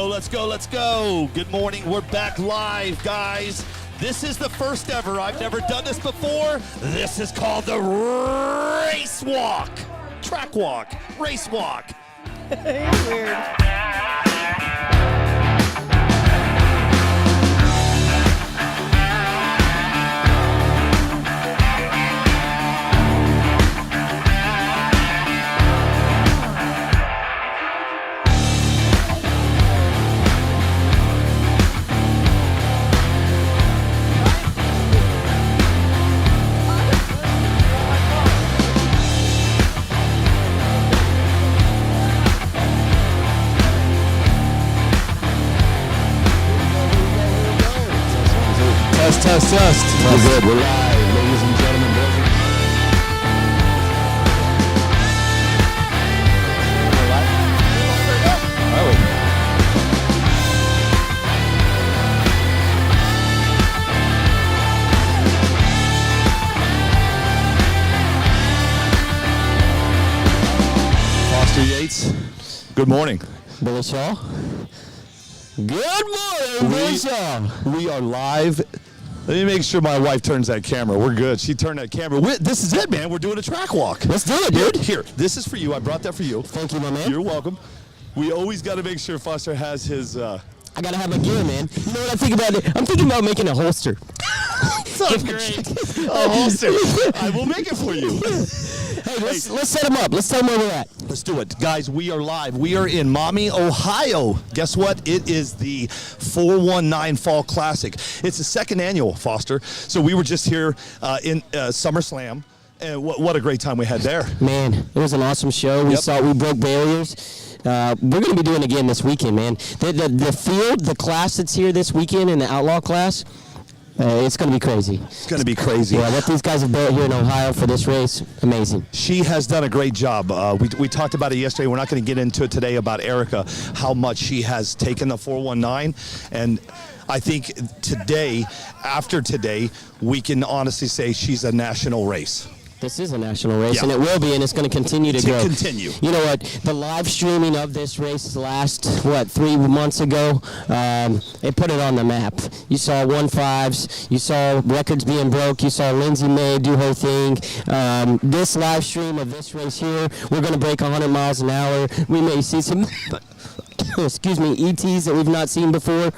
go, let's go, let's go. Good morning. We're back live, guys. This is the first ever. I've never done this before. This is called the race walk. Track walk. Race walk. Weird. Test. We're good. We're live, ladies and gentlemen. Foster Yates, good morning. Billy Shaw. Good morning, Billy Shaw. We are live. Let me make sure my wife turns that camera. We're good. She turned that camera. This is it, man. We're doing a track walk. Let's do it, dude. Here, this is for you. I brought that for you. Thank you, my man. You're welcome. We always got to make sure Foster has his... I got to have my gear, man. You know what I think about it? I'm thinking about making a holster. Sounds great. A holster. I will make it for you. Hey, let's set them up. Let's tell them where we're at. Let's do it. Guys, we are live. We are in Maumee, Ohio. Guess what? It is the 419 Fall Classic. It's the second annual, Foster. So we were just here in SummerSlam. And what a great time we had there. Man, it was an awesome show. We broke barriers. We're going to be doing it again this weekend, man. The field, the class that's here this weekend in the Outlaw class, it's going to be crazy. It's going to be crazy. Yeah, what these guys have built here in Ohio for this race, amazing. She has done a great job. We talked about it yesterday. We're not going to get into it today about Erica, how much she has taken the 419. And I think today, after today, we can honestly say she's a national race. This is a national race, and it will be, and it's going to continue to grow. You know what? The live streaming of this race last, 3 months ago, it put it on the map. You saw 1.5s, you saw records being broke, you saw Lindsay May do her thing. This live stream of this race here, we're going to break 100 miles an hour. We may see some, excuse me, ETs that we've not seen before.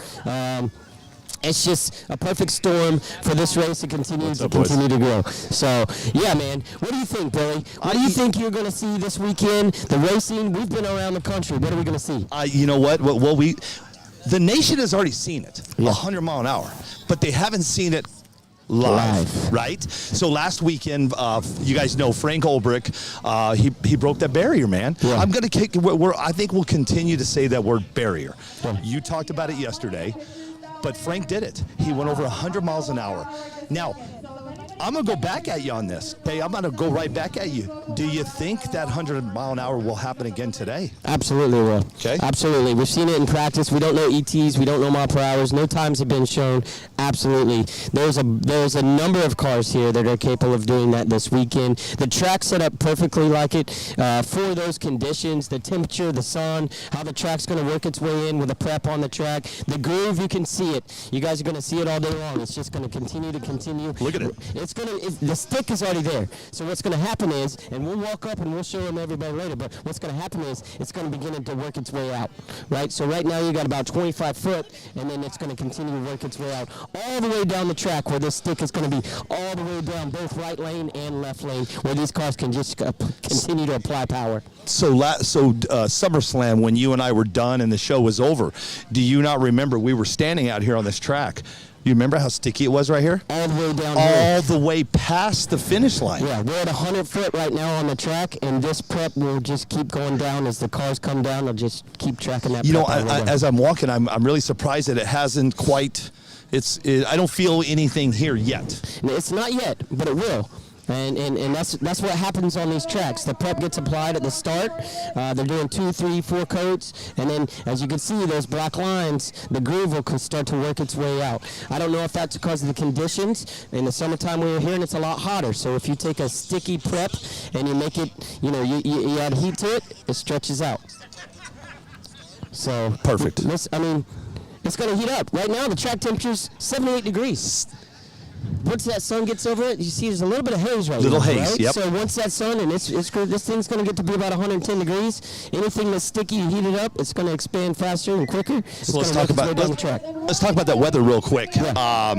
It's just a perfect storm for this race to continue to grow. So, yeah, man. What do you think, Billy? What do you think you're going to see this weekend? The racing, we've been around the country. What are we going to see? You know what? Well, the nation has already seen it, 100 mile an hour, but they haven't seen it live, right? So last weekend, you guys know Frank Ulbrich, he broke that barrier, man. Yeah. I'm going to I think we'll continue to say that word barrier. Yeah. You talked about it yesterday. But Frank did it. He went over 100 miles an hour. Now, I'm going to go back at you on this. Hey, I'm going to go right back at you. Do you think that 100 mile an hour will happen again today? Absolutely will. Okay. Absolutely. We've seen it in practice. We don't know ETs. We don't know mile per hours. No times have been shown. Absolutely. There's a number of cars here that are capable of doing that this weekend. The track set up perfectly like it for those conditions, the temperature, the sun, how the track's going to work its way in with the prep on the track. The groove, you can see it. You guys are going to see it all day long. It's just going to continue. Look at it. The stick is already there. So what's going to happen is, and we'll walk up and we'll show them everybody later, but what's going to happen is it's going to begin to work its way out, right? So right now you got about 25 foot, and then it's going to continue to work its way out all the way down the track where this stick is going to be all the way down both right lane and left lane where these cars can just continue to apply power. So SummerSlam, when you and I were done and the show was over, do you not remember we were standing out here on this track? You remember how sticky it was right here? All the way down all the way past the finish line. Yeah, we're at 100 foot right now on the track, and this prep will just keep going down. As the cars come down, they'll just keep tracking that. You know, as I'm walking, I'm really surprised that it hasn't quite, I don't feel anything here yet. It's not yet, but it will. And that's what happens on these tracks. The prep gets applied at the start. They're doing 2, 3, 4 coats, and then as you can see, those black lines, the groove will start to work its way out. I don't know if that's because of the conditions. In the summertime we were here, and it's a lot hotter. So if you take a sticky prep and you make it, you add heat to it, it stretches out. So perfect. I mean, it's going to heat up. Right now, the track temperature's 78 degrees. Once that sun gets over it, you see there's a little bit of haze right now. Little haze, right? yep. So once that sun, and this thing's going to get to be about 110 degrees. Anything that's sticky, you heat it up, it's going to expand faster and quicker. So let's talk about that weather real quick. Yeah.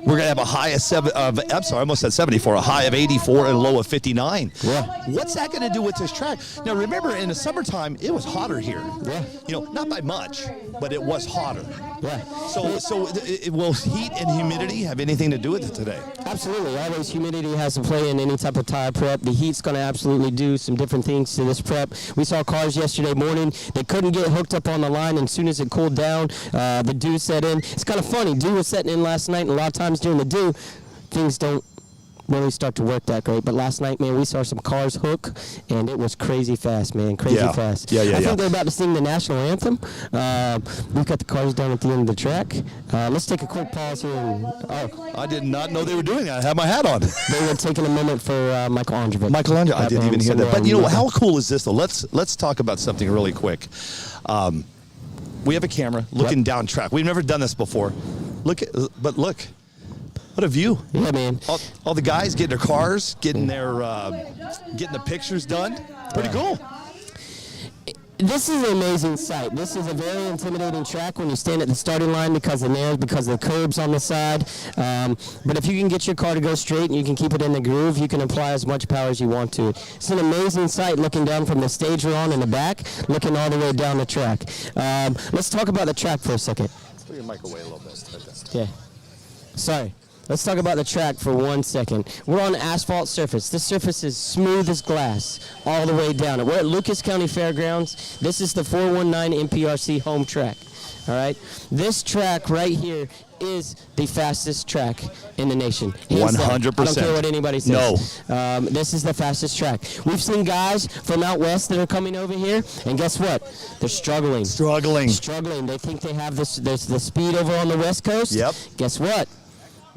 We're going to have a high of I almost said 74, a high of 84 and a low of 59. Yeah. What's that going to do with this track? Now remember, in the summertime, it was hotter here. Yeah. You know, not by much, but it was hotter. Yeah. So will heat and humidity have anything to do with it today? Absolutely. Always humidity has to play in any type of tire prep. The heat's going to absolutely do some different things to this prep. We saw cars yesterday morning. They couldn't get hooked up on the line, and as soon as it cooled down, the dew set in. It's kind of funny. Dew was setting in last night, and a lot of times during the dew, things don't really start to work that great. But last night, man, we saw some cars hook, and it was crazy fast, man. Crazy fast. Yeah. I think they're about to sing the national anthem. We've got the cars down at the end of the track. Let's take a quick pause here. I did not know they were doing that. I had my hat on. They were taking a moment for Michael Andrevic. I didn't even hear that. But you know, how cool is this, though? Let's talk about something really quick. We have a camera looking down track. We've never done this before. Look. What a view. Yeah, man. All the guys getting their cars, getting the pictures done. Pretty cool. This is an amazing sight. This is a very intimidating track when you stand at the starting line because of the curbs on the side. But if you can get your car to go straight and you can keep it in the groove, you can apply as much power as you want to. It's an amazing sight looking down from the stage we're on in the back, looking all the way down the track. Let's talk about the track for a second. Let's put your mic away a little bit. Yeah. Sorry. Let's talk about the track for 1 second. We're on asphalt surface. This surface is smooth as glass all the way down. We're at Lucas County Fairgrounds. This is the 419 NPRC home track. All right? This track right here is the fastest track in the nation. 100%. I don't care what anybody says. No. This is the fastest track. We've seen guys from out west that are coming over here, and guess what? They're struggling. Struggling. They think they have the speed over on the West Coast. Yep. Guess what?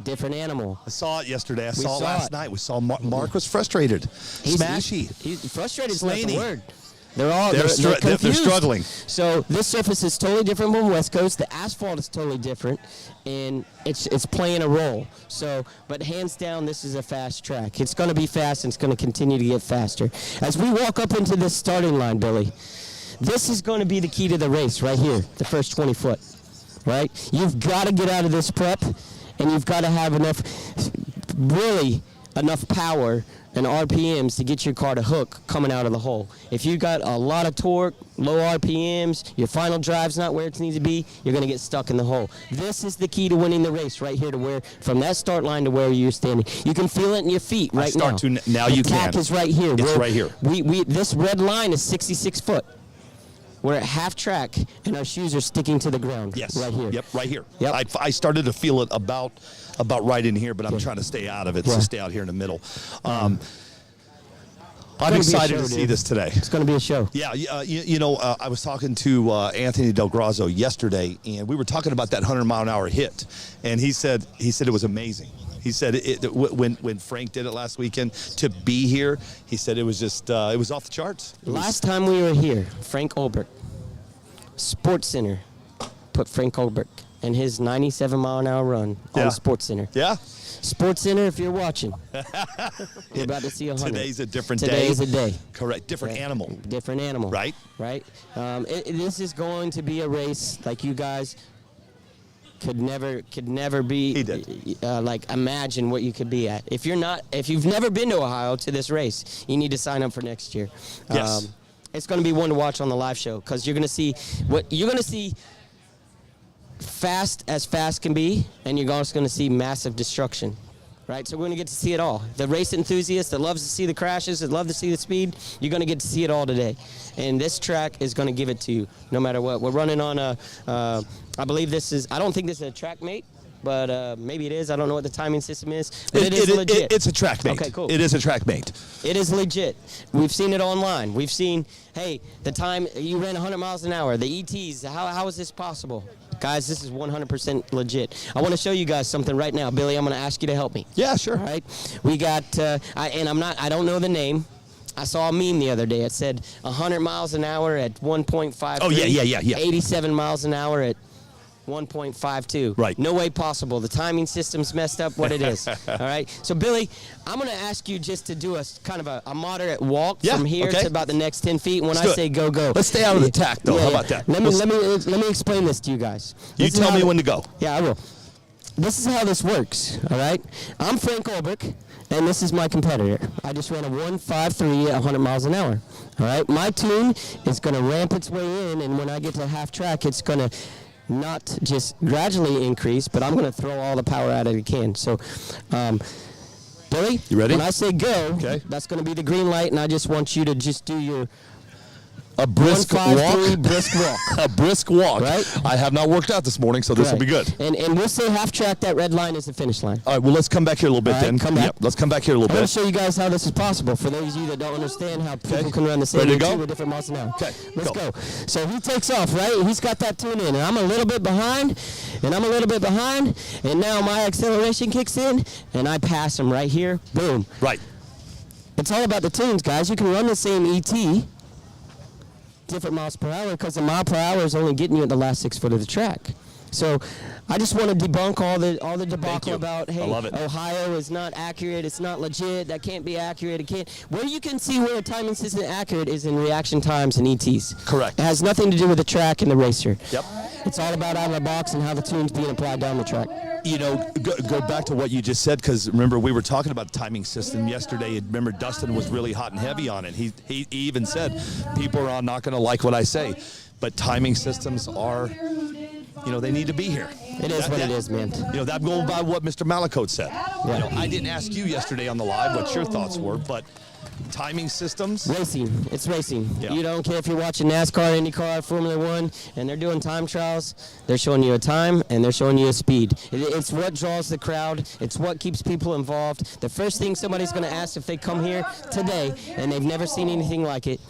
Different animal. I saw it yesterday. I saw it last night. We saw Mark was frustrated. Smashy. He's frustrated. Slaney. Is not the word. They're They're struggling. So this surface is totally different from West Coast. The asphalt is totally different, and it's playing a role. So, but hands down, this is a fast track. It's going to be fast, and it's going to continue to get faster. As we walk up into this starting line, Billy, this is going to be the key to the race right here, the first 20 foot. Right? You've got to get out of this prep, and you've got to have enough power and RPMs to get your car to hook coming out of the hole. If you got a lot of torque, low RPMs, your final drive's not where it needs to be, you're going to get stuck in the hole. This is the key to winning the race right here, to where from that start line to where you're standing. You can feel it in your feet right now. Now you can. The tack is right here. It's right here. This red line is 66 foot. We're at half track, and our shoes are sticking to the ground. Yes. Right here. Yep, right here. Yep. I started to feel it about right in here, but I'm trying to stay out of it, so stay out here in the middle. I'm excited to see this today. It's going to be a show. Yeah, I was talking to Anthony Del Grazzo yesterday, and we were talking about that 100-mile-an-hour hit, and he said it was amazing. He said when Frank did it last weekend, to be here, he said it was just it was off the charts. Last time we were here, Frank Olberg, Sports Center, put Frank Olberg and his 97-mile-an-hour run on Sports Center. Yeah. Sports Center, if you're watching, you're about to see 100. Today's a different day. Today's a day. Correct. Different animal. Different animal. Right. Right. This is going to be a race like you guys could never be like imagine what you could be at. If you've never been to Ohio to this race, you need to sign up for next year. Yes. It's going to be one to watch on the live show, because you're going to see fast as fast can be, and you're also going to see massive destruction. Right, so we're going to get to see it all. The race enthusiast that loves to see the crashes, that love to see the speed, you're going to get to see it all today. And this track is going to give it to you no matter what. We're running on I believe I don't think this is a track mate, but maybe it is. I don't know what the timing system is, but it is legit. It's a track mate. Okay, cool. It is a track mate. It is legit. We've seen it online. We've seen, hey, the time you ran 100 miles an hour, the ETs, how is this possible? Guys, this is 100% legit. I want to show you guys something right now. Billy, I'm going to ask you to help me. Yeah, sure. All right. We got, I don't know the name. I saw a meme the other day. It said 100 miles an hour at 1.5. Oh, yeah. 87 miles an hour at 1.52. Right. No way possible. The timing system's messed up what it is. All right. So, Billy, I'm going to ask you just to do a kind of a moderate walk from here to about the next 10 feet. When I say go, go. Let's stay out of the tack, though. How about that? Let me explain this to you guys. You tell me when to go. Yeah, I will. This is how this works, all right? I'm Frank Olbrich, and this is my competitor. I just ran a 1.53 at 100 miles an hour, all right? My tune is going to ramp its way in, and when I get to half track, it's going to not just gradually increase, but I'm going to throw all the power out I can. So, Billy, you ready? When I say go, that's going to be the green light, and I just want you to just do your a brisk walk. Brisk walk. A brisk walk. Right? I have not worked out this morning, so this will be good. And we'll say half track, that red line is the finish line. All right, well, let's come back here a little bit then. Come back. Yep, let's come back here a little bit. I'm going to show you guys how this is possible for those of you that don't understand how people can run the same routine with different miles an hour. Okay, let's go. So he takes off, right? He's got that tune in, and I'm a little bit behind, and now my acceleration kicks in, and I pass him right here. Boom. Right. It's all about the tunes, guys. You can run the same ET, different miles per hour, because the mile per hour is only getting you at the last 6 foot of the track. So I just want to debunk all the debacle about, hey, Ohio is not accurate, it's not legit, that can't be accurate, it can't. Where you can see where a timing system is accurate is in reaction times and ETs. Correct. It has nothing to do with the track and the racer. Yep. It's all about out of the box and how the tune's being applied down the track. You know, go back to what you just said, because remember, we were talking about the timing system yesterday. Remember, Dustin was really hot and heavy on it. He even said, people are not going to like what I say, but timing systems are, you know, they need to be here. It is what it is, man. You know, that going by what Mr. Malakote said. Yeah. You know, I didn't ask you yesterday on the live what your thoughts were, but timing systems. Racing. It's racing. Yeah. You don't care if you're watching NASCAR, IndyCar, Formula One, and they're doing time trials. They're showing you a time, and they're showing you a speed. It's what draws the crowd. It's what keeps people involved. The first thing somebody's going to ask if they come here today, and they've never seen anything like it,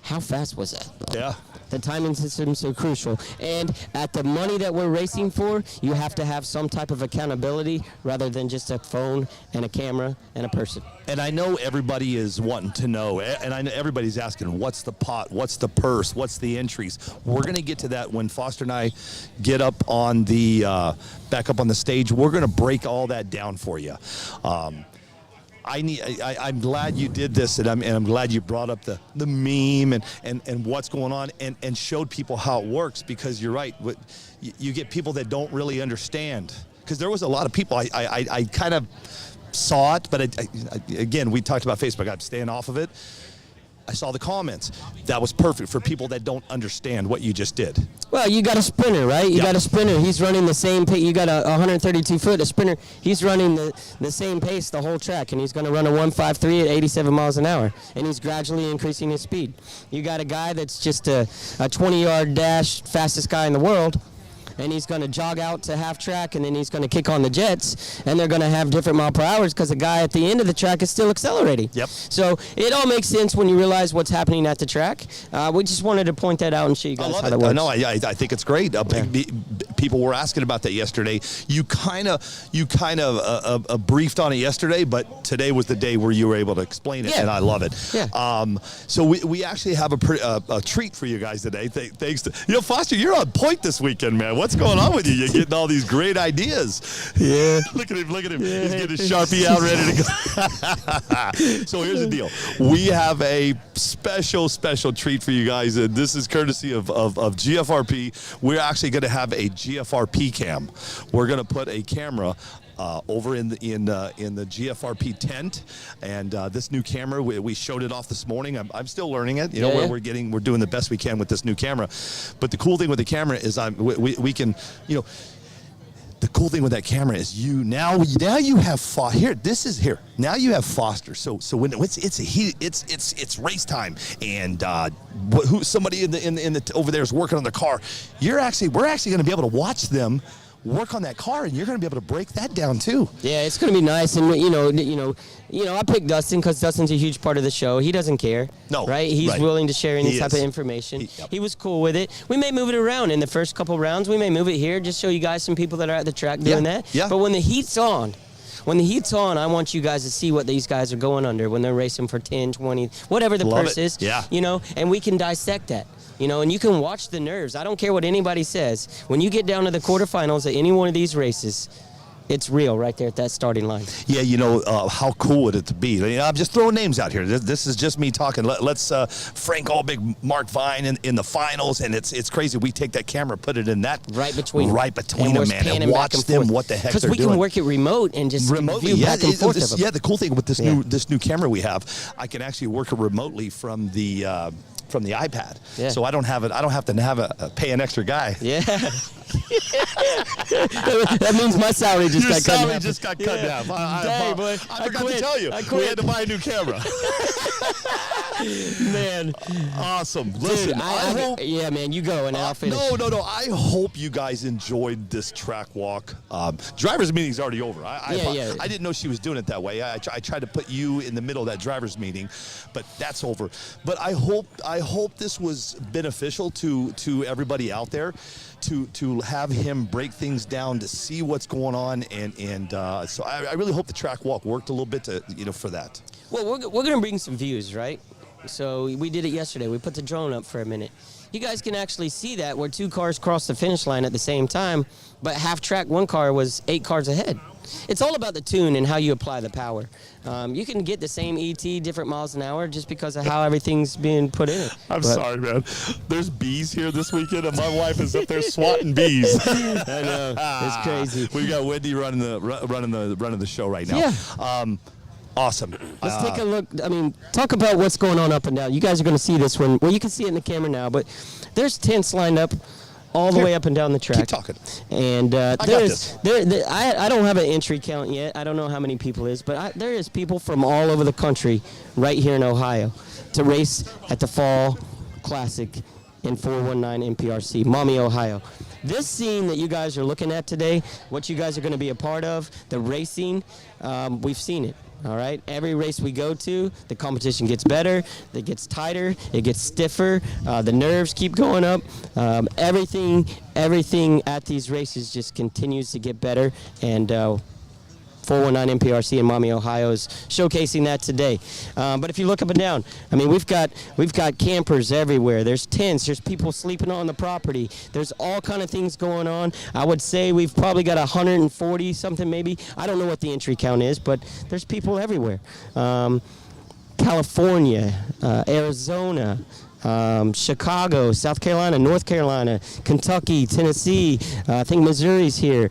how fast was that? Yeah. The timing systems are crucial. And at the money that we're racing for, you have to have some type of accountability rather than just a phone and a camera and a person. And I know everybody is wanting to know, and I know everybody's asking, what's the pot, what's the purse, what's the entries? We're going to get to that when Foster and I get up on the, back up on the stage. We're going to break all that down for you. I'm glad you did this, and I'm glad you brought up the meme and what's going on and showed people how it works, because you're right. You get people that don't really understand, because there was a lot of people. I kind of saw it, but again, we talked about Facebook. I'm staying off of it. I saw the comments. That was perfect for people that don't understand what you just did. Well, you got a sprinter, right? You got a sprinter. He's running the same pace. You got a 132 foot, a sprinter. He's running the same pace the whole track, and he's going to run a 1.53 at 87 miles an hour, and he's gradually increasing his speed. You got a guy that's just a 20-yard dash, fastest guy in the world, and he's going to jog out to half track, and then he's going to kick on the jets, and they're going to have different mile per hours because the guy at the end of the track is still accelerating. Yep. So it all makes sense when you realize what's happening at the track. We just wanted to point that out and show you guys how that works. I know. I think it's great. People were asking about that yesterday. You kind of briefed on it yesterday, but today was the day where you were able to explain it, and I love it. Yeah. So we actually have a treat for you guys today. Thanks to Foster, you're on point this weekend, man. What's going on with you? You're getting all these great ideas. Yeah. Look at him. Yeah. He's getting his Sharpie out, ready to go. So here's the deal. We have a special treat for you guys. And this is courtesy of GFRP. We're actually going to have a GFRP cam. We're going to put a camera over in the GFRP tent, and this new camera, we showed it off this morning. I'm still learning it. We're doing the best we can with this new camera. But the cool thing with the camera is we can, the cool thing with that camera is now you have now you have Foster. So when it's race time, and somebody in the over there is working on the car, we're actually going to be able to watch them work on that car, and you're going to be able to break that down too. Yeah, it's going to be nice. And I picked Dustin because Dustin's a huge part of the show. He doesn't care. No, right? He's willing to share any type of information. He was cool with it. We may move it around in the first couple rounds. We may move it here, just show you guys some people that are at the track doing that. Yeah. But when the heat's on, when the heat's on, I want you guys to see what these guys are going under when they're racing for 10, 20, whatever the purse is. Yeah. You know, and we can dissect that. You know, and you can watch the nerves. I don't care what anybody says. When you get down to the quarterfinals at any one of these races, it's real right there at that starting line. Yeah, you know, how cool would it to be? You know, I'm just throwing names out here. This is just me talking. Let's Frank Albig, Mark Vine in the finals, and it's crazy. We take that camera, put it in that right between them, man, and watch them. What the heck they're doing? Because we can work it remote and just remotely, view back and forth of them. Yeah, the cool thing with this new camera we have, I can actually work it remotely from the iPad. Yeah. So I don't have to pay an extra guy. Yeah. That means my salary just got cut in half. Your salary just got cut in half. I forgot to tell you. We had to buy a new camera. Man. Awesome. Listen, dude, yeah, man, you go and I'll finish. No. I hope you guys enjoyed this track walk. Driver's meeting's already over. I didn't know she was doing it that way. I tried to put you in the middle of that driver's meeting, but that's over. But I hope this was beneficial to everybody out there. To have him break things down, to see what's going on, and so I really hope the track walk worked a little bit for that. Well, we're going to bring some views, right? So we did it yesterday. We put the drone up for a minute. You guys can actually see that where 2 cars crossed the finish line at the same time, but half track 1 car was 8 cars ahead. It's all about the tune and how you apply the power. You can get the same ET, different miles an hour, just because of how everyth's being put in it. I'm sorry, man. There's bees here this weekend, and my wife is up there swatting bees. I know. It's crazy. We've got Wendy running the show right now. Yeah. Awesome. Let's take a look. I mean, talk about what's going on up and down. You guys are going to see this one. Well, you can see it in the camera now, but there's tents lined up all the way up and down the track. Keep talking. And I don't have an entry count yet. I don't know how many people is, but there is people from all over the country right here in Ohio to race at the Fall Classic in 419 NPRC, Maumee, Ohio. This scene that you guys are looking at today, what you guys are going to be a part of, the racing, we've seen it. All right. Every race we go to, the competition gets better. It gets tighter. It gets stiffer. The nerves keep going up. Everything at these races just continues to get better. And 419 NPRC in Maumee, Ohio is showcasing that today. But if you look up and down, I mean, we've got campers everywhere. There's tents. There's people sleeping on the property. There's all kind of things going on. I would say we've probably got 140 something maybe. I don't know what the entry count is, but there's people everywhere. California, Arizona, Chicago, South Carolina, North Carolina, Kentucky, Tennessee, I think Missouri's here.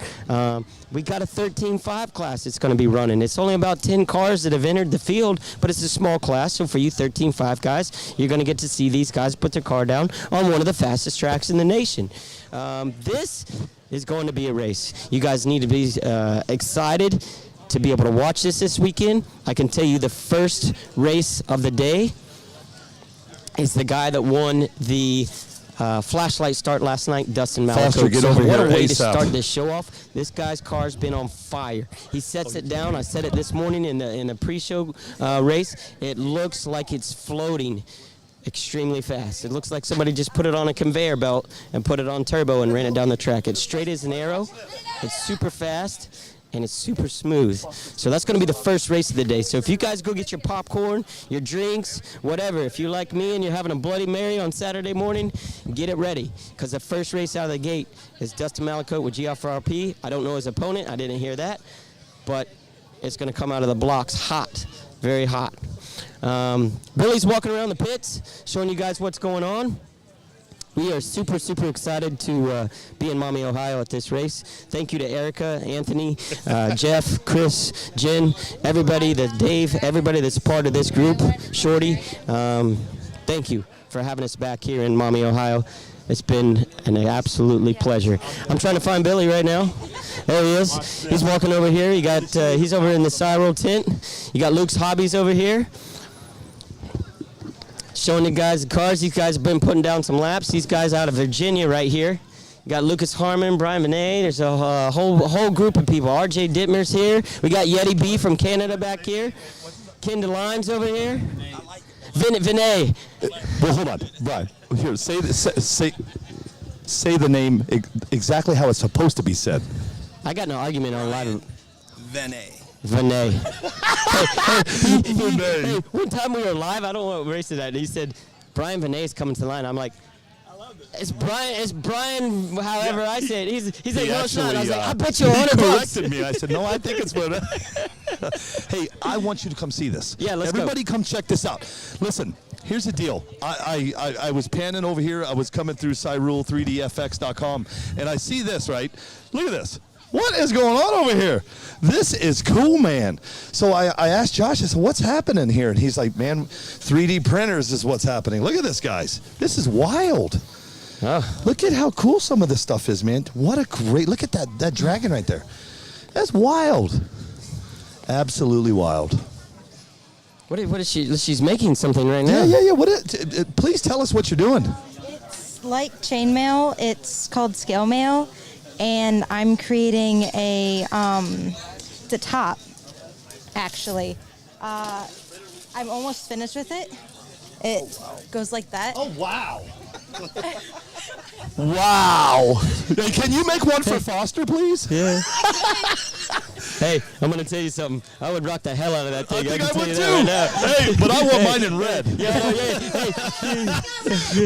We got a 13.5 class that's going to be running. It's only about 10 cars that have entered the field, but it's a small class. So for you 13.5 guys, you're going to get to see these guys put their car down on one of the fastest tracks in the nation. This is going to be a race. You guys need to be excited to be able to watch this weekend. I can tell you the first race of the day is the guy that won the flashlight start last night, Dustin Malaco. Get over what here, a way ASAP. to start this show off. This guy's car's been on fire. He sets it down. I said it this morning in the pre-show race. It looks like it's floating extremely fast. It looks like somebody just put it on a conveyor belt and put it on turbo and ran it down the track. It's straight as an arrow. It's super fast. And it's super smooth. So that's going to be the first race of the day. So if you guys go get your popcorn, your drinks, whatever, if you're like me and you're having a Bloody Mary on Saturday morning, get it ready. Because the first race out of the gate is Dustin Malaco with GFRP. I don't know his opponent. I didn't hear that. But it's going to come out of the blocks hot, very hot. Billy's walking around the pits, showing you guys what's going on. We are super, super excited to be in Maumee, Ohio at this race. Thank you to Erica, Anthony, Jeff, Chris, Jen, everybody, Dave, everybody that's part of this group, Shorty. Thank you for having us back here in Maumee, Ohio. It's been an absolutely pleasure. I'm trying to find Billy right now. There he is. He's walking over here. He's over in the Cyril tent. You got Luke's Hobbies over here, showing the guys the cars. These guys have been putting down some laps. These guys out of Virginia right here. You got Lucas Harmon, Brian Benet. There's a whole group of people. RJ Dittmer's here. We got Yeti B from Canada back here. Ken DeLime's over here. Vinay. Well, hold on, Brian. Here, say the name exactly how it's supposed to be said. I got no argument on live. Vinay. Vinay. Hey, one time we were live, I don't know what race it at, and he said, Brian Vinay's coming to the line. I'm like, it's Brian, however I say it. He's like, no, it's not. I was like, I bet you $100. He corrected me. I said, no, I think it's Vinay. Hey, I want you to come see this. Yeah, let's Everybody come check this out. Listen, here's the deal. I was panning over here. I was coming through Cyrule3dfx.com, and I see this, right? Look at this. What is going on over here? This is cool, man. So I asked Josh, I said, what's happening here? And he's like, man, 3D printers is what's happening. Look at this, guys. This is wild. Oh. Look at how cool some of this stuff is, man. What a great, look at that dragon right there. That's wild. Absolutely wild. What is she? She's making something right now. Yeah. Please tell us what you're doing. It's like chainmail. It's called scale mail. And I'm creating the top, actually. I'm almost finished with it. It goes like that. Oh, wow. Wow. Hey, can you make one for Foster, please? Yeah. Hey, I'm going to tell you something. I would rock the hell out of that thing. I think I would too. Right now. Hey, but I want mine in red.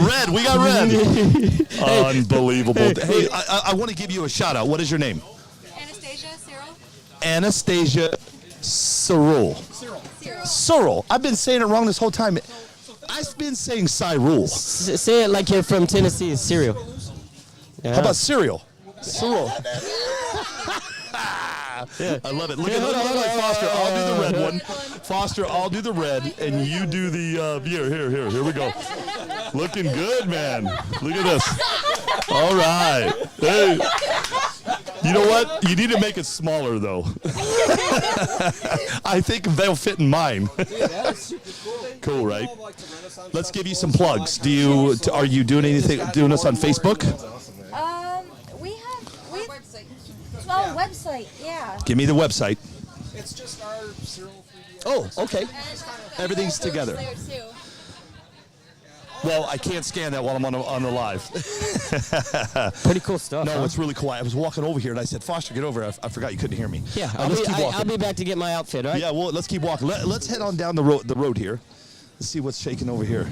Red. We got red. Unbelievable. Hey, I want to give you a shout out. What is your name? Anastasia Cyril. Cyril. I've been saying it wrong this whole time. I've been saying Cyril. Say it like you're from Tennessee. It's cereal. Yeah. How about cereal? Cyril. Yeah. I love it. Look at Foster. I'll do the red one. Foster, I'll do the red, and you do the here we go. Looking good, man. Look at this. All right. Hey. You know what? You need to make it smaller, though. I think they'll fit in mine. Cool, right? Let's give you some plugs. Are you doing anything? Doing this on Facebook? Website, yeah. Give me the website. It's just our Cyril 3D. Oh, okay. Everything's together. Well, I can't scan that while I'm on the live. Pretty cool stuff. No, it's really cool. I was walking over here and I said, Foster, get over here. I forgot you couldn't hear me. Yeah, I'll be back to get my outfit, all right? Yeah, well, let's keep walking. Let's head on down the road here. Let's see what's shaking over here.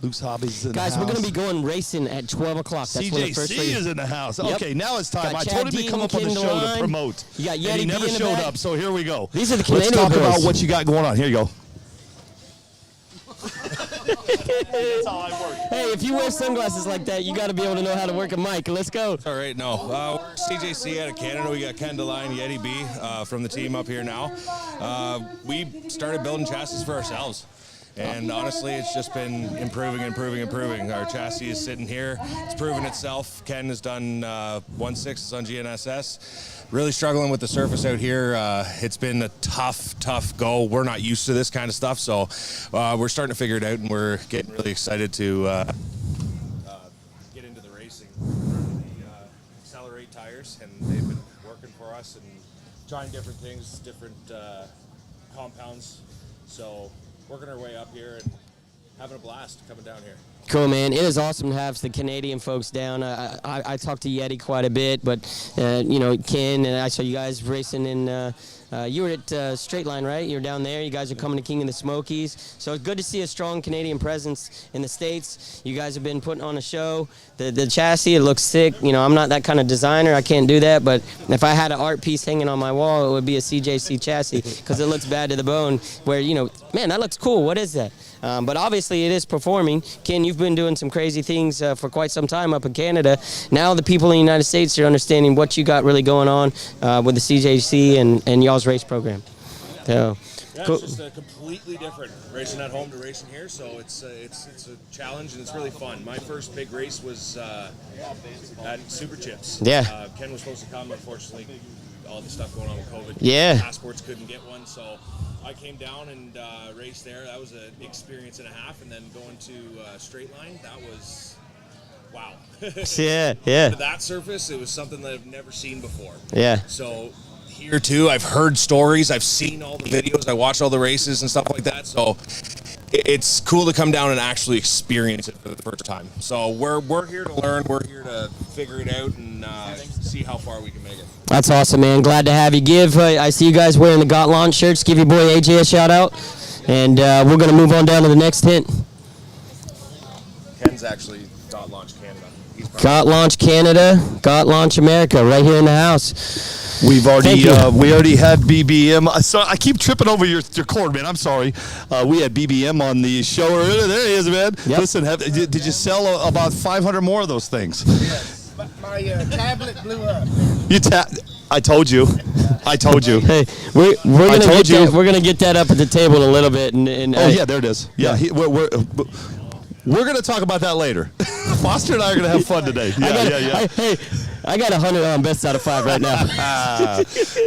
Luke's Hobbies in Guys, the house. we're going to be going racing at 12 o'clock. That's when the first CJC is in the house. Yep. Okay, now it's time. Got I Chad told him to come up on the show to promote. You got Yeti and he never B in the showed back. up, so here we go. These are the Canadian Let's talk boys. about what you got going on. Here you go. That's how I work. Hey, if you wear sunglasses like that, you got to be able to know how to work a mic. Let's go. All right, no. CJC out of Canada. We got Ken DeLine, Yeti B from the team up here now. We started building chassis for ourselves. And honestly, it's just been improving. Our chassis is sitting here. It's proven itself. Ken has done 1/6 on GNSS. Really struggling with the surface out here. It's been a tough go. We're not used to this kind of stuff, so we're starting to figure it out, and we're getting really excited to get into the racing. The Accelerate tires, and they've been working for us and trying different things, different compounds. So working our way up here and having a blast coming down here. Cool, man. It is awesome to have the Canadian folks down. I talked to Yeti quite a bit, but, Ken, and I saw you guys racing in, you were at Straight Line, right? You're down there. You guys are coming to King of the Smokies. So it's good to see a strong Canadian presence in the States. You guys have been putting on a show. The chassis, it looks sick. I'm not that kind of designer. I can't do that. But if I had an art piece hanging on my wall, it would be a CJC chassis because it looks bad to the bone where, man, that looks cool. What is that? But obviously it is performing. Ken, you've been doing some crazy things for quite some time up in Canada. Now the people in the United States are understanding what you got really going on with the CJC and y'all's race program. So, yeah, cool. It's just completely different racing at home to racing here. So it's a challenge and it's really fun. My first big race was at Super Chips. Yeah. Ken was supposed to come, unfortunately. All the stuff going on with COVID. Yeah. Passports couldn't get one, so I came down and raced there. That was an experience and a half, and then going to Straight Line, that was wow. Yeah. To that surface, it was something that I've never seen before. Yeah. So here too, I've heard stories, I've seen all the videos, I watched all the races and stuff like that. So it's cool to come down and actually experience it for the first time. So we're here to learn. We're here to figure it out and see how far we can make it. That's awesome, man. Glad to have you. I see you guys wearing the Got Launch shirts. Give your boy AJ a shout out. And we're going to move on down to the next hint. Ken's actually Got Launch Canada. Got Launch Canada, Got Launch America, right here in the house. We already had BBM. So I keep tripping over your cord, man. I'm sorry. We had BBM on the show. There he is, man. Yep. Listen, did you sell about 500 more of those things? Yes. My tablet blew up. I told you. I told you. Hey, we're gonna get that up at the table in a little bit. Yeah, there it is. Yeah, we're gonna talk about that later. Foster and I are gonna have fun today. I got 100 on best out of 5 right now.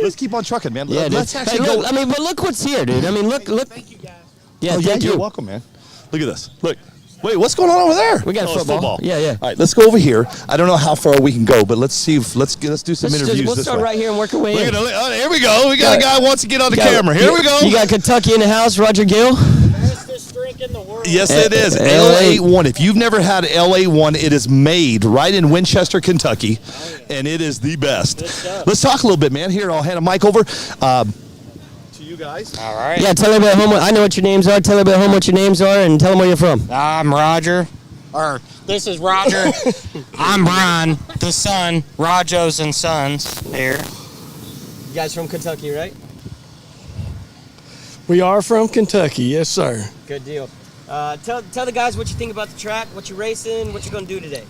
Let's keep on trucking, man. Yeah, Let's actually go. I mean, but look what's here, dude. I mean, look. Thank you, guys. Yeah, thank you. You're welcome, man. Look at this. Look. Wait, what's going on over there? We got football. Yeah. All right, let's go over here. I don't know how far we can go, but let's do some interviews. We'll start right here and work our way in. Here we go. We got a guy who wants to get on the camera. Here we go. You got Kentucky in the house, Roger Gill. Fastest drink in the world. Yes, it is. LA1. If you've never had LA1, it is made right in Winchester, Kentucky, and it is the best. Let's talk a little bit, man. Here, I'll hand a mic over. You guys. All right. Yeah, tell everybody at home. I know what your names are. Tell everybody at home what your names are, and tell them where you're from. I'm Roger. This is Roger. I'm Brian, the son, Rajos and Sons here. You guys from Kentucky, right? We are from Kentucky, yes, sir. Good deal. Tell the guys what you think about the track, what you're racing, what you're going to do today.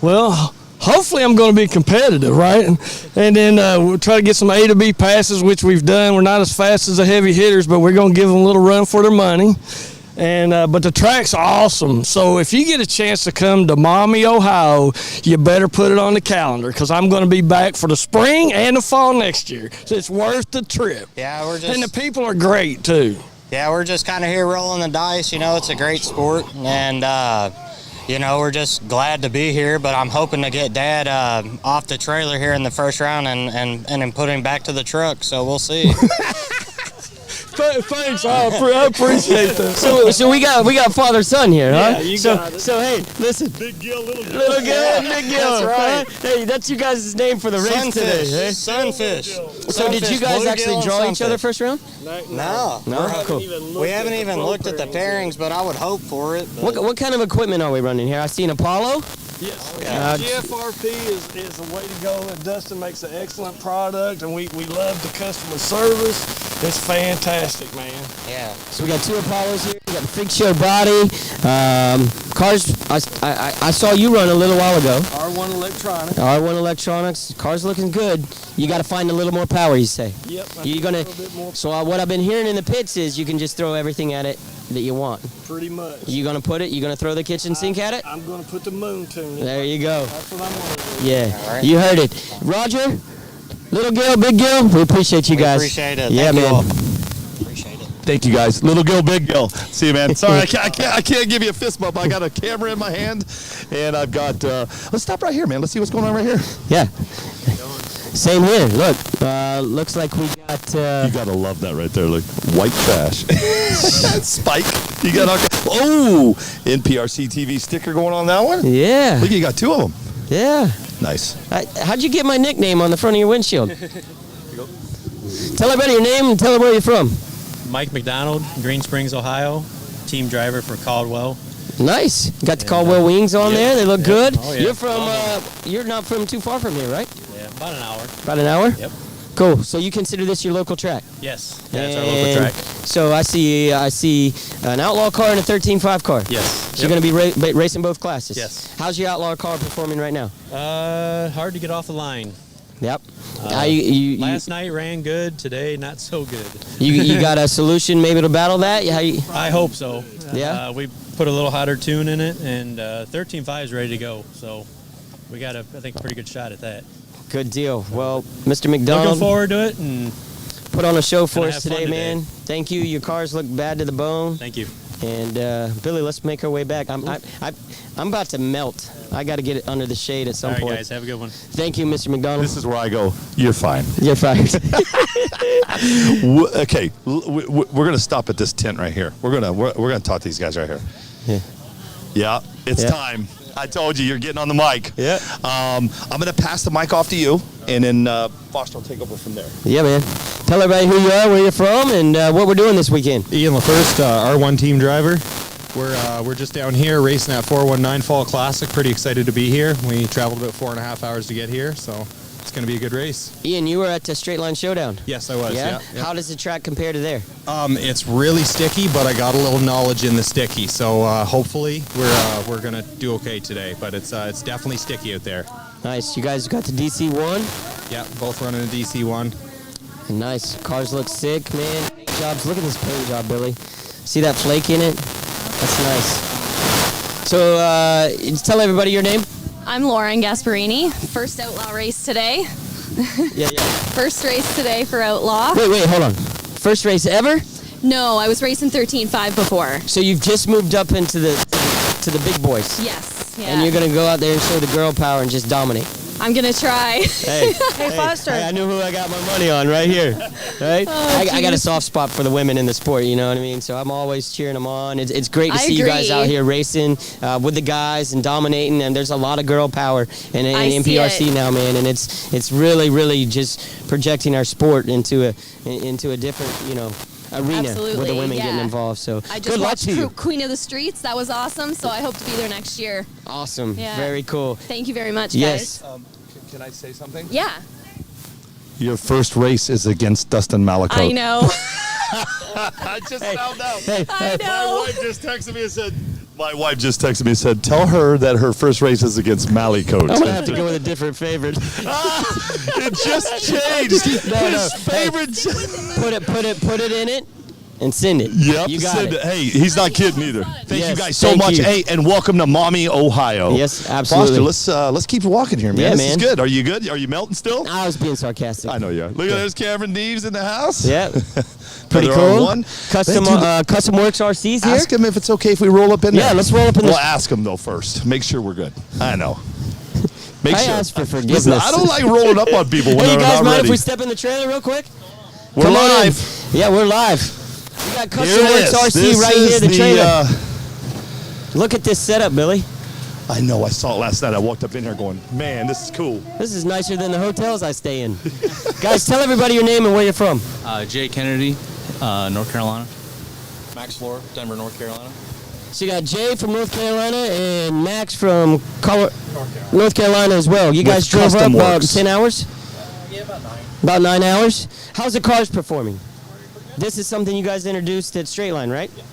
Well, hopefully I'm going to be competitive, right? And then we'll try to get some A to B passes, which we've done. We're not as fast as the heavy hitters, but we're going to give them a little run for their money. And but the track's awesome. So if you get a chance to come to Maumee, Ohio, you better put it on the calendar because I'm going to be back for the spring and the fall next year. So it's worth the trip. Yeah, and the people are great too. Yeah, we're just kind of here rolling the dice. You know, it's a great sport, and you know, we're just glad to be here. But I'm hoping to get Dad off the trailer here in the first round and then put him back to the truck. So we'll see. Thanks, I appreciate that. So we got father son here, huh? Yeah, got it. So hey, listen, Big Gill, Little Gill. Little Gill, Big Gill. That's right. Hey, that's you guys' name for the race today. Hey? Sunfish. So did you guys actually draw each other first round? No. Cool. We haven't even looked at the pairings, but I would hope for it. What kind of equipment are we running here? I see an Apollo. Yes, GFRP is the way to go. And Dustin makes an excellent product, and we love the customer service. It's fantastic, man. Yeah. So we got 2 Apollos here. We got the Freak Show body. Cars, I saw you run a little while ago. R1 Electronics. R1 Electronics. Car's looking good. You got to find a little more power, you say. Yep. You're gonna. A little bit more. So what I've been hearing in the pits is you can just throw everything at it that you want. Pretty much. You gonna throw the kitchen sink at it? I'm gonna put the moon tune in. There you go. That's what I'm gonna do. Yeah. All right. You heard it. Roger, Little Gill, Big Gill, we appreciate you guys. Appreciate it. Yeah, Thank you man. all. Appreciate it. Thank you, guys. Little Gill, Big Gill. See you, man. Sorry, I can't give you a fist bump. I got a camera in my hand, and I've got. Let's stop right here, man. Let's see what's going on right here. Yeah. Same here. Look, looks like we got. You gotta love that right there. Look, white trash. Spike. You got NPRCTV sticker going on that one. Yeah. Look, you got 2 of them. Yeah. Nice. How'd you get my nickname on the front of your windshield? Tell everybody your name and tell them where you're from. Mike McDonald, Green Springs, Ohio, team driver for Caldwell. Nice. Got the Caldwell wings on there. They look good. Oh, yeah. You're from. You're not from too far from here, right? Yeah, about an hour. About an hour. Yep. Cool. So you consider this your local track? Yes. Yeah, it's our local track. So I see an outlaw car and a 13.5 car. Yes. So you're going to be racing both classes. Yes. How's your outlaw car performing right now? Hard to get off the line. Yep. Last night ran good. Today, not so good. You got a solution maybe to battle that? I hope so. Yeah. We put a little hotter tune in it, and 13.5 is ready to go. So we got I think, a pretty good shot at that. Good deal. Well, Mr. McDonald, looking forward to it, and put on a show for us today, man. Thank you. Your cars look bad to the bone. Thank you. And Billy, let's make our way back. I'm about to melt. I got to get it under the shade at some All right, point. guys, have a good one. Thank you, Mr. McDonald. This is where I go, you're fine. You're fired. Okay, we're gonna stop at this tent right here. We're gonna talk to these guys right here. Yeah. Yeah, it's time. I told you, you're getting on the mic. Yeah. I'm gonna pass the mic off to you, and then Foster will take over from there. Yeah, man. Tell everybody who you are, where you're from, and what we're doing this weekend. Ian LaFirst, R1 team driver. We're just down here racing at 419 Fall Classic. Pretty excited to be here. We traveled about 4.5 hours to get here, so it's going to be a good race. Ian, you were at the Straight Line Showdown. Yes, I was. Yeah. How does the track compare to there? It's really sticky, but I got a little knowledge in the sticky, so hopefully we're going to do okay today. But it's definitely sticky out there. Nice. You guys got the DC1? Yeah, both running a DC1. Nice. Cars look sick, man. Jobs. Look at this paint job, Billy. See that flake in it? That's nice. So, tell everybody your name. I'm Lauren Gasparini. First Outlaw race today. Yeah. First race today for Outlaw. Wait, hold on. First race ever? No, I was racing 13.5 before. So you've just moved up into the big boys. Yes. Yeah. And you're gonna go out there and show the girl power and just dominate. I'm gonna try. Hey, Foster. I knew who I got my money on right here. Right? I got a soft spot for the women in the sport, you know what I mean? So I'm always cheering them on. It's great to see you guys out here racing with the guys and dominating. And there's a lot of girl power in NPRC now, man. And it's really, really just projecting our sport into a different, arena with the women getting involved. So I just good luck to you. Queen of the Streets. That was awesome. So I hope to be there next year. Awesome. Yeah. Very cool. Thank you very much, Yes. guys. Can I say something? Yeah. Your first race is against Dustin Malakote. I know. I just found out. I know. My wife just texted me and said, tell her that her first race is against Malakote. I'm gonna have to go with a different favorite. It just changed. His favorite. Put it in it and send it. Yep. You got it. Hey, he's not kidding either. Thank Yes, you guys so thank much. you. Hey, and welcome to Mommy, Ohio. Yes, absolutely. Foster, let's keep walking here, man. Yeah, This man. is good. Are you good? Are you melting still? I was being sarcastic. I know you are. Look at there's Cameron Neves in the house. Yeah. Pretty Another cool. R1. Custom Works RCs here. Ask him if it's okay if we roll up in there. Yeah, let's roll up in We'll this. ask him though first. Make sure we're good. I know. Make I sure. ask for forgiveness. Listen, I don't like rolling up on people when Hey, you they're guys not mind ready. if we step in the trailer real quick? We're Come on in. live. Yeah, we're live. We got Custom Here it Works is. RC This right is here, the trailer. Look at this setup, Billy. I know. I saw it last night. I walked up in here going, man, this is cool. This is nicer than the hotels I stay in. Guys, tell everybody your name and where you're from. Jay Kennedy, North Carolina. Max Floor, Denver, North Carolina. So you got Jay from North Carolina and Max from North Carolina as well. You guys drove up about 10 hours? Yeah, about 9. About 9 hours? How's the cars performing? This is something you guys introduced at Straight Line, right? Yeah.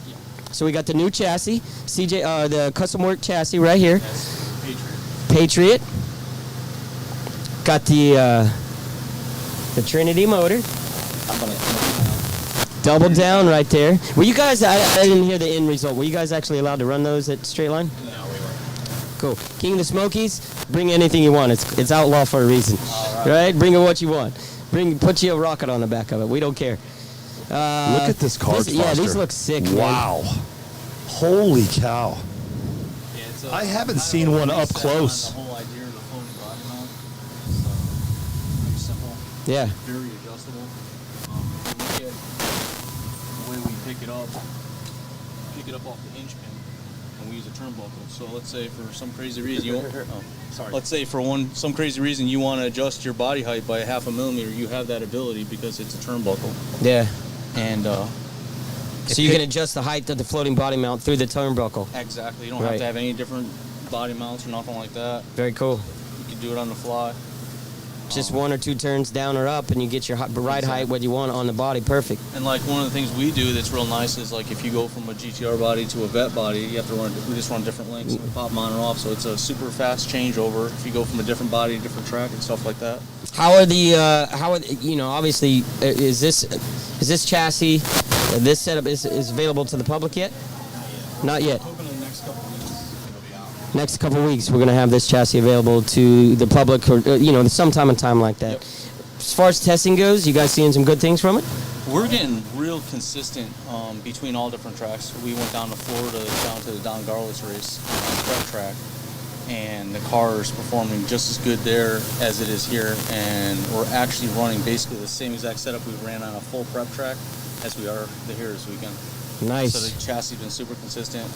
So we got the new chassis, the custom work chassis right here. Yes. Patriot. Got the Trinity motor. Double down right there. Were you guys, I didn't hear the end result. Were you guys actually allowed to run those at Straight Line? No, we weren't. Cool. King of the Smokies, bring anything you want. It's outlaw for a reason. Right? Bring it what you want. Put you a rocket on the back of it. We don't care. Look at this car, Yeah, these look sick, man. Wow. Holy cow. I haven't seen one up close. The whole idea of the floating body mount. So, simple. Yeah. Very adjustable. If you look at the way we pick it up off the hinge pin, and we use a turnbuckle. So let's say for some crazy reason you want, let's say for some crazy reason you want to adjust your body height by 0.5 millimeter, you have that ability because it's a turnbuckle. Yeah. And so you can adjust the height of the floating body mount through the turnbuckle. Exactly. You don't have to have any different body mounts or nothing like that. Very cool. You can do it on the fly. Just 1 or 2 turns down or up, and you get your ride height what you want on the body. Perfect. And like one of the things we do that's real nice is like if you go from a GTR body to a vet body, you have to we just run different lengths. We pop them on and off, so it's a super fast changeover if you go from a different body to different track and stuff like that. Obviously, is this chassis, this setup is available to the public yet? Not yet. Next couple of weeks, we're going to have this chassis available to the public, or sometime in time like that. Yep. As far as testing goes, you guys seeing some good things from it? We're getting real consistent between all different tracks. We went down to Florida, down to the Don Garlis race on the prep track, and the car is performing just as good there as it is here. And we're actually running basically the same exact setup we ran on a full prep track as we are here this weekend. Nice. So the chassis has been super consistent.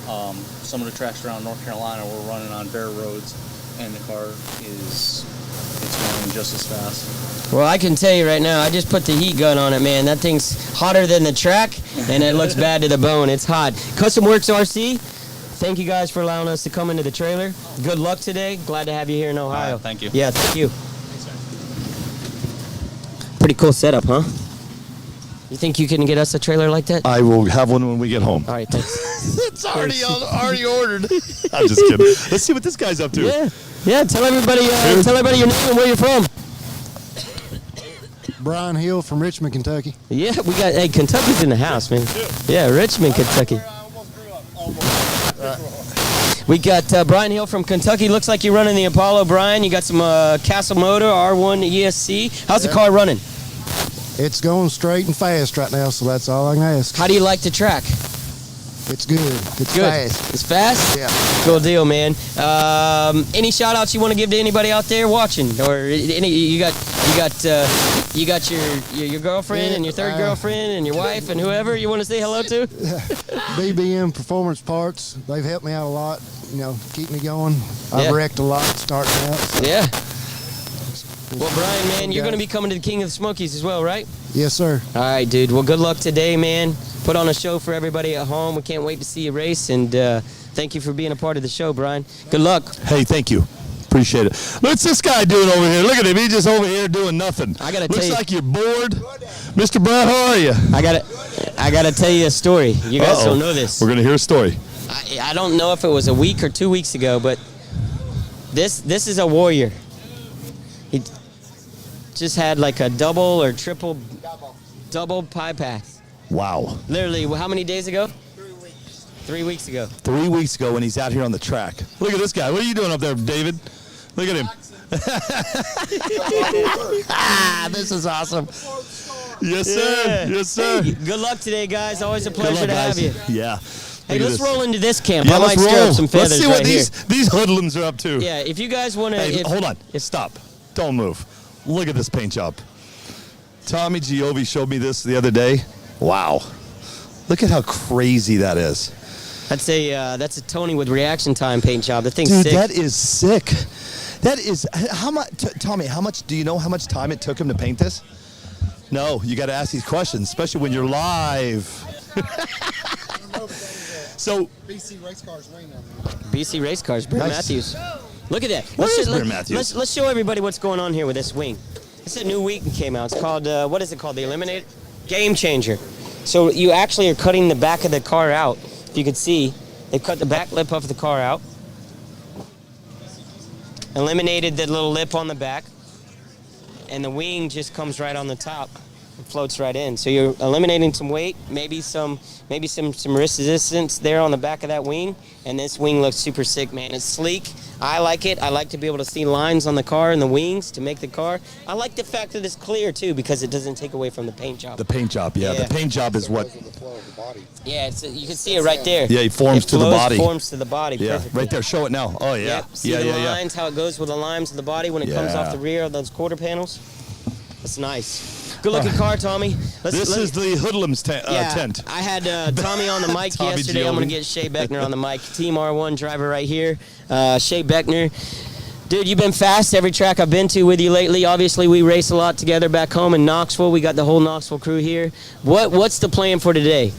Some of the tracks around North Carolina we're running on bare roads, and the car it's going just as fast. Well, I can tell you right now, I just put the heat gun on it, man. That thing's hotter than the track, and it looks bad to the bone. It's hot. Custom Works RC, thank you guys for allowing us to come into the trailer. Good luck today. Glad to have you here in Ohio. All right, thank you. Yeah, thank you. Pretty cool setup, huh? You think you can get us a trailer like that? I will have one when we get home. All right, thanks. It's already ordered. I'm just kidding. Let's see what this guy's up to. Yeah. Tell everybody your name and where you're from. Brian Hill from Richmond, Kentucky. Yeah, we got. Hey, Kentucky's in the house, man. Yeah, Richmond, Kentucky. We got Brian Hill from Kentucky. Looks like you're running the Apollo, Brian. You got some Castle Motor R1 ESC. How's the car running? It's going straight and fast right now, so that's all I can ask. How do you like the track? It's good. It's Good. fast. It's fast? Yeah. Cool deal, man. Any shout outs you want to give to anybody out there watching? Or any you got your girlfriend and your third girlfriend and your wife and whoever you want to say hello to? BBM Performance Parts, they've helped me out a lot, keep me going. I've wrecked a lot starting out. So. Yeah. Well, Brian, man, you're going to be coming to the King of the Smokies as well, right? Yes, sir. All right, dude. Well, good luck today, man. Put on a show for everybody at home. We can't wait to see you race, and thank you for being a part of the show, Brian. Good luck. Hey, thank you. Appreciate it. What's this guy doing over here? Look at him. He's just over here doing nothing. I gotta tell Looks you, like you're bored. Mr. Brian, how are you? I gotta tell you a story. You guys don't know this. We're gonna hear a story. I don't know if it was a week or 2 weeks ago, but this is a warrior. He just had like a double or triple double pie pass. Wow. Literally, how many days ago? 3 weeks ago. 3 weeks ago when he's out here on the track. Look at this guy. What are you doing up there, David? Look at him. This is awesome. Yes, sir. Yes, sir. Hey, good luck today, guys. Always a pleasure to have you. Yeah. Hey, let's roll into this camp. Yeah, I might stir up some feathers. Let's see what right these hoodlums are up to. Yeah, if you guys want to... Hey, hold on. Stop. Don't move. Look at this paint job. Tommy Giovi showed me this the other day. Wow. Look at how crazy that is. That's a Tony with reaction time paint job. The thing's sick. Dude, that is sick. That is, how much, Tommy, do you know how much time it took him to paint this? No, you got to ask these questions, especially when you're live. So, BC Race Cars wing on BC Race Cars, Brent Matthews. Look at that. What is Brent Matthews? Let's show everybody what's going on here with this wing. It's a new wing that came out. It's called, what is it called? The Eliminator? Game Changer. So you actually are cutting the back of the car out. If you can see, they've cut the back lip of the car out. Eliminated the little lip on the back. And the wing just comes right on the top. It floats right in. So you're eliminating some weight, maybe some resistance there on the back of that wing, and this wing looks super sick, man. It's sleek. I like it. I like to be able to see lines on the car and the wings to make the car. I like the fact that it's clear too because it doesn't take away from the paint job. The paint job, yeah. The paint job is what. Yeah, you can see it right there. Yeah, it forms to the body. Forms to the body. Yeah, perfectly. right there. Show it now. Oh yeah. See the lines, how it goes with the lines of the body when it comes off the rear of those quarter panels. That's nice. Good looking car, Tommy. This is the Hoodlums tent. I had Tommy on the mic yesterday. Giovi. I'm going to get Shea Beckner on the mic. Team R1 driver right here. Shea Beckner. Dude, you've been fast every track I've been to with you lately. Obviously, we race a lot together back home in Knoxville. We got the whole Knoxville crew here. What's the plan for today?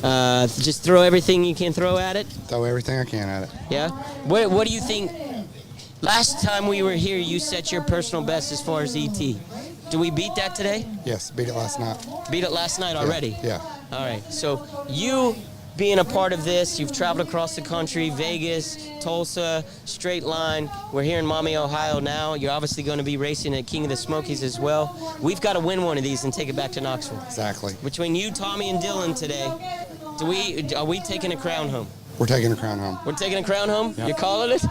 Just throw everything you can throw at it? Throw everything I can at it. Yeah? What do you think? Last time we were here, you set your personal best as far as ET. Do we beat that today? Yes, beat it last night. Beat it last night already? Yeah. All right. So you being a part of this, you've traveled across the country, Vegas, Tulsa, straight line. We're here in Maumee, Ohio now. You're obviously going to be racing at King of the Smokies as well. We've got to win one of these and take it back to Knoxville. Exactly. Between you, Tommy, and Dylan today, are we taking a crown home? We're taking a crown home. We're taking a crown home? Yep. You're calling it?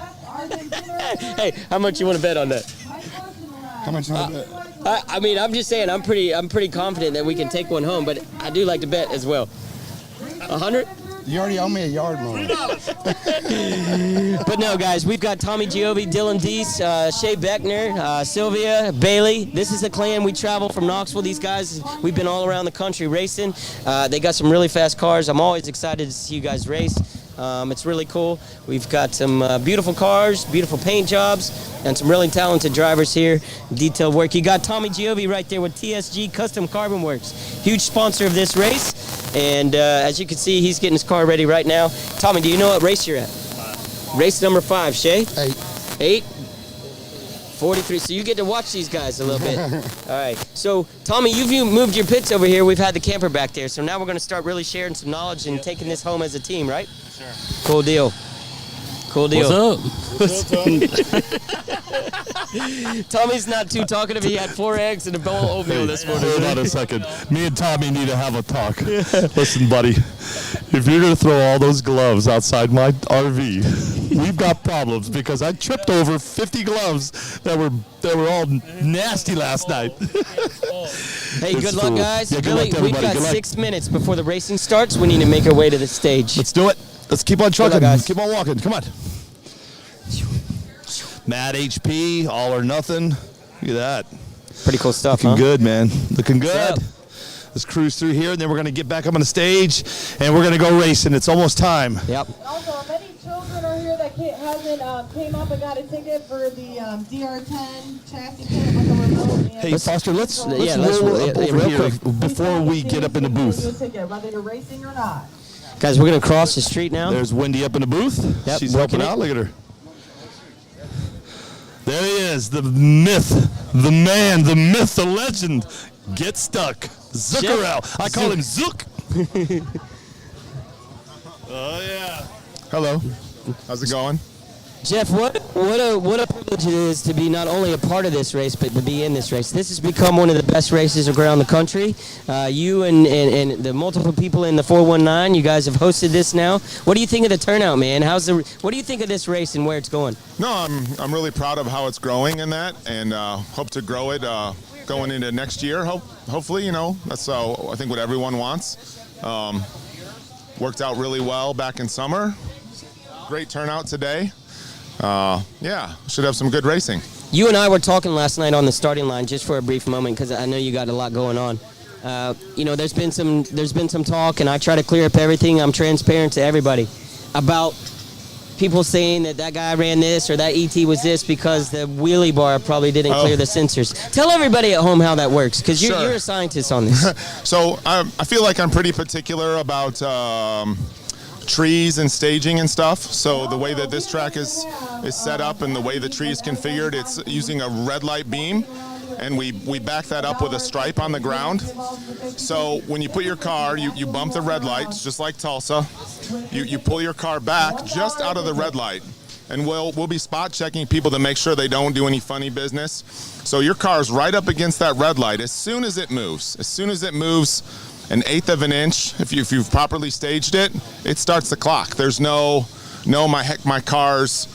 Hey, how much you want to bet on that? How much you want to bet? I mean, I'm just saying, I'm pretty confident that we can take one home, but I do like to bet as well. 100? You already owe me a yard more. But no, guys, we've got Tommy Giovi, Dylan Deese, Shay Beckner, Sylvia, Bailey. This is the clan. We travel from Knoxville. These guys, we've been all around the country racing. They got some really fast cars. I'm always excited to see you guys race. It's really cool. We've got some beautiful cars, beautiful paint jobs, and some really talented drivers here. Detailed work. You got Tommy Giovi right there with TSG Custom Carbon Works, huge sponsor of this race. And as you can see, he's getting his car ready right now. Tommy, do you know what race you're at? Race number 5, Shay? 8. 43. So you get to watch these guys a little bit. All right. So, Tommy, you've moved your pits over here. We've had the camper back there. So now we're going to start really sharing some knowledge and taking this home as a team, right? Sure. Cool deal. Cool deal. What's up? Tommy's not too talkative. He had 4 eggs and a bowl of oatmeal this morning. Hold on a second. Me and Tommy need to have a talk. Listen, buddy, if you're going to throw all those gloves outside my RV, we've got problems because I tripped over 50 gloves that were all nasty last night. Hey, good luck, guys. Yeah, Billy, we've got 6 minutes before the racing starts. We need to make our way to the stage. Let's do it. Let's keep on trucking. Guys. Keep on walking. Come on. Mad HP, all or nothing. Look at that. Pretty cool stuff, Looking huh? good, man. Looking good. Let's cruise through here, and then we're going to get back up on the stage, and we're going to go racing. It's almost time. Yep. Also, many children are here that hasn't came up and got a ticket for the DR10 chassis kit with the remote. Hey, Foster, let's roll up over here before we get up in the booth. Whether you're racing or not. Guys, we're going to cross the street now. There's Wendy up in the booth. Yep, She's helping out. Look at her. There he is, the myth, the man, the myth, the legend. Get stuck. Zuckerell. I call him Zook. Oh, yeah. Hello. How's it going? Jeff, what a privilege it is to be not only a part of this race, but to be in this race. This has become one of the best races around the country. You and the multiple people in the 419, you guys have hosted this now. What do you think of the turnout, man? What do you think of this race and where it's going? No, I'm really proud of how it's growing in that, and hope to grow it going into next year. Hopefully, that's I think what everyone wants. Worked out really well back in summer. Great turnout today. Should have some good racing. You and I were talking last night on the starting line just for a brief moment because I know you got a lot going on. There's been some talk, and I try to clear up everything. I'm transparent to everybody about people saying that guy ran this or that ET was this because the wheelie bar probably didn't clear the sensors. Tell everybody at home how that works because you're a scientist on this. So I feel like I'm pretty particular about trees and staging and stuff. So the way that this track is set up and the way the tree is configured, it's using a red light beam, and we back that up with a stripe on the ground. So when you put your car, you bump the red lights just like Tulsa. You pull your car back just out of the red light, and we'll be spot checking people to make sure they don't do any funny business. So your car's right up against that red light as soon as it moves. As soon as it moves an eighth of an inch, if you've properly staged it, it starts the clock. There's no my car's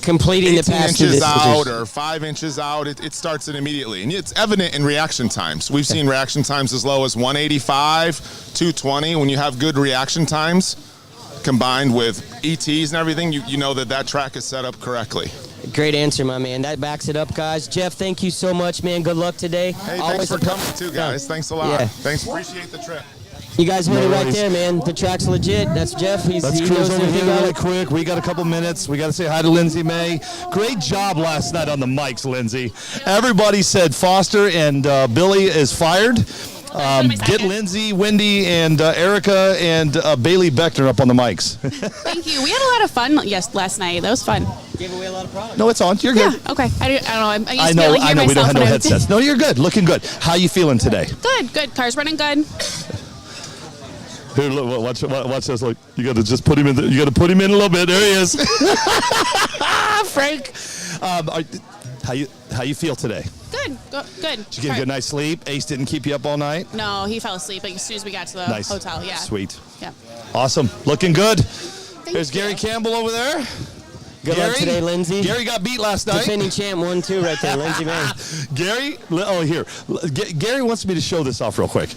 completing the pass 18 inches out or 5 inches out. It starts it immediately, and it's evident in reaction times. We've seen reaction times as low as 185, 220. When you have good reaction times combined with ETs and everything, you know that track is set up correctly. Great answer, my man. That backs it up, guys. Jeff, thank you so much, man. Good luck today. Hey, thanks for coming too, guys. Thanks a lot. Yeah. Thanks. Appreciate the trip. You guys heard it right there, man. The track's legit. That's Jeff. Let's cruise over here really quick. We got a couple minutes. We got to say hi to Lindsay May. Great job last night on the mics, Lindsay. Everybody said Foster and Billy is fired. Get Lindsay, Wendy, and Erica, and Bailey Beckner up on the mics. Thank you. We had a lot of fun last night. That was fun. Gave away a lot of product. No, it's on. You're good. Yeah, okay. I don't know. I'm used I to be able to hear know. We don't have no myself headsets. No, you're good. Looking good. How you feeling today? Good. Car's running good. Here, look, watch this. Look, you got to just put him in. You got to put him in a little bit. There he is. Frank. How you feel today? Good. Good. Did you get a good night's sleep? Ace didn't keep you up all night? No, he fell asleep as soon as we got to the hotel. Yeah. Sweet. Yeah. Awesome. Looking good. There's Gary Campbell over there. Good luck today, Lindsay. Gary got beat last night. Defending champ 1-2 right there, Lindsay, man. Gary, here. Gary wants me to show this off real quick.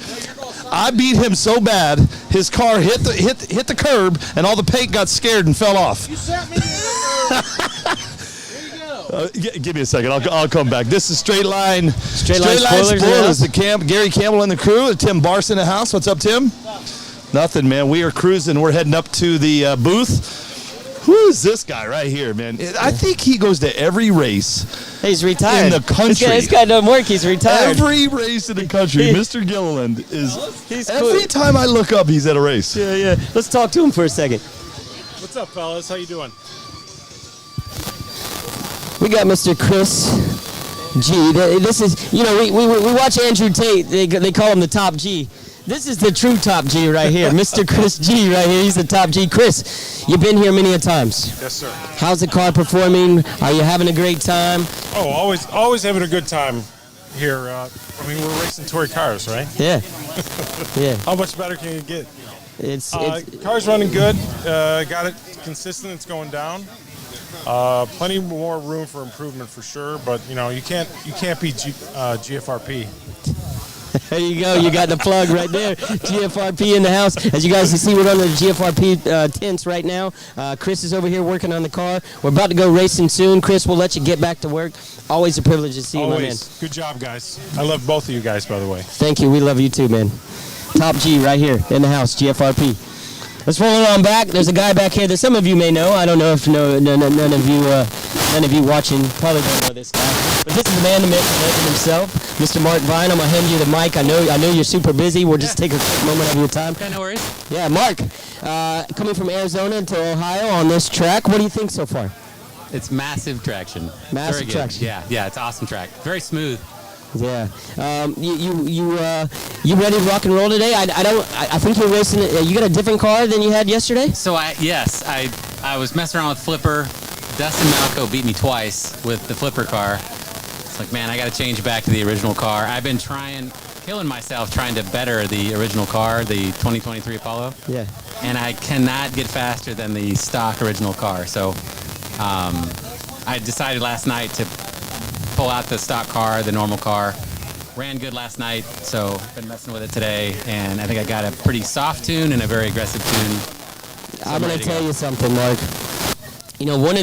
I beat him so bad, his car hit the curb, and all the paint got scared and fell off. You sent me Give me a second. I'll come back. This is Straight Line Spoilers. Gary Campbell and the crew. Tim Barson in the house. What's up, Tim? Nothing, man. We are cruising. We're heading up to the booth. Who is this guy right here, man? I think he goes to every race. He's retired. In the country. This guy doesn't work. He's retired. Every race in the country. Mr. Gilliland is. He's every cool. time I look up, he's at a race. Yeah. Let's talk to him for a second. What's up, fellas? How you doing? We got Mr. Chris G. This is, we watch Andrew Tate. They call him the top G. This is the true top G right here. Mr. Chris G right here. He's the top G. Chris, you've been here many a times. Yes, sir. How's the car performing? Are you having a great time? Oh, always having a good time here. We're racing toy cars, right? Yeah. Yeah. How much better can you get? It's car's running good. Got it consistent. It's going down. Plenty more room for improvement for sure, but you can't beat GFRP. There you go. You got the plug right there. GFRP in the house. As you guys can see, we're under the GFRP tents right now. Chris is over here working on the car. We're about to go racing soon. Chris, we'll let you get back to work. Always a privilege to see you, my man. Good job, guys. I love both of you guys, by the way. Thank you. We love you too, man. Top G right here in the house, GFRP. Let's roll it on back. There's a guy back here that some of you may know. I don't know if none of you watching probably don't know this guy. But this is the man, the myth, the legend himself, Mr. Mark Vine. I'm gonna hand you the mic. I know you're super busy. We'll just take a quick moment of your time. Okay, no worries. Yeah, Mark, coming from Arizona to Ohio on this track. What do you think so far? It's massive traction. Massive traction. Yeah, it's awesome track. Very smooth. Yeah. You ready to rock and roll today? I think you're racing. You got a different car than you had yesterday. So I was messing around with Flipper. Dustin Malco beat me twice with the Flipper car. It's like, man, I got to change back to the original car. I've been killing myself trying to better the original car, the 2023 Apollo. Yeah. And I cannot get faster than the stock original car. So I decided last night to pull out the stock car, the normal car. Ran good last night, so been messing with it today, and I think I got a pretty soft tune and a very aggressive tune. So I'm gonna tell you something, Mark. One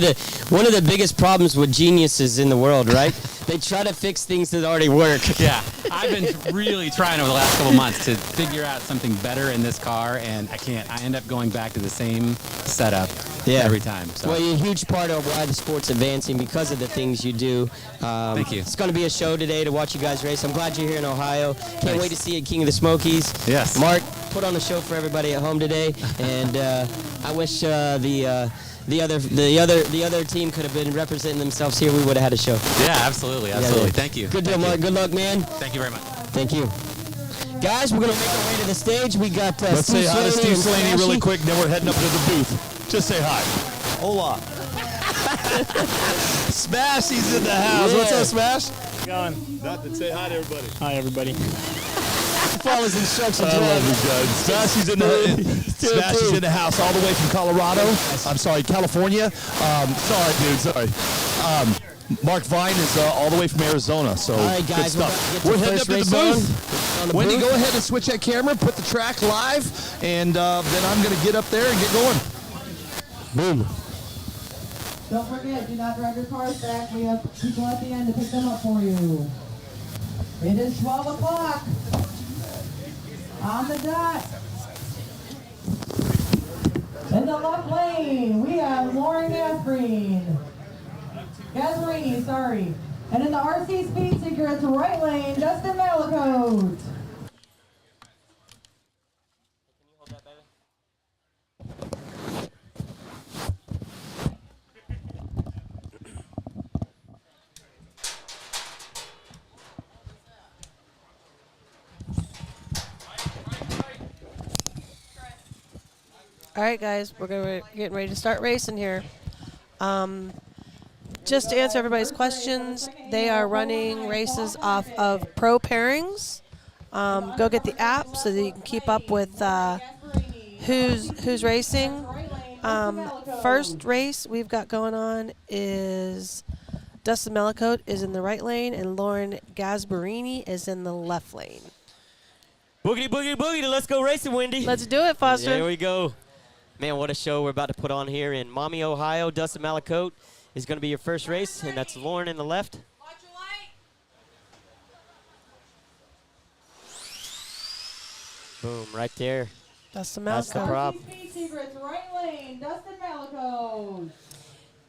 of the biggest problems with geniuses in the world, right? They try to fix things that already work. Yeah, I've been really trying over the last couple months to figure out something better in this car, and I can't. I end up going back to the same setup every time. So. Well, you're a huge part of why the sport's advancing because of the things you do. Thank you. It's going to be a show today to watch you guys race. I'm glad you're here in Ohio. Can't wait to see you at King of the Smokies. Yes. Mark, put on a show for everybody at home today, and I wish the other team could have been representing themselves here. We would have had a show. Yeah, absolutely. Yeah. Thank you. Good deal, Mark. Good luck, man. Thank you very much. Thank you. Guys, we're going to make our way to the stage. We got Let's Steve say hi to Steve Slaney really Slashy. quick, then we're heading up to the booth. Just say hi. Hola. Smash, he's in the house. Yeah. What's up, Smash? Going. Nothing. Say hi to everybody. Hi, everybody. Follow his instructions. I love you guys. Smash, he's in the house all the way from Colorado. I'm sorry, California. Sorry, dude. Sorry. Mark Vine is all the way from Arizona. So, all right, guys, we're heading up to the booth. Wendy, go ahead and switch that camera, put the track live, and then I'm going to get up there and get going. Boom. Don't forget, do not drive your cars back. We have people at the end to pick them up for you. It is 12 o'clock. On the dot. In the left lane, we have Lauren Gasparini, sorry. And in the RC Speed Seeker at the right lane, Dustin Malacote. All right, guys, we're getting ready to start racing here. Just to answer everybody's questions, they are running races off of Pro Pairings. Go get the app so that you can keep up with who's racing. First race we've got going on is Dustin Mellicote is in the right lane, and Lauren Gasparini is in the left lane. Boogity, boogity, boogity. Let's go racing, Wendy. Let's do it, Foster. There we go. Man, what a show we're about to put on here in Maumee, Ohio. Dustin Mellicote is going to be your first race, and that's Lauren in the left. Boom, right there. Dustin That's the Mellicote. prop. Speed Secrets, right lane, Dustin Malico.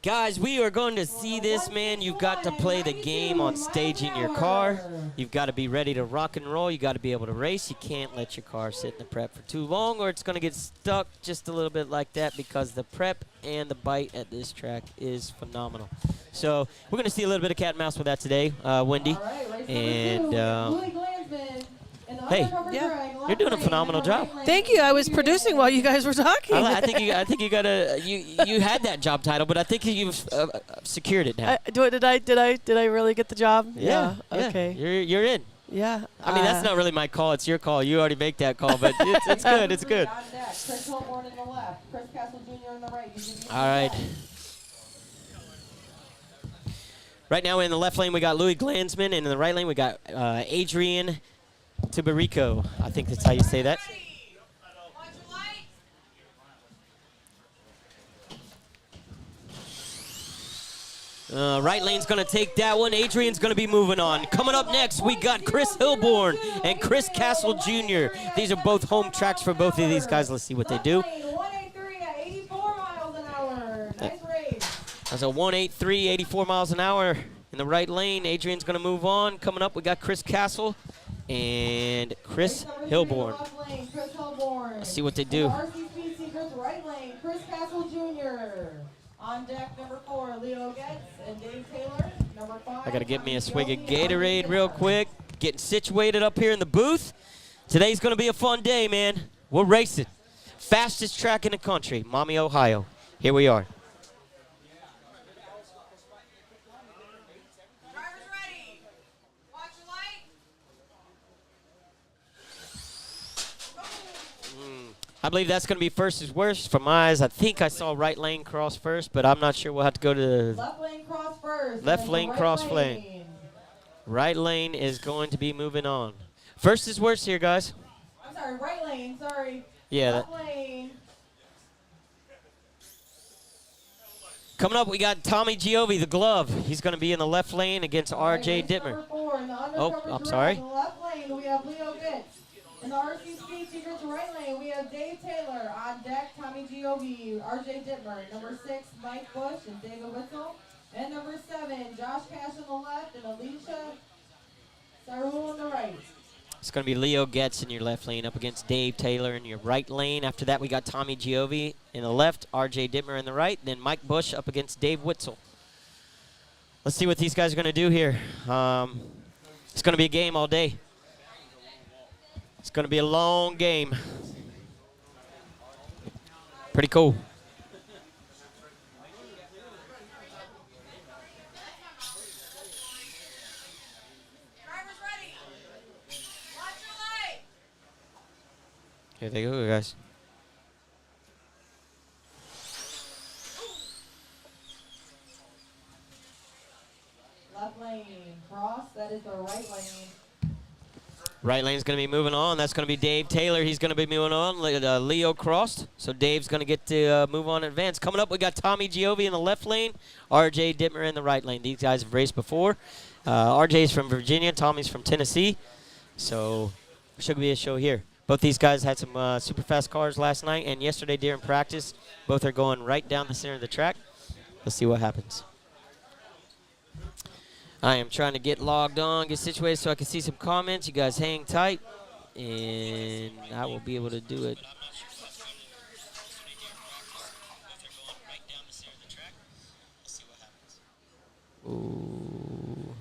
Guys, we are going to see this, man. You've got to play the game on staging your car. You've got to be ready to rock and roll. You got to be able to race. You can't let your car sit in the prep for too long, or it's going to get stuck just a little bit like that, because the prep and the bite at this track is phenomenal. So we're going to see a little bit of cat and mouse with that today, Wendy. And hey, you're doing a phenomenal job. Thank you. I was producing while you guys were talking. I think you got you had that job title, but I think you've secured it now. Did I really get the job? Yeah. Okay. You're in. Yeah. I mean, that's not really my call. It's your call. You already make that call, but it's good. It's good. Chris Hilborn in the left, Chris Castle Jr. in the right. All right. Right now in the left lane we got Louis Glansman, and in the right lane we got Adrian Tiberico. I think that's how you say that. Right lane's going to take that one. Adrian's going to be moving on. Coming up next, we got Chris Hilborn and Chris Castle Jr. These are both home tracks for both of these guys. Let's see what they do. 183 at 84 miles an hour. Nice race. That's a 183, 84 miles an hour in the right lane. Adrian's going to move on. Coming up, we got Chris Castle and Chris Hilborn. Let's see what they do. RC Speed Secrets right lane, Chris Castle Jr. On deck, number 4, Leo Getz and Dave Taylor. Number 5. I got to get me a swig of Gatorade real quick. Getting situated up here in the booth. Today's going to be a fun day, man. We're racing. Fastest track in the country, Maumee, Ohio. Here we are. I believe that's going to be first is worst from my eyes. I think I saw right lane cross first, but I'm not sure. We'll have to go to the left lane cross first. Left lane cross lane. Right lane is going to be moving on. First is worst here, guys. I'm sorry, right lane, sorry. Yeah. Left lane. Coming up, we got Tommy Giovi, the glove. He's going to be in the left lane against R.J. Dittmer. Number 4 in the Oh, I'm sorry. In the left lane, we have Leo Getz. In the RC Speed Secrets right lane, we have Dave Taylor. On deck, Tommy Giovi, R.J. Dittmer. Number 6, Mike Bush and David Witzel. And number 7, Josh Cash on the left and Alicia Sarul on the right. It's going to be Leo Getz in your left lane up against Dave Taylor in your right lane. After that, we got Tommy Giovi in the left, R.J. Dittmer in the right, then Mike Bush up against Dave Witzel. Let's see what these guys are going to do here. It's going to be a game all day. It's going to be a long game. Pretty cool. Here they go, guys. Left lane cross, that is the right lane. Right lane's going to be moving on. That's going to be Dave Taylor. He's going to be moving on. Leo crossed. So Dave's going to get to move on in advance. Coming up, we got Tommy Giovi in the left lane. R.J. Dittmer in the right lane. These guys have raced before. R.J.'s from Virginia. Tommy's from Tennessee. So should be a show here. Both these guys had some super fast cars last night and yesterday during practice. Both are going right down the center of the track. Let's see what happens. I am trying to get logged on, get situated so I can see some comments. You guys hang tight, and I will be able to do it. Ooh.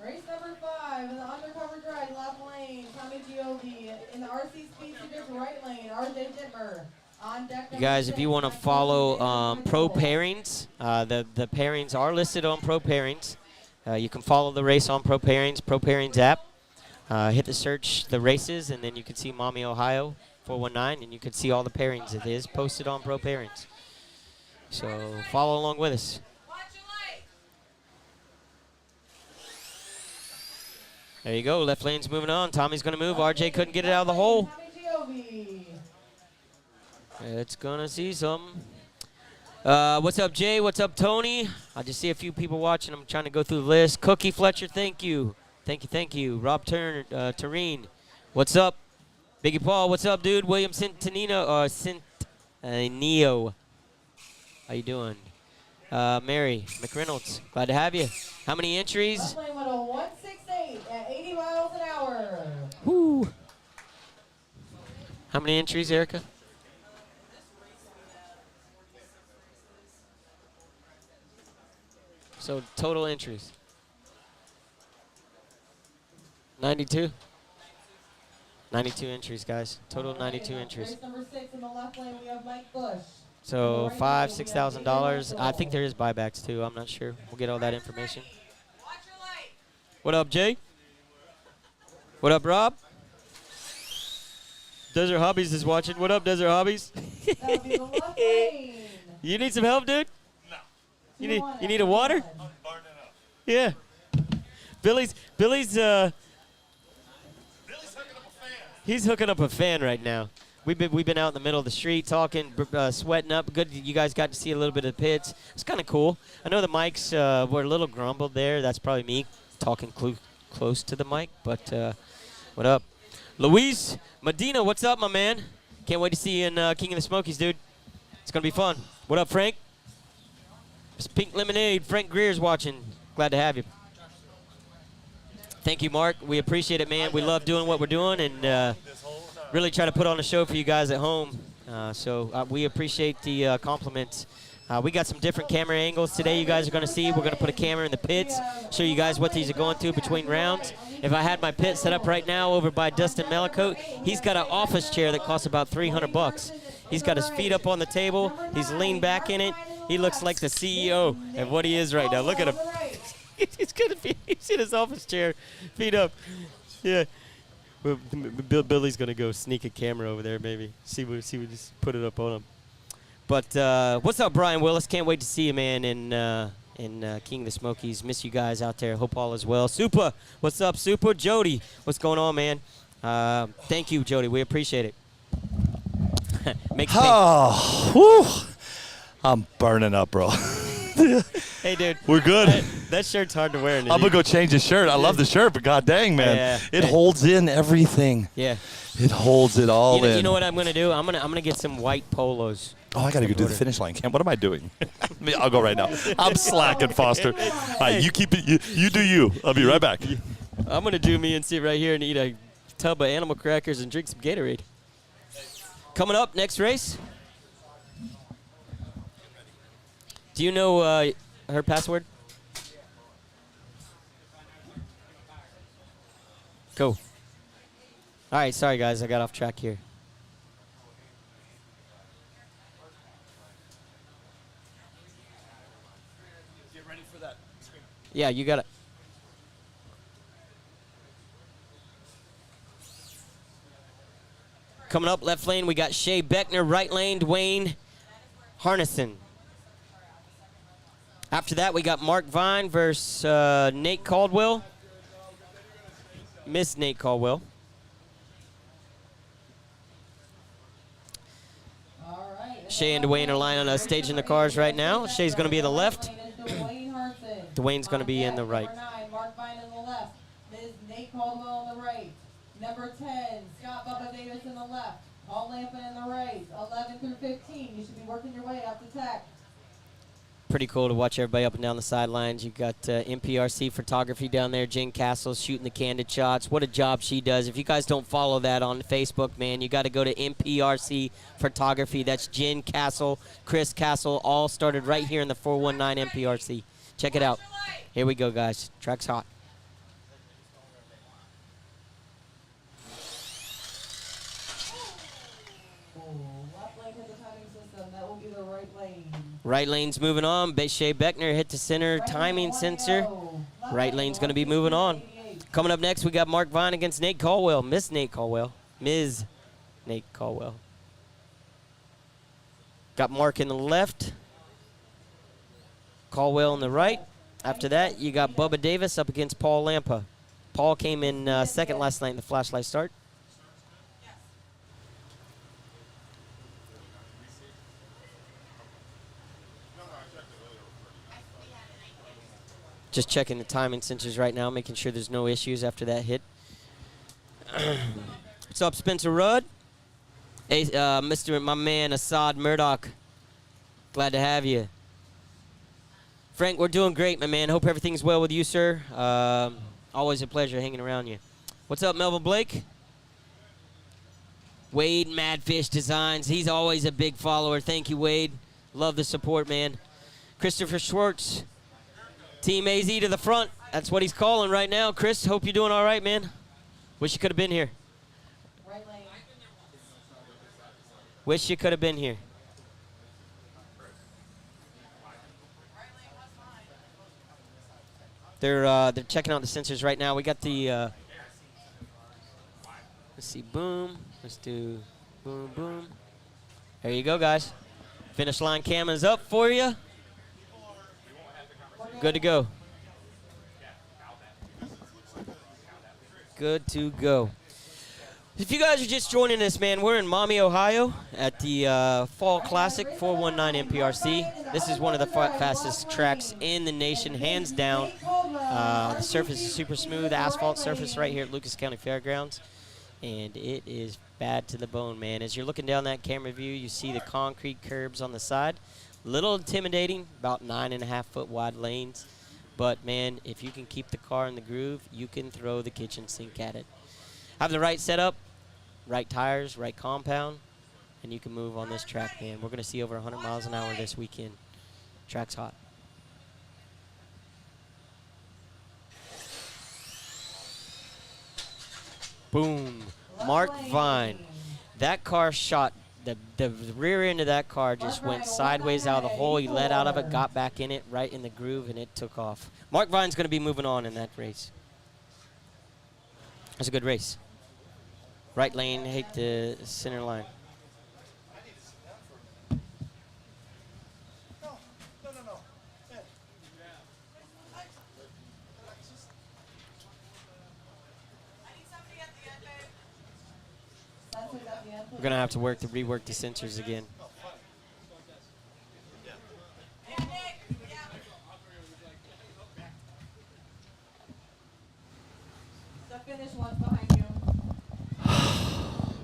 Race number 5 in the undercover drag, left lane, Tommy Giovi. In the RC Speed Secrets right lane, R.J. Dittmer. On deck, You guys, if you want to follow Pro Pairings, the pairings are listed on Pro Pairings. You can follow the race on Pro Pairings app. Hit the search, the races, and then you can see Maumee, Ohio. 419, and you can see all the pairings. It is posted on Pro Pairings. So follow along with us. There you go. Left lane's moving on. Tommy's going to move. RJ couldn't get it out of the hole. It's going to see something. What's up, Jay? What's up, Tony? I just see a few people watching. I'm trying to go through the list. Cookie Fletcher, thank you. Thank you. Rob Turner, Tareen, what's up? Biggie Paul, what's up, dude? William Neo. How you doing? Mary McReynolds, glad to have you. How many entries? Left lane with a 168 at 80 miles an hour. Woo. How many entries, Erica? So total entries. 92? 92 entries, guys. Total 92 entries. Race number 6 in the left lane, we have Mike Bush. So $5,000-$6,000. I think there is buybacks too. I'm not sure. We'll get all that information. What up, Jay? What up, Rob? Desert Hobbies is watching. What up, Desert Hobbies? You need some help, dude? No. You need a water? I'm burning up. Yeah. Billy's he's hooking up a fan right now. We've been out in the middle of the street talking, sweating up. Good, you guys got to see a little bit of the pits. It's kind of cool. I know the mics were a little grumbled there. That's probably me talking close to the mic. But what up, Luis Medina? What's up, my man? Can't wait to see you in King of the Smokies, dude. It's gonna be fun. What up, Frank? It's Pink Lemonade. Frank Greer's watching. Glad to have you. Thank you, Mark. We appreciate it, man. We love doing what we're doing and really try to put on a show for you guys at home. So we appreciate the compliments. We got some different camera angles today you guys are going to see. We're going to put a camera in the pits, show you guys what these are going through between rounds. If I had my pit set up right now over by Dustin Melicote, he's got an office chair that costs about $300. He's got his feet up on the table. He's leaned back in it. He looks like the CEO of what he is right now. Look at him. He's in his office chair, feet up. Yeah. Well, Billy's gonna go sneak a camera over there, maybe. See we just put it up on him. But what's up, Brian Willis? Can't wait to see you, man, in King of the Smokies. Miss you guys out there. Hope all is well. Super, what's up, Super? Jody, what's going on, man? Thank you, Jody. We appreciate it. I'm burning up, bro. Hey, dude. We're good. That shirt's hard to wear. I'm going to go change the shirt. I love the shirt, but god dang, man. Yeah. It holds in everything. Yeah. It holds it all in. You know what I'm going to do? I'm gonna get some white polos. Oh, I got to go do the finish line camp. What am I doing? I'll go right now. I'm slacking, Foster. All right, you keep it. You do you. I'll be right back. I'm going to do me and sit right here and eat a tub of animal crackers and drink some Gatorade. Coming up, next race. Do you know her password? Go. All right, sorry, guys. I got off track here. Get ready for that screen. Yeah, you got it. Coming up, left lane, we got Shea Beckner. Right lane, Dwayne Harnison. After that, we got Mark Vine versus Nate Caldwell. Miss Nate Caldwell. Shea and Dwayne are lying on a stage in the cars right now. Shea's going to be in the left. Dwayne's going to be in the right. Number 9, Mark Vine in the left. Ms. Nate Caldwell on the right. Number 10, Scott Bubba Davis in the left. Paul Lampin in the right. 11 through 15. You should be working your way up to tech. Pretty cool to watch everybody up and down the sidelines. You've got NPRC Photography down there. Jen Castle shooting the candid shots. What a job she does. If you guys don't follow that on Facebook, man, you got to go to NPRC Photography. That's Jen Castle, Chris Castle, all started right here in the 419 NPRC. Check it out. Here we go, guys. Track's hot. Right lane's moving on. Shea Beckner hit the center timing sensor. Right lane's going to be moving on. Coming up next, we got Mark Vine against Nate Caldwell. Miss Nate Caldwell. Ms. Nate Caldwell. Got Mark in the left. Caldwell in the right. After that, you got Bubba Davis up against Paul Lampa. Paul came in second last night in the flashlight start. Just checking the timing sensors right now, making sure there's no issues after that hit. What's up, Spencer Rudd? Hey, my man, Assad Murdoch. Glad to have you. Frank, we're doing great, my man. Hope everything's well with you, sir. Always a pleasure hanging around you. What's up, Melvin Blake? Wade Madfish Designs. He's always a big follower. Thank you, Wade. Love the support, man. Christopher Schwartz. Team AZ to the front. That's what he's calling right now. Chris, hope you're doing all right, man. Wish you could have been here. Wish you could have been here. They're checking out the sensors right now. We got the let's see, boom. Let's do boom, boom. There you go, guys. Finish line cam is up for you. Good to go. Good to go. If you guys are just joining us, man, we're in Maumee, Ohio at the Fall Classic 419 NPRC. This is one of the fastest tracks in the nation, hands down. The surface is super smooth, asphalt surface right here at Lucas County Fairgrounds. And it is bad to the bone, man. As you're looking down that camera view, you see the concrete curbs on the side. Little intimidating, about 9.5-foot wide lanes. But, man, if you can keep the car in the groove, you can throw the kitchen sink at it. Have the right setup, right tires, right compound, and you can move on this track, man. We're going to see over 100 miles an hour this weekend. Track's hot. Boom. Mark Vine. That car shot. The rear end of that car just went sideways out of the hole. He let out of it, got back in it, right in the groove, and it took off. Mark Vine's going to be moving on in that race. It's a good race. Right lane, hit the center line. We're going to have to rework the sensors again.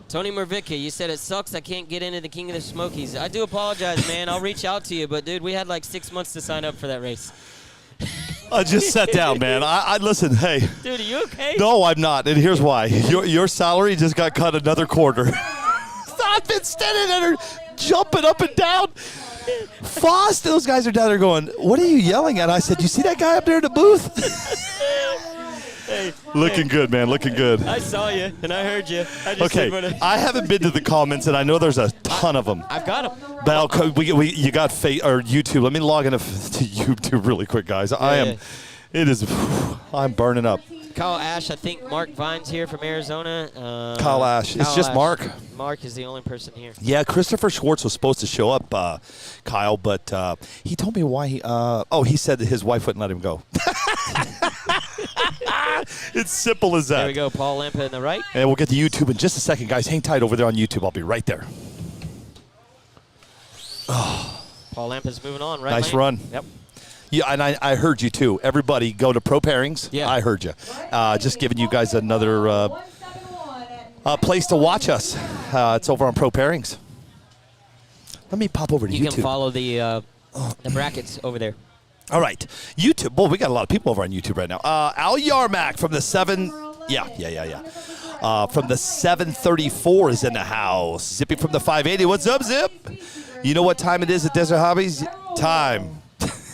Tony Mervicka, you said it sucks I can't get into the King of the Smokies. I do apologize, man. I'll reach out to you, but, dude, we had like 6 months to sign up for that race. I just sat down, man. I listen, hey. Dude, are you okay? No, I'm not, and here's why. Your salary just got cut another quarter. I've been standing there jumping up and down. Foss, those guys are down there going, what are you yelling at? I said, you see that guy up there in the booth? Hey, looking good, man, looking good. I saw you, and I heard you. Okay, I haven't been to the comments, and I know there's a ton of them. I've got them. But you got YouTube. Let me log into YouTube really quick, guys. I'm burning up. Kyle Ash, I think Mark Vine's here from Arizona. Kyle Ash. It's just Mark. Mark is the only person here. Yeah, Christopher Schwartz was supposed to show up, Kyle, but he told me why he said that his wife wouldn't let him go. It's simple as that. There we go, Paul Lampa in the right. And we'll get to YouTube in just a second, guys. Hang tight over there on YouTube. I'll be right there. Oh. Paul Lampa's moving on, right? Nice run. Yep. Yeah, and I heard you, too. Everybody go to Pro Pairings. Yeah. I heard you. Just giving you guys another place to watch us. It's over on Pro Pairings. Let me pop over to YouTube. You can follow the brackets over there. All right. YouTube. Well, we got a lot of people over on YouTube right now. Al Yarmack from the 7. From the 734 is in the house. Zippy from the 580. What's up, Zip? You know what time it is at Desert Hobbies? Time.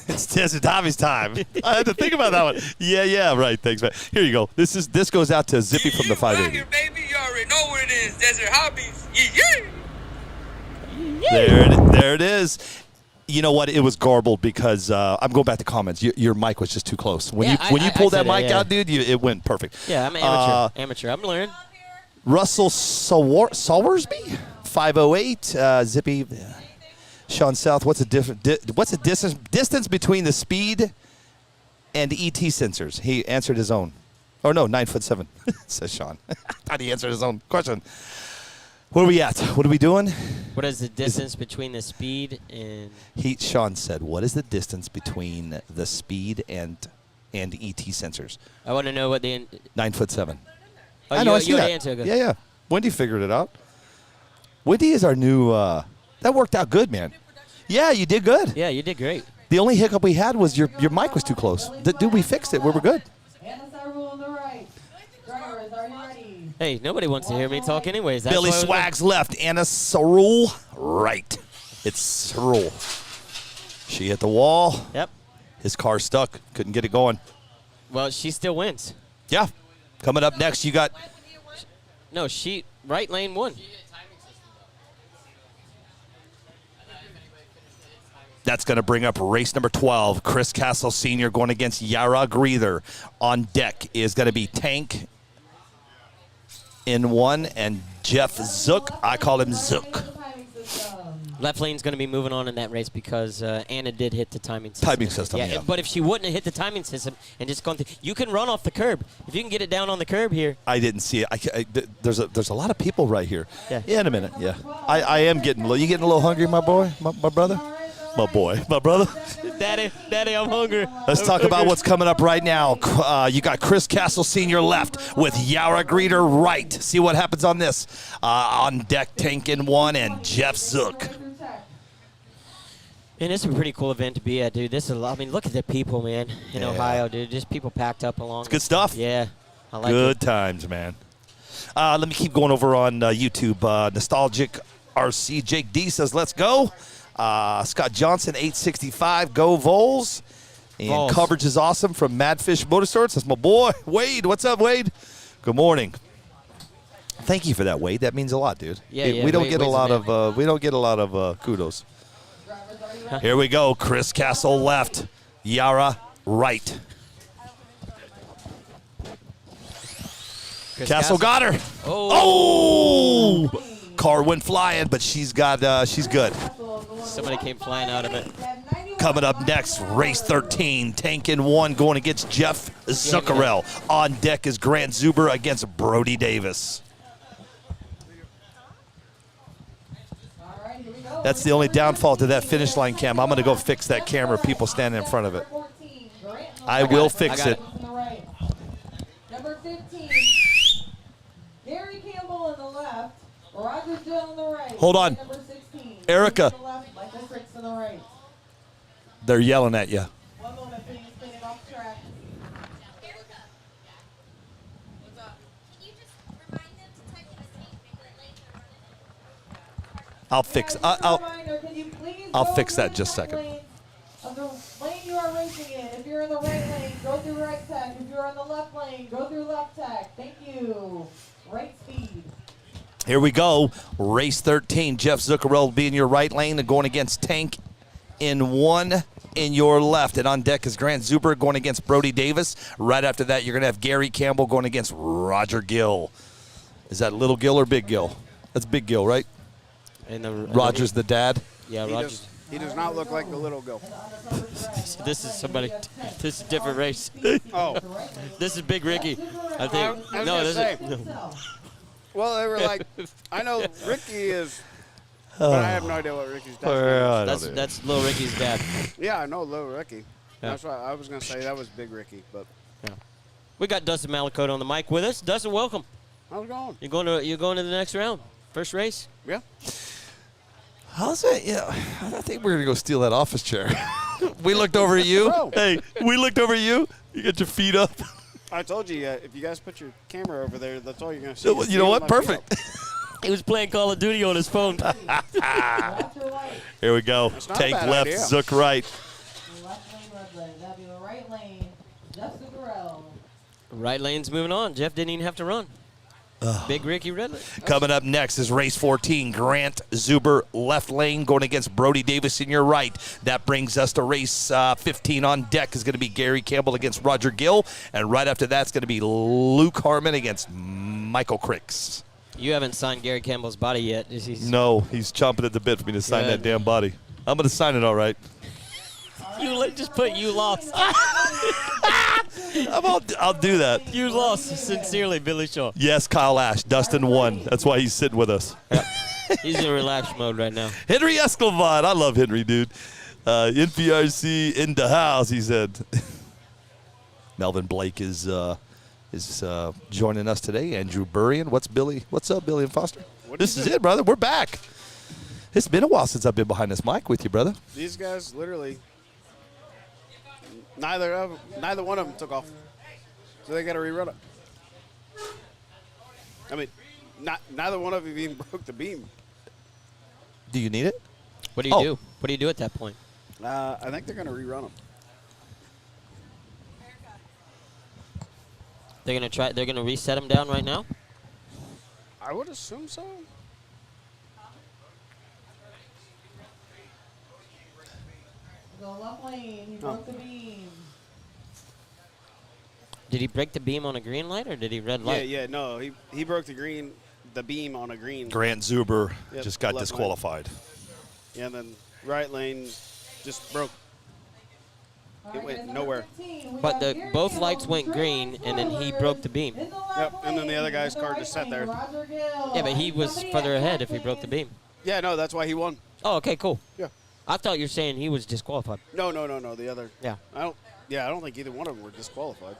It's Desert Hobbies time. I had to think about that one. Yeah, right. Thanks, man. Here you go. This goes out to Zippy from the 580. Baby, you already know what it is. Desert Hobbies. Yeah. There it is. You know what? It was garbled because I'm going back to comments. Your mic was just too close. When you pulled that mic out, dude, it went perfect. Yeah, I'm amateur. I'm learning. Russell Sawersby, 508. Zippy. Sean South, what's the distance between the speed and ET sensors? He answered his own. Or no, 9'7", says Sean. Thought he answered his own question. Where are we at? What are we doing? What is the distance between the speed and... Sean said, what is the distance between the speed and ET sensors? I want to know what the... 9'7". Oh, I know, I see that. Answer. Good. Yeah. Wendy figured it out. Wendy is our new... that worked out good, man. Yeah, you did good. Yeah, you did great. The only hiccup we had was your mic was too close. Dude, we fixed it. We were good. Hey, nobody wants to hear me talk anyways. That's Billy Swags left. Anna Sarul right. It's Sarul. She hit the wall. Yep. His car stuck. Couldn't get it going. Well, she still wins. Yeah. Coming up next, you got... No, right lane won. That's going to bring up race number 12. Chris Castle Sr. going against Yara Greether. On deck is going to be Tank in one and Jeff Zook. I call him Zook. Left lane's going to be moving on in that race because Anna did hit the timing system. Yeah. But if she wouldn't have hit the timing system and just gone through, you can run off the curb. If you can get it down on the curb here. I didn't see it. There's a lot of people right here. Yeah. In a minute. Yeah. I am getting a little. You getting a little hungry, my boy, my brother, my boy, my brother. Daddy, I'm hungry. Let's talk about what's coming up right now. You got Chris Castle Sr. left with Yara Greeter right. See what happens on this. On deck, Tank in one and Jeff Zook. And it's a pretty cool event to be at, dude. Look at the people, man, in Ohio, dude. Just people packed up along. It's good stuff. Yeah, I like it. Good times, man. Let me keep going over on YouTube. Nostalgic RC Jake D says, let's go. Scott Johnson, 865, go Vols. And Vols. Coverage is awesome from Madfish Motorsports. That's my boy, Wade. What's up, Wade? Good morning. Thank you for that, Wade. That means a lot, dude. Yeah, we don't get a lot of kudos. Here we go. Chris Castle left. Yara right. Castle got her. Oh! Car went flying, but she's good. Somebody came flying out of it. Coming up next, race 13. Tank in one going against Jeff Zuccarello. On deck is Grant Zuber against Brody Davis. That's the only downfall to that finish line cam. I'm going to go fix that camera, people standing in front of it. I will fix it. Number 15, Gary Campbell on the left, Roger Dill on the right. Hold on. Number 16, Erica. on the left, Michael Fricks on the right. They're yelling at you. One moment, please, bring it off track. I'll fix. I'll fix that just a second. Of the lane you are racing in. If you're in the right lane, go through right tack. If you're in the left lane, go through left tack. Thank you. Right speed. Here we go. Race 13. Jeff Zuccarello will be in your right lane and going against Tank in one in your left. And on deck is Grant Zuber going against Brody Davis. Right after that, you're going to have Gary Campbell going against Roger Gill. Is that Little Gill or Big Gill? That's Big Gill, right? And Roger's the dad? Yeah, Roger's. He does not look like the little girl. This is somebody. This is a different race. Oh. This is Big Ricky, I think. Well, they were like, I know Ricky is, but I have no idea what Ricky's dad is. That's Little Ricky's dad. Yeah, I know Little Ricky. Yeah. That's why I was going to say that was Big Ricky, but. Yeah. We got Dustin Malakote on the mic with us. Dustin, welcome. How's it going? You're going to the next round. First race? Yeah. How's it? Yeah, I think we're going to go steal that office chair. We looked over at you. Bro. Hey, we looked over at you. You got your feet up. I told you, if you guys put your camera over there, that's all you're going to see. You know what? Perfect. He was playing Call of Duty on his phone. Here we go. Tank left, idea. Zook right. Left lane, red lane. That'd be the right lane. Jeff Zuccarello. Right lane's moving on. Jeff didn't even have to run. Big Ricky Redley. Coming up next is race 14. Grant Zuber left lane going against Brody Davis in your right. That brings us to race 15. On deck is going to be Gary Campbell against Roger Gill. And right after that's going to be Luke Harmon against Michael Cricks. You haven't signed Gary Campbell's body yet. No, he's chomping at the bit for me to sign that damn body. I'm going to sign it all right. You just put you lost. I'll do that. You lost. Sincerely, Billy Shaw. Yes, Kyle Ash. Dustin won. That's why he's sitting with us. He's in relaxed mode right now. Henry Escobar. I love Henry, dude. NPRC in the house, he said. Melvin Blake is joining us today. Andrew Burrian. What's up, Billy and Foster? This is it, brother. We're back. It's been a while since I've been behind this mic with you, brother. These guys literally, neither one of them took off, so they got to rerun it. I mean, neither one of them even broke the beam. Do you need it? What do you do? What do you do at that point? I think they're going to rerun them. They're gonna try. They're gonna reset him down right now. I would assume so. The left lane, he broke the beam. Did he break the beam on a green light or did he red light? Yeah, no, he broke the beam on a green. Grant Zuber Yep, just got left disqualified. lane. Yeah, and then right lane just broke. It went nowhere. But both lights went green, and then he broke the beam. Yep, and then the other guy's car just sat there. Yeah, but he was further ahead if he broke the beam. Yeah, no, that's why he won. Oh, okay, cool. Yeah. I thought you were saying he was disqualified. No, the other. Yeah. I don't think either one of them were disqualified.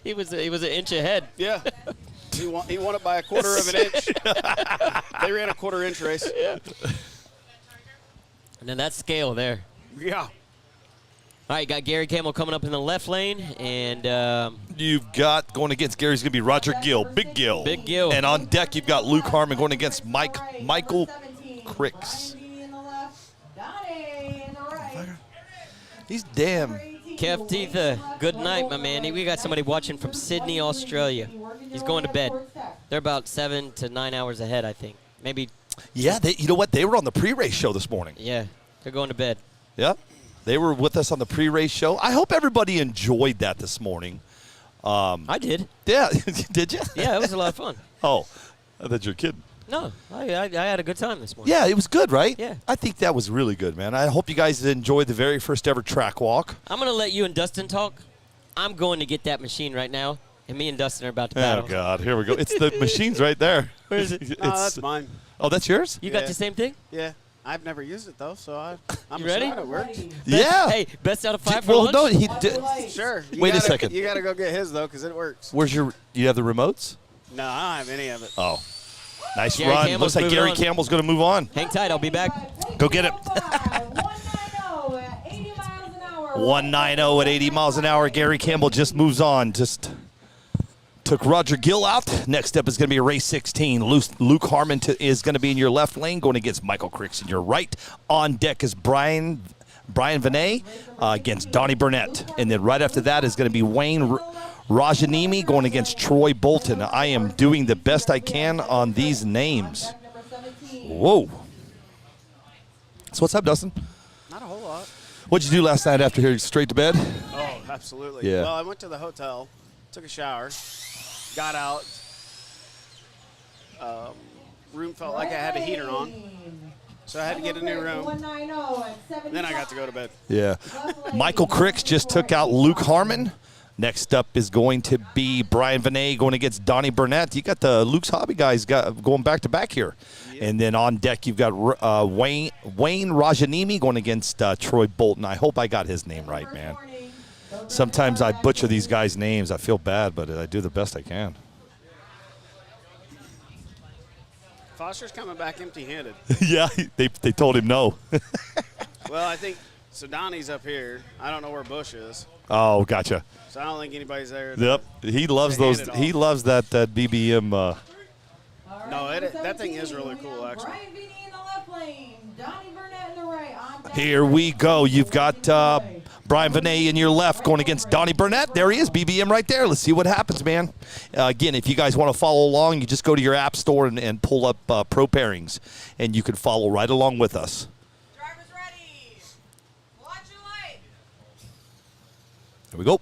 He was an inch ahead. Yeah. He won it by a quarter of an inch. They ran a quarter-inch race. Yeah. And then that scale there. Yeah. All right, got Gary Campbell coming up in the left lane, and you've got going against Gary's going to be Roger Gill, Big Gill. Big Gill. And on deck, you've got Luke Harmon going against Michael Cricks. He's damn. Kev Teetha, good night, my man. We got somebody watching from Sydney, Australia. He's going to bed. They're about 7 to 9 hours ahead, I think. Maybe. Yeah, you know what? They were on the pre-race show this morning. Yeah, they're going to bed. Yep. They were with us on the pre-race show. I hope everybody enjoyed that this morning. I did. Yeah, did you? Yeah, it was a lot of fun. Oh, I thought you were kidding. No, I had a good time this morning. Yeah, it was good, right? Yeah. I think that was really good, man. I hope you guys enjoyed the very first ever track walk. I'm going to let you and Dustin talk. I'm going to get that machine right now, and me and Dustin are about to battle. Oh, God, here we go. It's the machine's right there. Where is it? That's mine. Oh, that's yours? You got the same thing? Yeah. I've never used it, though, so I'm You ready? assuming it worked. Yeah. Hey, best out of 5 for Well, lunch? no, he did. Sure. Wait a second. You got to go get his, though, because it works. Where's you have the remotes? No, I don't have any of it. Oh. Nice Gary run. Campbell's Looks like moving Gary on. Campbell's going to move on. Hang tight, I'll be back. Go get it. 190 at 80 miles an hour. Gary Campbell just moves on. Just took Roger Gill out. Next up is going to be race 16. Luke Harmon is going to be in your left lane, going against Michael Cricks in your right. On deck is Brian Vinay against Donnie Burnett. And then right after that is going to be Wayne Rajanimi going against Troy Bolton. I am doing the best I can on these names. Whoa. So what's up, Dustin? Not a whole lot. What'd you do last night after here? Straight to bed? Oh, absolutely. Yeah. Well, I went to the hotel, took a shower, got out. Room felt like I had a heater on, so I had to get a new room. Then I got to go to bed. Yeah. Michael Cricks just took out Luke Harmon. Next up is going to be Brian Vinay going against Donnie Burnett. You got the Luke's Hobby guys going back to back here. And then on deck, you've got Wayne Rajanimi going against Troy Bolton. I hope I got his name right, man. Sometimes I butcher these guys' names. I feel bad, but I do the best I can. Foster's coming back empty-handed. Yeah, they told him no. Well, I think so. Donnie's up here. I don't know where Bush is. Oh, gotcha. So I don't think anybody's there. Yep, he loves those. He loves that BBM. No, that thing is really cool, actually. Brian Vinny in the left lane, Donnie Burnett in the right. Here we go. You've got Brian Vinay in your left going against Donnie Burnett. There he is, BBM right there. Let's see what happens, man. Again, if you guys want to follow along, you just go to your app store and pull up Pro Pairings, and you can follow right along with us. Drivers ready. Watch your light. Here we go.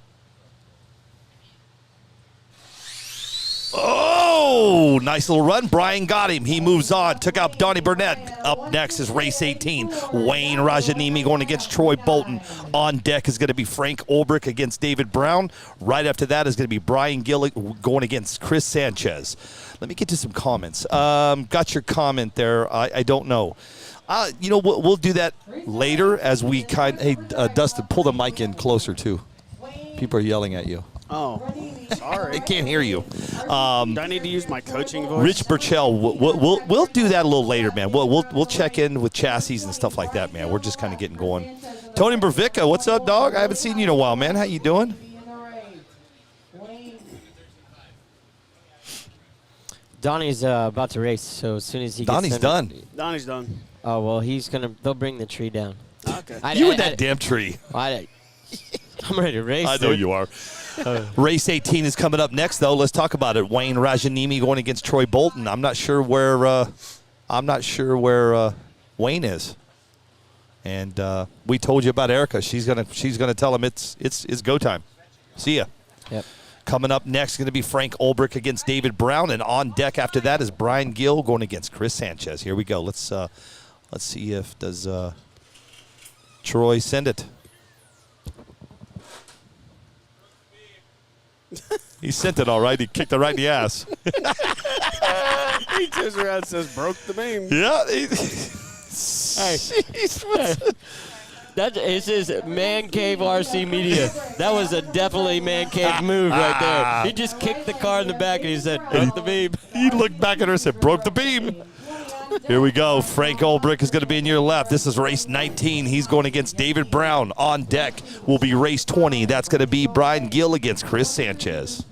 Oh! Oh, nice little run. Brian got him. He moves on. Took out Donnie Burnett. Up next is race 18. Wayne Rajanimi going against Troy Bolton. On deck is going to be Frank Ulbrich against David Brown. Right after that is going to be Brian Gill going against Chris Sanchez. Let me get to some comments. Got your comment there. I don't know. We'll do that later as we Hey, Dustin, pull the mic in closer too. People are yelling at you. Oh, sorry. They can't hear you. Do I need to use my coaching voice? Rich Burchell, we'll do that a little later, man. We'll check in with chassis and stuff like that, man. We're just kind of getting going. Tony Bervica, what's up, dog? I haven't seen you in a while, man. How you doing? Donnie's about to race, so as soon as he Donnie's done. Donnie's done. Oh, well, they'll bring the tree down. Okay. You and that damn tree. I'm ready to race. I know dude. you are. Race 18 is coming up next, though. Let's talk about it. Wayne Rajanimi going against Troy Bolton. I'm not sure where Wayne is. And we told you about Erica. She's gonna tell him it's go time. See ya. Yep. Coming up next is going to be Frank Ulbrich against David Brown, and on deck after that is Brian Gill going against Chris Sanchez. Here we go. Let's see if does Troy send it. He sent it all right. He kicked it right in the ass. He turns around and says, "Broke the beam." Yeah. It says Man Cave RC Media. That was a definitely Man Cave move right there. He just kicked the car in the back and he said, "Broke the beam." He looked back at her and said, "Broke the beam." Here we go. Frank Ulbrich is going to be in your left. This is race 19. He's going against David Brown. On deck will be race 20. That's going to be Brian Gill against Chris Sanchez.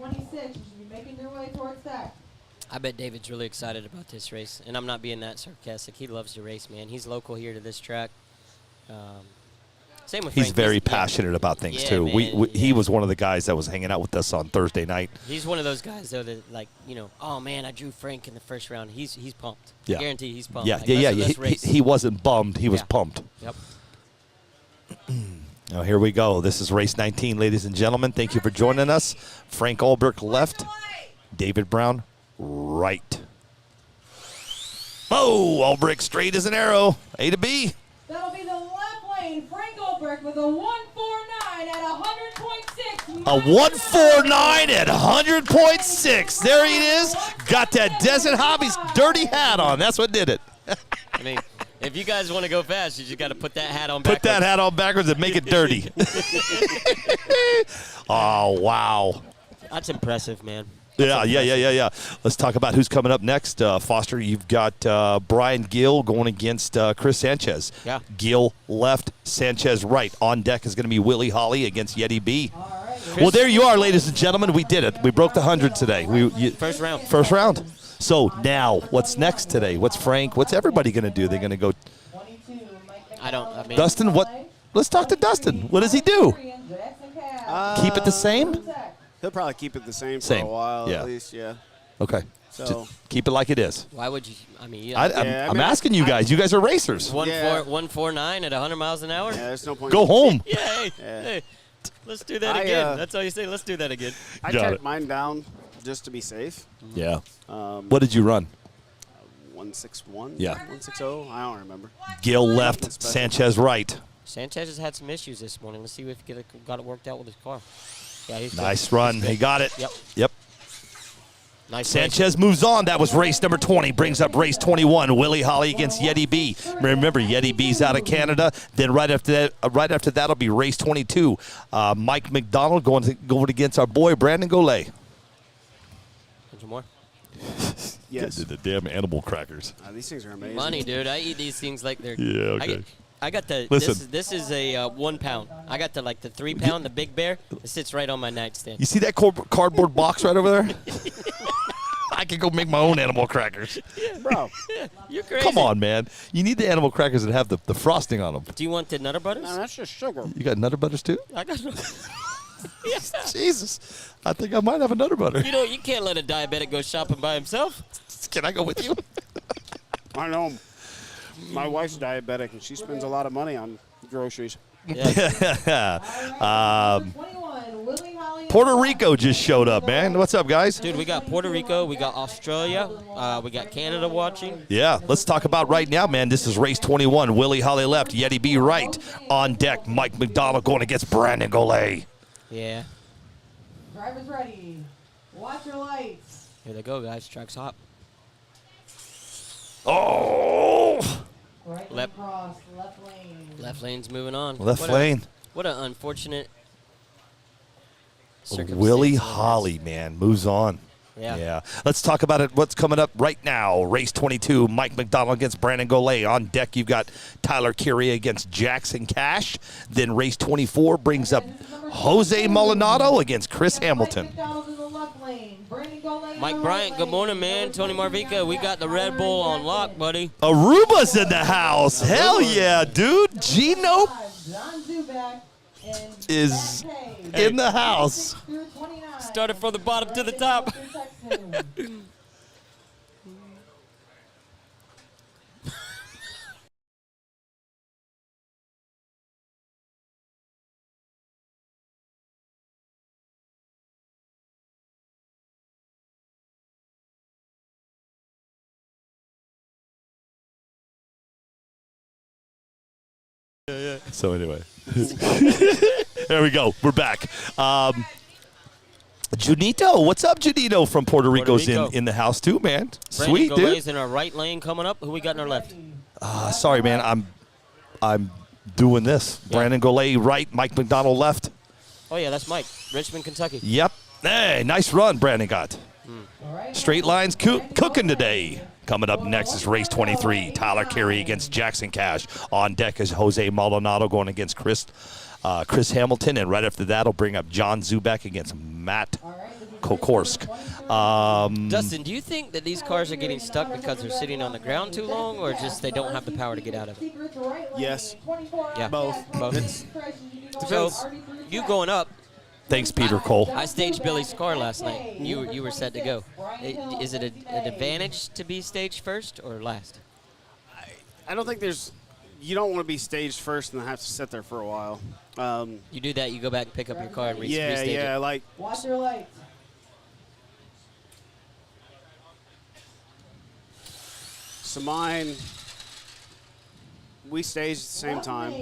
I bet David's really excited about this race, and I'm not being that sarcastic. He loves to race, man. He's local here to this track. Same with Frank. He's very passionate about things, too. He was one of the guys that was hanging out with us on Thursday night. He's one of those guys, though, that, oh, man, I drew Frank in the first round. He's pumped. Yeah. I guarantee he's pumped. Yeah, Let's race. He wasn't bummed. He was pumped. Yep. Now, here we go. This is race 19, ladies and gentlemen. Thank you for joining us. Frank Ulbrich left. David Brown right. Oh, Ulbrich straight as an arrow. A to B. That'll be the left lane. Frank Ulbrich with a 149 at 100.6. A 149 at 100.6. There he is. Got that Desert Hobbies dirty hat on. That's what did it. I mean, if you guys want to go fast, you just got to put that hat on backwards. Put that hat on backwards and make it dirty. Oh, wow. That's impressive, man. Yeah. Let's talk about who's coming up next. Foster, you've got Brian Gill going against Chris Sanchez. Yeah. Gill left, Sanchez right. On deck is going to be Willie Holly against Yeti B. Well, there you are, ladies and gentlemen. We did it. We broke the 100 today. First round. First round. So now, what's next today? What's everybody going to do? They're going to go. Dustin, what? Let's talk to Dustin. What does he do? Keep it the same? He'll probably keep it the same for a while, yeah. at least, yeah. Okay. So just keep it like it is. Why would you? I mean, I'm asking you guys. You guys are racers. 149 at 100 miles an hour? Yeah, there's no point. Go home. Hey, let's do that again. That's all you say. Let's do that again. I checked mine down just to be safe. Yeah. What did you run? 161? Yeah. 160? I don't remember. Gil left, Sanchez right. Sanchez has had some issues this morning. Let's see if he got it worked out with his car. Yeah, he's nice run. He got it. Yep. Nice. Sanchez moves on. That was race number 20. Brings up race 21. Willie Holly against Yeti B. Remember, Yeti B's out of Canada. Then right after that'll be race 22. Mike McDonald going against our boy Brandon Golay. Some more. Yes. The damn animal crackers. These things are amazing. Money, dude. I eat these things like they're. Yeah. Okay. I got the. Listen. This is a 1 pound. I got the 3 pound, the Big Bear. It sits right on my nightstand. You see that cardboard box right over there? I can go make my own animal crackers. Yeah, bro. Yeah, you're crazy. Come on, man. You need the animal crackers that have the frosting on them. Do you want the Nutter Butters? No, that's just sugar. You got Nutter Butters too? I got. Yeah. Jesus. I think I might have a Nutter Butter. You know, you can't let a diabetic go shopping by himself. Can I go with you? I know. My wife's diabetic, and she spends a lot of money on groceries. Yeah. 21, Willie Holly Puerto Rico just showed up, man. What's up, guys? Dude, we got Puerto Rico, we got Australia, we got Canada watching. Yeah, let's talk about right now, man. This is race 21. Willie Holly left, Yeti B right. On deck, Mike McDonald going against Brandon Golay. Yeah. Drivers ready. Watch your lights. Here they go, guys. Track's hot. Oh! Right lane cross, left lane. Left lane's moving on. Left lane. What an unfortunate circumstance. Willie Holly, man, moves on. Yeah. Let's talk about it. What's coming up right now? Race 22, Mike McDonald against Brandon Golay. On deck, you've got Tyler Curie against Jackson Cash. Then race 24 brings up Jose Maldonado against Chris Hamilton. Mike Bryant, good morning, man. Tony Marvica, we got the Red Bull on lock, buddy. Aruba's in the house. Hell yeah, dude. Gino is in the house. Started from the bottom to the top. So anyway, there we go. We're back. Junito, what's up, Junito from Puerto Rico's in the house too, man. Sweet, dude. Is in our right lane coming up. Who we got in our left? Sorry, man. I'm doing this. Brandon Golay right, Mike McDonald left. Oh yeah, that's Mike, Richmond, Kentucky. Yep. Hey, nice run, Brandon got. Straight lines cooking today. Coming up next is race 23. Tyler Carey against Jackson Cash. On deck is Jose Maldonado going against Chris Hamilton. And right after that, will bring up John Zubek against Matt Kokorsk. Dustin, do you think that these cars are getting stuck because they're sitting on the ground too long, or just they don't have the power to get out of it? Yes. Yeah. Both. So, you going up. Thanks, Peter Cole. I staged Billy's car last night. You were set to go. Is it an advantage to be staged first or last? I don't think there's. You don't want to be staged first and have to sit there for a while. You do that, you go back and pick up your car and restage it. Yeah, like. Watch your lights. So mine. We staged at the same time.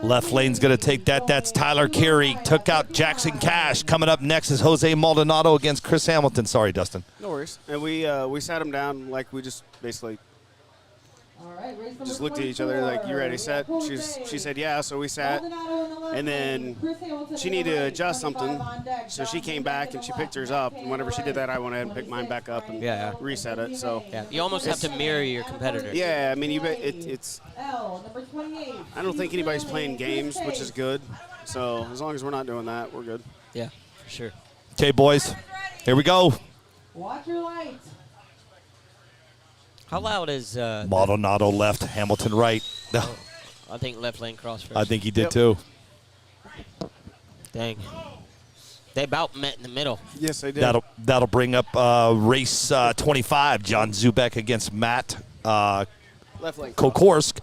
Left lane's going to take that. That's Tyler Carey. Took out Jackson Cash. Coming up next is Jose Maldonado against Chris Hamilton. Sorry, Dustin. No worries. And we sat him down like we just basically just looked at each other like, you ready, set? She said, yeah, so we sat. And then she needed to adjust something, so she came back and she picked hers up. And whenever she did that, I went ahead and picked mine back up and reset it. So you almost have to mirror your competitor. Yeah, I mean, it's. I don't think anybody's playing games, which is good. So as long as we're not doing that, we're good. Yeah, for sure. Okay, boys, here we go. Watch your lights. How loud is Maldonado left, Hamilton right. I think left lane cross first. I think he did too. Dang. They about met in the middle. Yes, they did. That'll bring up race 25. John Zubek against Matt Kokorsk.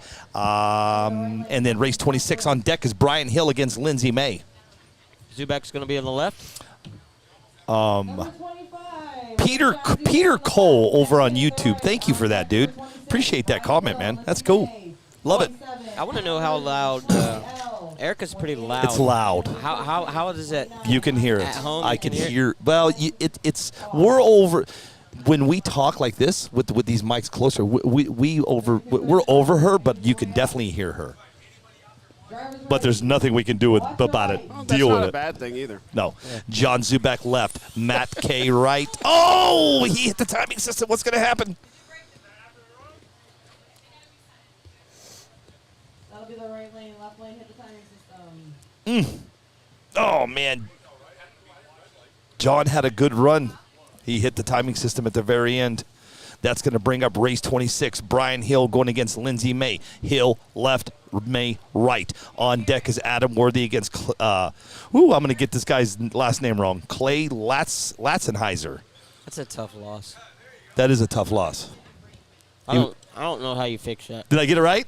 And then race 26 on deck is Brian Hill against Lindsey May. Zubek's going to be on the left. Peter Cole over on YouTube. Thank you for that, dude. Appreciate that comment, man. That's cool. Love it. I want to know how loud. Erica's pretty loud. It's loud. How does it? You can hear it. At home, I can hear. Well, we're over. When we talk like this with these mics closer, we're over her, but you can definitely hear her. But there's nothing we can do about it. Deal with it. That's not a bad thing either. No. Yeah. John Zubek left. Matt K right. Oh, he hit the timing system. What's going to happen? That'll be the right lane. Left lane hit the timing system. Oh, man. John had a good run. He hit the timing system at the very end. That's going to bring up race 26. Brian Hill going against Lindsey May. Hill left, May right. On deck is Adam Worthy against, I'm going to get this guy's last name wrong. Clay Latzenheiser. That's a tough loss. That is a tough loss. I don't know how you fix that. Did I get it right?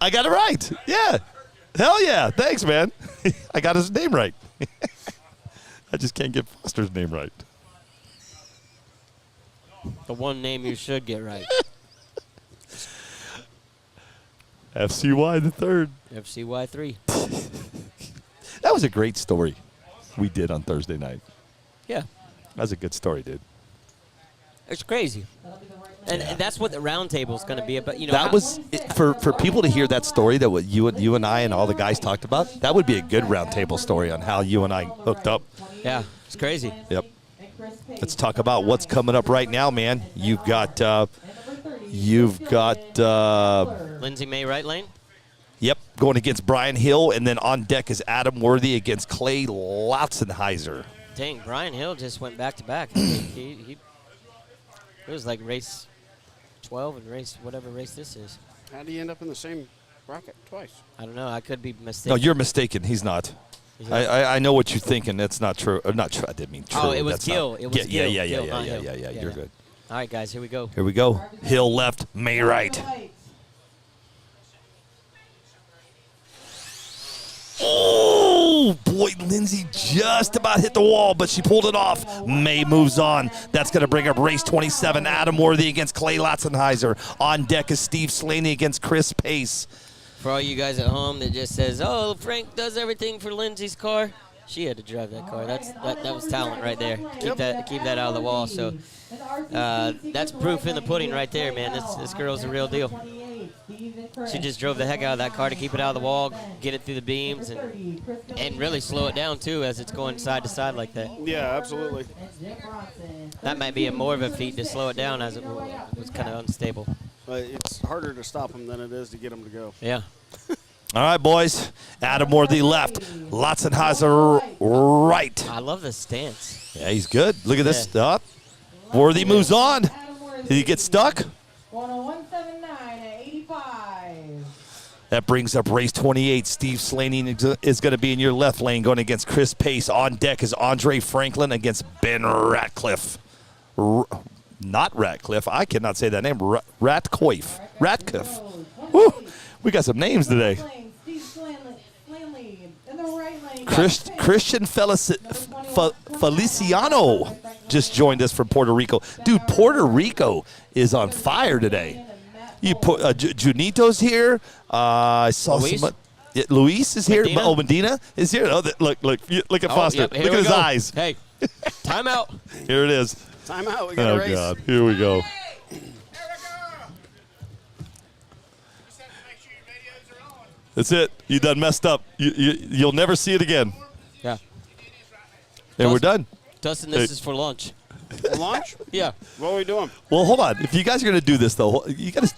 I got it right. Yeah. Hell yeah. Thanks, man. I got his name right. I just can't get Foster's name right. The one name you should get right. FCY the third. FCY 3. That was a great story we did on Thursday night. Yeah. That was a good story, dude. It's crazy. And that's what the round table is going to be about. You know, That was for people to hear that story that what you and I and all the guys talked about. That would be a good round table story on how you and I hooked up. Yeah, it's crazy. Yep. Let's talk about what's coming up right now, man. You've got Lindsay May right lane. Yep, going against Brian Hill, and then on deck is Adam Worthy against Clay Latzenheiser. Dang, Brian Hill just went back to back. It was like race 12 and whatever race this is. How do you end up in the same bracket twice? I don't know. I could be mistaken. No, you're mistaken. He's not. I know what you're thinking. That's not true. Not true. I didn't mean true. Oh, it was That's Gil. not- It was yeah, Gil. yeah, yeah, Gil, yeah, not yeah, Hill. yeah, yeah. You're good. All right, guys, here we go. Here we go. Hill left, May right. Oh, boy, Lindsay just about hit the wall, but she pulled it off. May moves on. That's going to bring up race 27. Adam Worthy against Clay Latzenheiser. On deck is Steve Slaney against Chris Pace. For all you guys at home that just says, "Oh, Frank does everything for Lindsay's car," she had to drive that car. That was talent right there. Keep that out of the wall. So that's proof in the pudding right there, man. This girl's a real deal. She just drove the heck out of that car to keep it out of the wall, get it through the beams, and really slow it down too as it's going side to side like that. Yeah, absolutely. That might be more of a feat to slow it down as it was kind of unstable. It's harder to stop them than it is to get them to go. Yeah. All right, boys. Adam Worthy left. Latzenheiser right. I love this stance. Yeah, he's good. Look at this. Up. Worthy moves on. Did he get stuck? 101.79 at 85. That brings up race 28. Steve Slaney is going to be in your left lane going against Chris Pace. On deck is Andre Franklin against Ben Ratcliffe. Not Ratcliffe. I cannot say that name. Ratcliffe. Ratcliffe. Woo. We got some names today. Christian Feliciano just joined us from Puerto Rico. Dude, Puerto Rico is on fire today. You put Junito's here. I saw Luis? Luis is here. Medina? Oh, Medina is here. Oh, look at Foster. Yep, Look at his eyes. Hey, time out. Here it is. Time out. We got a race. Oh, God. Here we go. That's it. You done messed up. You'll never see it again. Yeah. And we're done. Dustin, this is for lunch. Launch? Yeah. What are we doing? Well, hold on. If you guys are gonna do this though, you gotta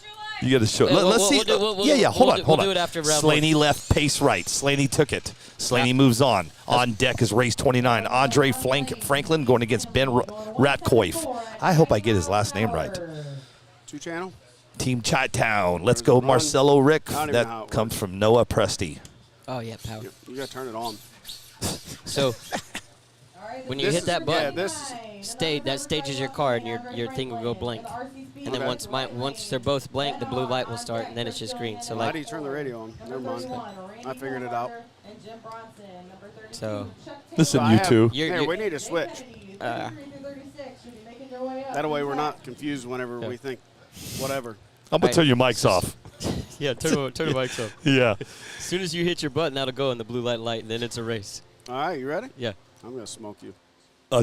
show. Let's see. Hold on. We'll do it after round Slaney one. left, Pace right. Slaney took it. Slaney moves on. On deck is race 29. Andre Franklin going against Ben Ratcliffe. I hope I get his last name right. 2-channel? Team Chi-Town. Let's go, Marcelo Rick. I don't even know how That it comes from Noah Presti. Oh yeah, power. You got to turn it on. So when you This hit that is- button, yeah, this- that stages your car, and your thing will go blank. And then once they're both blank, the blue light will start, and then it's just green. So How do like, you turn the radio on? Never mind. I figured it out. so. Listen, I you have- two. Here, we need to switch. Uh, That way we're not confused whenever we think whatever. I'm gonna turn your mics off. Yeah, turn the mics off. Yeah. As soon as you hit your button, that'll go in the blue light, and then it's a race. All right, you ready? Yeah. I'm going to smoke you.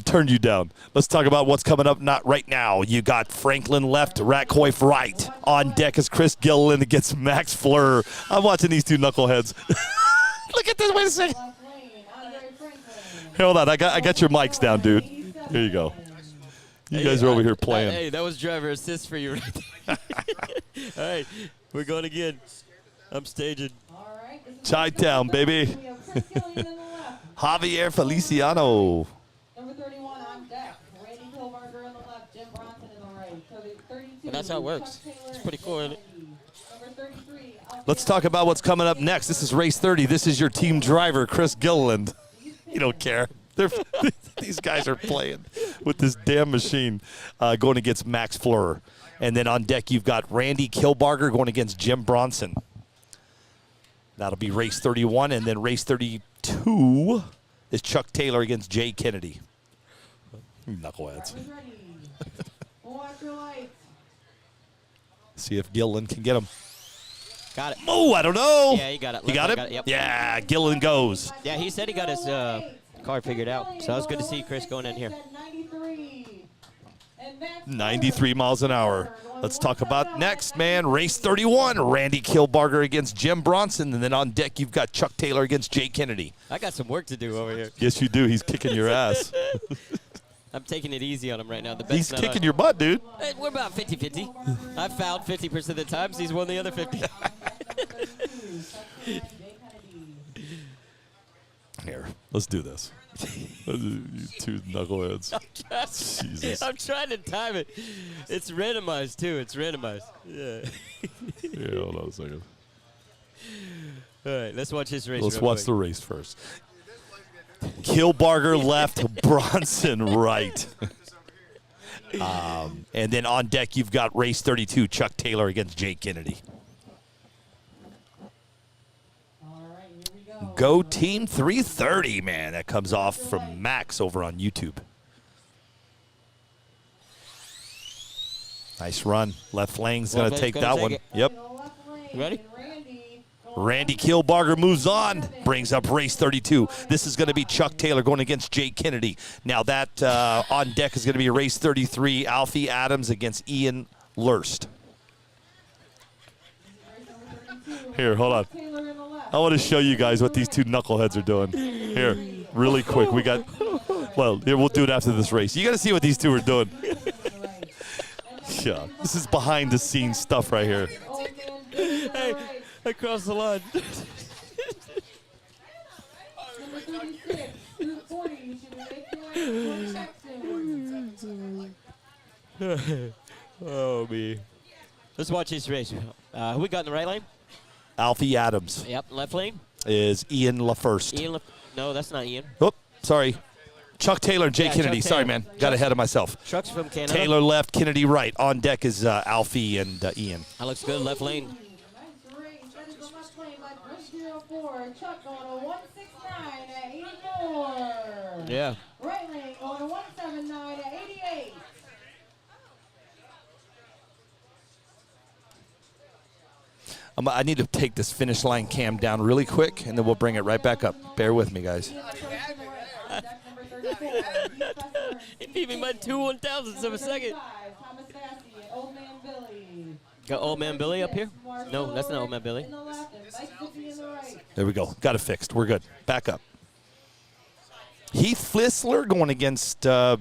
Turned you down. Let's talk about what's coming up not right now. You got Franklin left, Ratcliffe right. On deck is Chris Gilliland against Max Fleur. I'm watching these two knuckleheads. Look at this. Wait a second. Hold on. I got your mics down, dude. Here you go. You guys are over here playing. Hey, that was driver assist for you right there. All right, we're going again. I'm staging. Chi-Town, baby. Javier Feliciano. Number 31 on deck. Randy Kilbarger on the left. Jim Bronson in the right. 32. And that's how it works. It's pretty cool, isn't it? Number 33. Let's talk about what's coming up next. This is race 30. This is your team driver, Chris Gilliland. You don't care. These guys are playing with this damn machine going against Max Fleur. And then on deck, you've got Randy Kilbarger going against Jim Bronson. That'll be race 31. And then race 32 is Chuck Taylor against Jay Kennedy. Knuckleheads. Watch your lights. See if Gillen can get him. Got it. Oh, I don't know. Yeah, he got it. You got it? Yep. Yeah, Gillen goes. Yeah, he said he got his car figured out. So that was good to see Chris going in here. 93 miles an hour. Let's talk about next, man. Race 31, Randy Kilbarger against Jim Bronson. And then on deck, you've got Chuck Taylor against Jay Kennedy. I got some work to do over here. Yes, you do. He's kicking your ass. I'm taking it easy on him right now. He's kicking your butt, dude. Hey, we're about 50-50. I've fouled 50% of the times. He's won the other 50. Here, let's do this. You two knuckleheads. Jesus. I'm trying to time it. It's randomized, too. It's randomized. Yeah. Yeah, hold on a second. All right, let's watch this race. Let's watch the race first. Kilbarger left, Bronson right. And then on deck, you've got race 32, Chuck Taylor against Jay Kennedy. Go Team 330, man. That comes off from Max over on YouTube. Nice run. Left lane's going to take that one. Yep. You ready? Randy Kilbarger moves on, brings up race 32. This is going to be Chuck Taylor going against Jay Kennedy. Now that on deck is going to be race 33, Alfie Adams against Ian Lurst. Here, hold on. I want to show you guys what these two knuckleheads are doing. Here, really quick. We got, well, here, we'll do it after this race. You got to see what these two are doing. Yeah, this is behind the scenes stuff right here. Hey, I crossed the line. Oh, me. Let's watch this race. Who we got in the right lane? Alfie Adams. Yep, left lane. Is Ian LaFirst. No, that's not Ian. Oh, sorry. Chuck Taylor and Jay Yeah, Kennedy. Chuck Sorry, Taylor. man. Got ahead of myself. Chuck's from Canada. Taylor left, Kennedy right. On deck is Alfie and Ian. That looks good. Left lane. Chuck going to 169 at 84. Yeah. Right lane going to 179 at 88. I need to take this finish line cam down really quick, and then we'll bring it right back up. Bear with me, guys. He beat me by 2 1,000ths of a second. Got Old Man Billy up here? No, that's not Old Man Billy. There we go. Got it fixed. We're good. Back up. Heath Flissler going against, I'm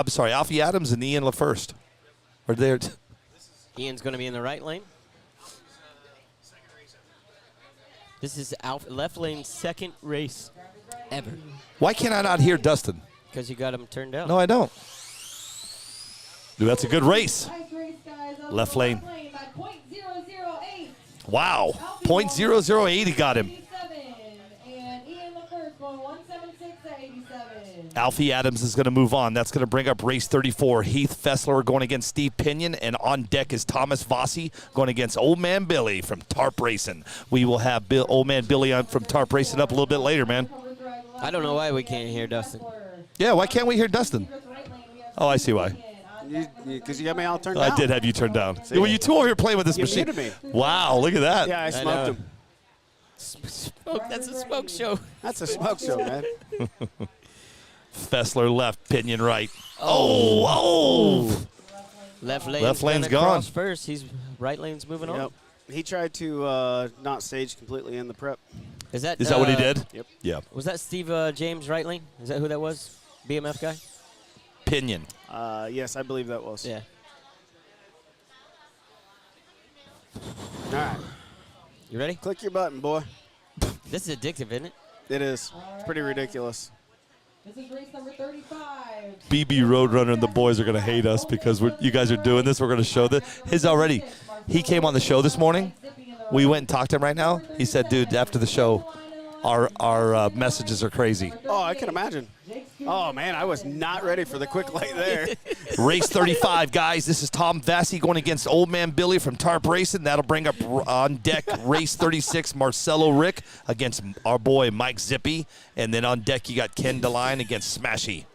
sorry, Alfie Adams and Ian LaFirst. Are there? Ian's going to be in the right lane. This is left lane's second race ever. Why can't I not hear Dustin? Because you got him turned down. No, I don't. Dude, that's a good race. Left lane. Wow. .008 he got him. Alfie Adams is going to move on. That's going to bring up race 34. Heath Fessler going against Steve Pinion. And on deck is Thomas Vossi going against Old Man Billy from Tarp Racing. We will have Old Man Billy on from Tarp Racing up a little bit later, man. I don't know why we can't hear Dustin. Yeah, why can't we hear Dustin? Oh, I see why. Because you got me all turned down. I did have you turned down. Well, you two over here playing with this You machine. muted me. Wow, look at that. Yeah, I smoked him. Smoke, that's a smoke show. That's a smoke show, man. Fessler left, Pinion right. Oh. Left lane. Left lane's gone. First, he's right lane's moving on. Yep. He tried to not stage completely in the prep. Is that what he did? Yep. Yeah. Was that Steve James right lane? Is that who that was? BMF guy? Pinion. Yes, I believe that was. Yeah. All right. You ready? Click your button, boy. This is addictive, isn't it? It is. It's pretty ridiculous. This is race number 35. BB Roadrunner and the boys are going to hate us because you guys are doing this. We're going to show this. He came on the show this morning. We went and talked to him right now. He said, dude, after the show, our messages are crazy. Oh, I can imagine. Oh, man, I was not ready for the quick light there. Race 35, guys. This is Tom Vassy going against Old Man Billy from Tarp Racing. That'll bring up on deck race 36, Marcelo Rick against our boy Mike Zippy. And then on deck, you got Ken DeLine against Smashy.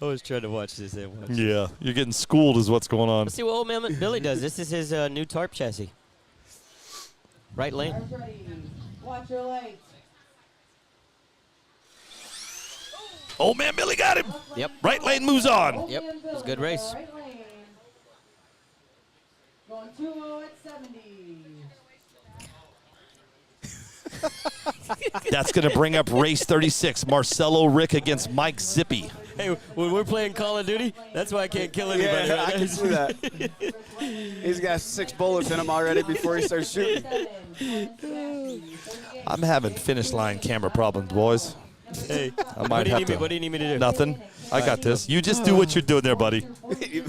I was trying to watch this. Yeah, you're getting schooled is what's going on. Let's see what Old Man Billy does. This is his new tarp chassis. Right lane. Watch your lights. Old Man Billy got him. Yep. Right lane moves on. Yep. It was a good race. Right lane. Going 2-0 at 70. That's going to bring up race 36, Marcelo Rick against Mike Zippy. Hey, when we're playing Call of Duty, that's why I can't kill anybody. Yeah, right? I can see that. He's got 6 bullets in him already before he starts shooting. I'm having finish line camera problems, boys. Hey, I might have to. What do you need me to do? Nothing. I got this. You just do what you're doing there, buddy. You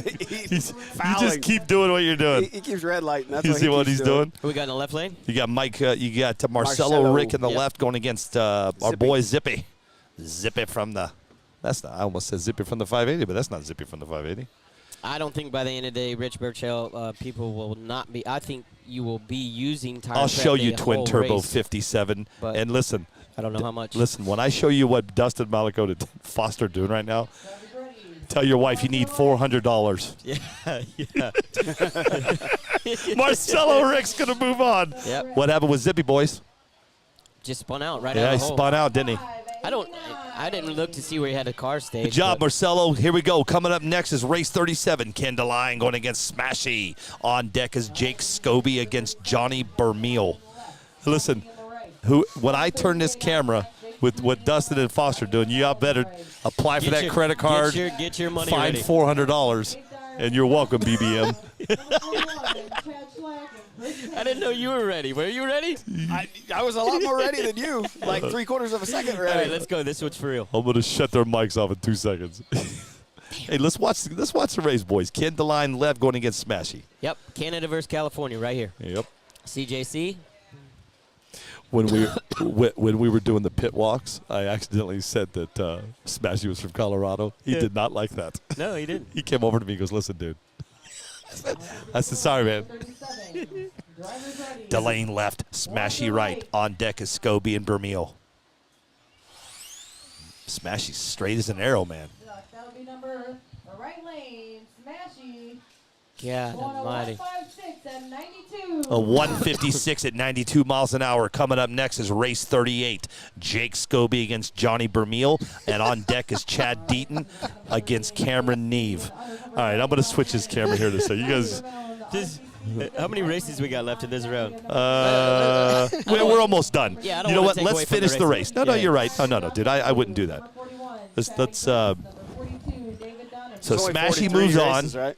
just keep doing what you're doing. He keeps red lighting. That's You see what he's doing? Who we got in the left lane? You got Mike. You got Marcelo Rick in the left going against our boy Zippy. Zippy from the. That's not. I almost said Zippy from the 580, but that's not Zippy from the 580. I don't think by the end of the day, Rich Burchell, people will not be. I think you will be using tires. I'll show you the twin whole turbo race. 57. But And listen. I don't know how much. Listen, when I show you what Dustin Malaco and Foster are doing right now, tell your wife you need $400. Yeah. Marcelo Rick's going to move on. Yep. What happened with Zippy, boys? Just spun out right Yeah, out he of the hole. spun out, didn't he? I didn't look to see where he had a car stage. Good job, but Marcelo. Here we go. Coming up next is race 37. Ken DeLine going against Smashy. On deck is Jake Scobie against Johnny Bermeal. Listen, when I turn this camera with what Dustin and Foster are doing, you all better apply for that credit card. Get your money find ready. $400, and you're welcome, BBM. I didn't know you were ready. Were you ready? I was a lot more ready than you. Like 3/4 of a second ready. All right, let's go. This one's for real. I'm gonna shut their mics off in 2 seconds. Hey, let's watch the race, boys. Ken DeLine left going against Smashy. Yep, Canada versus California right here. Yep. CJC. When we were doing the pit walks, I accidentally said that Smashy was from Colorado. He did not like that. No, he didn't. He came over to me and goes, "Listen, dude." I said, "Sorry, man." Delane left, Smashy right. On deck is Scobie and Bermeal. Smashy's straight as an arrow, man. That'll be number the right lane. Smashy. God Going almighty. 156 at 92. A 156 at 92 miles an hour. Coming up next is race 38. Jake Scobie against Johnny Bermeal. And on deck is Chad Deaton against Cameron Neve. All right, I'm going to switch his camera here to say, you guys. How many races we got left in this round? We're almost done. Yeah, I don't you know wanna what? take away Let's from finish the race. No, Yeah. you're right. Oh, no, dude. I wouldn't do that. Let's so Smashy moves on. Races, right?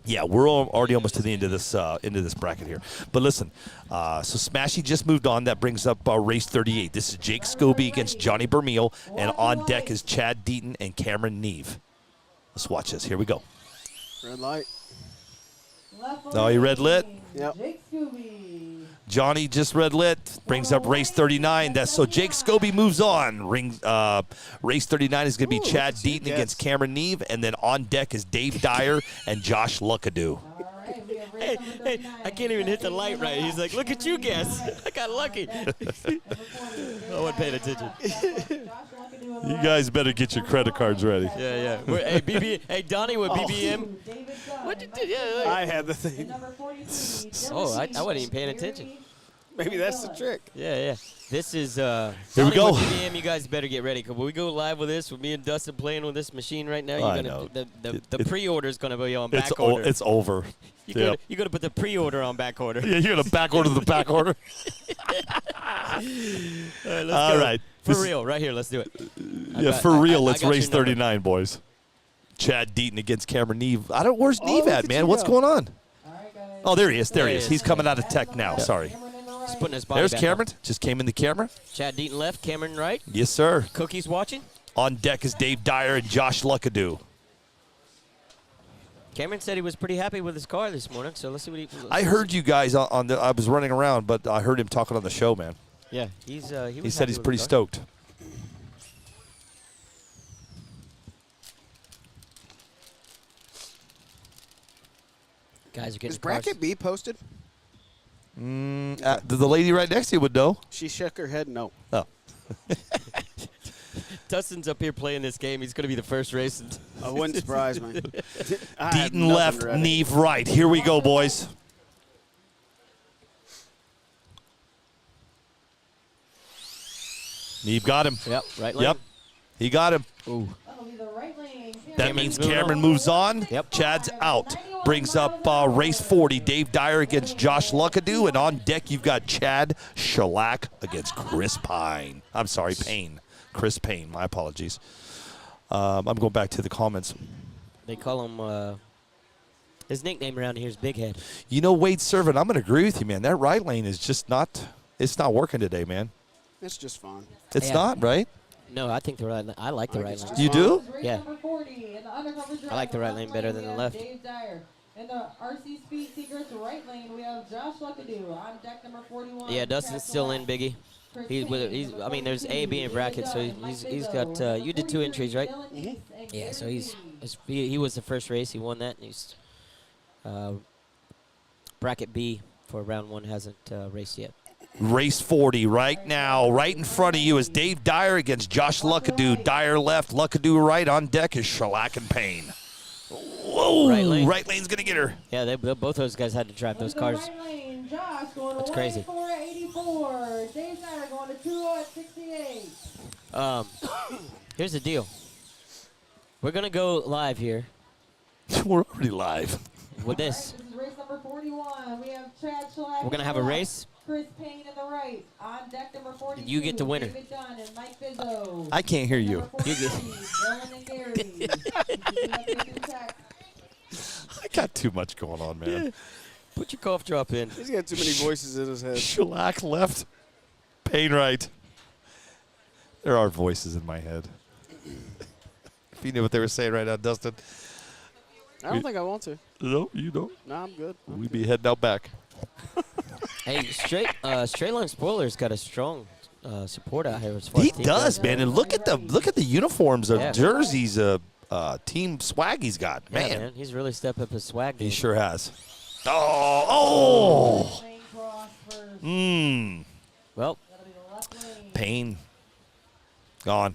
Yeah, we're already almost to the end of this bracket here. But listen, so Smashy just moved on. That brings up race 38. This is Jake Scobie against Johnny Bermeal, and on deck is Chad Deaton and Cameron Neve. Let's watch this. Here we go. Red light. Oh, he red lit. Yep. Johnny just red lit. Brings up race 39. That's so Jake Scobie moves on. Race 39 is going to be Chad Deaton against Cameron Neve, and then on deck is Dave Dyer and Josh Luckadoo. Hey, I can't even hit the light right. He's like, look at you guys. I got lucky. I wasn't paying attention. You guys better get your credit cards ready. Yeah. Hey, Donnie with BBM. What did you do? Yeah. I had the thing. Oh, I wasn't even paying attention. Maybe that's the trick. Yeah. This is Here we Donnie go. with BBM, you guys better get ready. Cause when we go live with this, with me and Dustin playing with this machine right now, I you're know. gonna the pre-order is gonna be on back order. It's over. You're gonna put the pre-order on back order. Yeah, you're gonna back order the back order. All right. For real, right here. Let's do it. For real. I Let's got race your number. 39, boys. Chad Deaton against Cameron Neve. Where's Neve look at, at man? you What's go. going on? Oh, there he is. There he is. is. He's coming out of tech now. Sorry. He's putting his body There's back Cameron. Just came in the camera. on. Chad Deaton left, Cameron right. Yes, sir. Cookie's watching. On deck is Dave Dyer and Josh Luckadoo. Cameron said he was pretty happy with his car this morning, so let's see what he. I heard you guys I was running around, but I heard him talking on the show, man. Yeah, he said he's pretty stoked. Guys are getting Is bracket B posted? The lady right next to you would know. She shook her head no. Oh. Dustin's up here playing this game. He's going to be the first race. I wouldn't surprise me. Deaton left, Neve right. Here we go, boys. Neve got him. Yep, right lane. Yep, he got him. Ooh. That means Cameron moves on. Yep. Chad's out. Brings up race 40. Dave Dyer against Josh Luckadoo. And on deck, you've got Chad Shellac against Chris Payne. I'm sorry, Payne. Chris Payne. My apologies. I'm going back to the comments. They call him, his nickname around here is Big Head. You know, Wade Servant, I'm going to agree with you, man. That right lane is just not, it's not working today, man. It's just fun. It's not, right? No, I think the right lane. I like the right lane. You do? Yeah. I like the right lane better than the left. Dave Dyer. In the RC Speed Secrets right lane, we have Josh Luckadoo on deck number 41. Yeah, Dustin's still in, Biggie. I mean, there's A, B in bracket, so he's got. You did 2 entries, right? Yeah, so he was the first race. He won that, and he's bracket B for round 1 hasn't raced yet. Race 40 right now. Right in front of you is Dave Dyer against Josh Luckadoo. Dyer left, Luckadoo right. On deck is Shellac and Payne. Whoa! Right lane's going to get her. Yeah, both those guys had to drive those cars. That's crazy. 484. Dave Dyer going to 2 at 68. Here's the deal. We're going to go live here. We're already live. With this. This is race number 41. We have Chad Shellac. We're going to have a race. Chris Payne in the right. On deck number 42. You get the winner. David Dunn and Mike Bizzo. I can't hear you. You get. Dylan and Gary. I got too much going on, man. Put your cough drop in. He's got too many voices in his head. Shellac left, Payne right. There are voices in my head. If you knew what they were saying right now, Dustin. I don't think I want to. No, you don't. No, I'm good. We'd be heading out back. Hey, straight line spoilers got a strong support out here as far He as team does, goes. man. And look at the uniforms of Yeah. jerseys, team swag he's got. Yeah, Man, man, he's really stepped up his swag game. he sure has. Oh. Well, Payne gone.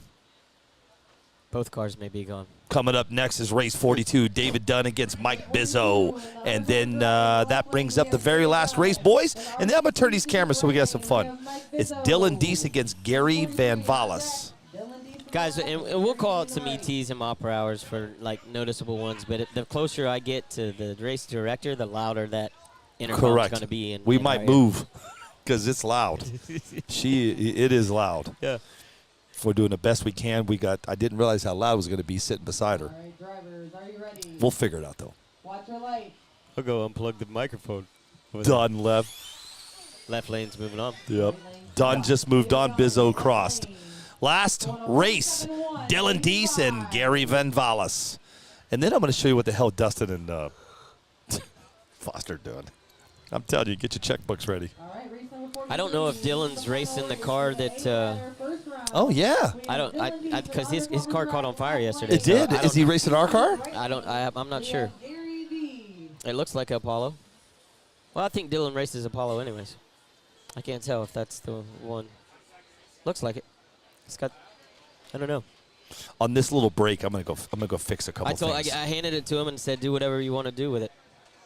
both cars may be gone. Coming up next is race 42, David Dunn against Mike Bizzo. And then that brings up the very last race, boys. And then I'm going to turn these cameras so we got some fun. It's Dylan Deese against Gary Van Vallis. Guys, and we'll call it some ETs and opera hours for like noticeable ones, but the closer I get to the race director, the louder that intercom is going to be. We might move because it's loud. It is loud. Yeah. We're doing the best we can. I didn't realize how loud it was going to be sitting beside her. All right, drivers, are you ready? We'll figure it out, though. Watch your light. I'll go unplug the microphone. Dunn left. Left lane's moving on. Yep. Dunn just moved on. Bizzo crossed. Last race, Dylan Deese and Gary Van Vallis. And then I'm going to show you what the hell Dustin and Foster are doing. I'm telling you, get your checkbooks ready. I don't know if Dylan's racing the car that. Oh yeah. I don't. Because his car caught on fire yesterday. It did. So Is he racing our car? I don't. I'm not sure. It looks like Apollo. Well, I think Dylan races Apollo anyways. I can't tell if that's the one. Looks like it. It's got. I don't know. On this little break, I'm gonna go fix a couple things. I handed it to him and said, "Do whatever you want to do with it."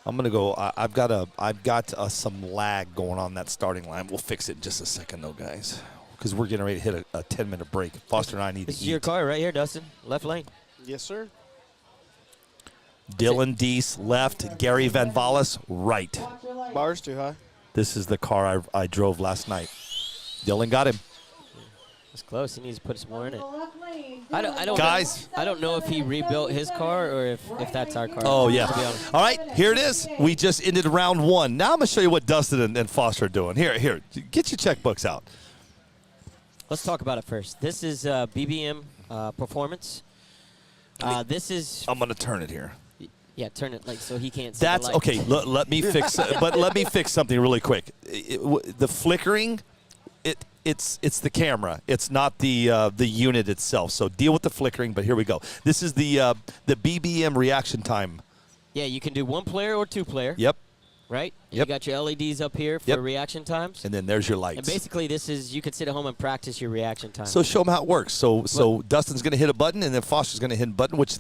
I'm gonna go. I've got some lag going on that starting line. We'll fix it in just a second, though, guys, because we're getting ready to hit a 10-minute break. Foster and I need to eat. This is your car right here, Dustin. Left lane. Yes, sir. Dylan Deese left. Gary Van Vallis right. Bar's too high. This is the car I drove last night. Dylan got him. It's close. He needs to put some more in it. I don't. Guys. I don't know if he rebuilt his car or if that's our car. Oh, yeah. To be honest. All right, here it is. We just ended round 1. Now I'm going to show you what Dustin and Foster are doing. Here, get your checkbooks out. Let's talk about it first. This is BBM Performance. This is. I'm going to turn it here. Yeah, turn it like so he can't see That's the light. okay. Let me fix. But let me fix something really quick. The flickering it's the camera. It's not the unit itself. So deal with the flickering. But here we go. This is the BBM reaction time. Yeah, you can do 1 player or 2 player. Yep. Right? Yep. You got your LEDs up here for reaction times. And then there's your lights. And basically, this is you can sit at home and practice your reaction time. So show them how it works. So Dustin's going to hit a button, and then Foster's going to hit a button, which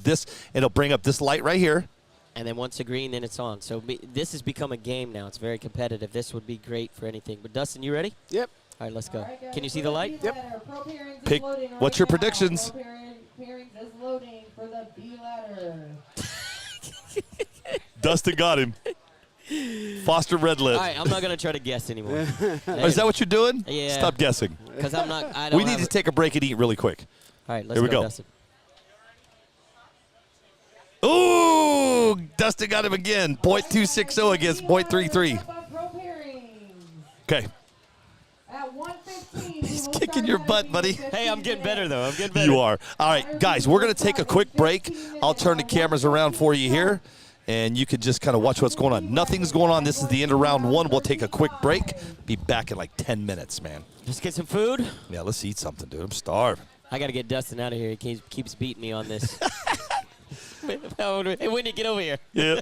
it'll bring up this light right here. And then once it's green, then it's on. So this has become a game now. It's very competitive. This would be great for anything. But Dustin, you ready? Yep. All right, let's go. Can you see the light? Yep. Pick. What's your predictions? Pairings is loading for the B ladder. Dustin got him. Foster red lit. All right, I'm not going to try to guess anymore. Is that what you're doing? Yeah. Stop guessing. Because I'm not. I don't We need to take a break and eat really quick. All right, let's Here we go. Dustin. Ooh, Dustin got him again. .260 against .33. Okay. At 1:15, He's kicking your butt, buddy. Hey, I'm getting better, though. I'm getting better. You are. All right, guys, we're going to take a quick break. I'll turn the cameras around for you here, and you can just kind of watch what's going on. Nothing's going on. This is the end of round 1. We'll take a quick break. Be back in like 10 minutes, man. Just get some food. Yeah, let's eat something, dude. I'm starved. I got to get Dustin out of here. He keeps beating me on this. Hey, when you get over here? Yeah.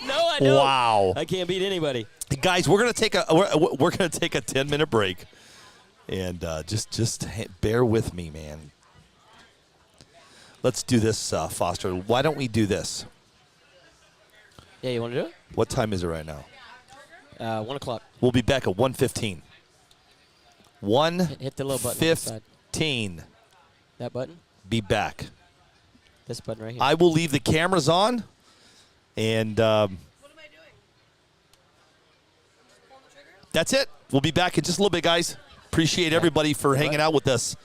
No, I don't. Wow. I can't beat anybody. Guys, we're gonna take a 10-minute break, and just bear with me, man. Let's do this, Foster. Why don't we do this? Yeah, you want to do it? What time is it right now? 1 o'clock. We'll be back at 1:15. Hit the little button on the side. 1:15. That button? Be back. This button right here. I will leave the cameras on, and that's it. We'll be back in just a little bit, guys. Appreciate everybody for hanging out with us.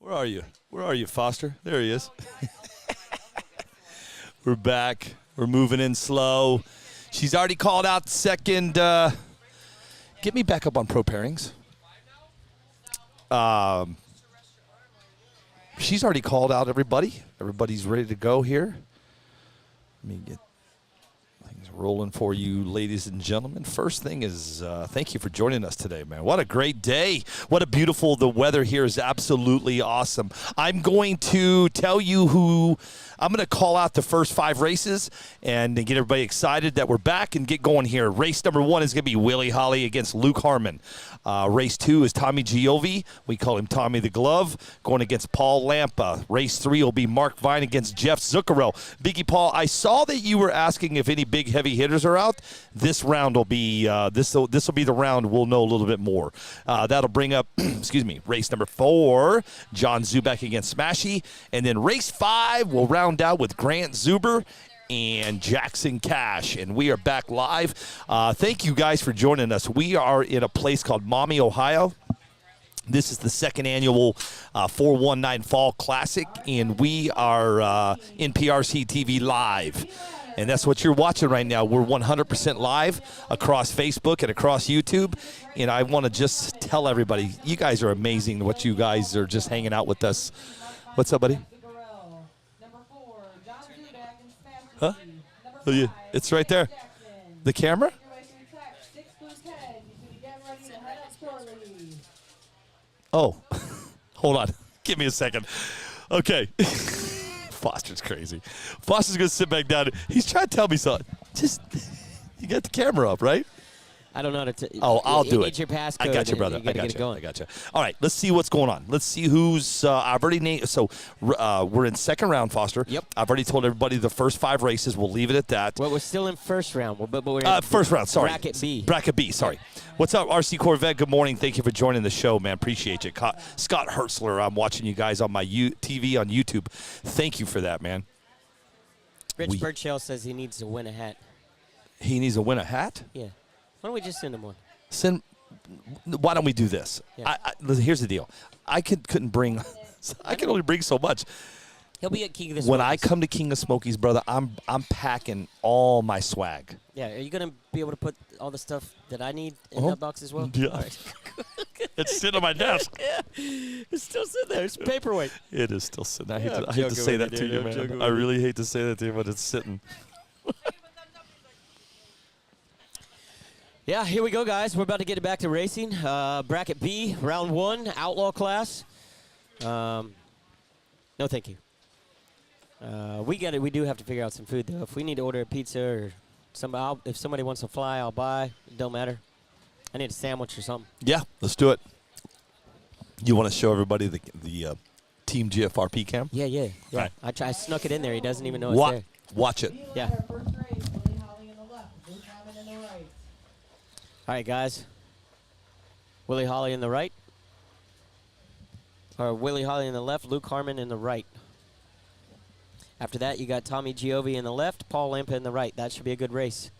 Where are you? Where are you, Foster? There he is. We're back. We're moving in slow. She's already called out the second. Get me back up on pro pairings. She's already called out everybody. Everybody's ready to go here. Let me get things rolling for you, ladies and gentlemen. First thing is thank you for joining us today, man. What a great day. What a beautiful, the weather here is absolutely awesome. I'm going to tell you who, I'm going to call out the first 5 races and get everybody excited that we're back and get going here. Race number 1 is going to be Willie Holly against Luke Harmon. Race 2 is Tommy Giovi. We call him Tommy the Glove, going against Paul Lampa. Race 3 will be Mark Vine against Jeff Zuccarello. Biggie Paul, I saw that you were asking if any big heavy hitters are out. This round will be this will be the round we'll know a little bit more. That'll bring up excuse me, race number 4, John Zubak against Smashy, and then race 5 will round out with Grant Zuber and Jackson Cash, and we are back live. Thank you guys for joining us. We are in a place called Maumee, Ohio. This is the 2nd annual 419 Fall Classic, and we are NPRCTV live. And that's what you're watching right now. We're 100% live across Facebook and across YouTube. And I want to just tell everybody, you guys are amazing, what you guys are just hanging out with us. What's up, buddy? Huh? Oh, yeah. It's right there. The camera? Oh, hold on. Give me a second. Okay. Foster's crazy. Foster's going to sit back down. He's trying to tell me something. Just, you got the camera up, right? I don't know how to. I'll do it. Need your passcode. I got you, brother. You gotta I get it going. I got you. All right, let's see what's going on. Let's see who's. I've already named. So we're in 2nd round, Foster. Yep. I've already told everybody the first 5 races. We'll leave it at that. Well, we're still in first round. But we're in first round. Sorry. Bracket B. Bracket B. Sorry. What's up, RC Corvette? Good morning. Thank you for joining the show, man. Appreciate you. Scott Hertzler. I'm watching you guys on my TV on YouTube. Thank you for that, man. Rich Birchall says he needs to win a hat. He needs to win a hat? Yeah. Why don't we just send him one? Why don't we do this? Yeah. Here's the deal. I couldn't bring. I can only bring so much. He'll be at King of the Smokies. When I come to King of Smokies, brother, I'm packing all my swag. Yeah. Are you gonna be able to put all the stuff that I need in that box as well? Yeah. All right. It's sitting on my desk. Yeah. It's still sitting there. It's paperweight. It is still sitting. I Yeah, hate to say that to you, man. I really hate to say that to you, but it's sitting. Yeah, here we go, guys. We're about to get back to racing. Bracket B, round 1, outlaw class. No, thank you. We do have to figure out some food, though. If we need to order a pizza or if somebody wants to fly, I'll buy. It don't matter. I need a sandwich or something. Yeah, let's do it. You want to show everybody the Team GFRP cam? Yeah. All right. I snuck it in there. He doesn't even know it's there. Watch it. Yeah. All right, guys. Willie Holly in the right. Or Willie Holly in the left, Luke Harmon in the right. After that, you got Tommy Giovi in the left, Paul Lampa in the right. That should be a good race.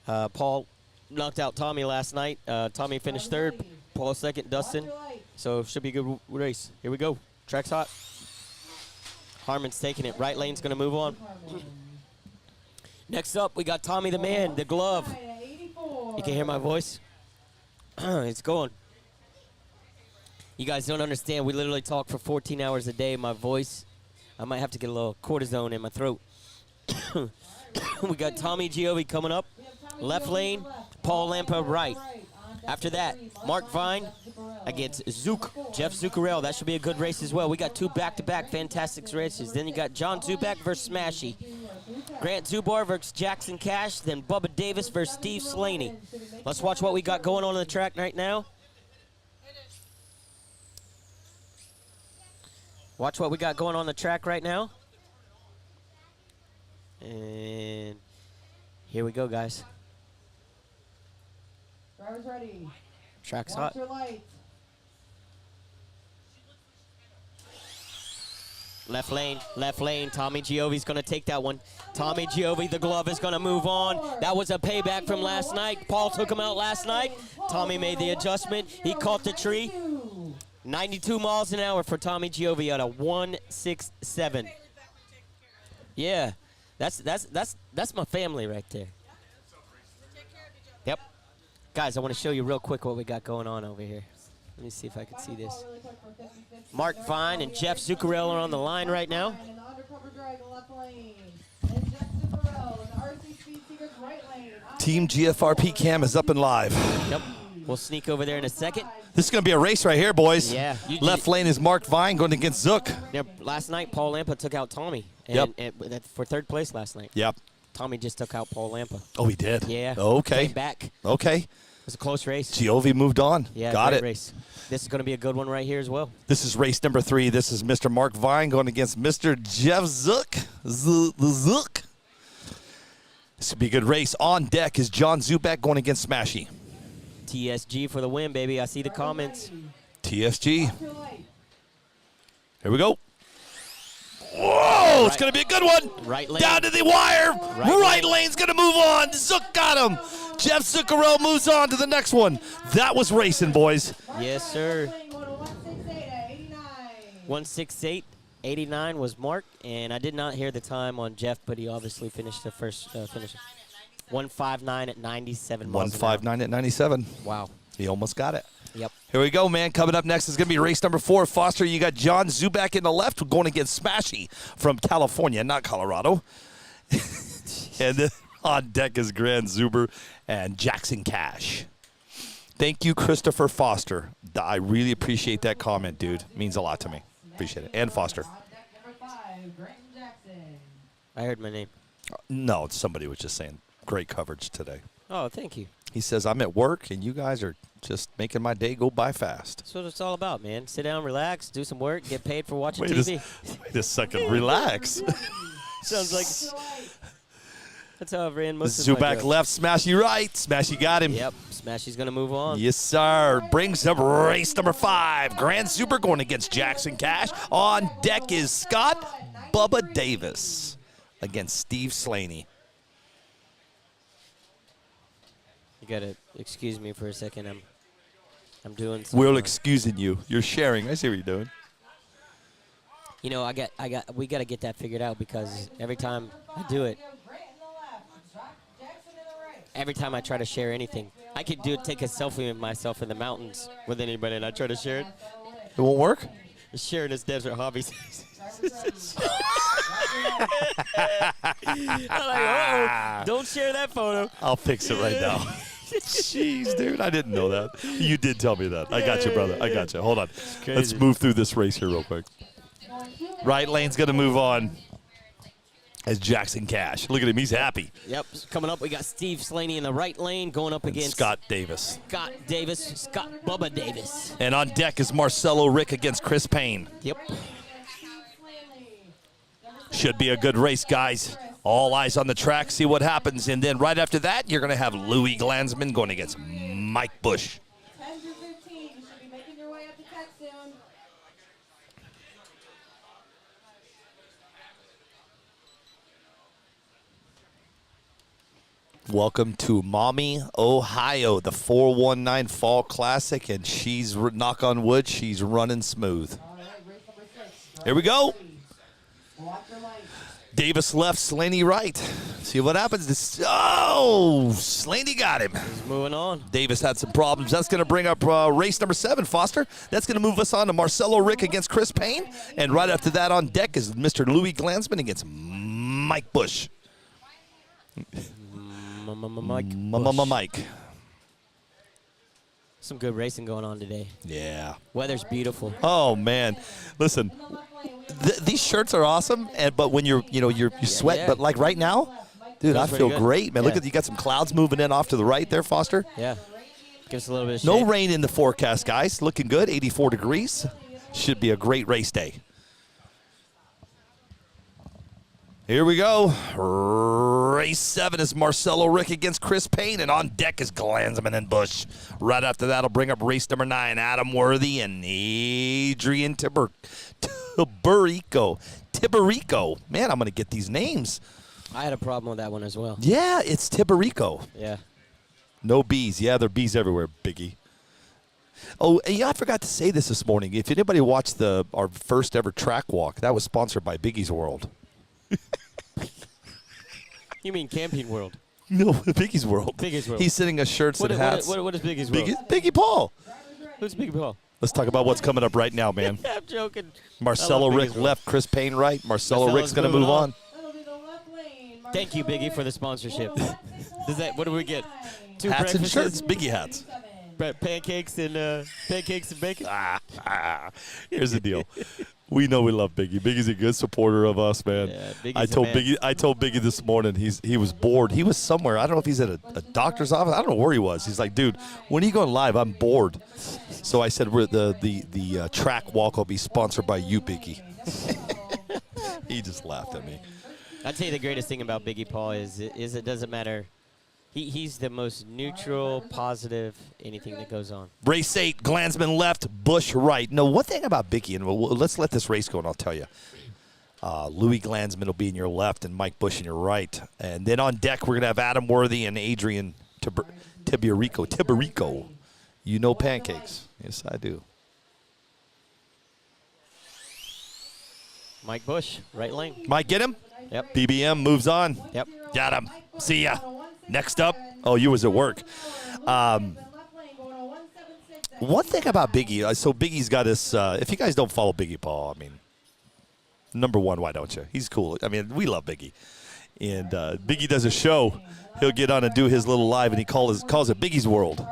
Paul knocked out Tommy last night. Tommy finished 3rd, Paul 2nd, Dustin. So should be a good race. Here we go. Track's hot. Harmon's taking it. Right lane's going to move on. Next up, we got Tommy the Man, the glove. You can hear my voice? It's going. You guys don't understand. We literally talk for 14 hours a day. My voice, I might have to get a little cortisone in my throat. We got Tommy Giovi coming up. Left lane, Paul Lampa right. After that, Mark Vine against Jeff Zuccarello. That should be a good race as well. We got 2 back-to-back fantastic races. Then you got John Zubak versus Smashy. Grant Zubar versus Jackson Cash. Then Bubba Davis versus Steve Slaney. Let's watch what we got going on the track right now. Watch what we got going on the track right now. And here we go, guys. Drivers ready. Track's Watch hot. your lights. Left lane, Tommy Giovi's going to take that one. Tommy Giovi, the glove, is going to move on. That was a payback from last night. Paul took him out last night. Tommy made the adjustment. He caught the tree. 92 miles an hour for Tommy Giovi at a 167. Yeah, that's my family right there. Yep. Guys, I want to show you real quick what we got going on over here. Let me see if I can see this. Mark Vine and Jeff Zuccarello are on the line right now. Team GFRP cam is up and live. Yep. We'll sneak over there in a second. This is going to be a race right here, boys. Yeah. Left lane is Mark Vine going against Zook. Yeah, last night, Paul Lampa took out Tommy and for third place last night. Yep. Tommy just took out Paul Lampa. Oh, he did? Yeah. Okay. Came back. Okay. It was a close race. Giovi moved on. Yeah, Got great it. race. This is going to be a good one right here as well. This is race number 3. This is Mr. Mark Vine going against Mr. Jeff Zook. The Zook. This would be a good race. On deck is John Zubak going against Smashy. TSG for the win, baby. I see the comments. TSG. Here we go. Whoa, it's going to be a good one. Right lane. Down to the wire. Right lane's going to move on. Zook got him. Jeff Zuccarello moves on to the next one. That was racing, boys. Yes, sir. 168.89 was Mark, and I did not hear the time on Jeff, but he obviously finished the first finish. 159 at 97 miles 159 at 97. Wow. He almost got it. Yep. Here we go, man. Coming up next is going to be race number 4. Foster, you got John Zubak in the left going against Smashy from California, not Colorado. And then on deck is Grand Zuber and Jackson Cash. Thank you, Christopher Foster. I really appreciate that comment, dude. It means a lot to me. Appreciate it. And Foster. I heard my name. No, somebody was just saying great coverage today. Oh, thank you. He says, I'm at work, and you guys are just making my day go by fast. That's what it's all about, man. Sit down, relax, do some work, get paid for watching Wait TV. Wait a second. Relax. Sounds like that's how I've ran most of my Zubak jokes. left, Smashy right. Smashy got him. Yep, Smashy's going to move on. Yes, sir. Brings up race number 5. Grand Super going against Jackson Cash. On deck is Scott Bubba Davis against Steve Slaney. You got to excuse me for a second. I'm doing some. We're excusing you. You're sharing. I see what you're doing. You know, we got to get that figured out because every time I do it, every time I try to share anything, I could take a selfie of myself in the mountains with anybody, and I try to share it. It won't work? Sharing his desert hobbies. I'm like, uh-oh, don't share that photo. I'll fix it right now. Jeez, dude, I didn't know that. You did tell me that. I got you, brother. I got you. Hold on. Let's move through this race here real quick. Right lane's going to move on as Jackson Cash. Look at him. He's happy. Yep. Coming up, we got Steve Slaney in the right lane going up against Scott Davis. Scott Bubba Davis. And on deck is Marcelo Rick against Chris Payne. Yep. Should be a good race, guys. All eyes on the track, see what happens. And then right after that, you're going to have Louis Glansman going against Mike Bush. 10 through 15, you should be making your way up to tech soon. Welcome to Maumee, Ohio, the 419 Fall Classic, and she's, knock on wood, she's running smooth. Here we go. Davis left, Slaney right. See what happens. Oh, Slaney got him. He's moving on. Davis had some problems. That's going to bring up race number 7, Foster. That's going to move us on to Marcelo Rick against Chris Payne. And right after that on deck is Mr. Louis Glansman against Mike Bush. Mike. Some good racing going on today. Yeah. Weather's beautiful. Oh man, listen, these shirts are awesome, but when you sweat, yeah. but like right now, dude, I Feels feel pretty good. great, man. Yeah. Look at you got some clouds moving in off to the right there, Foster. Yeah. Gives a little bit of No shade. rain in the forecast, guys. Looking good, 84 degrees. Should be a great race day. Here we go. Race 7 is Marcelo Rick against Chris Payne, and on deck is Glansman and Bush. Right after that, I'll bring up race number 9, Adam Worthy and Adrian Tiberico. Man, I'm going to get these names. I had a problem with that one as well. Yeah, it's Tiberico. Yeah. No B's. Yeah, there are B's everywhere, Biggie. Oh, and yeah, I forgot to say this morning. If anybody watched our first ever track walk, that was sponsored by Biggie's World. You mean Camping World? No, Biggie's World. Biggie's World. He's sending us shirts and hats. What is Biggie's World? Biggie Paul. Who's Biggie Paul? Let's talk about what's coming up right now, man. I'm joking. Marcelo Rick left, Chris Payne right. Marcelo Rick's going to move on. Thank you, Biggie, for the sponsorship. What do we get? 2 hats and breakfasts? shirts, Biggie hats. Pancakes and bacon. Here's the deal. We know we love Biggie. Biggie's a good supporter of us, man. Yeah, Biggie's I told Biggie this morning he was bored. He was somewhere. I don't know if he's at a doctor's office. I don't know where he was. He's like, dude, when are you going live? I'm bored. So I said, the track walk will be sponsored by you, Biggie. He just laughed at me. I'd say the greatest thing about Biggie Paul is it doesn't matter. He's the most neutral, positive, anything that goes on. Race 8, Glansman left, Bush right. No, one thing about Biggie, and let's let this race go, and I'll tell you. Louis Glansman will be in your left and Mike Bush in your right. And then on deck, we're going to have Adam Worthy and Adrian Tiberico. You know pancakes. Yes, I do. Mike Bush, right lane. Mike, get him? Yep. BBM moves on. Yep. Got him. See ya. Next up. Oh, you was at work. One thing about Biggie, so Biggie's got this, if you guys don't follow Biggie Paul, I mean, number one, why don't you? He's cool. I mean, we love Biggie. And Biggie does a show. He'll get on and do his little live, and he calls it Biggie's World.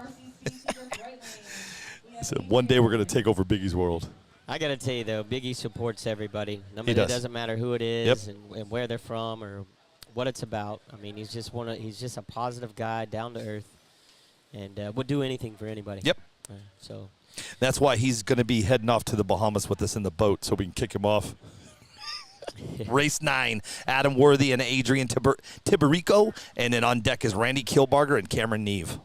So one day we're going to take over Biggie's World. I got to tell you, though, Biggie supports everybody. He does. It doesn't matter who it is and where they're from or what it's about. I mean, he's just a positive guy, down to earth, and would do anything for anybody. Yep. So that's why he's going to be heading off to the Bahamas with us in the boat so we can kick him off. Race 9, Adam Worthy and Adrian Tiberico, and then on deck is Randy Kilbarger and Cameron Neve.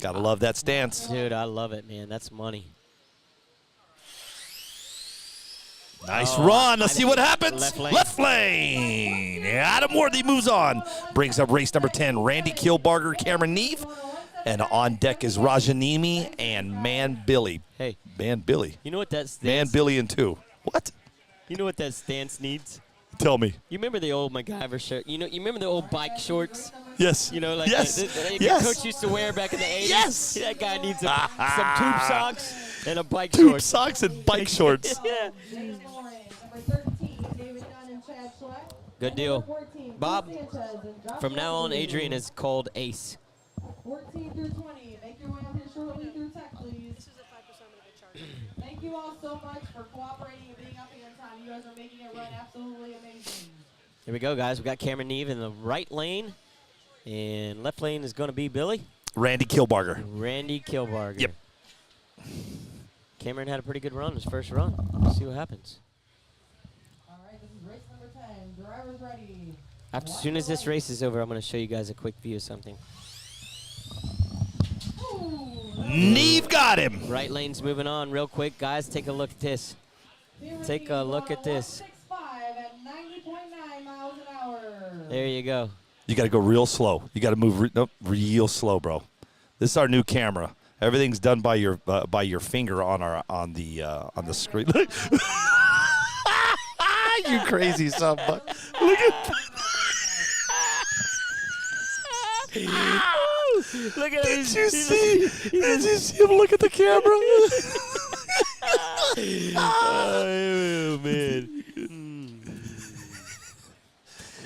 Gotta love that stance. Dude, I love it, man. That's money. Nice run. Let's see what happens. Left lane. Adam Worthy moves on. Brings up race number 10, Randy Kilbarger, Cameron Neve. And on deck is Rajanimi and Man Billy. Hey. Man Billy. You know what that stance? Man Billy and 2. What? You know what that stance needs? Tell me. You remember the old MacGyver shirt? You remember the old bike shorts? Yes. You know, like the coach used to wear back in the 80s? Yes. That guy needs some tube socks and a bike Tube shorts. socks and bike shorts. Yeah. Good deal. Bob, from now on, Adrian is called Ace. 14 through 20. Make your way up here shortly through tech, please. This is a 5% of the charge. Thank you all so much for cooperating and being up here on time. You guys are making it run absolutely amazing. Here we go, guys. We got Cameron Neve in the right lane, and left lane is going to be Billy. Randy Kilbarger. Randy Kilbarger. Yep. Cameron had a pretty good run his first run. Let's see what happens. All right, this is race number 10. Drivers ready. As soon as this race is over, I'm going to show you guys a quick view of something. Neve got him. Right lane's moving on real quick. Guys, take a look at this. Take a look at this. At 90.9 miles an hour. There you go. You got to go real slow. You got to move real slow, bro. This is our new camera. Everything's done by your finger on the screen. You crazy son of a- Look at Look at him. Did you see him look at the camera? Oh, man.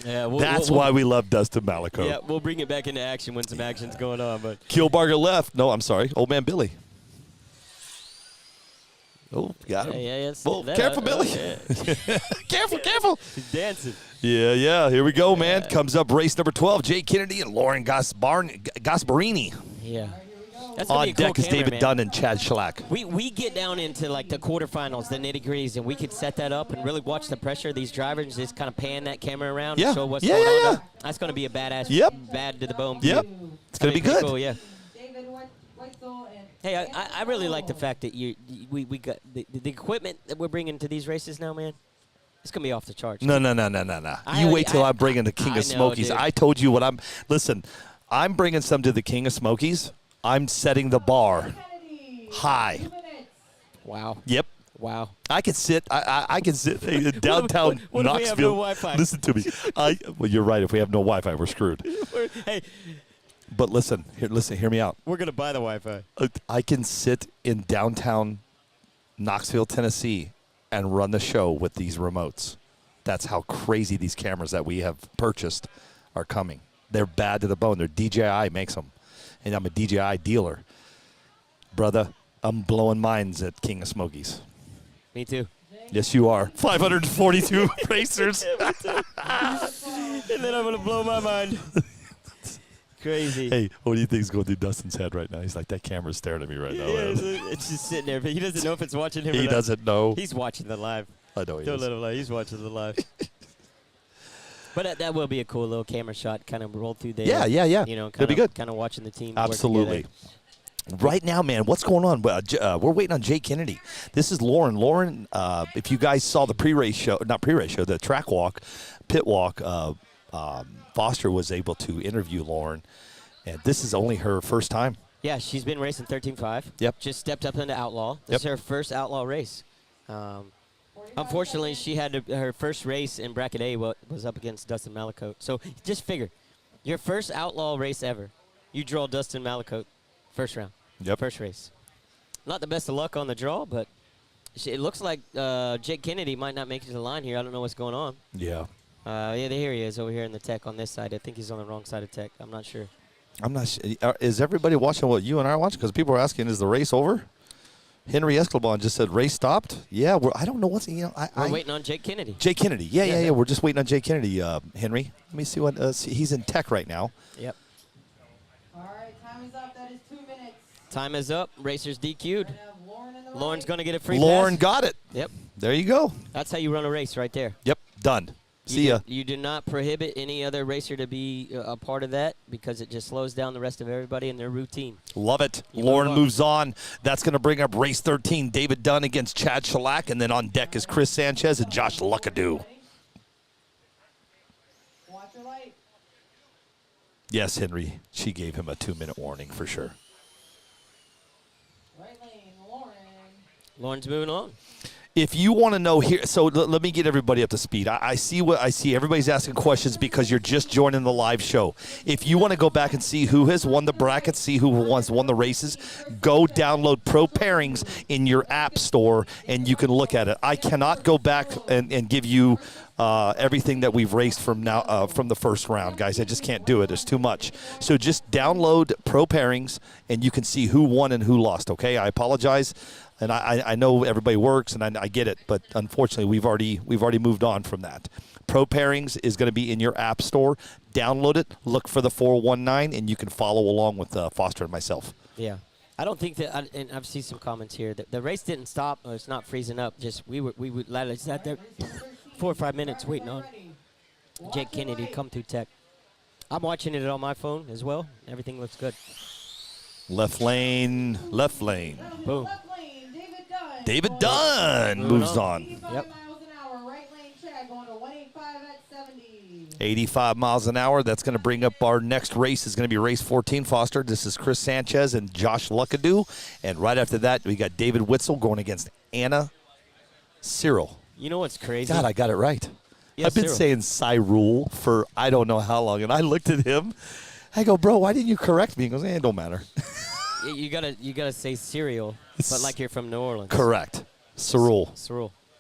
Yeah, That's why we love Dustin Malico. Yeah, we'll bring it back into action when some action's going on. But Kilbarger left. No, I'm sorry. Old man Billy. Oh, got him. Yeah. Well, careful, Billy. Careful. He's dancing. Yeah. Here we go, man. Comes up race number 12. Jay Kennedy and Lauren Gasparini. Yeah. That's On be a cool deck is camera, David man. Dunn and Chad Schlack. We get down into like the quarterfinals, the nitty-gritties, and we could set that up and really watch the pressure of these drivers and just kind of pan that camera around and show what's going on. Yeah. That's going to be a badass, bad to the bone. Yep. view. It's going to be good. Cool, yeah. David Weitzel and Hey, I really like the fact that we got the equipment that we're bringing to these races now, man. It's going to be off the charts. No. You wait till I bring in the King of know, Smokies. dude. I told you what I'm. Listen, I'm bringing some to the King of Smokies. I'm setting the bar high. Wow. Yep. Wow. I can sit. I can sit in downtown what if we have no Knoxville. Wi-Fi? Listen to me. Well, you're right. If we have no Wi-Fi, we're screwed. Hey, But listen. Hear me out. we're gonna buy the Wi-Fi. I can sit in downtown Knoxville, Tennessee, and run the show with these remotes. That's how crazy these cameras that we have purchased are coming. They're bad to the bone. They're DJI makes them, and I'm a DJI dealer. Brother, I'm blowing minds at King of Smokies. Me too. Yes, you are. 542 racers. And then I'm gonna blow my mind. Crazy. Hey, what do you think is going through Dustin's head right now? He's like, that camera's staring at me right now. Yeah, man. it's just sitting there, but he doesn't know if it's watching him. He or not. doesn't know. He's watching the live. I know he Don't is. let him know. He's watching the live. But that will be a cool little camera shot, kind of roll through there. Yeah. You know, It'll be good. Kind of watching the team. Absolutely. Work together. Right now, man, what's going on? We're waiting on Jay Kennedy. This is Lauren. Lauren, if you guys saw the pre-race show, not pre-race show, the track walk, pit walk, Foster was able to interview Lauren, and this is only her first time. Yeah, she's been racing 13.5. Yep. Just stepped up into Outlaw. This is her first Outlaw race. Unfortunately, she had her first race in Bracket A was up against Dustin Malicote. So just figure, your first Outlaw race ever, you draw Dustin Malicote first round. Yep. First race. Not the best of luck on the draw, but it looks like Jake Kennedy might not make it to the line here. I don't know what's going on. Yeah. Yeah, here he is over here in the tech on this side. I think he's on the wrong side of tech. I'm not sure. I'm not sure. Is everybody watching what you and I are watching? Because people are asking, is the race over? Henry Escalabon just said, race stopped? Yeah, I don't know what's, We're waiting on Jake Kennedy. Jake Kennedy. Yeah. We're just waiting on Jake Kennedy, Henry. Let me see what, he's in tech right now. Yep. All right, time is up. That is 2 minutes. Time is up. Racers DQ'd. Lauren's going to get a free Lauren pass. got it. Yep. There you go. That's how you run a race right there. Yep, done. See ya. You do not prohibit any other racer to be a part of that because it just slows down the rest of everybody in their routine. Love it. Lauren moves on. That's going to bring up race 13. David Dunn against Chad Shellac. And then on deck is Chris Sanchez and Josh Luckadoo. Watch your light. Yes, Henry. She gave him a 2-minute warning for sure. Right lane, Lauren. Lauren's moving on. If you want to know here, so let me get everybody up to speed. I see what I see. Everybody's asking questions because you're just joining the live show. If you want to go back and see who has won the brackets, see who has won the races, go download Pro Pairings in your app store and you can look at it. I cannot go back and give you everything that we've raced from now from the first round, guys. I just can't do it. There's too much. So just download Pro Pairings and you can see who won and who lost. Okay, I apologize. And I know everybody works, and I get it, but unfortunately, we've already moved on from that. Pro Pairings is going to be in your app store. Download it, look for the 419, and you can follow along with Foster and myself. Yeah, I don't think that. And I've seen some comments here that the race didn't stop. Or it's not freezing up. Just we sat there 4 or 5 minutes waiting on Jake Kennedy to come through tech. I'm watching it on my phone as well. Everything looks good. Left lane. Boom. David Dunn moves on. Yep. 85 miles an hour. That's going to bring up our next race. Is going to be race 14, Foster. This is Chris Sanchez and Josh Luckadoo. And right after that, we got David Witzel going against Anna Cyril. You know what's crazy? God, I got it right. Yeah, I've been saying Cyril for I don't know how long. And I looked at him. I go, bro, why didn't you correct me? He goes, it don't matter. You gotta say cereal, but like you're from New Orleans. Correct. Cyril.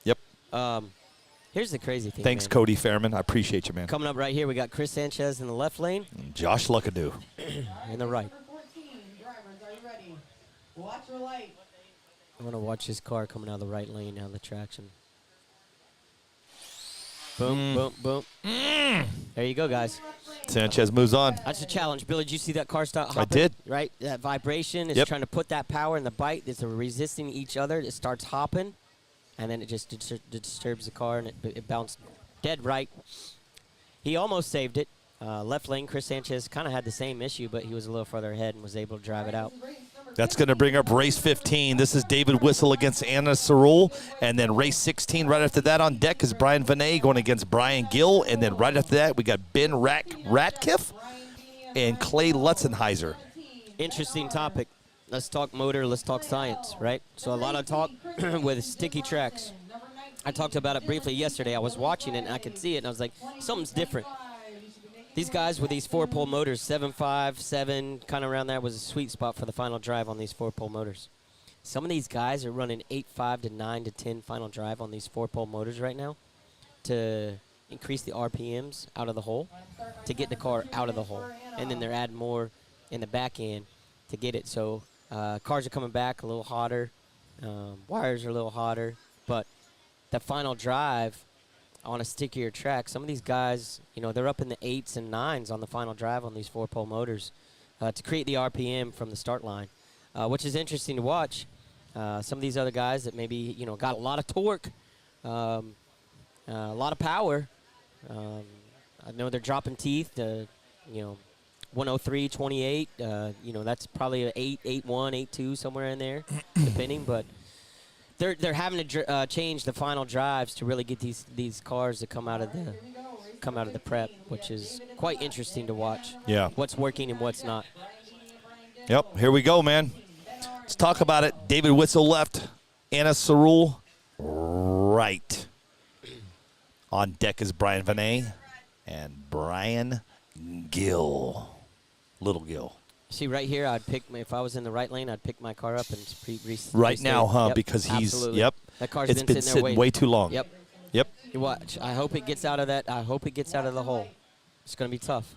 Yep. Here's the crazy thing. Thanks, man. Cody Fairman. I appreciate you, man. Coming up right here, we got Chris Sanchez in the left lane. Josh Luckadoo. In the right. Number 14, drivers, are you ready? Watch your light. I want to watch his car coming out of the right lane now, the traction. Boom, boom, boom. There you go, guys. Sanchez moves on. That's a challenge. Billy, did you see that car start hopping? I did. Right? That vibration is trying to put that power in the bite. It's resisting each other. It starts hopping, and then it just disturbs the car, and it bounced dead right. He almost saved it. Left lane, Chris Sanchez kind of had the same issue, but he was a little further ahead and was able to drive it out. That's going to bring up race 15. This is David Whistle against Anna Cyril. And then race 16 right after that on deck is Brian Vinay going against Brian Gill. And then right after that, we got Ben Ratkiff and Clay Lutzenheiser. Interesting topic. Let's talk motor. Let's talk science, right? So a lot of talk with sticky tracks. I talked about it briefly yesterday. I was watching it, and I could see it, and I was like, something's different. These guys with these 4-pole motors, 7.5, 7, kind of around there was a sweet spot for the final drive on these 4-pole motors. Some of these guys are running 8.5 to 9 to 10 final drive on these 4-pole motors right now to increase the RPMs out of the hole, to get the car out of the hole. And then they're adding more in the back end to get it. So cars are coming back a little hotter. Wires are a little hotter. But the final drive on a stickier track, some of these guys, you know, they're up in the 8s and 9s on the final drive on these 4-pole motors to create the RPM from the start line, which is interesting to watch. Some of these other guys that maybe, you know, got a lot of torque, a lot of power. I know they're dropping teeth, you know, 103, 28. You know, that's probably an 8, 8.1, 8.2, somewhere in there, depending. But they're having to change the final drives to really get these cars to come out of the prep, which is quite interesting to watch. Yeah. What's working and what's not. Yep, here we go, man. Let's talk about it. David Witzel left. Anna Cerule right. On deck is Brian Vinay and Brian Gill. Little Gill. See, right here, I'd pick if I was in the right lane, I'd pick my car up and right now, huh? Yep, because he's absolutely. That car's it's been sitting way too long. Yep. Yep. You watch. I hope it gets out of that. I hope it gets out of the hole. It's going to be tough.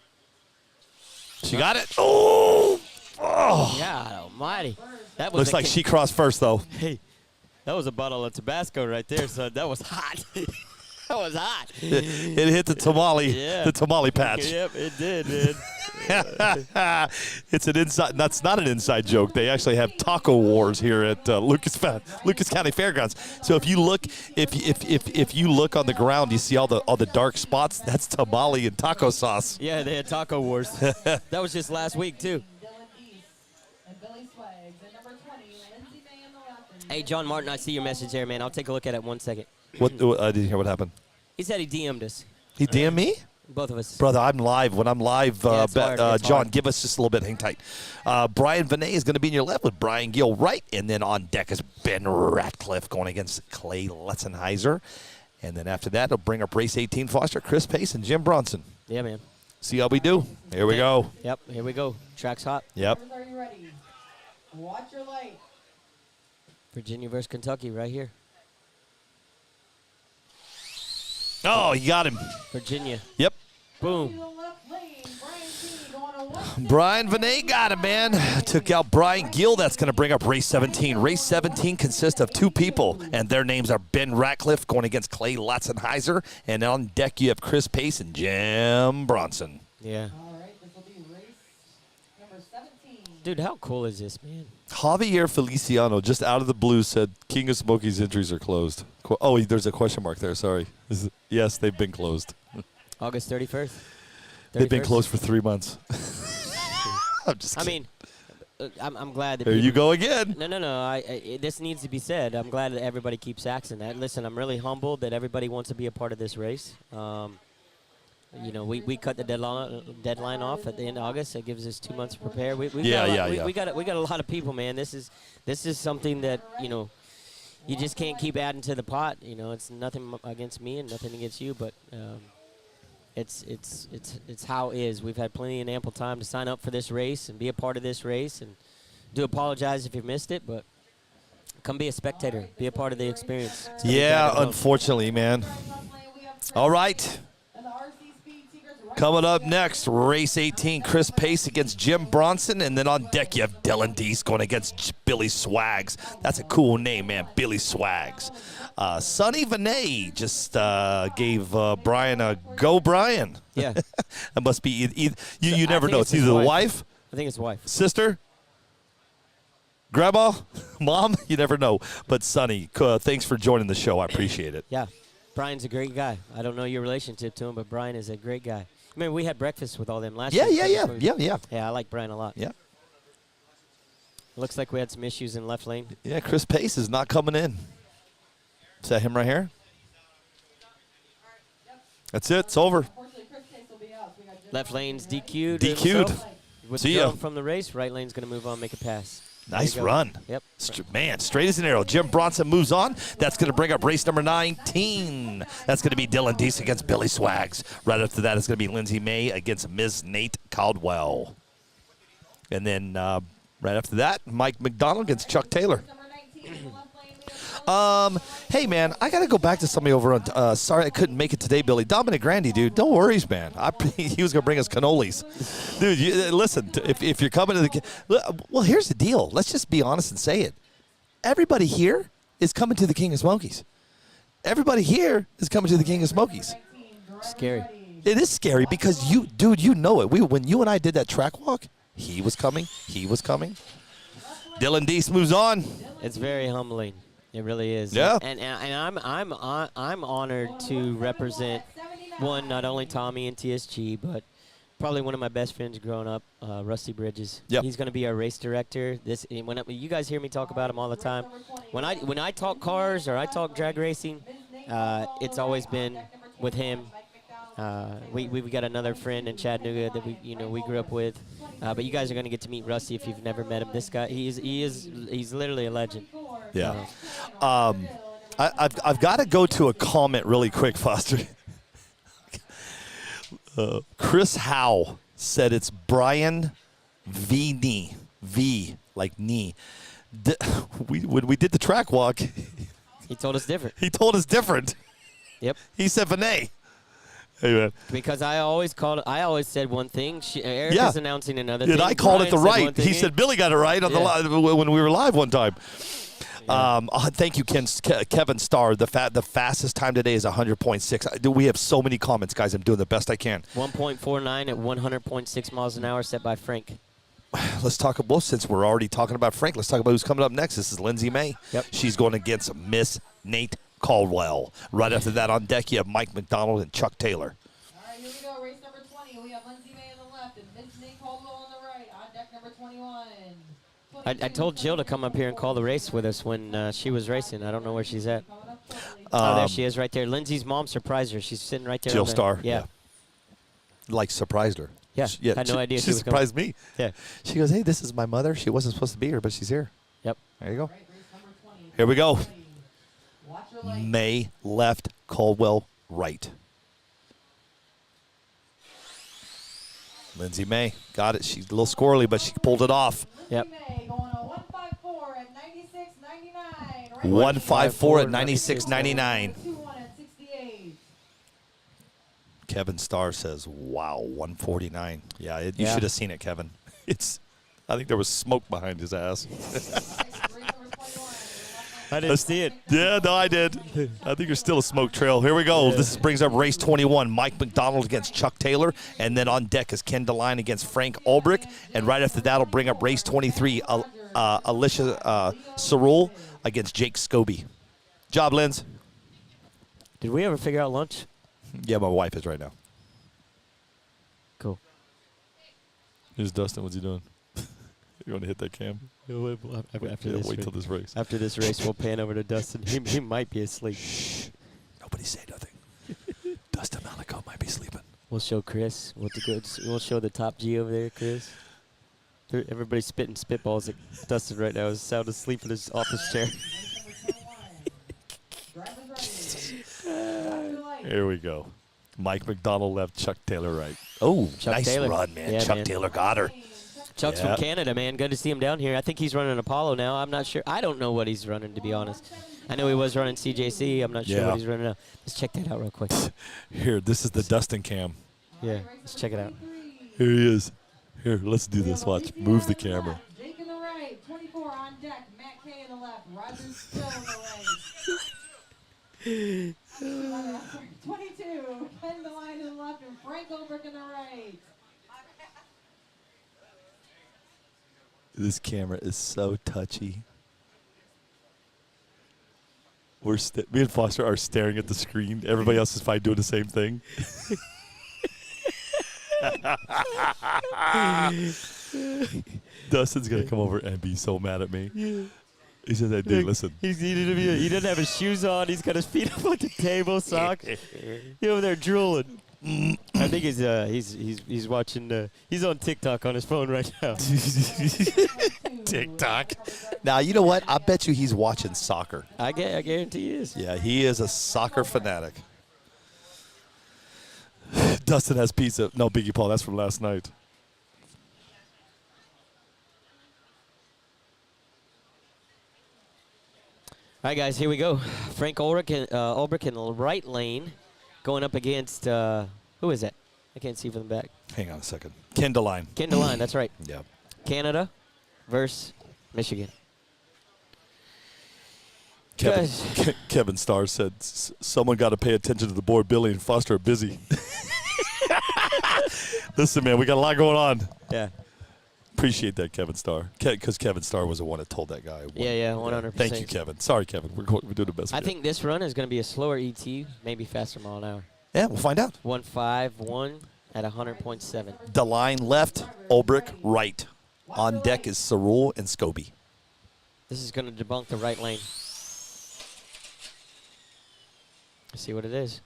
She got it. Oh. God almighty. That was Looks like she crossed first, though. Hey, that was a bottle of Tabasco right there, son. That was hot. That was hot. It hit the tamale, the tamale patch. Yep, it did, man. It's an inside. That's not an inside joke. They actually have taco wars here at Lucas County Fairgrounds. So if you look, if you look on the ground, you see all the dark spots. That's tamale and taco sauce. Yeah, they had taco wars. That was just last week too. Hey, John Martin, I see your message there, man. I'll take a look at it 1 second. What? I didn't hear what happened. He said he DM'd us. He DM'd me? Both of us. Brother, I'm live. When I'm live, Yeah, it's hard. John, give us just a little bit. Hang tight. Brian Vinay is going to be in your left with Brian Gill right. And then on deck is Ben Ratcliffe going against Clay Letzenheiser. And then after that, it'll bring up race 18 Foster, Chris Pace, and Jim Bronson. Yeah, man. See how we do. Here we go. Yep, here we go. Track's hot. Yep. Are you ready? Watch your light. Virginia versus Kentucky right here. Oh, you got him. Virginia. Yep. Boom. Brian Vinay got him, man. Took out Brian Gill. That's going to bring up race 17. Race 17 consists of 2 people, and their names are Ben Ratcliffe going against Clay Letzenheiser. And on deck, you have Chris Pace and Jim Bronson. Yeah. All right, this will be race number 17. Dude, how cool is this, man? Javier Feliciano, just out of the blue, said King of Smoky's entries are closed. Oh, there's a question mark there. Sorry. Yes, they've been closed. August 31st. They've been closed for 3 months. I'm just kidding. I'm glad that There you go again. No. This needs to be said. I'm glad that everybody keeps asking that. Listen, I'm really humbled that everybody wants to be a part of this race. You know, we cut the deadline off at the end of August. It gives us 2 months to prepare. We got a lot of people, man. This is something that, you know, you just can't keep adding to the pot. You know, it's nothing against me and nothing against you, but it's how it is. We've had plenty and ample time to sign up for this race and be a part of this race. And do apologize if you missed it, but come be a spectator, be a part of the experience. Yeah, unfortunately, man. All right. Coming up next, race 18, Chris Pace against Jim Bronson. And then on deck, you have Dylan Deese going against Billy Swags. That's a cool name, man, Billy Swags. Sonny Vinay just gave Brian a go, Brian. Yeah. It must be you never know. It's either the wife. I think it's wife. Sister. Grandma. Mom. You never know. But Sonny, thanks for joining the show. I appreciate it. Yeah. Brian's a great guy. I don't know your relationship to him, but Brian is a great guy. I mean, we had breakfast with all them last year. Yeah. Yeah, I like Brian a lot. Yeah. Looks like we had some issues in left lane. Yeah, Chris Pace is not coming in. Is that him right here? That's it. It's over. Left lane's DQ'd. DQ'd. withdrawn from the race. Right lane's going to move on, make a pass. Nice run. Yep. Man, straight as an arrow. Jim Bronson moves on. That's going to bring up race number 19. That's going to be Dylan Deese against Billy Swags. Right after that, it's going to be Lindsay May against Ms. Nate Caldwell. And then right after that, Mike McDonald against Chuck Taylor. Hey, man, I got to go back to somebody over on, sorry I couldn't make it today, Billy. Dominic Grandy, dude, don't worry, man. He was going to bring us cannolis. Dude, listen, if you're coming to the, well, here's the deal. Let's just be honest and say it. Everybody here is coming to the King of Smokies. Everybody here is coming to the King of Smokies. Scary. It is scary because dude, you know it. When you and I did that track walk, he was coming. Dylan Deese moves on. It's very humbling. It really is. Yeah. And I'm honored to represent not only Tommy and TSG, but probably one of my best friends growing up, Rusty Bridges. Yep. He's going to be our race director. You guys hear me talk about him all the time. When I talk cars or I talk drag racing, it's always been with him. We've got another friend in Chattanooga that we grew up with, but you guys are going to get to meet Rusty if you've never met him. This guy, he's literally a legend. Yeah. I've got to go to a comment really quick, Foster. Chris Howe said it's Brian V. Knee. V, like knee. When we did the track walk, he told us different. Yep. He said Vinay. Hey, man. Because I always said one thing. Erica's announcing another thing. And I called it the right. He said Billy got it right on the when we were live one time. Thank you, Kevin Starr. The fastest time today is 100.6. We have so many comments, guys. I'm doing the best I can. 1.49 at 100.6 miles an hour set by Frank. Let's talk about, since we're already talking about Frank, let's talk about who's coming up next. This is Lindsay May. Yep. She's going against Miss Nate Caldwell. Right after that on deck, you have Mike McDonald and Chuck Taylor. All right, here we go. Race number 20. We have Lindsay May on the left and Miss Nate Caldwell on the right. On deck number 21. I told Jill to come up here and call the race with us when she was racing. I don't know where she's at. There she is right there. Lindsay's mom surprised her. She's sitting right there. Jill Starr. Yeah. Like surprised her. Yeah. Had no idea she was surprised coming. me. Yeah. She goes, hey, this is my mother. She wasn't supposed to be here, but she's here. Yep. There you go. Here we go. May left, Caldwell right. Lindsay May got it. She's a little squirrely, but she pulled it off. Yep. 154 at 96.99. 154 at 96.99. Kevin Starr says, wow, 149. Yeah, you should have seen it, Kevin. I think there was smoke behind his ass. I didn't see it. Yeah, no, I did. I think there's still a smoke trail. Here we go. Yeah. This brings up race 21. Mike McDonald against Chuck Taylor. And then on deck is Ken DeLine against Frank Ulbrich. And right after that will bring up race 23, Alicia Cerule against Jake Scobie. Job, Linz. Did we ever figure out lunch? Yeah, my wife is right now. Cool. Here's Dustin. What's he doing? You want to hit that cam? Wait till this race. After this race, we'll pan over to Dustin. He might be asleep. Shh. Nobody say nothing. Dustin Malico might be sleeping. We'll show Chris. We'll show the top G over there, Chris. Everybody's spitting spitballs at Dustin right now. He's sound asleep in his office chair. Here we go. Mike McDonald left, Chuck Taylor right. Oh, Chuck nice Taylor. run, man. Yeah, Chuck man. Taylor got her. Chuck's from Canada, man. Good to see him down here. I think he's running Apollo now. I'm not sure. I don't know what he's running, to be honest. I know he was running CJC. I'm not sure what he's running now. Let's check that out real quick. Here, this is the Dustin cam. Yeah, let's check it out. Here he is. Here, let's do this. Watch. Move the camera. Jake in the right, 24 on deck, Matt K in the left, Roger Still in the right. 22, Ken DeLine in the left, and Frank Ulbrich in the right. This camera is so touchy. Me and Foster are staring at the screen. Everybody else is fine doing the same thing. Dustin's going to come over and be so mad at me. He says, hey, dude, listen. He doesn't have his shoes on. He's got his feet up on the table, socks. He's over there drooling. That's think he's watching. He's on TikTok on his phone right now. TikTok. Now, you know what? I bet you he's watching soccer. I guarantee he is. Yeah, he is a soccer fanatic. Dustin has pizza. No, Biggie Paul, that's from last night. All right, guys, here we go. Frank Ulrich in the right lane going up against, who is that? I can't see from the back. Hang on a second. Kindeline. Kindeline, that's right. Yeah. Canada versus Michigan. Kevin Starr said, someone got to pay attention to the board. Billy and Foster are busy. Listen, man, we got a lot going on. Yeah. Appreciate that, Kevin Starr. Because Kevin Starr was the one that told that guy. Yeah, 100%. Thank you, Kevin. Sorry, Kevin. We're doing the best. I think this run is going to be a slower ET, maybe faster mile an hour. Yeah, we'll find out. 151 at 100.7. DeLine left, Ulbrich right. On deck is Cerule and Scobie. This is going to debunk the right lane. Let's see what it is.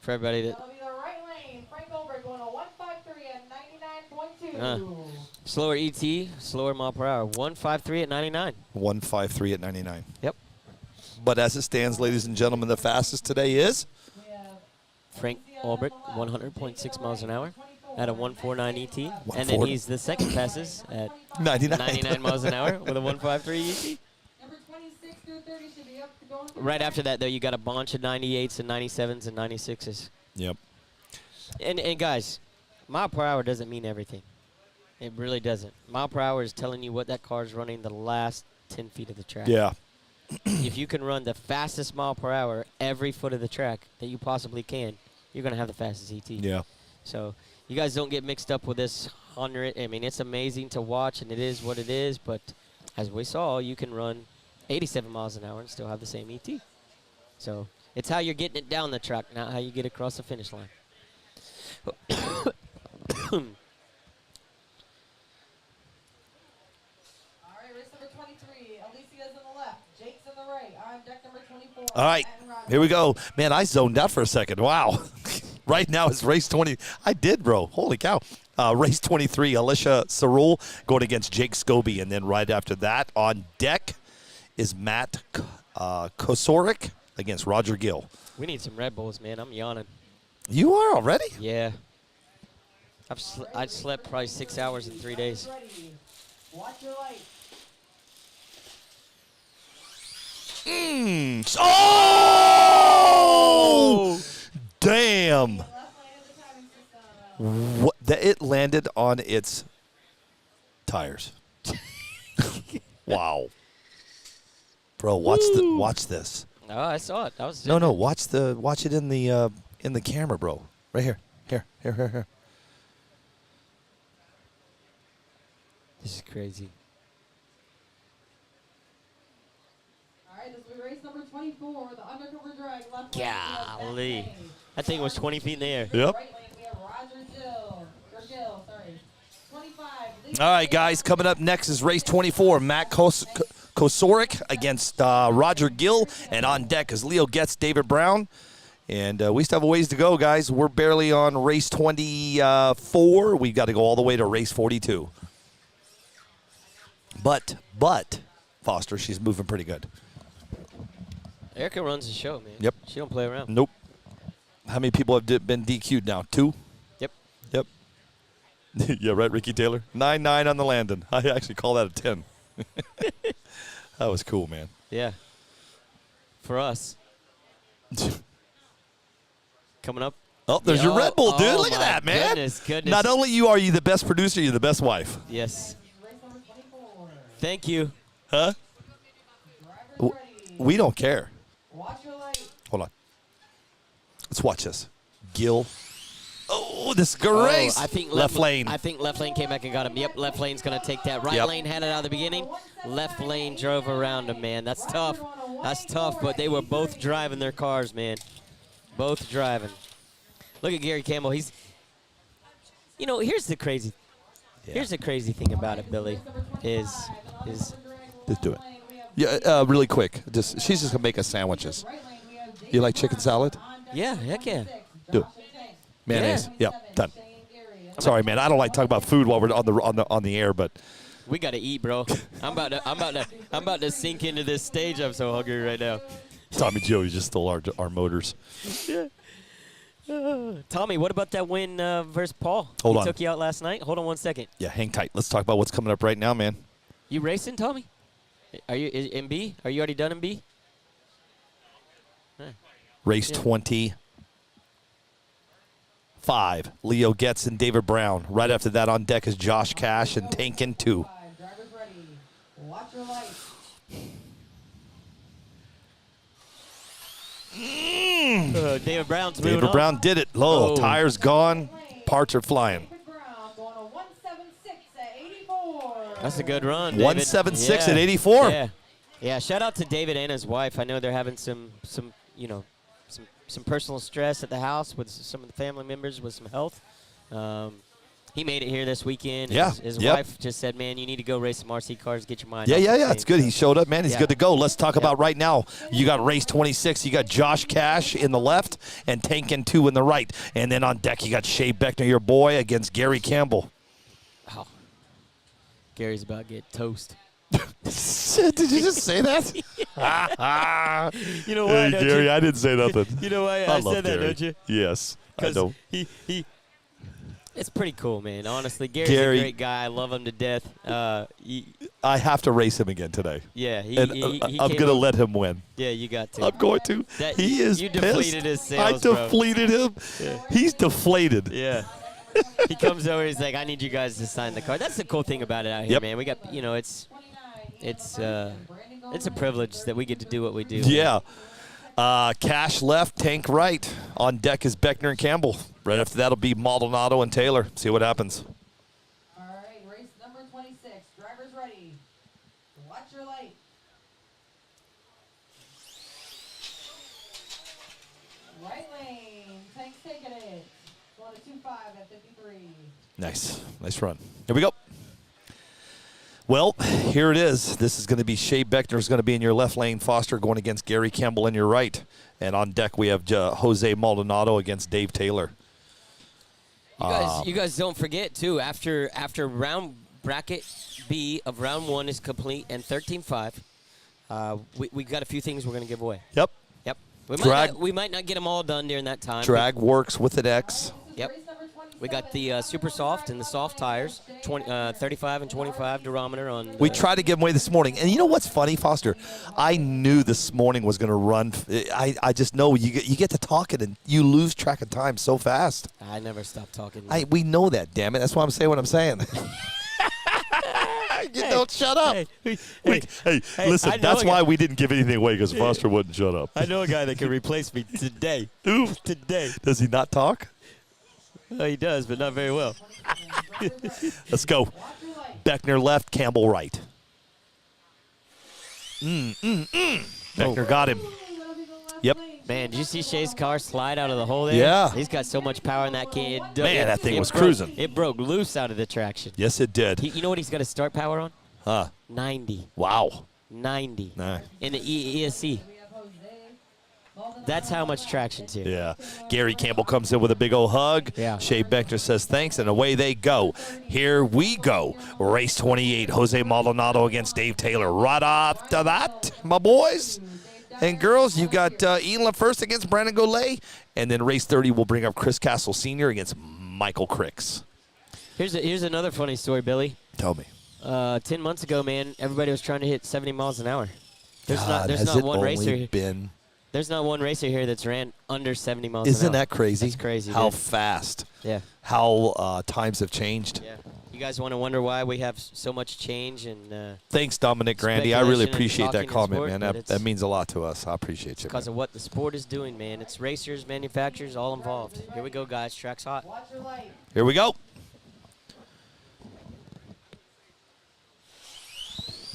For everybody that... That'll be the right lane. Frank Ulbrich going to 153 at 99.2. Slower ET, slower mile per hour. 153 at 99. 153 at 99. Yep. But as it stands, ladies and gentlemen, the fastest today is? Frank Ulbrich, 100.6 miles an hour at a 149 ET. And then he's the second fastest at 99 miles an hour with a 153 ET. Right after that, though, you got a bunch of 98s and 97s and 96s. Yep. And guys, mile per hour doesn't mean everything. It really doesn't. Mile per hour is telling you what that car is running the last 10 feet of the track. Yeah. If you can run the fastest mile per hour every foot of the track that you possibly can, you're going to have the fastest ET. Yeah. So you guys don't get mixed up with this 100. I mean, it's amazing to watch, and it is what it is. But as we saw, you can run 87 miles an hour and still have the same ET. So it's how you're getting it down the track, not how you get across the finish line. All right, here we go. Man, I zoned out for a second. Wow. Right now it's race 20. I did, bro. Holy cow. Race 23, Alicia Cerule going against Jake Scobie. And then right after that, on deck is Matt Kosorik against Roger Gill. We need some Red Bulls, man. I'm yawning. You are already? Yeah. I slept probably 6 hours in 3 days. Watch your light. Oh! Damn. What? It landed on its tires. Wow. Bro, watch this. Oh, I saw it. That was No, watch it in the camera, bro. Right here. Here. This is crazy. All right, this will be race number 24, the undercover drag left. Golly. That thing was 20 feet in the air. Yep. Right lane, we have Roger Gill. Or Gill, sorry. 25. All right, guys, coming up next is race 24. Matt Kosorik against Roger Gill. And on deck is Leo Getz, David Brown. And we still have a ways to go, guys. We're barely on race 24. We've got to go all the way to race 42. But, Foster, she's moving pretty good. Erica runs the show, man. Yep. She don't play around. Nope. How many people have been DQ'd now? 2? Yep. Yeah, right, Ricky Taylor? 9-9 on the Landon. I actually call that a 10. That was cool, man. Yeah. For us. Coming up. Oh, there's your Red Bull, dude. Look at that, man. Goodness. Not only are you the best producer, you're the best wife. Yes. Thank you. Huh? We don't care. Watch your light. Hold on. Let's watch this. Gill. Oh, this is a good race. I think left lane. I think left lane came back and got him. Yep, left lane's going to take that. Right lane had it out of the beginning. Left lane drove around him, man. That's tough. That's tough, but they were both driving their cars, man. Both driving. Look at Gary Campbell. He's, you know, here's the crazy thing about it, Billy, is Just do it. Yeah, really quick. She's just going to make us sandwiches. You like chicken salad? Yeah, heck yeah. Do it. Mayonnaise. Yep, done. Sorry, man. I don't like talking about food while we're on the air, but we gotta eat, bro. I'm about to sink into this stage. I'm so hungry right now. Tommy Joe just stole our motors. Yeah. Tommy, what about that win versus Paul? Hold He on. took you out last night. Hold on 1 second. Yeah, hang tight. Let's talk about what's coming up right now, man. You racing, Tommy? Are you in B? Are you already done in B? Race 25. Leo Getz and David Brown. Right after that on deck is Josh Cash and Tankin 2. Drivers ready. Watch your lights. David Brown's moving David on. Brown did it. Low. Tires gone. Parts are flying. That's a good run, David. 176 at 84. Yeah. Yeah, shout out to David and his wife. I know they're having some personal stress at the house with some of the family members with some health. He made it here this weekend. Yeah. His wife just said, man, you need to go race some RC cars, get your mind Yeah, off yeah, the yeah. pain." It's good. He showed up, man. He's Yeah. good to go. Let's talk about right now. You got race 26. You got Josh Cash in the left and Tankin 2 in the right. And then on deck, you got Shea Beckner, your boy, against Gary Campbell. Oh. Gary's about to get toast. Did you just say that? You know why, Hey, don't Gary, you? I didn't say nothing. You know why I I love said that, Gary. don't you? Yes, I know. It's pretty cool, man. Honestly, Gary's Gary- a great guy. I love him to death. I have to race him again today. Yeah, he and he I'm came going to up- let him win. Yeah, you got to. I'm going to. That- He is you pissed. depleted his sales, I bro. depleted him. Yeah. He's deflated. Yeah. He comes over. He's like, "I need you guys to sign the card." That's the cool thing about it out here, Yep. man. We got, it's a privilege that we get to do what we do. Yeah. Cash left, Tank right. On deck is Beckner and Campbell. Right after that'll be Maldonado and Taylor. See what happens. All right, race number 26. Drivers ready. Watch your light. Right lane. Tank's taking it. Going to 2.5 at 53. Nice. Nice run. Here we go. Well, here it is. This is going to be Shea Beckner is going to be in your left lane. Foster going against Gary Campbell in your right. And on deck we have Jose Maldonado against Dave Taylor. You guys don't forget too. After round bracket B of round 1 is complete and 13.5, we got a few things we're going to give away. Yep. Yep. We might not get them all done during that time. Drag works with an X. Yep. We got the super soft and the soft tires, 35 and 25 durometer on. We tried to give them away this morning. And you know what's funny, Foster? I knew this morning was going to run. I just know you get to talking and you lose track of time so fast. I never stop talking. We know that, damn it. That's why I'm saying what I'm saying. You don't shut up. Hey, listen, that's why we didn't give anything away, because Foster wouldn't shut up. I know a guy that can replace me today. Who? Today. Does he not talk? Well, he does, but not very well. Let's go. Beckner left, Campbell right. Beckner got him. Yep. Man, did you see Shea's car slide out of the hole there? Yeah. He's got so much power in that kid. Man, that thing was cruising. It broke loose out of the traction. Yes, it did. You know what he's got to start power on? Huh. 90. Wow. 90. Nah. In the ESC. That's how much traction's here. Yeah. Gary Campbell comes in with a big old hug. Yeah. Shea Beckner says thanks, and away they go. Here we go. Race 28, Jose Maldonado against Dave Taylor. Right after that, my boys and girls, you got Ian LaFirst against Brandon Golay. And then race 30 will bring up Chris Castle Sr. against Michael Cricks. Here's another funny story, Billy. Tell me. 10 months ago, man, everybody was trying to hit 70 miles an hour. There's has not it one racer. only been... There's not one racer here that's ran under 70 miles an hour. Isn't that crazy? That's crazy. How dude. fast. Yeah. How times have changed. Yeah. You guys want to wonder why we have so much change and Thanks, Dominic Grandy. I really speculation and appreciate that talking in comment, sport, man. but That means a lot to us. I appreciate you. because of what the sport is doing, man. It's racers, manufacturers, all involved. Here we go, guys. Track's hot. Here we go.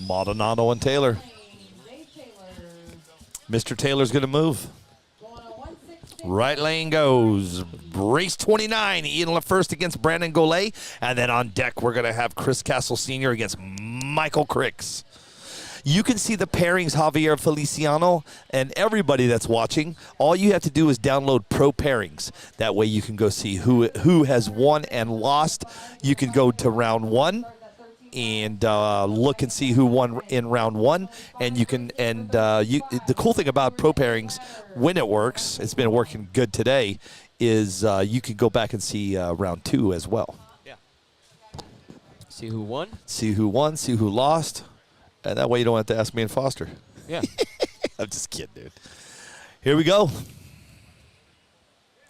Maldonado and Taylor. Mr. Taylor's going to move. Right lane goes. Race 29, Ian LaFirst against Brandon Golay. And then on deck, we're going to have Chris Castle Sr. against Michael Cricks. You can see the pairings, Javier Feliciano, and everybody that's watching. All you have to do is download Pro Pairings. That way you can go see who has won and lost. You can go to round 1 and look and see who won in round 1. And you can the cool thing about Pro Pairings, when it works, it's been working good today, is you can go back and see round 2 as well. Yeah. See who won. See who won. See who lost. And that way you don't have to ask me and Foster. Yeah. I'm just kidding, dude. Here we go.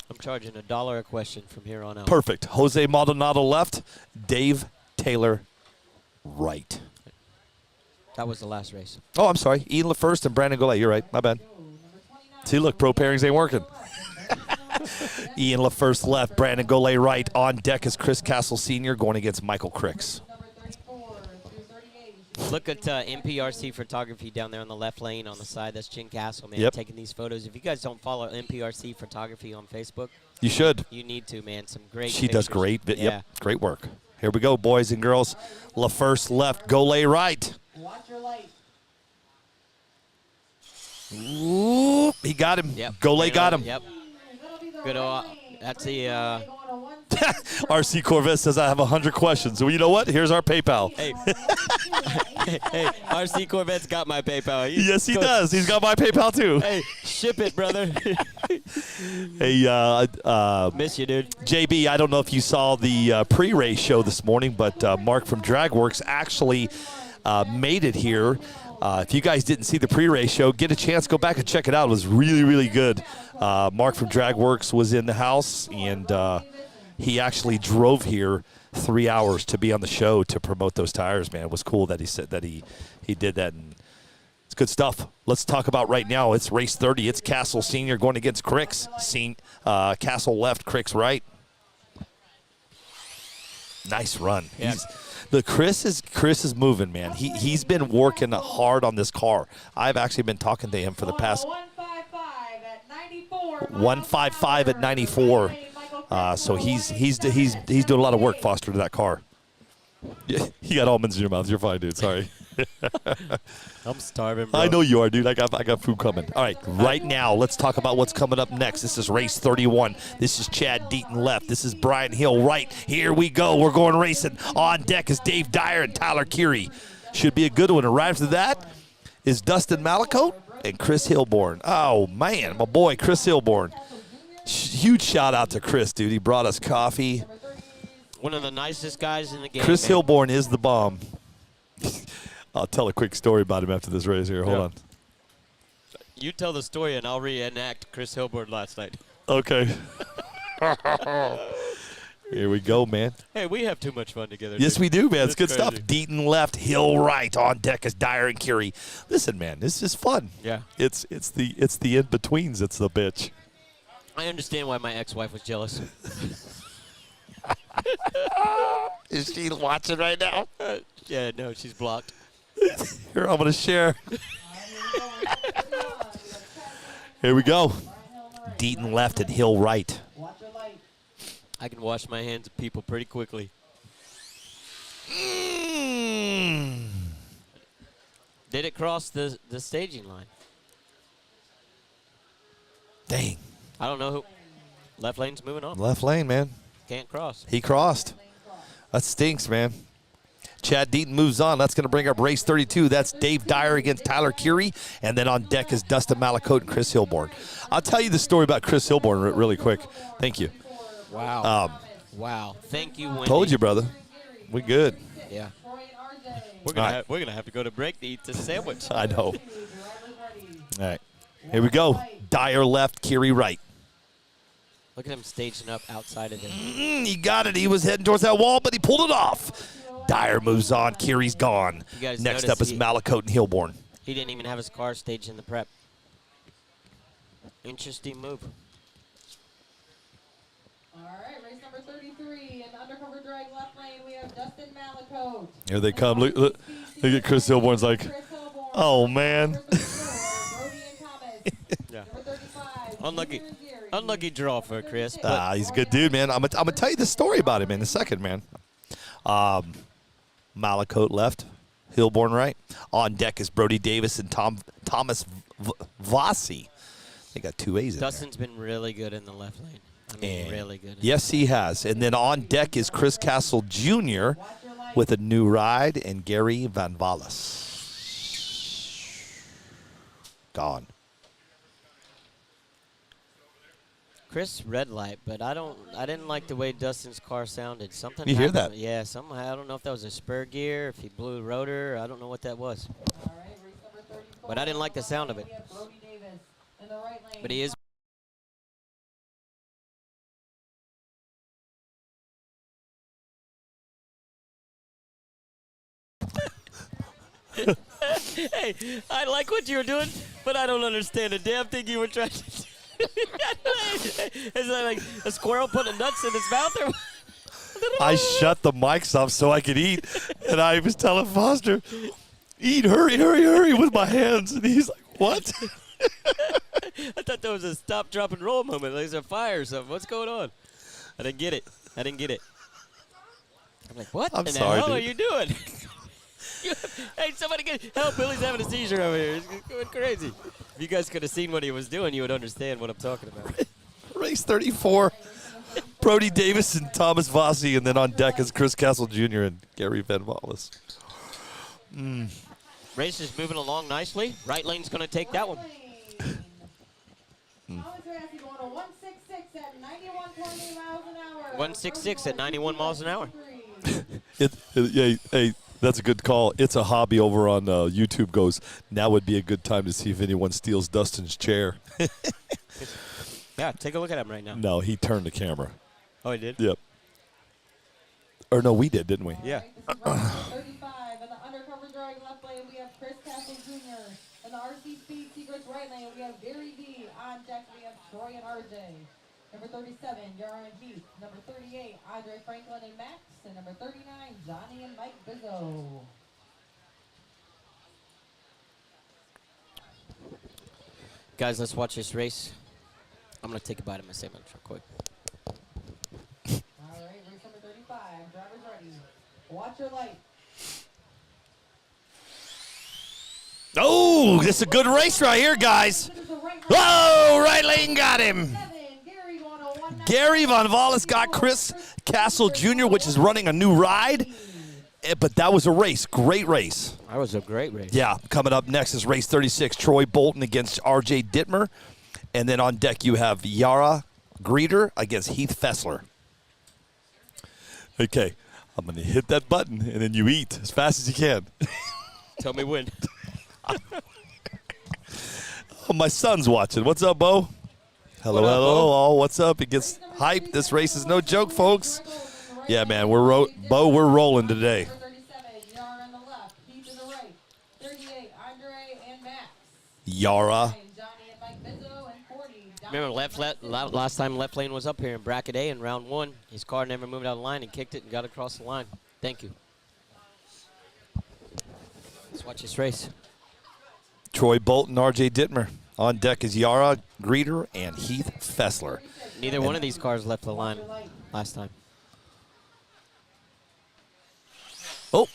I'm charging $1 a question from here on out. Perfect. Jose Maldonado left. Dave Taylor right. That was the last race. Oh, I'm sorry. Ian LaFirst and Brandon Goulet. You're right. My bad. See, look, Pro Pairings ain't working. Ian LaFirst left. Brandon Goulet right. On deck is Chris Castle Sr. going against Michael Cricks. Look at NPRC Photography down there on the left lane on the side. That's Jen Castle, man, Yep. taking these photos. If you guys don't follow NPRC Photography on Facebook, You should. you need to, man. Some great She does pictures. great. Yeah. Yep, great work. Here we go, boys and girls. LaFirst left. Goulet right. Watch your light. Ooh, he got him. Yep. Goulet got him. Yep. Good. That's the. RC Corvette says, I have 100 questions. Well, you know what? Here's our PayPal. Hey, hey, RC Corvette's got my PayPal. Yes, he does. He's got my PayPal, too. Hey, ship it, brother. Hey, miss you, dude. JB, I don't know if you saw the pre-race show this morning, but Mark from DragWorks actually made it here. If you guys didn't see the pre-race show, get a chance, go back and check it out. It was really, really good. Mark from DragWorks was in the house, and he actually drove here 3 hours to be on the show to promote those tires, man. It was cool that he said that he did that, and it's good stuff. Let's talk about right now. It's race 30. It's Castle Sr. going against Cricks. Castle left, Cricks right. Nice run. Yeah. Chris is moving, man. He's been working hard on this car. I've actually been talking to him for the past 155 at 94. So he's doing a lot of work, Foster, to that car. Yeah, you got almonds in your mouth. You're fine, dude. Sorry. I'm starving, bro. I know you are, dude. I got food coming. All right, right now, let's talk about what's coming up next. This is race 31. This is Chad Deaton left. This is Brian Hill right. Here we go. We're going racing. On deck is Dave Dyer and Tyler Curie. Should be a good one. And right after that is Dustin Malicote and Chris Hilborn. Oh, man, my boy, Chris Hilborn. Huge shout out to Chris, dude. He brought us coffee. One of the nicest guys in the game. Chris man. Hilborn is the bomb. I'll tell a quick story about him after this race here. Hold on. You tell the story, and I'll reenact Chris Hilborn last night. Okay. Here we go, man. Hey, we have too much fun together. Yes, dude. we do, man. It's good crazy. stuff. Deaton left, Hill right. On deck is Dyer and Curie. Listen, man, this is fun. Yeah. It's the in-betweens. It's the bitch. I understand why my ex-wife was jealous. Is she watching right now? Yeah, no, she's blocked. Here, I'm going to share. Here we go. Deaton left and Hill right. I can wash my hands of people pretty quickly. Did it cross the staging line? Dang. I don't know who. Left lane's moving on. Left lane, man. Can't cross. He crossed. That stinks, man. Chad Deaton moves on. That's going to bring up race 32. That's Dave Dyer against Tyler Curie. And then on deck is Dustin Malicote and Chris Hilborn. I'll tell you the story about Chris Hilborn really quick. Thank you. Wow. Wow. Thank you, Wendy. Told you, brother. We good. Yeah. We're gonna have to go to break to eat this sandwich. I know. All right. Here we go. Dyer left, Curie right. Look at him staging up outside of him. He got it. He was heading towards that wall, but he pulled it off. Dyer moves on. Curie's gone. You guys Next notice up is Malicote and Hilborn. He didn't even have his car staged in the prep. Interesting move. All right, race number 33 in the undercover drag left lane. We have Dustin Malicote. Here they come. Look at Chris Hilborn's like, oh, man. Yeah. Unlucky draw for Chris. He's a good dude, man. I'm gonna tell you the story about him in a second, man. Malicote left, Hillborn right. On deck is Brody Davis and Thomas Vossi. They got 2 A's in there. Dustin's been really good in the left lane. I mean, really good. Yes, he has. And then on deck is Chris Castle Jr. with a new ride, and Gary Van Vallis. Gone. Chris red light, but I didn't like the way Dustin's car sounded. Something You hear happened. that? Yeah, somehow I don't know if that was a spur gear, if he blew the rotor, I don't know what that was. But I didn't like the sound of it. But he is Hey, I like what you were doing, but I don't understand a damn thing you were trying to do. Is that like a squirrel putting nuts in his mouth? Or I shut the mics off so I could eat, and I was telling Foster, eat, hurry, hurry, hurry, with my hands. And he's like, what? I thought that was a stop, drop, and roll moment. Like there's a fire or something. What's going on? I didn't get it. I'm like, what I'm in sorry, the hell dude. are you doing? Hey, somebody get help. Billy's having a seizure over here. He's going crazy. If you guys could have seen what he was doing, you would understand what I'm talking about. Race 34. Brody Davis and Thomas Vossi, and then on deck is Chris Castle Jr. and Gary Van Vallis. Race is moving along nicely. Right lane's going to take that one. 166 at 91 miles an hour. Hey, that's a good call. It's a hobby over on YouTube goes, now would be a good time to see if anyone steals Dustin's chair. Yeah, take a look at him right now. No, he turned the camera. Oh, he did? Yep. Or no, we did, didn't we? Yeah. 35 in the undercover drawing left lane, we have Chris Castle Jr. In the RC Speed Secrets right lane, we have Gary D. On deck, we have Troy and RJ. Number 37, Yara and Heath. Number 38, Andre Franklin and Max. And number 39, Johnny and Mike Bizzo. Guys, let's watch this race. I'm going to take a bite of my sandwich real quick. All right, race number 35. Drivers ready. Watch your light. Oh, this is a good race right here, guys. Whoa, right lane got him. Gary Van Vallis got Chris Castle Jr., which is running a new ride. But that was a race. Great race. That was a great race. Yeah, coming up next is race 36, Troy Bolton against R.J. Dittmer. And then on deck you have Yara Greeter against Heath Fessler. Okay, I'm going to hit that button, and then you eat as fast as you can. Tell me when. Oh, my son's watching. What's up, Bo? Hello, What up, hello. Bo? Oh, what's up? It gets hyped. This race is no joke, folks. Yeah, man, we're rolling today. 37, Yara on the left. Heath to the right. 38, Andre and Max. Yara. Johnny and Mike Bizzo. And 40, Remember, last time left lane was up here in bracket A in round 1. His car never moved out of the line and kicked it and got across the line. Thank you. Let's watch this race. Troy Bolton, R.J. Dittmer. On deck is Yara Greeter and Heath Fessler. Neither one of these cars left the line last time. Oh.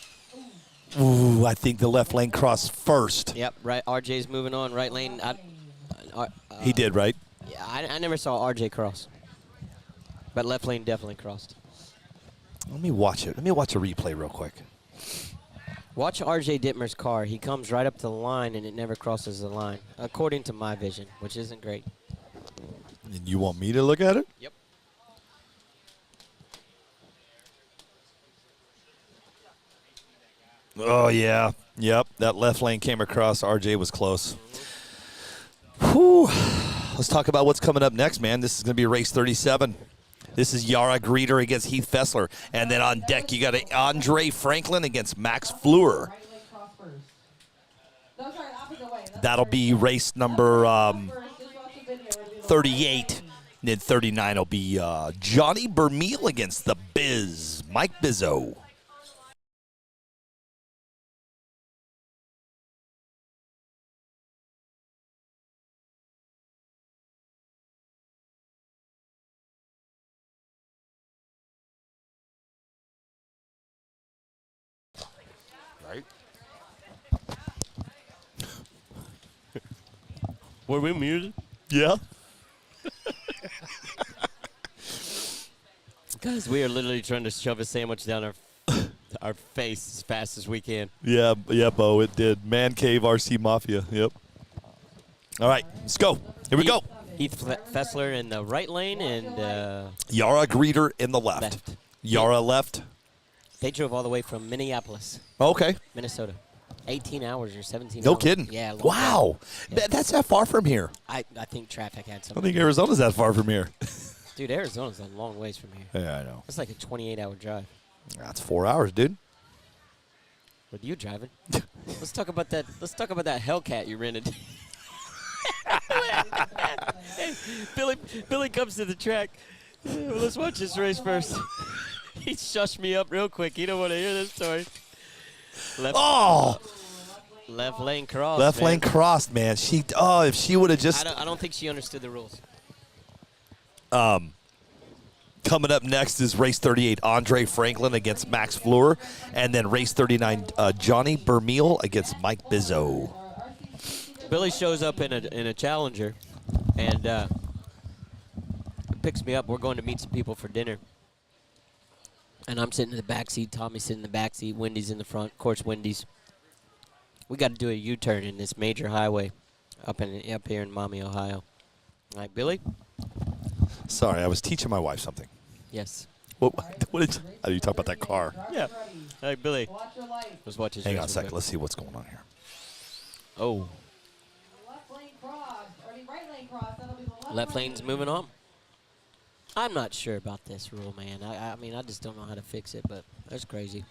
Ooh, I think the left lane crossed first. Yep, right. RJ's moving on. Right lane. He did, right? Yeah, I never saw RJ cross. But left lane definitely crossed. Let me watch it. Let me watch a replay real quick. Watch RJ Dittmer's car. He comes right up to the line and it never crosses the line, according to my vision, which isn't great. And you want me to look at it? Yep. Oh, yeah. Yep, that left lane came across. RJ was close. Whew. Let's talk about what's coming up next, man. This is going to be race 37. This is Yara Greeter against Heath Fessler. And then on deck, you got Andre Franklin against Max Fleur. That'll be race number 38. And then 39 will be Johnny Bermeal against the Biz, Mike Bizzo. Right? Were we muted? Yeah. Guys, we are literally trying to shove a sandwich down our face as fast as we can. Yeah, Bo, it did. Man Cave RC Mafia. Yep. All right, let's go. Here we go. Heath Fessler in the right lane and Yara Greeter in the left. Yara left. They drove all the way from Minneapolis. Okay. Minnesota. 18 hours or 17 No hours. kidding. Yeah. long Wow. drive. Yeah. That's that far from here. I think traffic had I something. don't think Arizona's that far from here. Dude, Arizona's a long ways from here. Yeah, I know. It's like a 28-hour drive. That's 4 hours, dude. With you driving. Let's talk about that. Let's talk about that Hellcat you rented. Billy comes to the track. Well, let's watch this race first. He shushed me up real quick. He don't want to hear this story. Left lane cross. Left lane crossed, man. If she would have just. I don't think she understood the rules. Coming up next is race 38, Andre Franklin against Max Fleur, and then race 39, Johnny Bermeal against Mike Bizzo. Billy shows up in a Challenger, and picks me up. We're going to meet some people for dinner. And I'm sitting in the back seat. Tommy's sitting in the back seat. Wendy's in the front. Of course, Wendy's. We got to do a U-turn in this major highway up here in Maumee, Ohio. All right, Billy? Sorry, I was teaching my wife something. Yes. What did you talk about that car? Yeah. All right, Billy. Let's watch this. Hang on a race real second. quick. Let's see what's going on here. Oh. Left lane cross, or the right lane cross, that'll be the left Left lane. lane's moving on. I'm not sure about this rule, man. I mean, I just don't know how to fix it, but that's crazy.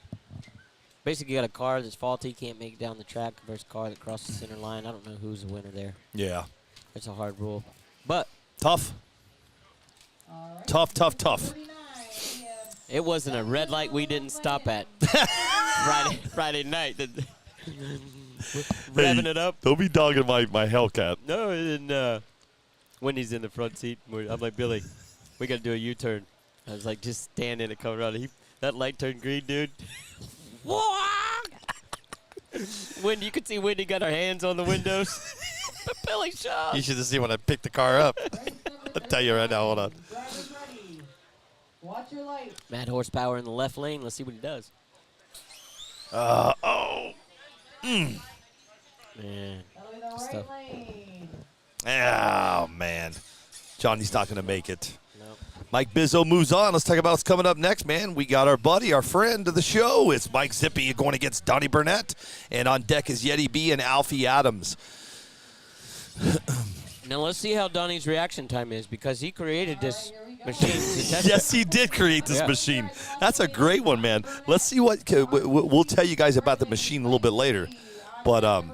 Basically, you got a car that's faulty, can't make it down the track, versus a car that crossed the center line. I don't know who's the winner there. Yeah. It's a hard rule. But Tough. Tough. it wasn't a red light we didn't stop at Friday night. Revving it up. Don't be dogging my Hellcat. No, and Wendy's in the front seat. I'm like, Billy, we got to do a U-turn. I was like, just stand in and come around. That light turned green, dude. Wendy, you could see Wendy got her hands on the windows. But Billy shot. You should have seen when I picked the car up. I'll tell you right now. Hold on. Watch your light. Mad horsepower in the left lane. Let's see what he does. Man. Stuff. Oh, man. Johnny's not going to make it. Mike Bizzo moves on. Let's talk about what's coming up next, man. We got our buddy, our friend of the show. It's Mike Zippy going against Donnie Burnett. And on deck is Yeti B and Alfie Adams. Now let's see how Donnie's reaction time is, because he created this machine to test Yes, it. he did create this machine. That's a great one, man. Let's see what we'll tell you guys about the machine a little bit later. But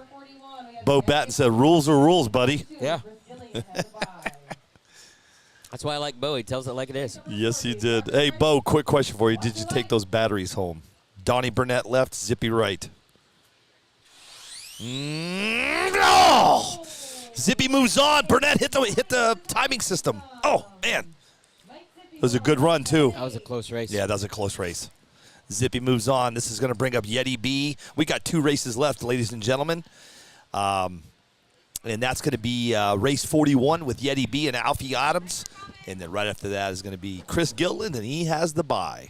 Bo Batten said, rules are rules, buddy. Yeah. That's why I like Bo. He tells it like it is. Yes, he did. Hey, Bo, quick question for you. Did you take those batteries home? Donnie Burnett left, Zippy right. Oh! Zippy moves on. Burnett hit the timing system. Oh, man. It was a good run, too. That was a close race. Yeah, that was a close race. Zippy moves on. This is going to bring up Yeti B. We got 2 races left, ladies and gentlemen. And that's going to be race 41 with Yeti B and Alfie Adams. And then right after that is going to be Chris Gilliland, and he has the bye.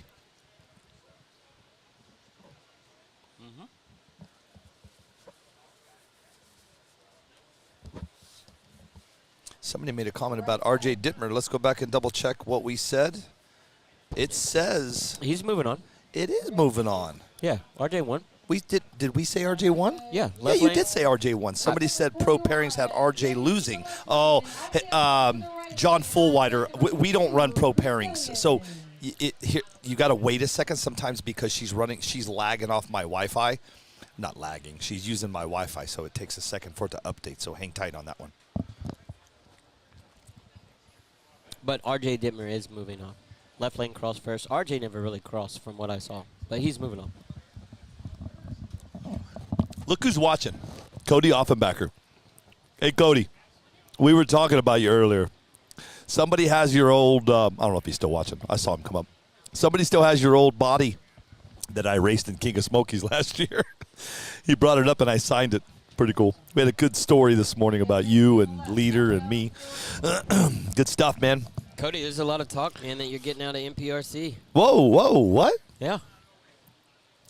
Somebody made a comment about R.J. Dittmer. Let's go back and double check what we said. It says he's moving on. It is moving on. Yeah, R.J. won. Did we say RJ won? Yeah. Yeah, you did say RJ won. Somebody said pro pairings had RJ losing. Oh, John Fullwider. We don't run pro pairings, so you got to wait a second sometimes because she's lagging off my Wi-Fi. Not lagging. She's using my Wi-Fi, so it takes a second for it to update. So hang tight on that one. But R.J. Dittmer is moving on. Left lane cross first. R.J. never really crossed from what I saw, but he's moving on. Look who's watching. Cody Offenbacher. Hey, Cody. We were talking about you earlier. Somebody has your old, I don't know if he's still watching. I saw him come up. Somebody still has your old body that I raced in King of Smokies last year. He brought it up and I signed it. Pretty cool. We had a good story this morning about you and Leader and me. Good stuff, man. Cody, there's a lot of talk, man, that you're getting out of NPRC. Whoa, what? Yeah.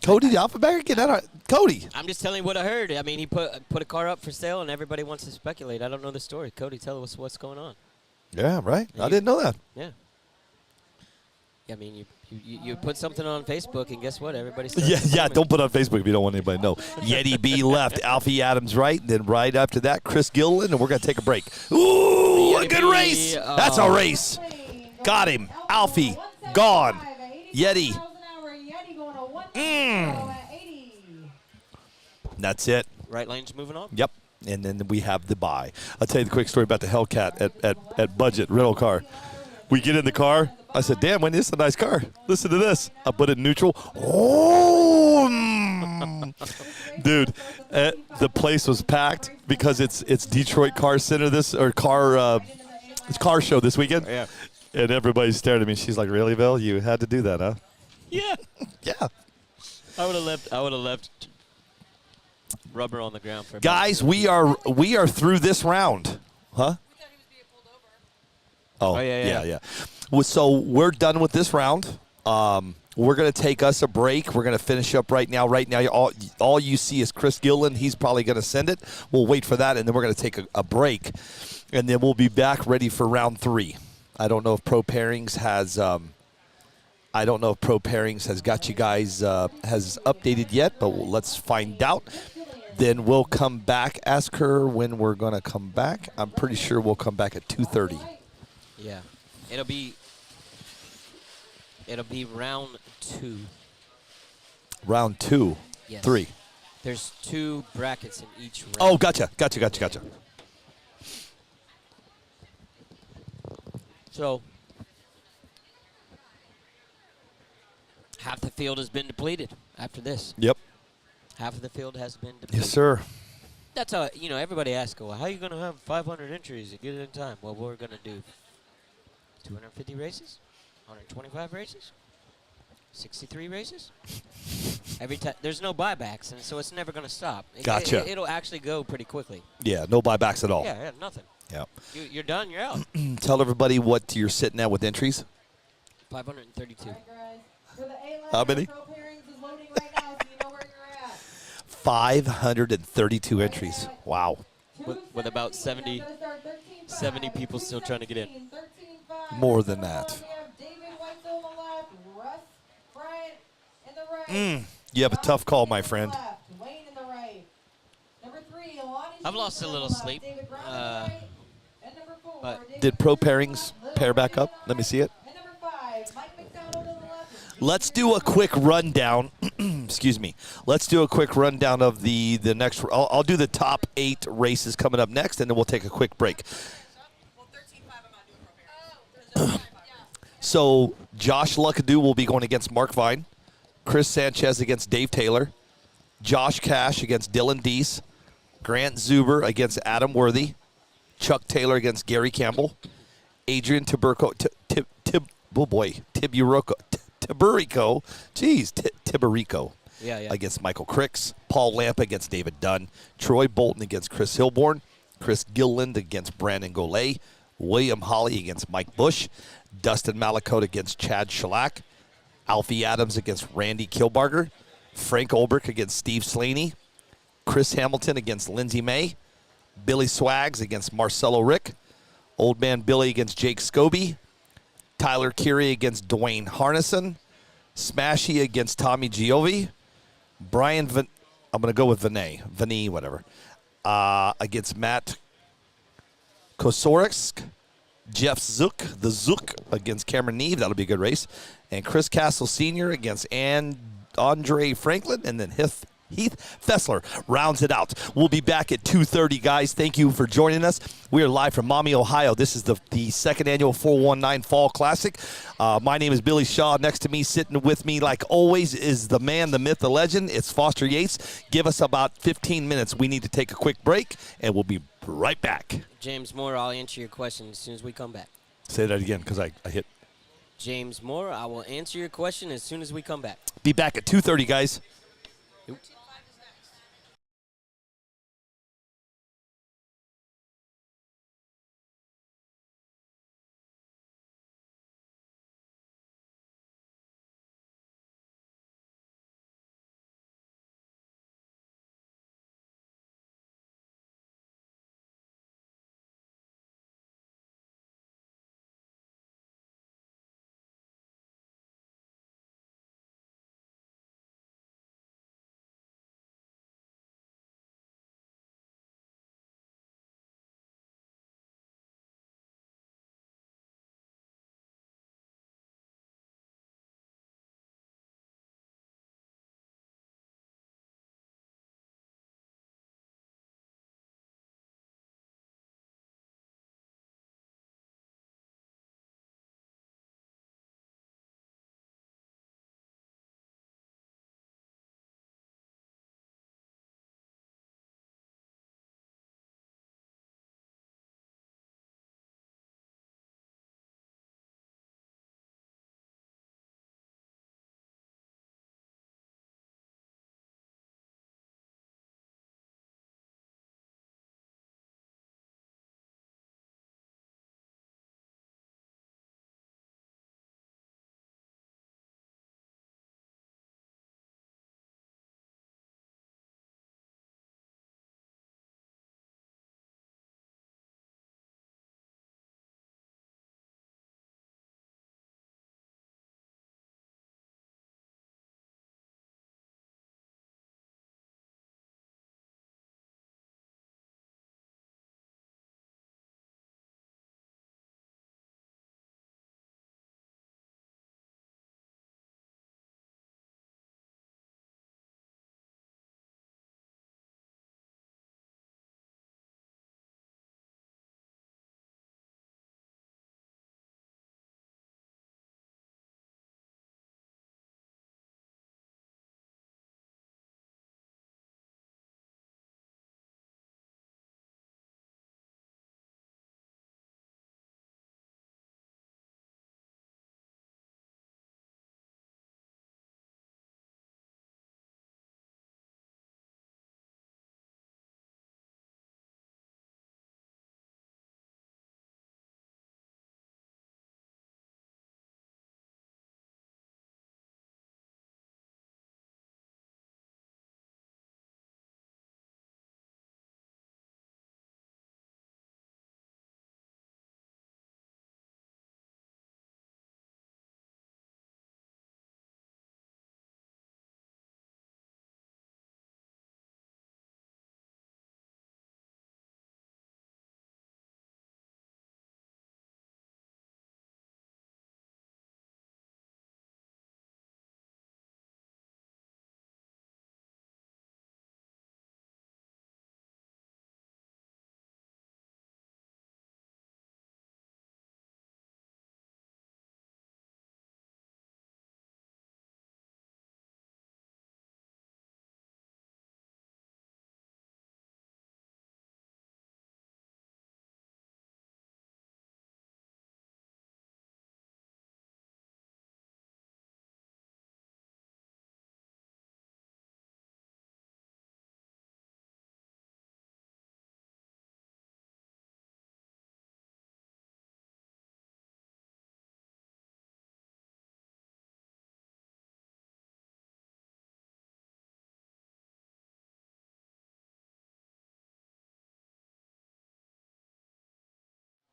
Cody the Alphabagger getting out of Cody. I'm just telling you what I heard. I mean, he put a car up for sale, and everybody wants to speculate. I don't know the story. Cody, tell us what's going on. Yeah, right. I didn't know that. Yeah. I mean, you put something on Facebook, and guess what? Everybody Yeah. Don't put it on Facebook if you don't want anybody to know. Yeti B left, Alfie Adams right, and then right after that, Chris Gilliland, and we're going to take a break. Ooh, Yeti a good B, race. That's a race. Got him. Alfie, gone. Yeti. That's it. Right lane's moving on? Yep. And then we have the buy. I'll tell you the quick story about the Hellcat at Budget rental car. We get in the car. I said, damn, Wendy, this is a nice car. Listen to this. I put it in neutral. Oh, dude, the place was packed because it's Detroit Car Center car show this weekend. Yeah. And everybody's staring at me. She's like, really, Bill? You had to do that, huh? Yeah. Yeah. I would have left rubber on the ground for Guys, we are through this round. Huh? Oh, yeah. Well, so we're done with this round. We're going to take us a break. We're going to finish up right now. Right now, all you see is Chris Gilliland. He's probably going to send it. We'll wait for that, and then we're going to take a break, and then we'll be back ready for round 3. I don't know if Pro Pairings has got you guys has updated yet, but let's find out. Then we'll come back. Ask her when we're going to come back. I'm pretty sure we'll come back at 2:30. Yeah. It'll be round 2. Round 2. Yes. 3. There's 2 brackets in each round. Oh, gotcha. So half the field has been depleted after this. Yep. Half of the field has been depleted. Yes, sir. That's how, everybody asks, well, how are you going to have 500 entries and get it in time? Well, we're going to do 250 races, 125 races, 63 races. Every time there's no buybacks, and so it's never going to stop. Gotcha. It'll actually go pretty quickly. Yeah, no buybacks at all. Yeah, nothing. Yeah. You're done. You're out. Tell everybody what you're sitting at with entries. 532. How many? 532 entries. Wow. With about 70 people still trying to get in. More than that. You have a tough call, my friend. I've lost a little sleep. But did Pro Pairings pair back up? Let me see it. Let's do a quick rundown. Excuse me. Let's do a quick rundown of the next. I'll do the top 8 races coming up next, and then we'll take a quick break. So Josh Luckadoo will be going against Mark Vine. Chris Sanchez against Dave Taylor. Josh Cash against Dylan Deese. Grant Zuber against Adam Worthy. Chuck Taylor against Gary Campbell. Adrian Tiburico. Tiburico. Yeah. Against Michael Cricks. Paul Lampa against David Dunn. Troy Bolton against Chris Hilborn. Chris Gilliland against Brandon Golay. William Holly against Mike Bush. Dustin Malakote against Chad Shellac. Alfie Adams against Randy Kilbarger. Frank Olbrich against Steve Slaney. Chris Hamilton against Lindsey May. Billy Swags against Marcelo Rick. Old Man Billy against Jake Scobie. Tyler Curie against Dwayne Harnison. Smashy against Tommy Giovi. I'm going to go with Vinay, whatever. Against Matt Kosorek. Jeff the Zook against Cameron Neve. That'll be a good race. And Chris Castle Sr. against Andre Franklin. And then Heath Fessler rounds it out. We'll be back at 2:30, guys. Thank you for joining us. We are live from Maumee, Ohio. This is the second annual 419 Fall Classic. My name is Billy Shaw. Next to me, sitting with me, like always, is the man, the myth, the legend. It's Foster Yates. Give us about 15 minutes. We need to take a quick break, and we'll be right back. James Moore, I'll answer your question as soon as we come back. Say that again, because I hit. James Moore, I will answer your question as soon as we come back. Be back at 2:30, guys.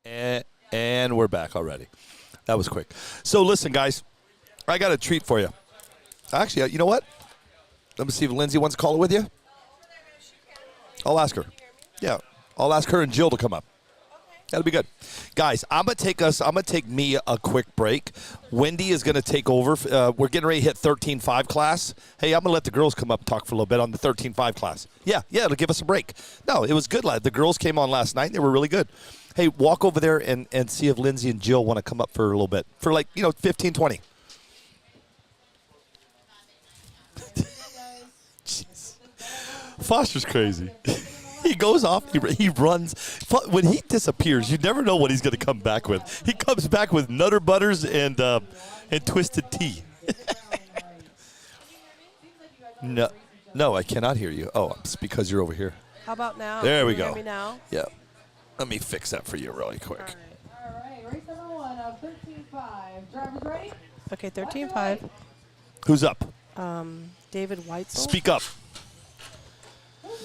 And we're back already. That was quick. So listen, guys, I got a treat for you. Actually, you know what? Let me see if Lindsay wants to call it with you. I'll ask her. Yeah, I'll ask her and Jill to come up. That'll be good. Guys, I'm going to take me a quick break. Wendy is going to take over. We're getting ready to hit 13.5 class. Hey, I'm going to let the girls come up and talk for a little bit on the 13.5 class. Yeah, it'll give us a break. No, it was good. The girls came on last night. They were really good. Hey, walk over there and see if Lindsay and Jill want to come up for a little bit. For 15, 20. Jeez. Foster's crazy. He goes off. He runs. When he disappears, you never know what he's going to come back with. He comes back with Nutter Butters and twisted tea. No, I cannot hear you. Oh, it's because you're over here. How about now? There we Can you go. hear me now? Yeah. Let me fix that for you really quick. All right, race number 1 of 13.5. Drivers ready? Okay, 13.5. Who's up? David Weitzel. Speak up.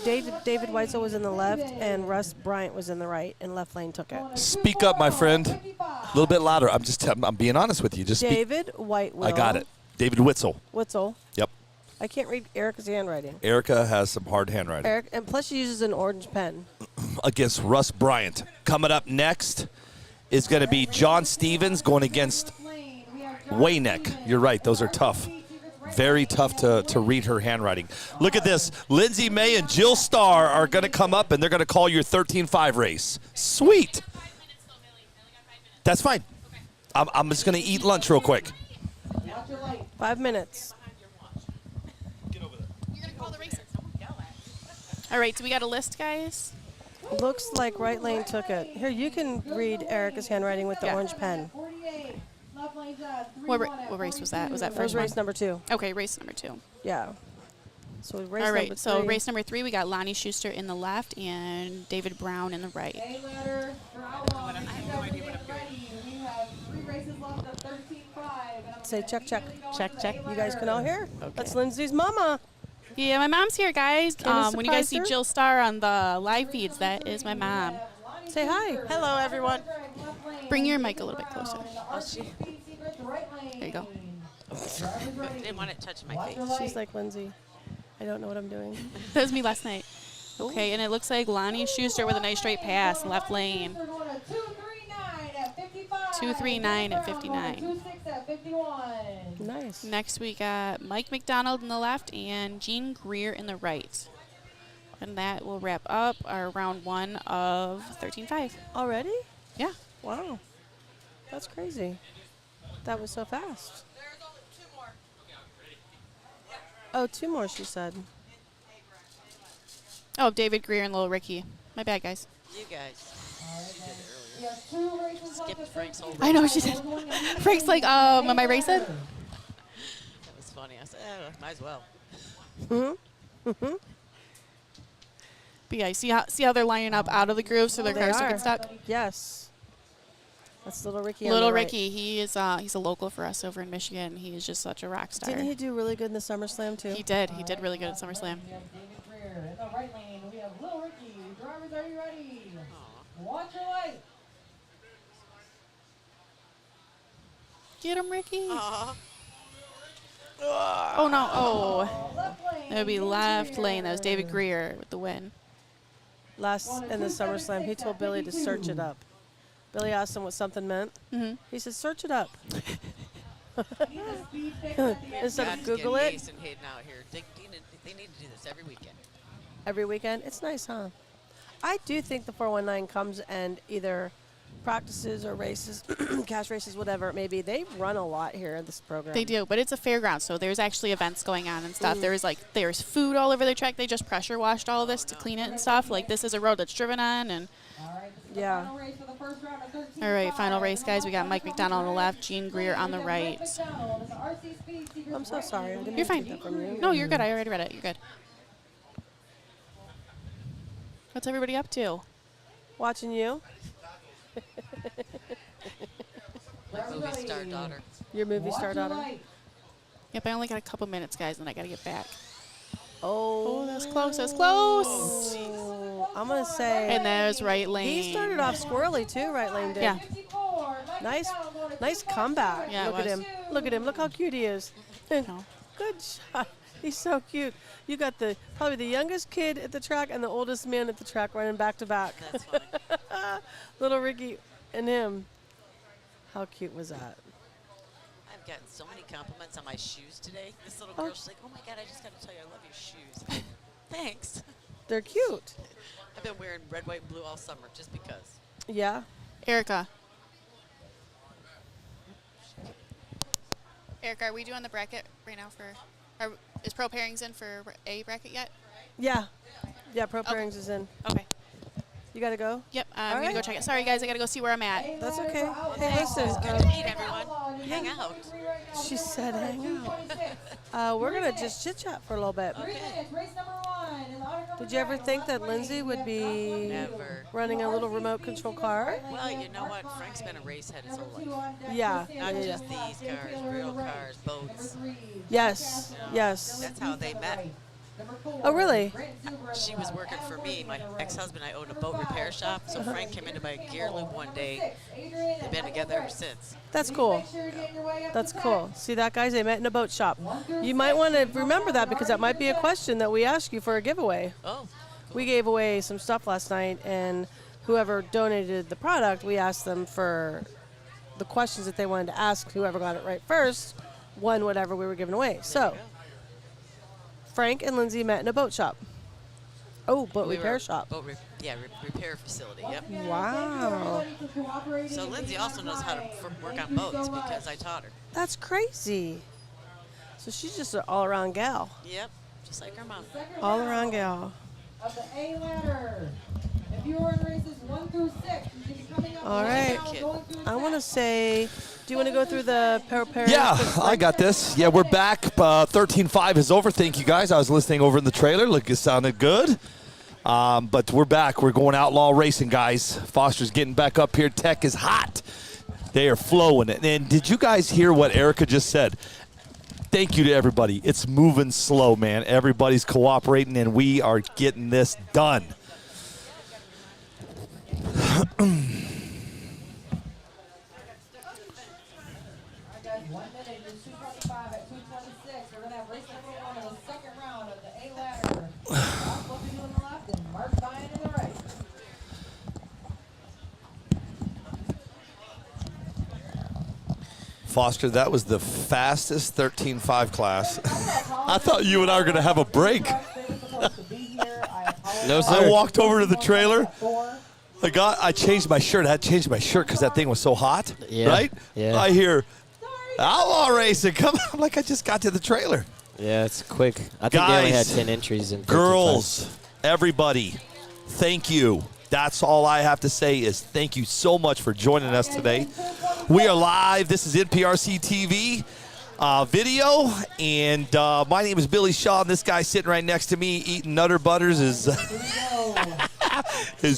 David Weitzel was in the left, and Russ Bryant was in the right, and left lane took it. Speak up, my friend. A little bit louder. I'm being honest with you. Just David Whitewell. I got it. David Witzel. Witzel. Yep. I can't read Erica's handwriting. Erica has some hard handwriting. And plus she uses an orange pen. Against Russ Bryant. Coming up next is going to be John Stevens going against Wayneck. You're right. Those are tough. Very tough to read her handwriting. Look at this. Lindsay May and Jill Starr are going to come up, and they're going to call your 13.5 race. Sweet. That's fine. I'm just going to eat lunch real quick. 5 minutes. All right, so we got a list, guys. Looks like right lane took it. Here, you can read Erica's handwriting with the orange pen. What race was that? Was that That was first race one? number 2. Okay, race number 2. Yeah. So race All right, number so 3. race number 3, we got Lonnie Schuster in the left and David Brown in the right. Say check, check. Check, check. You guys can all hear? Okay. That's Lindsay's mama. Yeah, my mom's here, guys. Can you When you guys surprise see her? Jill Starr on the live feeds, that is my mom. Say hi. Hello, everyone. Bring your mic a little bit closer. Oh, she There you go. didn't want to touch my face. She's like, Lindsay, I don't know what I'm doing. That was me last night. Okay, and it looks like Lonnie Schuster with a nice straight pass, left lane. 239 at 59. Nice. Next we got Mike McDonald in the left and Gene Greer in the right. And that will wrap up our round 1 of 13.5. Already? Yeah. Wow. That's crazy. That was so fast. Oh, 2 more, she said. Oh, David Greer and Little Ricky. My bad, guys. You guys. She did it earlier. Skipped Frank's whole I know she did. Frank's like, am I racing? That was funny. I said, might as well. Mm-hmm. But yeah, see how they're lining up out of the groove so their They cars don't are. get stuck? Yes. That's Little Ricky on Little the right. Ricky, he is he's a local for us over in Michigan. He is just such a rock star. Didn't he do really good in the SummerSlam, too? He did. He did really good at SummerSlam. In the right lane, we have Little Ricky. Drivers, are you ready? Watch your light. Get him, Ricky. Oh, no. Oh. That would be left lane. That was David Greer with the win. Last in the SummerSlam, he told Billy to search it up. Billy asked him what something meant. Mm-hmm. He said, search it up. Instead of God's Google getting it. Mason Hayden out here. They need to do this every weekend. Every weekend? It's nice, huh? I do think the 419 comes and either practices or races, cash races, whatever it may be. They run a lot here in this program. They do, but it's a fairground, so there's actually events going on and stuff. There's food all over the track. They just pressure washed all of this to clean it and stuff. Like, this is a road that's driven on, and yeah. all right, final race, guys. We got Mike McDonald on the left, Gene Greer on the right. I'm so sorry. I didn't You're mean to fine. take that from you. No, you're good. I already read it. You're good. What's everybody up to? Watching you. My movie star daughter. Your movie star daughter. Yep, I only got a couple minutes, guys, and I got to get back. Oh, that's close. That's close. Oh, I'm going to say. And there's right lane. He started off squirrely, too, right lane did. Yeah. Nice comeback. Yeah, it Look at was. him. Look at him. Look how cute he is. Good shot. He's so cute. You got probably the youngest kid at the track and the oldest man at the track running back to back. That's funny. Little Ricky and him. How cute was that? I've gotten so many compliments on my shoes today. This little girl, she's like, "Oh my God, I just got to tell you, I love your shoes." Thanks. They're cute. I've been wearing red, white, and blue all summer just because. Yeah. Erica, are we doing the bracket right now is Pro Pairings in for a bracket yet? Yeah. Yeah, Pro Pairings is in. Okay. You got to go? Yep, I'm going to go check it. Sorry, guys, I got to go see where I'm at. That's okay. Hey, listen. Good to meet everyone. Hang out. She said hang out. We're going to just chit-chat for a little bit. Did you ever think that Lindsay would be running a little remote control car? Well, you know what? Frank's been a racehead his whole life. Yeah. Not just these cars, real cars, boats. Yes. Yes. That's how they met. Oh, really? She was working for me. My ex-husband, I owned a boat repair shop, so Frank came into my gear lube one day. They've been together ever since. That's cool. That's cool. See that, guys? They met in a boat shop. You might want to remember that because that might be a question that we ask you for a giveaway. Oh. We gave away some stuff last night, and whoever donated the product, we asked them for the questions that they wanted to ask. Whoever got it right first won whatever we were giving away. So Frank and Lindsay met in a boat shop. Oh, boat repair shop. Repair facility, yep. Wow. So Lindsay also knows how to work on boats because I taught her. That's crazy. So she's just an all-around gal. Yep, just like her mom. All-around gal. Of the A ladder. If you are in races 1 through 6, you should be coming up. All right. I want to say, do you want to go through the pair? Yeah, I got this. Yeah, we're back. 13.5 is over. Thank you, guys. I was listening over in the trailer. Look, it sounded good. But we're back. We're going outlaw racing, guys. Foster's getting back up here. Tech is hot. They are flowing. And did you guys hear what Erica just said? Thank you to everybody. It's moving slow, man. Everybody's cooperating, and we are getting this done. Foster, that was the fastest 13.5 class. I thought you and I were going to have a break. No, sir. I walked over to the trailer. I changed my shirt. I had to change my shirt because that thing was so hot. Yeah. Right? Yeah. I hear outlaw racing. Come on. I'm like, I just got to the trailer. Yeah, it's quick. I think they only had 10 entries in 13.5. Girls, everybody, thank you. That's all I have to say is thank you so much for joining us today. We are live. This is NPRCTV video, and my name is Billy Shaw, and this guy sitting right next to me eating Nutter Butters is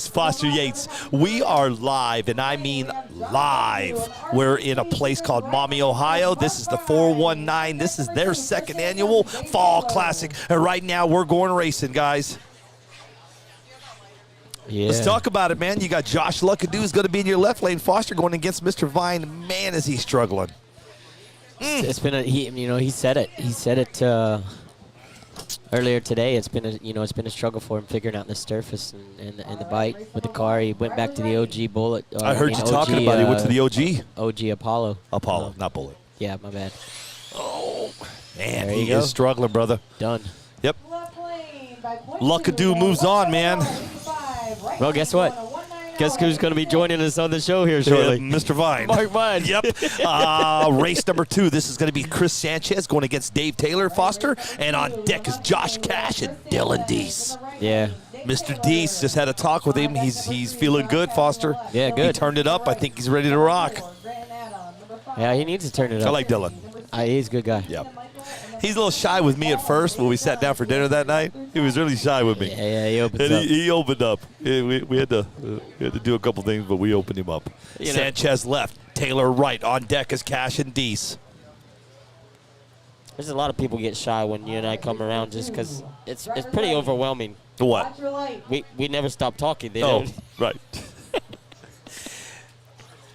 Foster Yates. We are live, and I mean live. We're in a place called Maumee, Ohio. This is the 419. This is their second annual Fall Classic, and right now we're going racing, guys. Yeah. Let's talk about it, man. You got Josh Luckadoo who's going to be in your left lane. Foster going against Mr. Vine. Man, is he struggling. It's been he said it. He said it earlier today. It's been a struggle for him figuring out the surface and the bite with the car. He went back to the OG Bullet. I heard you talking about he went to the OG. OG Apollo. Apollo, not Bullet. Yeah, my bad. Oh, man, there he is struggling, brother. Done. Yep. Luckadoo moves on, man. Well, guess what? Guess who's going to be joining us on the show here shortly? Mr. Vine. Mark Vine. Yep. Race number 2. This is going to be Chris Sanchez going against Dave Taylor, Foster. And on deck is Josh Cash and Dylan Deese. Yeah. Mr. Deese, just had a talk with him. He's feeling good, Foster. Yeah, good. He turned it up. I think he's ready to rock. Yeah, he needs to turn it up. I like Dylan. He's a good guy. Yep. He's a little shy with me at first when we sat down for dinner that night. He was really shy with me. Yeah, he opened up. up. He opened up. We had to do a couple things, but we opened him up. Sanchez left. Taylor right. On deck is Cash and Deese. There's a lot of people get shy when you and I come around just because it's pretty overwhelming. What? Watch your light. We never stop talking. They Oh, don't. right.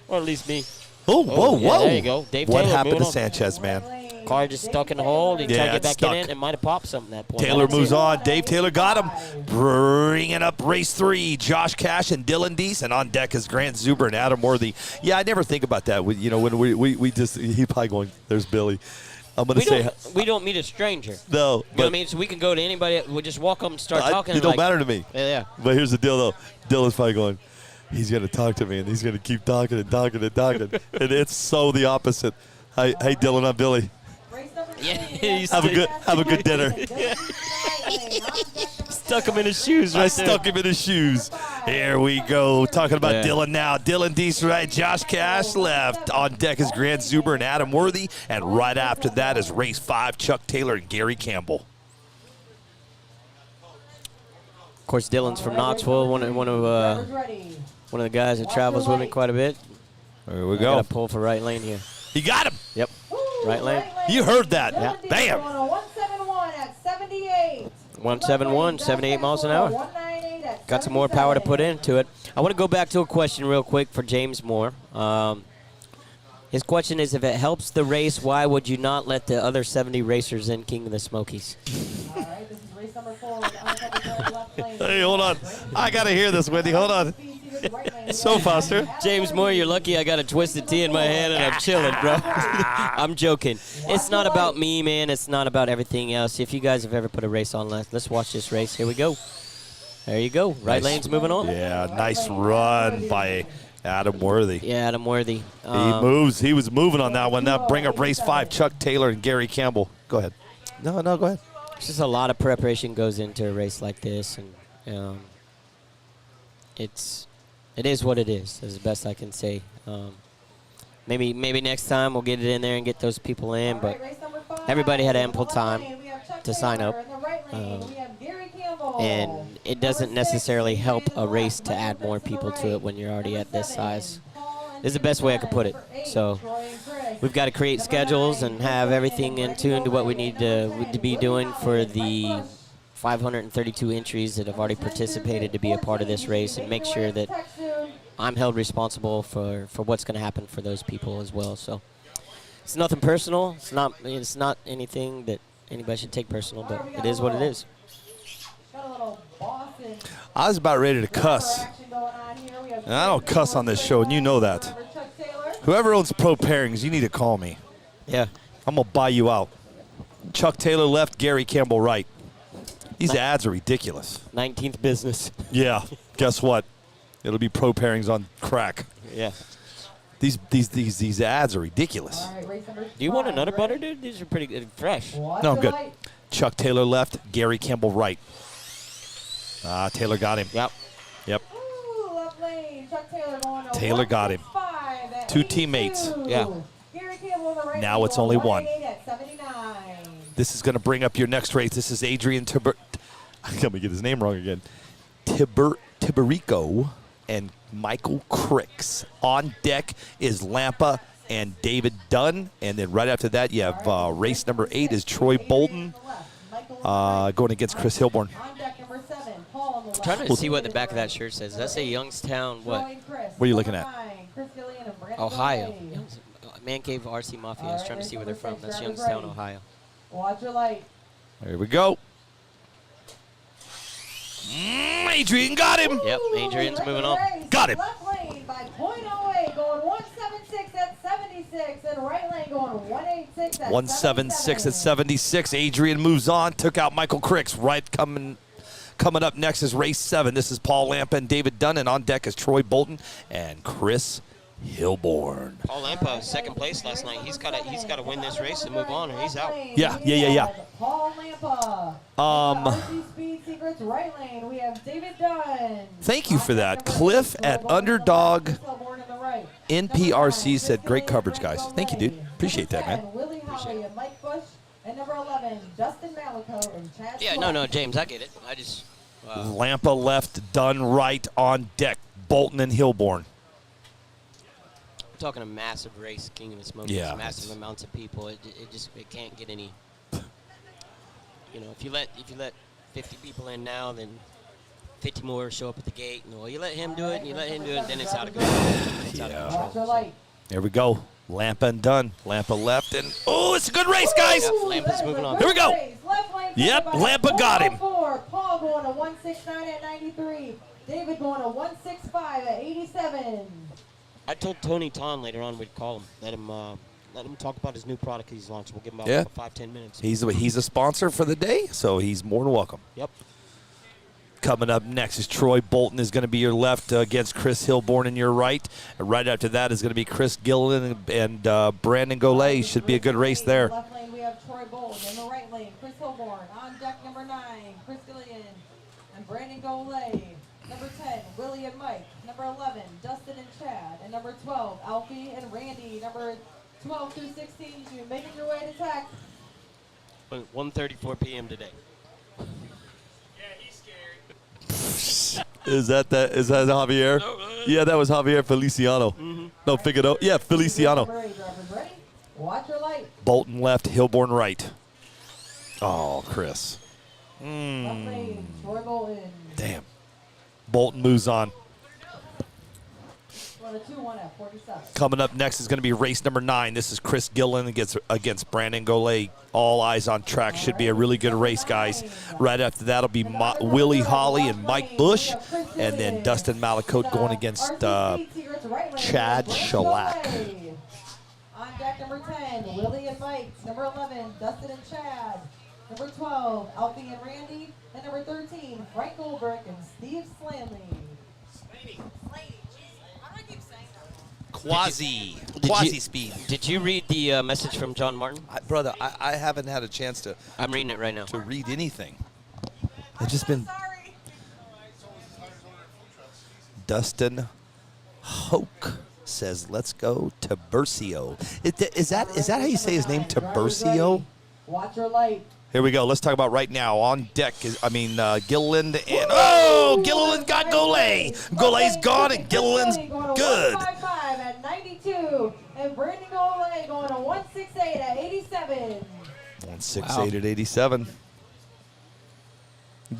Or at least me. Oh, whoa, yeah, whoa. there you go. Dave What Taylor happened to moving on. Sanchez, man? Car just stuck in the hole. He tried to Yeah, get it's back stuck. in it and might have popped something at that point. Taylor moves on. Dave Taylor got him. Bringing up race 3. Josh Cash and Dylan Deese. And on deck is Grant Zuber and Adam Worthy. Yeah, I never think about that. When we just, he probably going, there's Billy. I'm going to say. We don't meet a stranger. No. You know what I mean? So we can go to anybody. We just walk up and start talking. It don't matter to me. Yeah. But here's the deal, though. Dylan's probably going, he's going to talk to me, and he's going to keep talking and talking and talking. And it's so the opposite. Hey, Dylan, I'm Billy. Yeah, have a good dinner. Stuck him in his shoes I stuck him in his shoes. Here we go. Talking about Yeah. Dylan now. Dylan Deese right, Josh Cash left. On deck is Grant Zuber and Adam Worthy. And right after that is race 5, Chuck Taylor and Gary Campbell. Of course, Dylan's from Knoxville, one of the guys that travels with me quite a bit. There we I go. got a pull for right lane here. He got him. Yep. Right lane. You heard that. Yeah. Bam. 171 at 78. 171, 78 miles an hour. 198 at Got some more power to put into it. I want to go back to a question real quick for James Moore. His question is, if it helps the race, why would you not let the other 70 racers in King of the Smokies? All right, this is race number 4 with uncomfortable left lane. Hey, hold on. I got to hear this, Wendy. Hold on. So, Foster. James Moore, you're lucky I got a twisted tea in my hand and I'm chilling, bro. I'm joking. It's not about me, man. It's not about everything else. If you guys have ever put a race on, let's watch this race. Here we go. There you go. Right lane's moving on. Yeah, nice run by Adam Worthy. Yeah, Adam Worthy. He moves. He was moving on that one. Now bring up race 5, Chuck Taylor and Gary Campbell. Go ahead. No, go ahead. It's just a lot of preparation goes into a race like this, and it is what it is the best I can say. Maybe next time we'll get it in there and get those people in, but everybody had ample time to sign up. And it doesn't necessarily help a race to add more people to it when you're already at this size. This is the best way I could put it. So we've got to create schedules and have everything in tune to what we need to be doing for the 532 entries that have already participated to be a part of this race, and make sure that I'm held responsible for what's going to happen for those people as well. So it's nothing personal. It's not anything that anybody should take personal, but it is what it is. I was about ready to cuss. And I don't cuss on this show, and you know that. Whoever owns Pro Pairings, you need to call me. Yeah. I'm going to buy you out. Chuck Taylor left, Gary Campbell right. These ads are ridiculous. 19th business. Yeah. Guess what? It'll be Pro Pairings on crack. Yeah. These ads are ridiculous. Do you want another butter, dude? These are pretty good, fresh. No, I'm good. Chuck Taylor left, Gary Campbell right. Taylor got him. Yep. Taylor got him. 2 teammates. Yeah. Now it's only 1. This is going to bring up your next race. This is Adrian I'm going to get his name wrong again. Tiberico and Michael Cricks. On deck is Lampa and David Dunn. And then right after that, you have race number 8 is Troy Bolton going against Chris Hilborn. I'm trying to see what the back of that shirt says. Does that say Youngstown what? What are you looking at? Ohio. Man Cave RC Mafia. I was trying to see where they're from. That's Youngstown, Ohio. Watch your light. There we go. Adrian got him. Yep, Adrian's moving on. Got him. Left lane by .08 going 176 at 76, and right lane going 186 at 176 at 76. Adrian moves on. Took out Michael Cricks. Right coming up next is race 7. This is Paul Lampa and David Dunn, and on deck is Troy Bolton and Chris Hilborn. Paul Lampa, second place last night. He's got to win this race and move on, or he's out. Yeah. Paul Lampa. RC Speed Secrets right lane. We have David Dunn. Thank you for that. Cliff at Underdog NPRC said, great coverage, guys. Thank you, dude. Appreciate that, man. Willie Holly and Mike Bush. And number 11, Justin Malico and Chad. Yeah, no, James, I get it. I just. Lampa left, Dunn right on deck. Bolton and Hilborn. We're talking a massive race, King of the Smokies. Yeah, massive amounts of people. It can't get any. You know, if you let 50 people in now, then 50 more show up at the gate. And, well, you let him do it, and you let him do it, then it's out of control. It's out of control. So. There we go. Lampa and done. Lampa left, and oh, it's a good race, guys. Yep, Lampa's moving on. Here we go. Yep, Lampa got him. Paul going to 169 at 93. David going to 165 at 87. I told Tony Ton later on we'd call him. Let him talk about his new product he's launched. We'll give him about 5-10 minutes. He's a sponsor for the day, so he's more than welcome. Yep. Coming up next is Troy Bolton is going to be your left against Chris Hilborn in your right. And right after that is going to be Chris Gillen and Brandon Golay. Should be a good race there. Left lane we have Troy Bolton. In the right lane, Chris Hilborn. On deck number 9, Chris Gillian and Brandon Golay. Number 10, Willie and Mike. Number 11, Dustin and Chad. And number 12, Alfie and Randy. Number 12 through 16, you making your way to tech. 1:34 p.m. today. Is that Javier? Yeah, that was Javier Feliciano. No, Figueroa. Yeah, Feliciano. Ready? Watch your light. Bolton left, Hilborn right. Oh, Chris. Left lane, Troy Bolton. Damn. Bolton moves on. Run a 2-1 at 47. Coming up next is going to be race number 9. This is Chris Gillen against Brandon Golay. All eyes on track. Should be a really good race, guys. Right after that will be Willie Holly and Mike Bush. And then Dustin Malacote going against Chad Shellac. On deck number 10, Willie and Mike. Number 11, Dustin and Chad. Number 12, Alfie and Randy. And number 13, Frank Goldberg and Steve Slanley. Quasi speed. Did you read the message from John Martin? Brother, I haven't had a chance to. I'm reading it right now. To read anything. I've just been. Dustin Hoke says, "Let's go to Tiburcio." Is that how you say his name, Tiburcio? Watch your light. Here we go. Let's talk about right now. On deck is, Gilliland and Gilliland got Golay. Golay's gone and Gilliland's good. 155 at 92, and Brandon Golay going to 168 at 87. 168 at 87.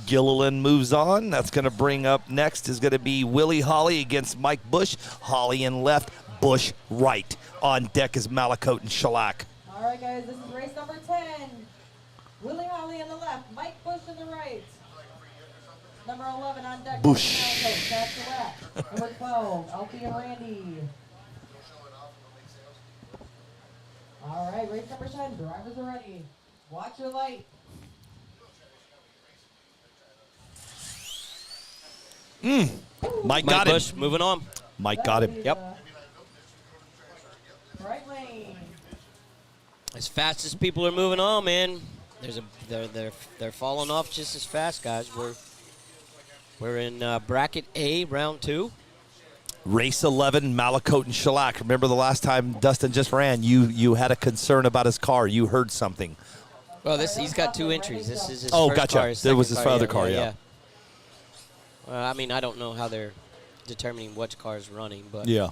Gilliland moves on. That's going to bring up next is going to be Willie Holly against Mike Bush. Holly in left, Bush right. On deck is Malacote and Shellac. All right, guys, this is race number 10. Willie Holly on the left, Mike Bush on the right. Number 11 on deck. Bush. Number 12, Alfie and Randy. All right, race number 10. Drivers are ready. Watch your light. Mike got him. Bush moving on. Mike got him. Yep. Right lane. As fast as people are moving on, man, they're falling off just as fast, guys. We're in bracket A, round 2. Race 11, Malacote and Shellac. Remember the last time Dustin just ran, you had a concern about his car. You heard something. Well, he's got 2 entries. This is his Oh, first gotcha. car. His That was second his other car, yeah. Well, I mean, I don't know how they're determining which car is running, but Yeah.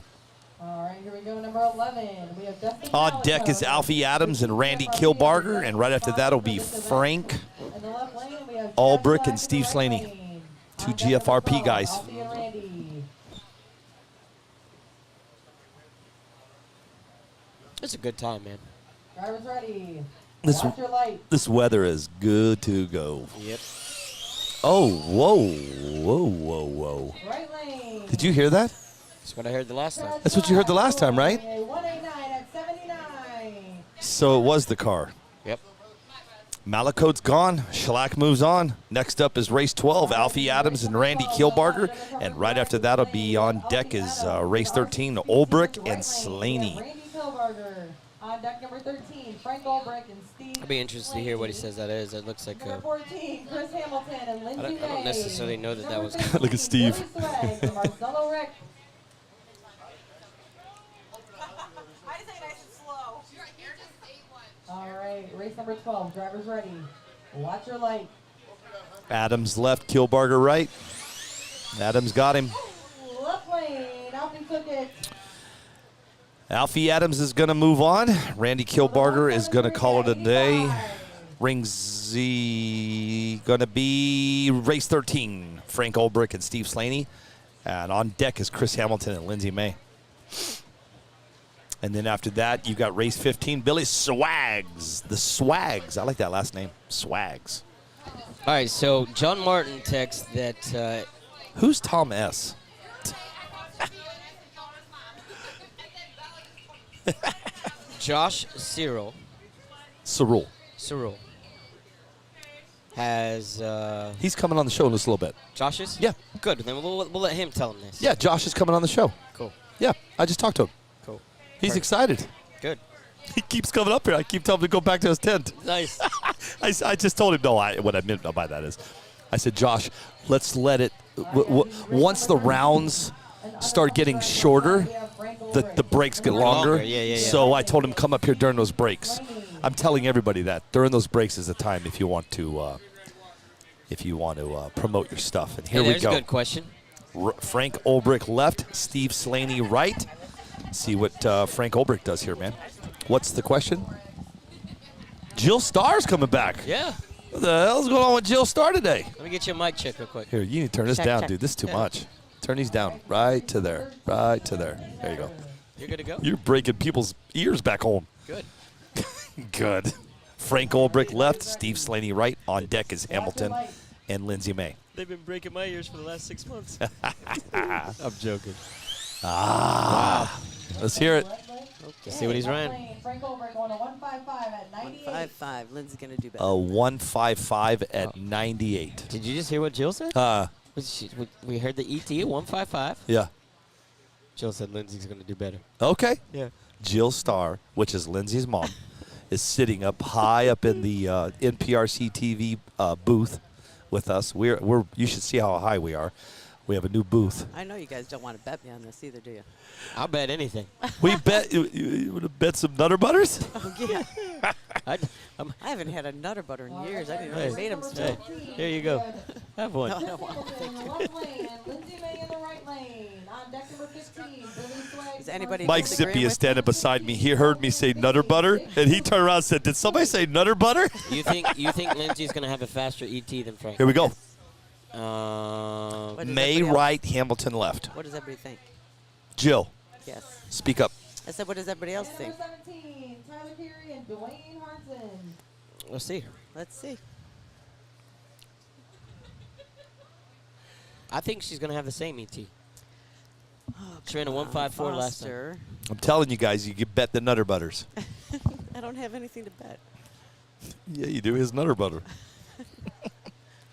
All right, here we go. Number 11. We have Dustin On deck is Alfie Adams and Randy Kilbarger, and right after that will be Frank In the left lane, we have Albrick and Steve Slaney. 2 GFRP guys. Alfie and Randy. it's a good time, man. Drivers ready. This, Watch your light. this weather is good to go. Yep. Oh, whoa. Right lane. Did you hear that? That's what I heard the last time. That's what you heard the last time, right? 189 at 79. So it was the car. Yep. Malacote's gone. Shellac moves on. Next up is race 12, Alfie Adams and Randy Kilbarger. And right after that will be on deck is race 13, Olbrick and Slaney. Randy Kilbarger. On deck number 13, Frank Olbrick and Steve. I'd be interested to hear what he says that is. It looks like Number 14, Chris Hamilton and Lindsey I don't necessarily know that was. Look at Steve. Marcelo Rick. All right, race number 12. Drivers ready. Watch your light. Adams left, Kilbarger right. Adams got him. Left lane. Alfie took it. Alfie Adams is going to move on. Randy Kilbarger is going to call it a day. Ring Z going to be race 13. Frank Olbrich and Steve Slaney. And on deck is Chris Hamilton and Lindsay May. And then after that, you got race 15, Billy Swags. The Swags. I like that last name, Swags. All right, so John Martin texts that. Who's Tom S? Josh Cyril has. He's coming on the show in just a little bit. Josh is? Yeah. Good. Then we'll let him tell him this. Yeah, Josh is coming on the show. Cool. Yeah, I just talked to him. Cool. He's excited. Good. He keeps coming up here. I keep telling him to go back to his tent. Nice. I just told him, no, what I meant by that is, I said, Josh, let's let it, once the rounds start getting shorter, the breaks get longer. Yeah. So I told him, come up here during those breaks. I'm telling everybody that. During those breaks is the time if you want to promote your stuff. And here we go. There's a good question. Frank Olbrich left, Steve Slaney right. See what Frank Olbrich does here, man. What's the question? Jill Starr's coming back. Yeah. What the hell's going on with Jill Starr today? Let me get you a mic check real quick. Here, you need to turn this down, dude. This is too much. Turn these down right to there. Right to there. There you go. You're good to go? You're breaking people's ears back home. Good. Good. Frank Olbrich left, Steve Slaney right. On deck is Hamilton and Lindsay May. They've been breaking my ears for the last 6 months. I'm joking. Wow. Let's hear it. Let's see what he's running. Frank Olbrich going to 155 at 98. 155. Lindsay's going to do better. A 155 at 98. Did you just hear what Jill said? We heard the ET at 155. Yeah. Jill said Lindsay's going to do better. Okay. Yeah. Jill Starr, which is Lindsay's mom, is sitting up high up in the NPRCTV booth with us. We're you should see how high we are. We have a new booth. I know you guys don't want to bet me on this either, do you? I'll bet anything. We bet you want to bet some Nutter Butters? Oh, yeah. I haven't had a Nutter Butter in years. I didn't know they made them still. Here you go. Have one. No, I don't want one. Thank you. Lindsay May in the right lane. On deck number 15, Billy Swags. Is anybody Mike Zippy is standing beside me. He heard me say Nutter Butter, and he turned around and said, "Did somebody say Nutter Butter?" You think Lindsay's going to have a faster ET than Frank? Here we go. May right, Hamilton left. What does everybody think? Jill. Yes. Speak up. I said, what does everybody else think? Number 17, Tyler Perry and Dwayne Hartson. Let's see. Let's see. I think she's going to have the same ET. She ran a 154 last time. I'm telling you guys, you can bet the Nutter Butters. I don't have anything to bet. Yeah, you do. His Nutter Butter.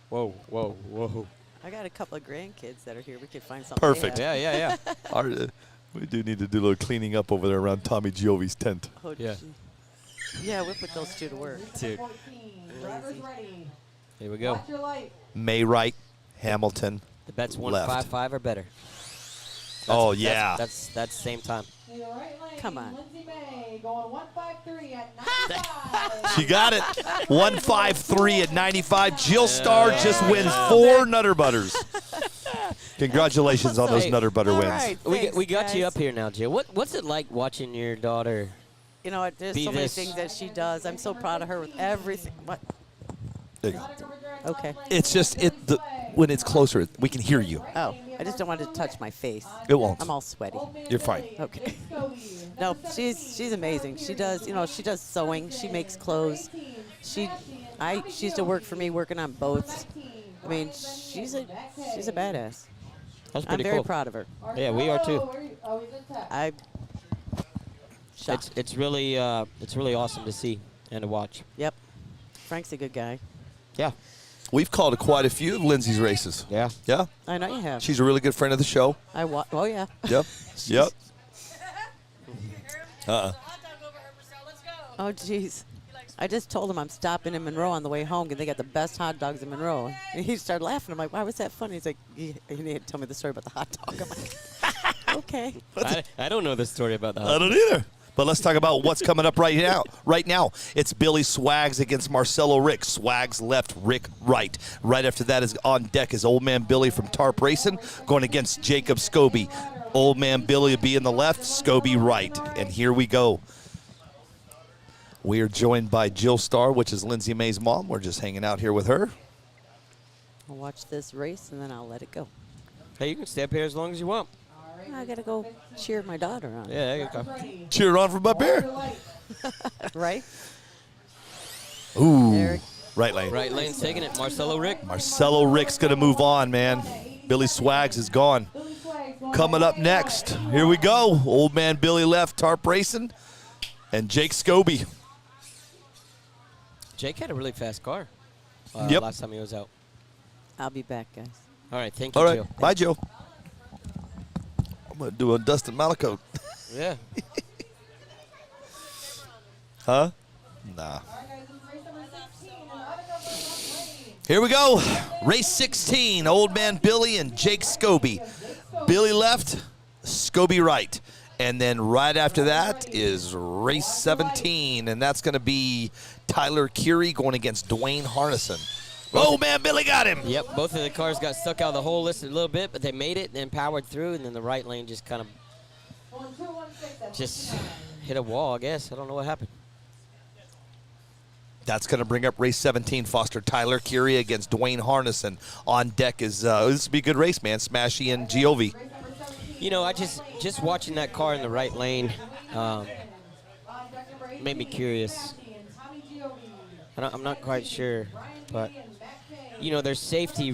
Whoa. I got a couple of grandkids that are here. We could find something. Perfect. Yeah. We do need to do a little cleaning up over there around Tommy Giovi's tent. Oh, yeah. Yeah, we'll put those two to work. Dude. Drivers ready. Here we go. Watch your light. May right, Hamilton The bet's left. 155 or better. Oh, yeah. That's same time. To your right lane, Come on. Lindsay May going 153 at 95. She got it. 153 at 95. Jill Starr just wins 4 Nutter Butters. Congratulations on those Nutter Butter wins. Right, We got guys. you up here now, Jill. What's it like watching your daughter? You know what? There's Be so many this. things that she does. I'm so proud of her with everything. What? There you go. Okay. It's just when it's closer, we can hear you. Oh, I just don't want it to touch my face. It won't. I'm all sweaty. You're fine. Okay. No, she's amazing. She does, she does sewing. She makes clothes. She used to work for me working on boats. I mean, she's a badass. That's I'm pretty very cool. proud of her. Yeah, we are too. It's really awesome to see and to watch. Yep. Frank's a good guy. Yeah. We've called quite a few of Lindsay's races. Yeah. Yeah. I know you have. She's a really good friend of the show. Oh yeah. Yep. Yep. Oh jeez. I just told him I'm stopping in Monroe on the way home because they got the best hot dogs in Monroe. And he started laughing. I'm like, why was that funny? He's like, he had to tell me the story about the hot dog. I'm like, okay. I don't know the story about that. I don't either. But let's talk about what's coming up right now. Right now, it's Billy Swags against Marcelo Rick. Swags left, Rick right. Right after that is on deck is Old Man Billy from Tarp Racing going against Jacob Scobie. Old Man Billy will be in the left, Scobie right. And here we go. We are joined by Jill Starr, which is Lindsay May's mom. We're just hanging out here with her. I'll watch this race and then I'll let it go. Hey, you can stay up here as long as you want. I gotta go cheer my daughter on. Yeah, there you go. Cheer on from up here. Right? Ooh. Eric. Right lane. Right lane's taking it. Marcelo Rick. Marcelo Rick's going to move on, man. Billy Swags is gone. Coming up next, here we go. Old man Billy left, Tarp Racing, and Jake Scobie. Jake had a really fast car last time he was out. I'll be back, guys. All right, thank you, All right, Joe. bye, Joe. I'm going to do a Dustin Malakote. Yeah. Huh? Nah. Here we go. Race 16, Old Man Billy and Jake Scobie. Billy left, Scobie right. And then right after that is race 17, and that's going to be Tyler Curie going against Dwayne Harnison. Oh, man, Billy got him. Yep, both of the cars got stuck out of the hole just a little bit, but they made it and then powered through, and then the right lane just kind of just hit a wall, I guess. I don't know what happened. That's going to bring up race 17, Foster. Tyler Curie against Dwayne Harnison. On deck is, this will be a good race, man. Smashy and Giove. You know, I just watching that car in the right lane made me curious. I'm not quite sure, but you know, there's safety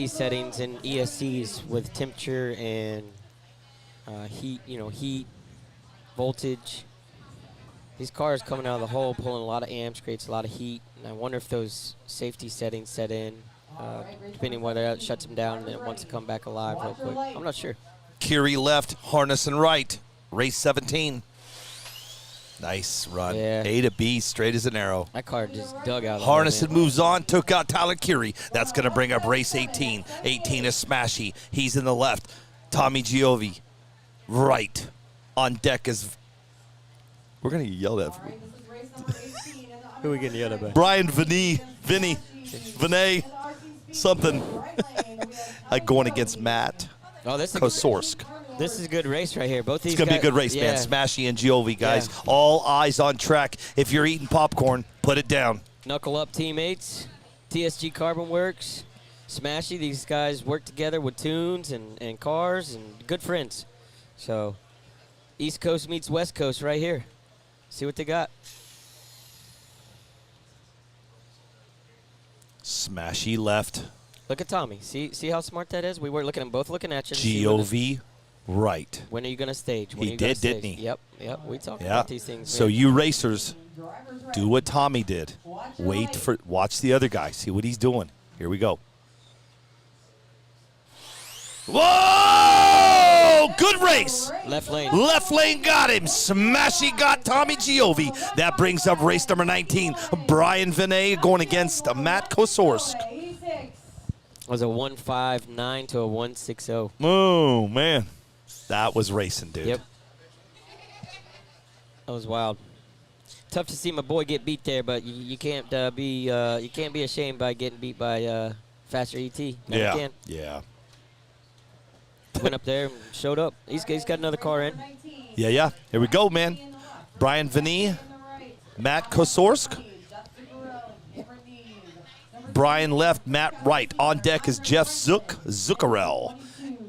settings in ESCs with temperature and heat. You know, heat, voltage. These cars coming out of the hole, pulling a lot of amps, creates a lot of heat, and I wonder if those safety settings set in, depending on whether it shuts them down and then it wants to come back alive real quick. I'm not sure. Curie left, Harnison right. Race 17. Nice run. Yeah. A to B, straight as an arrow. That car just dug out. Harnison moves on, took out Tyler Curie. That's going to bring up race 18. 18 is Smashy. He's in the left. Tommy Giove right. On deck is... We're going to get yelled at. Who are we getting yelled at? Brian Vinay, something. Going against Matt Kosorsk. This is a good race right here. Both these It's going to be a good race, yeah. man. Smashy and Giove, guys. All eyes on track. If you're eating popcorn, put it down. Knuckle up teammates. TSG Carbon Works. Smashy. These guys work together with tunes and cars and good friends. So, East Coast meets West Coast right here. See what they got. Smashy left. Look at Tommy. See how smart that is? We were both looking at you. Giove right. When are you going to stage? He did, didn't he? Yep. We talked about these things. So man. you racers, do what Tommy did. Watch the other guy. See what he's doing. Here we go. Whoa! Good race. Left lane. Left lane got him. Smashy got Tommy Giove. That brings up race number 19. Brian Vinay going against Matt Kosorsk. It was a 159 to a 160. Oh, man. That was racing, dude. Yep. That was wild. Tough to see my boy get beat there, but you can't be ashamed by getting beat by Faster ET. Yeah. Can. Yeah. Went up there and showed up. He's got another car in. Yeah. Here we go, man. Brian Vinay, Matt Kosorsk. Brian left, Matt right. On deck is Jeff Zuccarell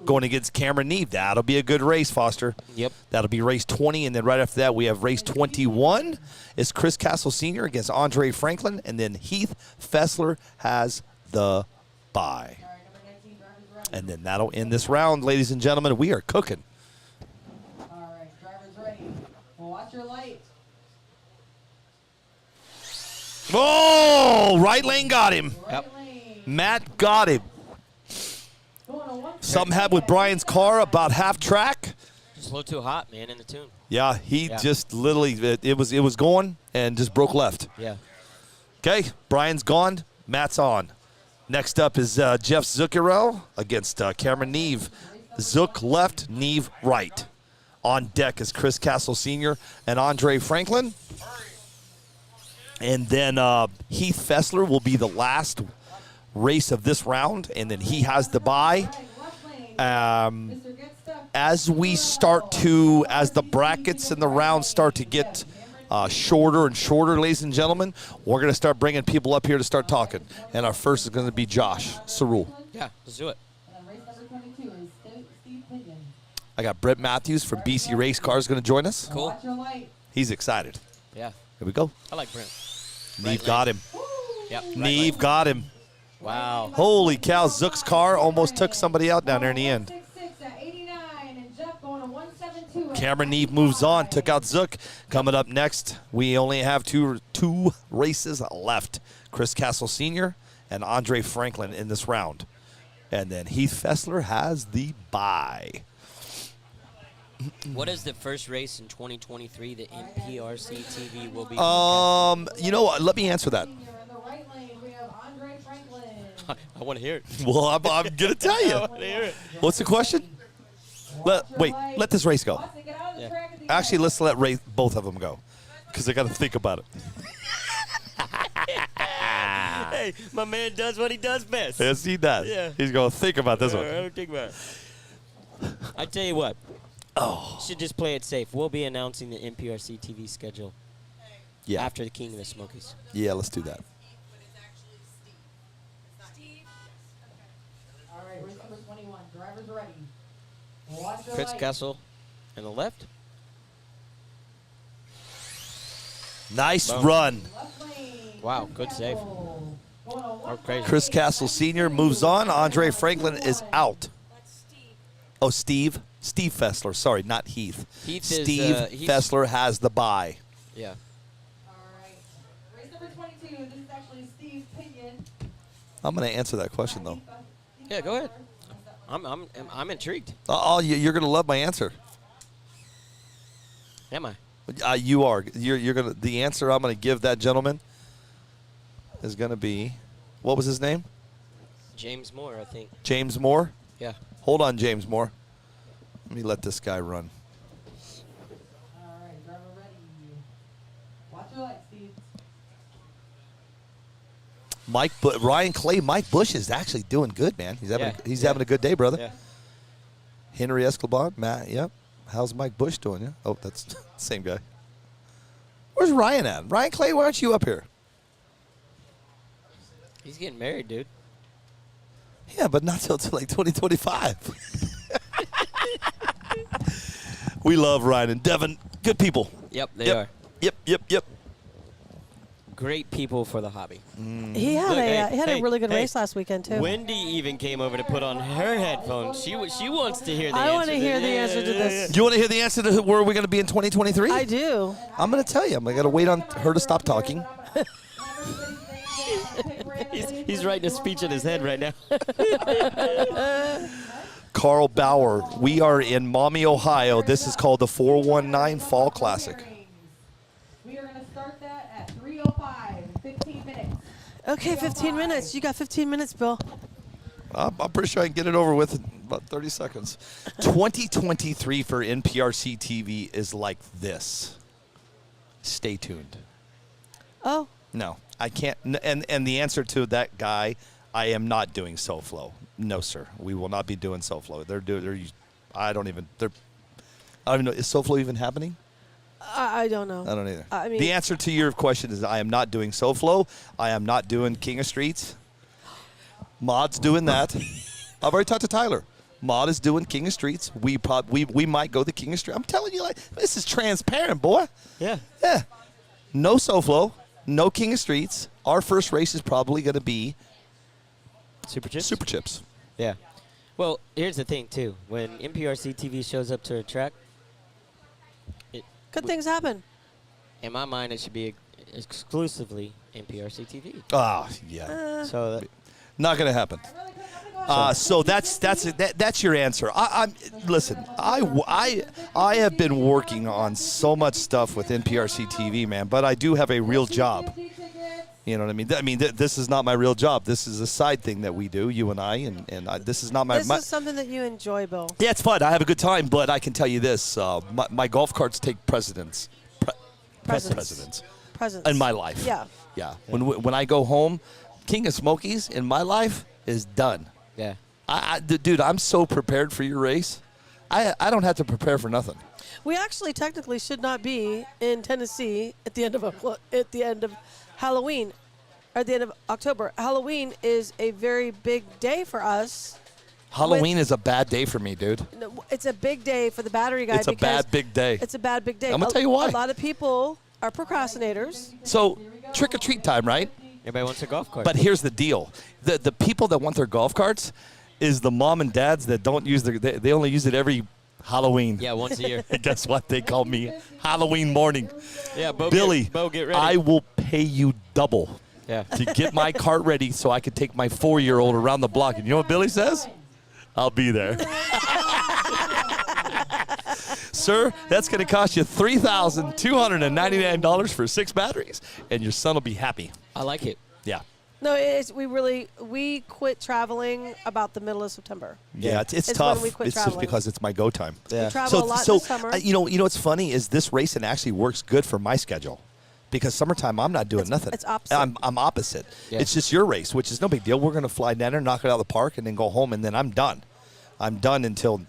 going against Cameron Neve. That'll be a good race, Foster. Yep. That'll be race 20, and then right after that we have race 21 is Chris Castle Sr. against Andre Franklin, and then Heath Fessler has the bye. And then that'll end this round, ladies and gentlemen. We are cooking. All right, drivers ready. Watch your light. Oh, right lane got him. Yep. Matt got him. Something happened with Brian's car about half track. Just a little too hot, man, in the tune. Yeah, he just literally, it was going and just broke left. Yeah. Okay, Brian's gone. Matt's on. Next up is Jeff Zuccarell against Cameron Neve. Zook left, Neve right. On deck is Chris Castle Sr. and Andre Franklin. And then Heath Fessler will be the last race of this round, and then he has the bye. As the brackets and the rounds start to get shorter and shorter, ladies and gentlemen, we're going to start bringing people up here to start talking. And our first is going to be Josh Cerule. Yeah, let's do it. I got Brett Matthews from BC Race Cars going to join us. Cool. He's excited. Yeah. Here we go. I like Brent. Neve got him. Yep. Neve got him. Wow. Holy cow, Zook's car almost took somebody out down there in the end. Cameron Neve moves on, took out Zook. Coming up next, we only have two races left. Chris Castle Sr. and Andre Franklin in this round. And then Heath Fessler has the bye. What is the first race in 2023 that NPRCTV will be? You know what? Let me answer that. I want to hear it. Well, I'm going to tell you. I want to hear it. What's the question? Let this race go. Yeah. Actually, let's let both of them go because I got to think about it. Hey, my man does what he does best. Yes, he does. Yeah. He's going to think about this one. I don't think about it. I tell you what. Oh. Should just play it safe. We'll be announcing the NPRC TV schedule after the King of the Smokies. Yeah, let's do that. All right, race number 21. Drivers ready. Chris Kessel in the left. Nice Boom. run. Wow, good save. Oh, crazy. Chris Castle Sr. moves on. Andre Franklin is out. Oh, Steve Fessler. Sorry, not Heath. Steve Fessler has the bye. Yeah. All right. Race number 22. This is actually Steve Pinion. I'm going to answer that question, though. Yeah, go ahead. I'm intrigued. Oh, you're going to love my answer. Am I? You are. You're going to. The answer I'm going to give that gentleman is going to be, what was his name? James Moore, I think. James Moore? Yeah. Hold on, James Moore. Let me let this guy run. All right, driver ready. Watch your light, Steve. Ryan Clay, Mike Bush is actually doing good, man. He's having a good day, brother. Yeah. Henry Escobar, Matt, yep. How's Mike Bush doing? Yeah. Oh, that's the same guy. Where's Ryan at? Ryan Clay, why aren't you up here? He's getting married, dude. Yeah, but not till like 2025. We love Ryan and Devin. Good people. Yep, they are. Yep. Great people for the hobby. He had a really good race last weekend too. Wendy even came over to put on her headphones. She wants to hear the I answer. want to hear the answer to this. You want to hear the answer to where we're going to be in 2023? I do. I'm going to tell you. I'm going to wait on her to stop talking. He's writing a speech in his head right now. Carl Bauer, we are in Maumee, Ohio. This is called the 419 Fall Classic. We are going to start that at 3:05, 15 minutes. Okay, 15 minutes. You got 15 minutes, Bill. I'm pretty sure I can get it over with in about 30 seconds. 2023 for NPRC TV is like this. Stay tuned. Oh. No, I can't. And the answer to that guy, I am not doing SoFlo. No, sir. We will not be doing SoFlo. I don't even know. Is SoFlo even happening? I don't know. I don't either. I mean, the answer to your question is I am not doing SoFlo. I am not doing King of Streets. Maud's doing that. I've already talked to Tyler. Maud is doing King of Streets. We might go the King of Streets. I'm telling you, like, this is transparent, boy. Yeah. Yeah. No SoFlo. No King of Streets. Our first race is probably going to be Super Chips? Super Chips. Yeah. Well, here's the thing, too. When NPRC TV shows up to a track, good things happen. In my mind, it should be exclusively NPRC TV. Ah, yeah. So not going to happen. So that's your answer. Listen. I have been working on so much stuff with NPRC TV, man. But I do have a real job. You know what I mean? This is not my real job. This is a side thing that we do, you and I, and this is not my. This is something that you enjoy, Bill. Yeah, it's fun. I have a good time, but I can tell you this: my golf carts take precedence. Precedence. In my life. Yeah. Yeah. When I go home, King of Smokies in my life is done. Yeah. Dude, I'm so prepared for your race. I don't have to prepare for nothing. We actually technically should not be in Tennessee at the end of Halloween, or at the end of October. Halloween is a very big day for us. Halloween is a bad day for me, dude. No, it's a big day for the battery guy. It's a bad big day. It's a bad big day. I'm gonna tell you why. A lot of people are procrastinators. So trick or treat time, right? Everybody wants a golf cart. But here's the deal: the people that want their golf carts is the mom and dads that don't use they only use it every Halloween. Yeah, once a year. Guess what? They call me Halloween morning. Yeah, Billy, get ready. I will pay you double to get my cart ready so I can take my 4-year-old around the block. And you know what Billy says? I'll be there. Sir, that's going to cost you $3,299 for 6 batteries, and your son will be happy. I like it. Yeah. No, we quit traveling about the middle of September. Yeah, it's when tough. we quit It's just traveling. because it's my go time. We travel a lot this summer. You know what's funny is this racing actually works good for my schedule. Because summertime, I'm not doing nothing. It's opposite. I'm opposite. Yeah. It's just your race, which is no big deal. We're going to fly down there, knock it out of the park, and then go home, and then I'm done. I'm done until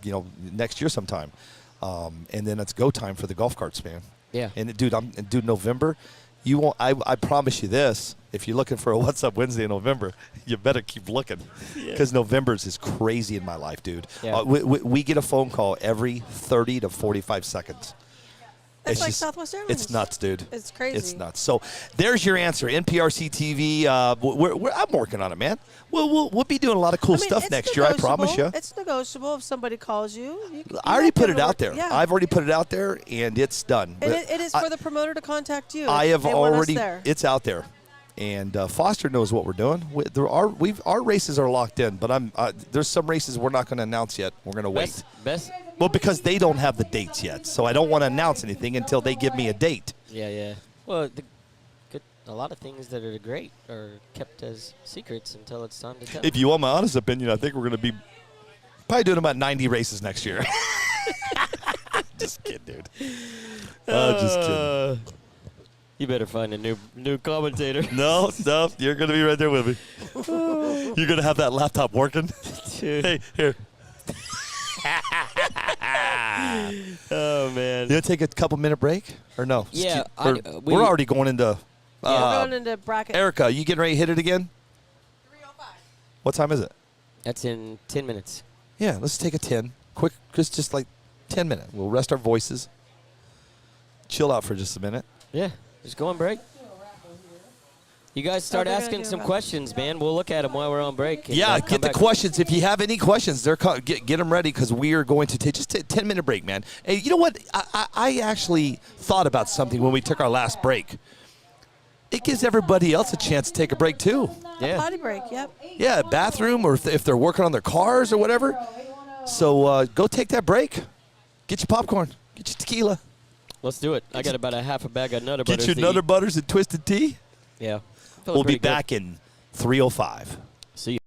next year sometime, and then it's go time for the golf carts, man. Yeah. And dude, November, you won't. I promise you this: if you're looking for a What's Up Wednesday in November, you better keep looking, because November's is crazy in my life, dude. Yeah. We get a phone call every 30 to 45 seconds. It's like just, Southwest Airlines. It's nuts, dude. It's crazy. It's nuts. So there's your answer. NPRCTV. I'm working on it, man. We'll be doing a lot of cool stuff next year. I promise you. It's negotiable if somebody calls you. I already put it out there. Yeah. I've already put it out there, and it's done. And it is for the promoter to contact you. I have They want us already. there. It's out there, and Foster knows what we're doing. Our races are locked in, but there's some races we're not going to announce yet. We're going to wait. Best. Well, because they don't have the dates yet, so I don't want to announce anything until they give me a date. Yeah. Well, a lot of things that are great are kept as secrets until it's time to tell. If you want my honest opinion, I think we're going to be probably doing about 90 races next year. Just kidding, dude. Just kidding. You better find a new commentator. No, you're going to be right there with me. You're going to have that laptop working. Hey, here. Oh, man. You going to take a couple-minute break? Or no? Yeah. We're already going into... we're going into bracket. Erica, you getting ready to hit it again? 3:05. What time is it? That's in 10 minutes. Yeah, let's take a 10. Quick, just like 10 minutes. We'll rest our voices. Chill out for just a minute. Yeah, just go on break. You guys start they're gonna asking do some about- questions, man. We'll look at them while we're on break. and, Yeah, come get the back. questions. If you have any questions, get them ready, because we are going to take just a 10-minute break, man. Hey, you know what? I actually thought about something when we took our last break. It gives everybody else a chance to take a break, too. Yeah. Potty break, yep. Yeah, bathroom, or if they're working on their cars or whatever. So go take that break. Get your popcorn. Get your tequila. Let's do it. I got about a half a bag of Nutter Butters. Get your Nutter Butters and Twisted Tea. Yeah. We'll be back in 3:05. See you.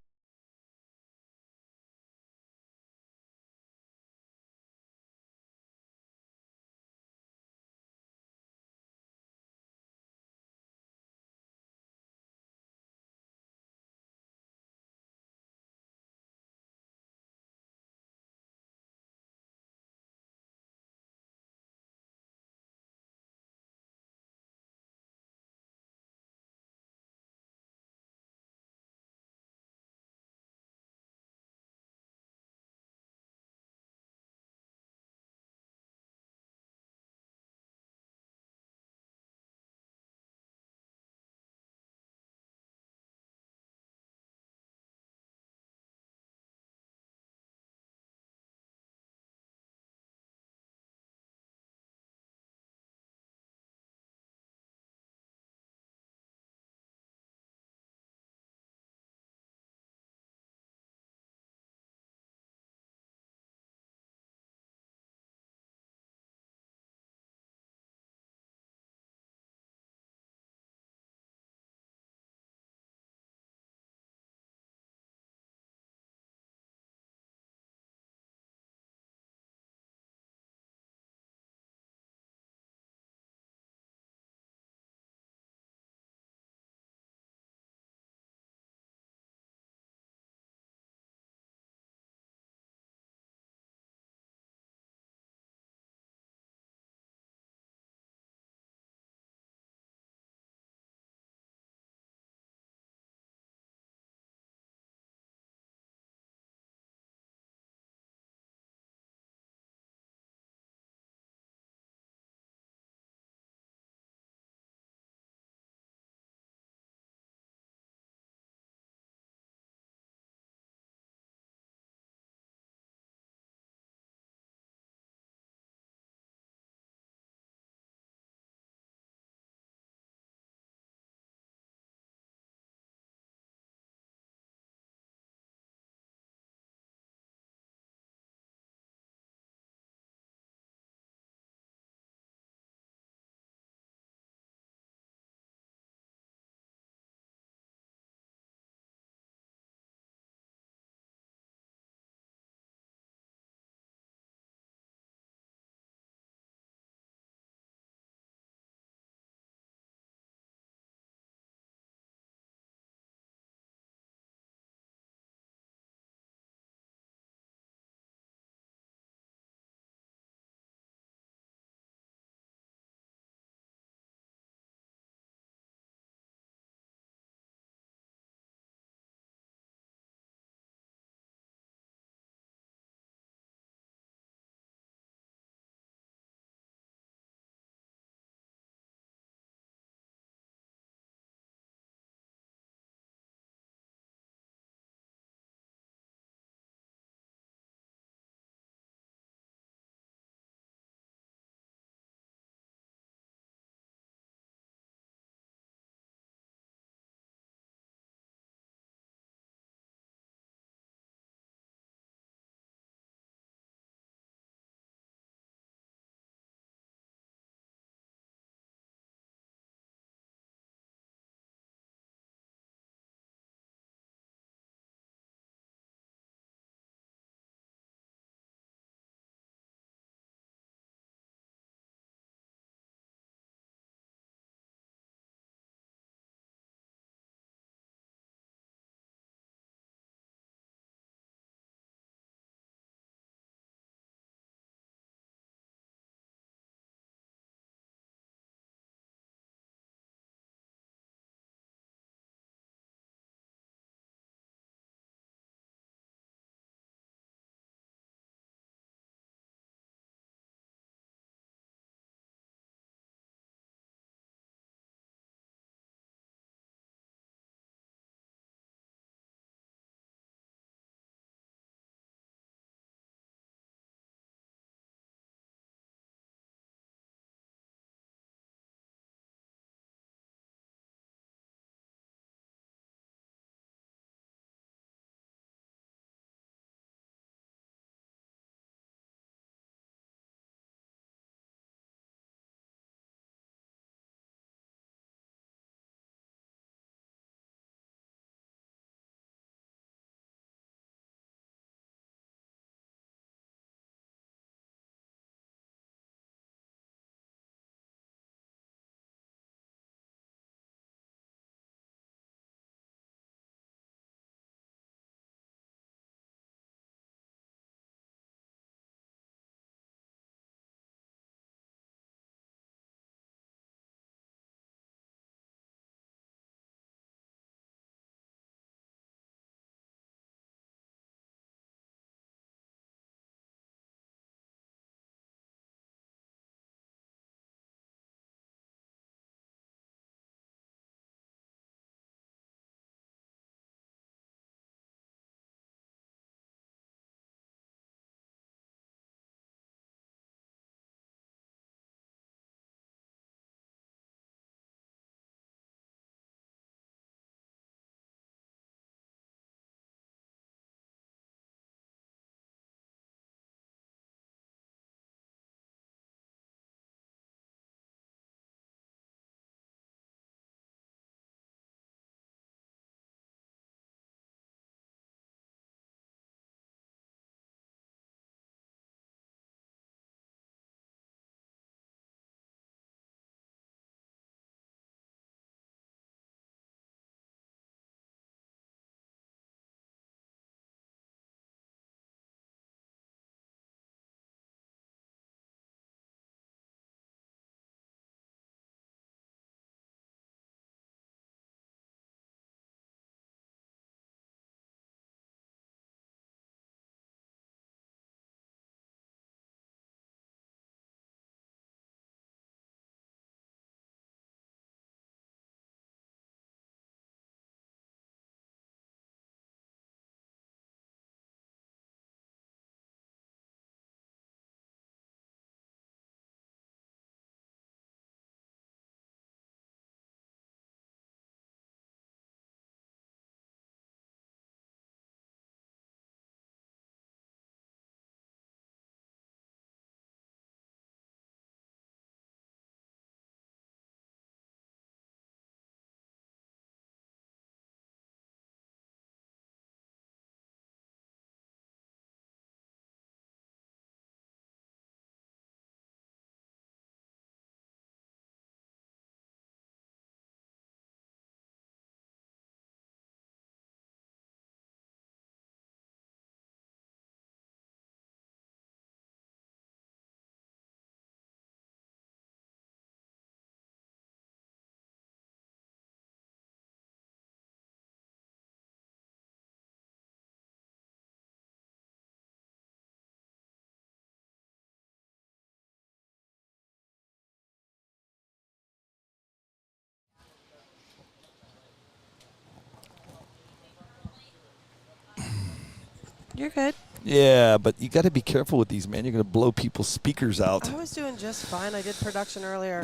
You're good. Yeah, but you got to be careful with these, man. You're going to blow people's speakers out. I was doing just fine. I did production earlier.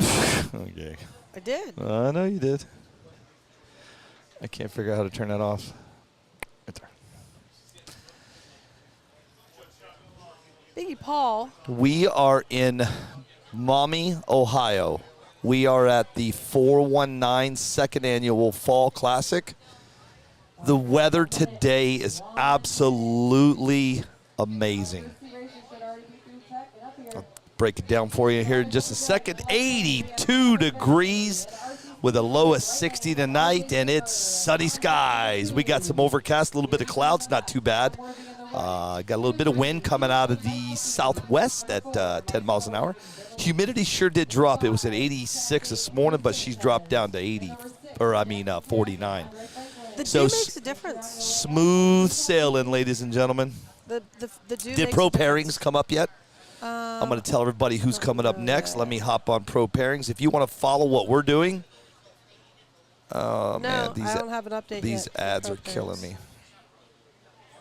Okay. I did. I know you did. I can't figure out how to turn that off. Right there. Biggie Paul. We are in Maumee, Ohio. We are at the 419 second annual Fall Classic. The weather today is absolutely amazing. I'll break it down for you here in just a second. 82 degrees with a low of 60 tonight, and it's sunny skies. We got some overcast, a little bit of clouds, not too bad. Got a little bit of wind coming out of the southwest at 10 miles an hour. Humidity sure did drop. It was at 86 this morning, but she's dropped down to 49. The So dew makes a difference. Smooth sailing, ladies and gentlemen. The dew Did makes pro a difference. pairings come up yet? I'm going to tell everybody who's coming up next. Let me hop on pro pairings. If you want to follow what we're doing, No, man, I don't have an update these yet for ads pro are killing me.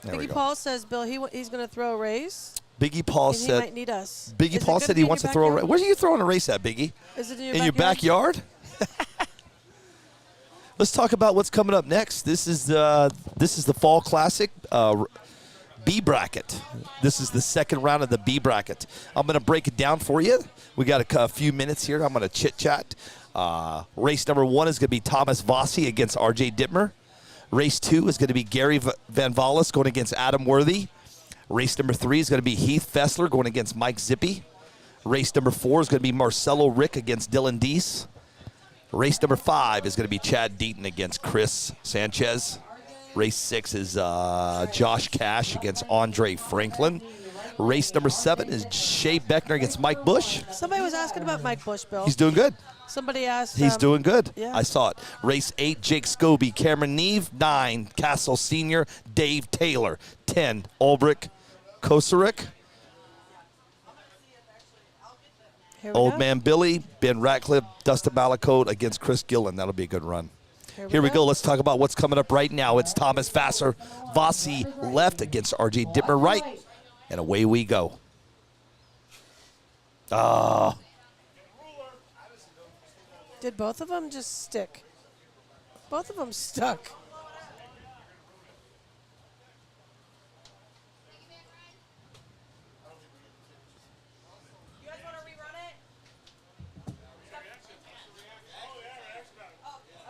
There we Biggie go. Paul says, Bill, he's going to throw a race. Biggie Paul and said. he might need us. Biggie Is it Paul gonna said be he in wants to your throw a backyard? race. Where are you throwing a race at, Biggie? Is it In your backyard? Let's talk about what's coming up next. This is the Fall Classic B bracket. This is the second round of the B bracket. I'm going to break it down for you. We got a few minutes here. I'm going to chit chat. Race number 1 is going to be Thomas Vossi against RJ Dittmer. Race 2 is going to be Gary Van Vallis going against Adam Worthy. Race number 3 is going to be Heath Fessler going against Mike Zippy. Race number 4 is going to be Marcelo Rick against Dylan Deese. Race number 5 is going to be Chad Deaton against Chris Sanchez. Race 6 is Josh Cash against Andre Franklin. Race number 7 is Shea Beckner against Mike Bush. Somebody was asking about Mike Bush, Bill. He's doing good. Somebody asked. He's doing good. Yeah. I saw it. Race 8, Jake Scobie, Cameron Neve. 9, Castle Sr., Dave Taylor. 10, Ulbrich Kosarik. Old Man Billy, Ben Ratcliffe, Dustin Malacote against Chris Gillen. That'll be a good run. Here we go. Let's talk about what's coming up right now. It's Thomas Vossi left against RJ Dittmer right. And away we go. Did both of them just stick? Both of them stuck.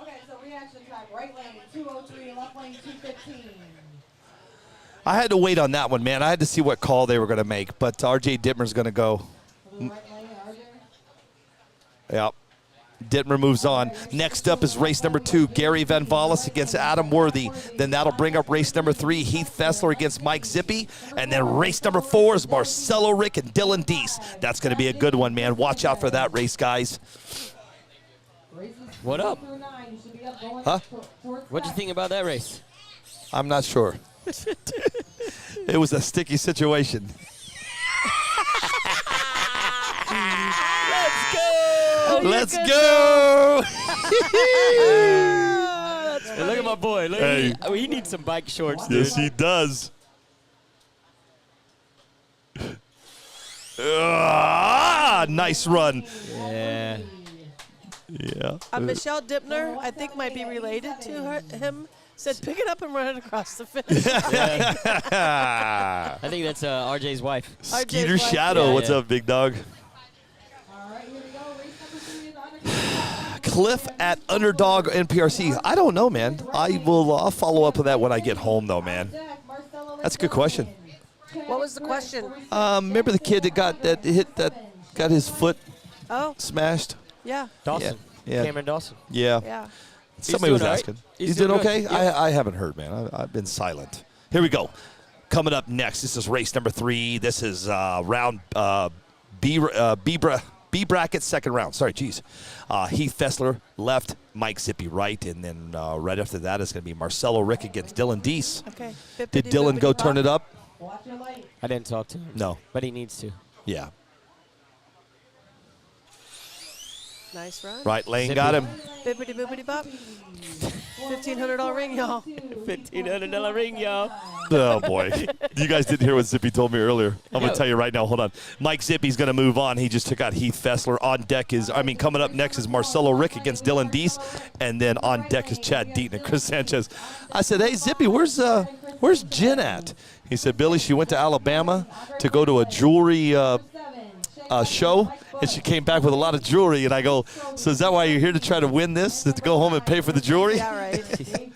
Okay, so reaction time. Right lane 203, left lane 215. I had to wait on that one, man. I had to see what call they were going to make, but RJ Dittmer's going to go. Yep. Dittmer moves on. Next up is race number 2, Gary Van Vallis against Adam Worthy. Then that'll bring up race number 3, Heath Fessler against Mike Zippy. And then race number 4 is Marcelo Rick and Dylan Deese. That's going to be a good one, man. Watch out for that race, guys. What up? Huh? What'd you think about that race? I'm not sure. It was a sticky situation. Let's go! Hey, look at my boy. Look, Hey. he needs some bike shorts, dude. Yes, he does. Nice run. Yeah. Yeah. Michelle Dipner, I think might be related to him, said pick it up and run it across the finish line. I think that's RJ's wife. Skeeter Shadow, what's up, big dog? Cliff at Underdog NPRC. I don't know, man. I'll follow up with that when I get home, though, man. That's a good question. What was the question? Remember the kid that got his foot smashed? Yeah. Dawson. Yeah. Cameron Dawson. Yeah. Yeah. Somebody was doing all right. asking. He's doing doing okay? good. Yeah. I haven't heard, man. I've been silent. Here we go. Coming up next, this is race number 3. This is round B bracket, second round. Sorry, geez. Heath Fessler left, Mike Zippy right, and then right after that is going to be Marcelo Rick against Dylan Deese. Okay. Did Dylan go turn it up? I didn't talk to him. No. But he needs to. Yeah. Nice run. Right lane got him. Bippity boopity bop. $1,500 ring, y'all. $1,500 ring, y'all. Oh, boy. You guys didn't hear what Zippy told me earlier. I'm going to tell you right now. Hold on. Mike Zippy's going to move on. He just took out Heath Fessler. On deck is, coming up next is Marcelo Rick against Dylan Deese. And then on deck is Chad Deaton and Chris Sanchez. I said, hey, Zippy, where's Jen at? He said, Billy, she went to Alabama to go to a jewelry show, and she came back with a lot of jewelry. And I go, so is that why you're here to try to win this, to go home and pay for the jewelry? Yeah, right.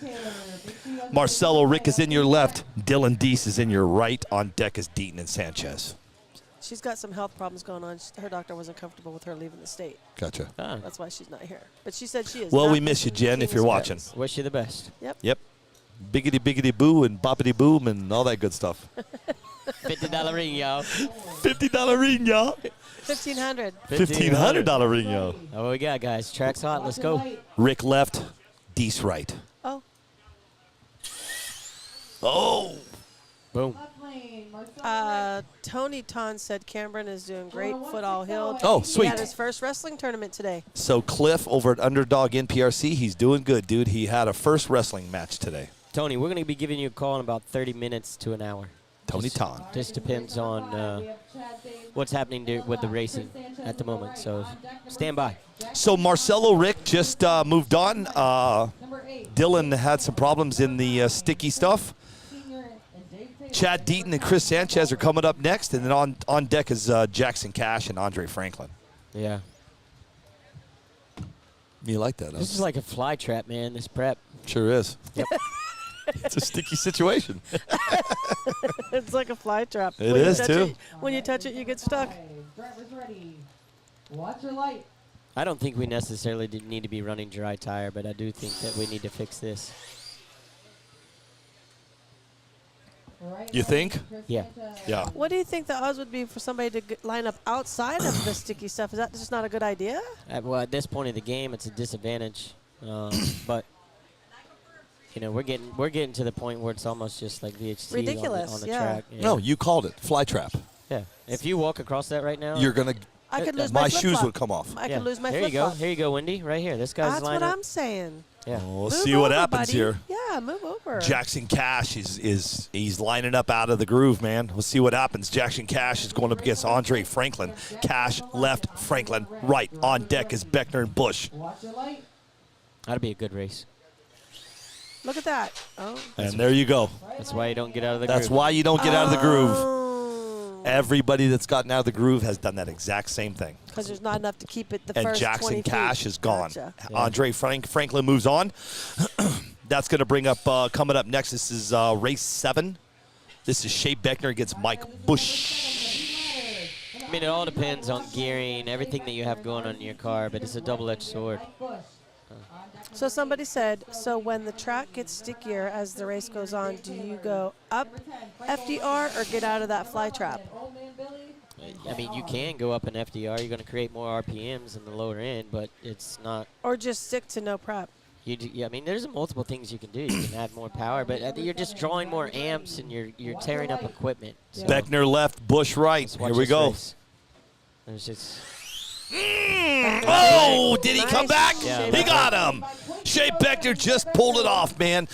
Marcelo Rick is in your left. Dylan Deese is in your right. On deck is Deaton and Sanchez. She's got some health problems going on. Her doctor wasn't comfortable with her leaving the state. Gotcha. That's why she's not here. But she said she is. Well, not we miss you, Jen, if you're watching. Wish you the best. Yep. Yep. Biggity, biggity, boo, and boppity, boom, and all that good stuff. $50 ring, y'all. $50 ring, y'all. $1,500. $1,500 ring, y'all. Oh, what we got, guys? Track's hot. Let's go. Rick left, Deese right. Oh. Oh. Boom. Tony Ton said Cameron is doing great. Foot all healed. Oh, He sweet. had his first wrestling tournament today. So Cliff over at Underdog NPRC, he's doing good, dude. He had a first wrestling match today. Tony, we're going to be giving you a call in about 30 minutes to an hour. Tony Ton. Just depends on what's happening with the racing at the moment. So stand by. So Marcelo Rick just moved on. Dylan had some problems in the sticky stuff. Chad Deaton and Chris Sanchez are coming up next, and then on deck is Jackson Cash and Andre Franklin. Yeah. You like that, huh? This is like a fly trap, man, this prep. Sure is. Yep. It's a sticky situation. It's like a fly trap. It is, too. When you touch it, you get stuck. Drivers ready. Watch your light. I don't think we necessarily need to be running dry tire, but I do think that we need to fix this. You think? Yeah. Yeah. What do you think the odds would be for somebody to line up outside of the sticky stuff? Is that just not a good idea? Well, at this point of the game, it's a disadvantage. But you know, we're getting to the point where it's almost just like VHT ridiculous on the yeah. track. Yeah. No, you called it. Fly trap. Yeah. If you walk across that right now, You're going to... I could lose my my shoes flip-flop. would come off. I could lose my Here you go. flip-flop. Here you go, Wendy. Right here. This guy's That's lined what up. I'm saying. Yeah. We'll Move see what over, happens buddy. here. Yeah, move over. Jackson Cash he's lining up out of the groove, man. We'll see what happens. Jackson Cash is going up against Andre Franklin. Cash left, Franklin right. On deck is Beckner and Bush. That'd be a good race. Look at that. Oh. And there you go. That's why you don't get out of the groove. That's why you don't get out of the groove. Everybody that's gotten out of the groove has done that exact same thing. Because there's not enough to keep it the And first Jackson 20 feet. Cash is gone. Gotcha. Andre Franklin moves on. That's going to bring up, coming up next, this is race 7. This is Shea Beckner against Mike Bush. I mean, it all depends on gearing, everything that you have going on in your car, but it's a double-edged sword. So somebody said, so when the track gets stickier as the race goes on, do you go up FDR or get out of that fly trap? I mean, you can go up an FDR. You're going to create more RPMs in the lower end, but it's not. Or just stick to no prep. I mean, there's multiple things you can do. You can add more power, but you're just drawing more amps and you're tearing up equipment. So Beckner left, Bush right. Here we go. There's just. Oh, did he come back? Yeah. He got him. Shea Beckner just pulled it off, man.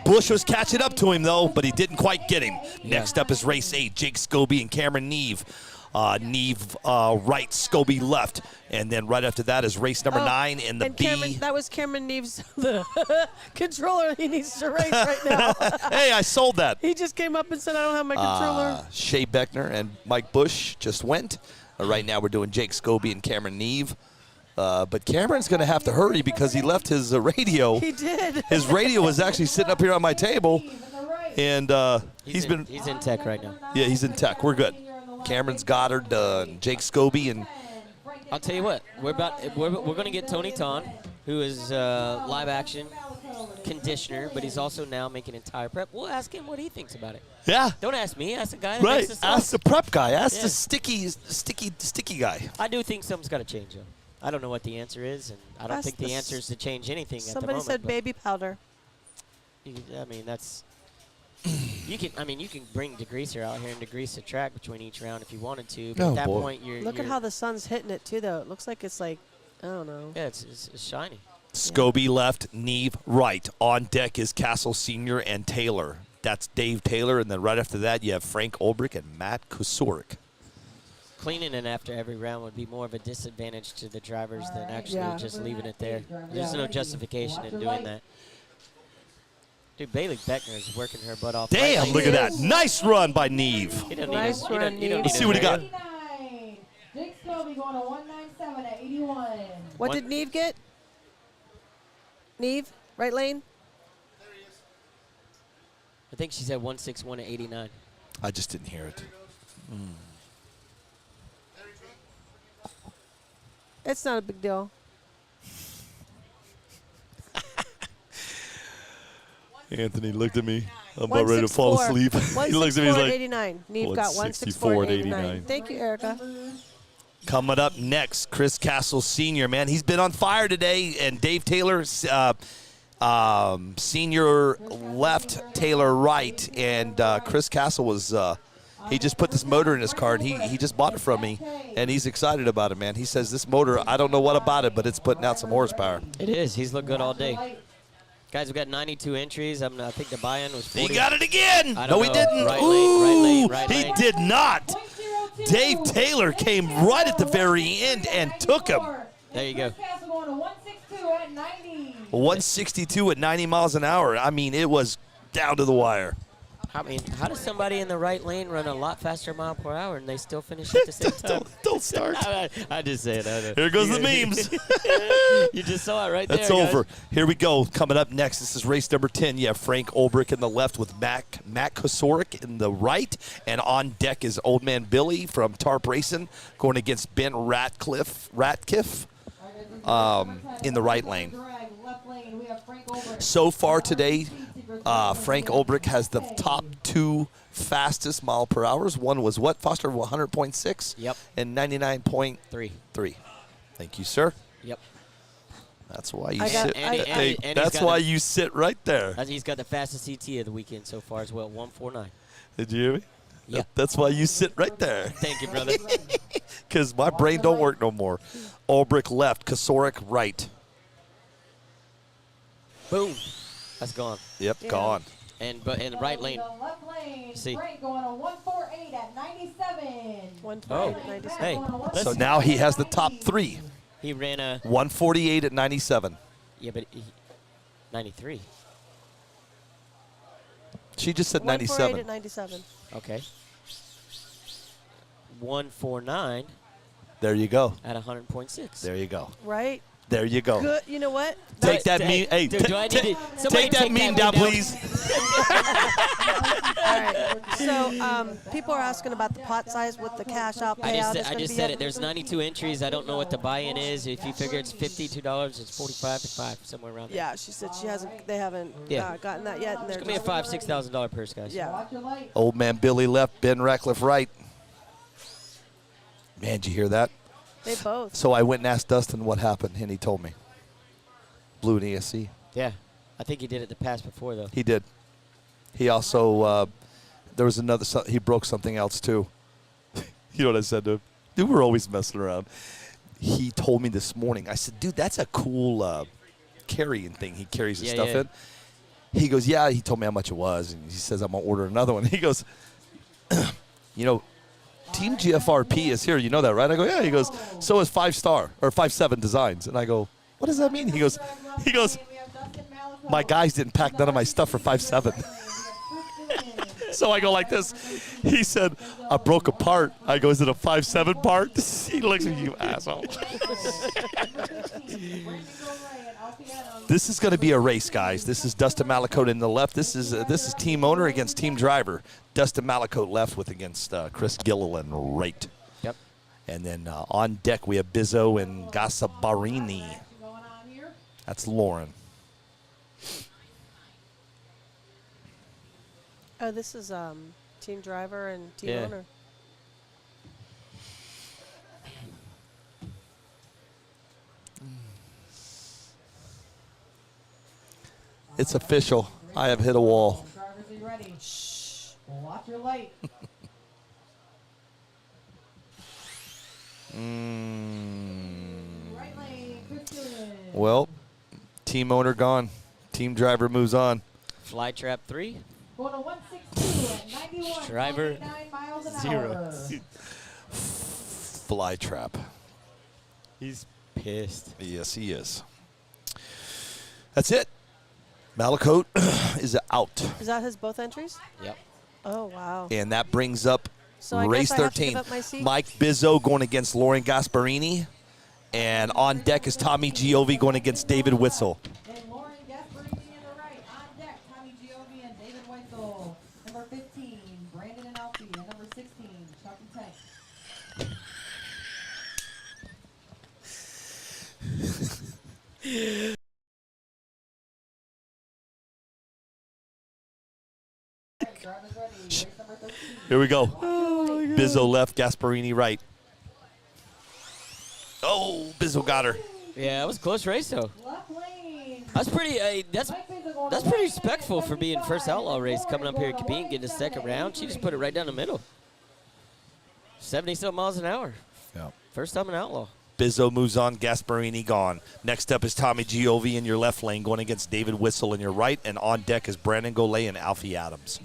Bush was catching up to him, though, but he didn't quite get him. Next up is race 8, Jake Scobie and Cameron Neve. Neve right, Scobie left. And then right after that is race number 9 in the B. Cameron, that was Cameron Neve's controller he needs to race right now. Hey, I sold that. He just came up and said, I don't have my controller. Shea Beckner and Mike Bush just went. Right now we're doing Jake Scobie and Cameron Neve. But Cameron's going to have to hurry because he left his radio. He did. His radio was actually sitting up here on my table. And he's in tech right now. Yeah, he's in tech. We're good. Cameron's Goddard, Jake Scobie, and I'll tell you what, we're going to get Tony Ton, who is live action conditioner, but he's also now making entire prep. We'll ask him what he thinks about it. Yeah. Don't ask me. Ask the guy that right. makes the stuff. Ask the prep guy. Ask the sticky guy. I do think something's got to change, though. I don't know what the answer is, and I don't think the answer is to change anything at the moment. Somebody said baby powder. I mean, that's. You can bring degreaser out here and degrease the track between each round if you wanted to. But at that point, Look at how the sun's hitting it too, though. It looks like it's like, I don't know. Yeah, it's shiny. Scobie left, Neve right. On deck is Castle Sr. and Taylor. That's Dave Taylor, and then right after that you have Frank Olbrich and Matt Kusurik. Cleaning it after every round would be more of a disadvantage to the drivers than actually just leaving it there. There's no justification in doing that. Dude, Bailey Beckner is working her butt off. Damn, look at that. Nice run by Neve. Nice run, Neve. Let's see what he got. Jake Scobie going to 197 at 81. What did Neve get? Neve, right lane? I think she said 161 at 89. I just didn't hear it. It's not a big deal. Anthony looked at me. I'm about ready to fall asleep. He looks at me, he's like, 89. Neve got 164 at 89. Thank you, Erica. Coming up next, Chris Castle Sr., man. He's been on fire today, and Dave Taylor, Senior left, Taylor right, and Chris Castle was, he just put this motor in his car, and he just bought it from me, and he's excited about it, man. He says, this motor, I don't know what about it, but it's putting out some horsepower. It is. He's looked good all day. Guys, we've got 92 entries. I think the buy-in was 40. He got it again. No, no, he didn't. Right Ooh, lane, right lane. He did not. Dave Taylor came right at the very end and took him. There you go. 162 at 90 miles an hour. I mean, it was down to the wire. I mean, how does somebody in the right lane run a lot faster mile per hour and they still finish at the same time? Don't start. I just say it. Here goes the memes. You just saw it right there. That's over. Here we go. Coming up next, this is race number 10. You have Frank Olbrich in the left with Matt Kosorik in the right. And on deck is Old Man Billy from Tarp Racing going against Ben Ratcliffe in the right lane. So far today, Frank Olbrich has the top two fastest mile per hours. One was what, Foster? 100.6? Yep. And 99.3. Thank you, sir. Yep. That's why you sit. That's why you sit right there. He's got the fastest CT of the weekend so far as well, 149. Did you hear me? Yeah. That's why you sit right there. Thank you, brother. Because my brain don't work no more. Olbrich left, Kosorik right. Boom. That's gone. Yep, gone. And right lane. See. Frank going to 148 at 97. 148 at 97. Hey. So now he has the top three. He ran a 148 at 97. Yeah, but 93. She just said 148 97. at 97. Okay. 149. There you go. At 100.6. There you go. Right? There you go. Good. You know what? Take that meme. Hey, dude, do I need to take that meme down, please. All right. So people are asking about the pot size with the cash out payout. I just said it. There's 92 entries. I don't know what the buy-in is. If you figure it's $52, it's 45 to 5, somewhere around there. Yeah, she said they haven't gotten that yet. And It's going to be a $5,000-$6,000 purse, guys. Yeah. Old Man Billy left, Ben Ratcliffe right. Man, did you hear that? They both. So I went and asked Dustin what happened, and he told me. Blew an ESC. Yeah. I think he did it the pass before, though. He did. He also, there was another, he broke something else, too. You know what I said to him? Dude, we're always messing around. He told me this morning. I said, dude, that's a cool carrying thing. He carries his stuff in. He goes, yeah. He told me how much it was, and he says, I'm going to order another one. He goes, you know, Team GFRP is here. You know that, right? I go, yeah. He goes, so is 5-star or 5-7 Designs. And I go, what does that mean? He goes, my guys didn't pack none of my stuff for 5-7. So I go like this. He said, I broke a part. I go, is it a 5-7 part? He looks at you, asshole. This is going to be a race, guys. This is Dustin Malacote in the left. This is team owner against team driver. Dustin Malacote left with against Chris Gilliland right. Yep. And then on deck we have Bizzo and Gasparini. That's Lauren. Oh, this is team driver and team owner. It's official. I have hit a wall. Drivers, are you ready? Shh. Watch your light. Well, Team owner gone. Team driver moves on. Fly trap 3. Going to 162 at 91. Driver miles an 0. hour. Fly trap. He's pissed. Yes, he is. That's it. Malakote is out. Is that his both entries? Yep. Oh, wow. And that brings up So I race guess I have to 13. give up my seat? Mike Bizzo going against Lauren Gasparini. And on deck is Tommy Giovi going against David Witzel. And Lauren Gasparini in the right. On deck, Tommy Giovi and David Weitzel. Number 15, Brandon and Alfie. And number 16, Chuck and Tank. Here we go. Bizzo left, Gasparini right. Oh, Bizzo got her. Yeah, it was a close race though. That's pretty. That's pretty respectful for being first outlaw race, coming up here competing, getting a second round. She just put it right down the middle. 70-something miles an hour. Yeah. First time an outlaw. Bizzo moves on, Gasparini gone. Next up is Tommy Giovi in your left lane going against David Witzel in your right, and on deck is Brandon Golay and Alfie Adams.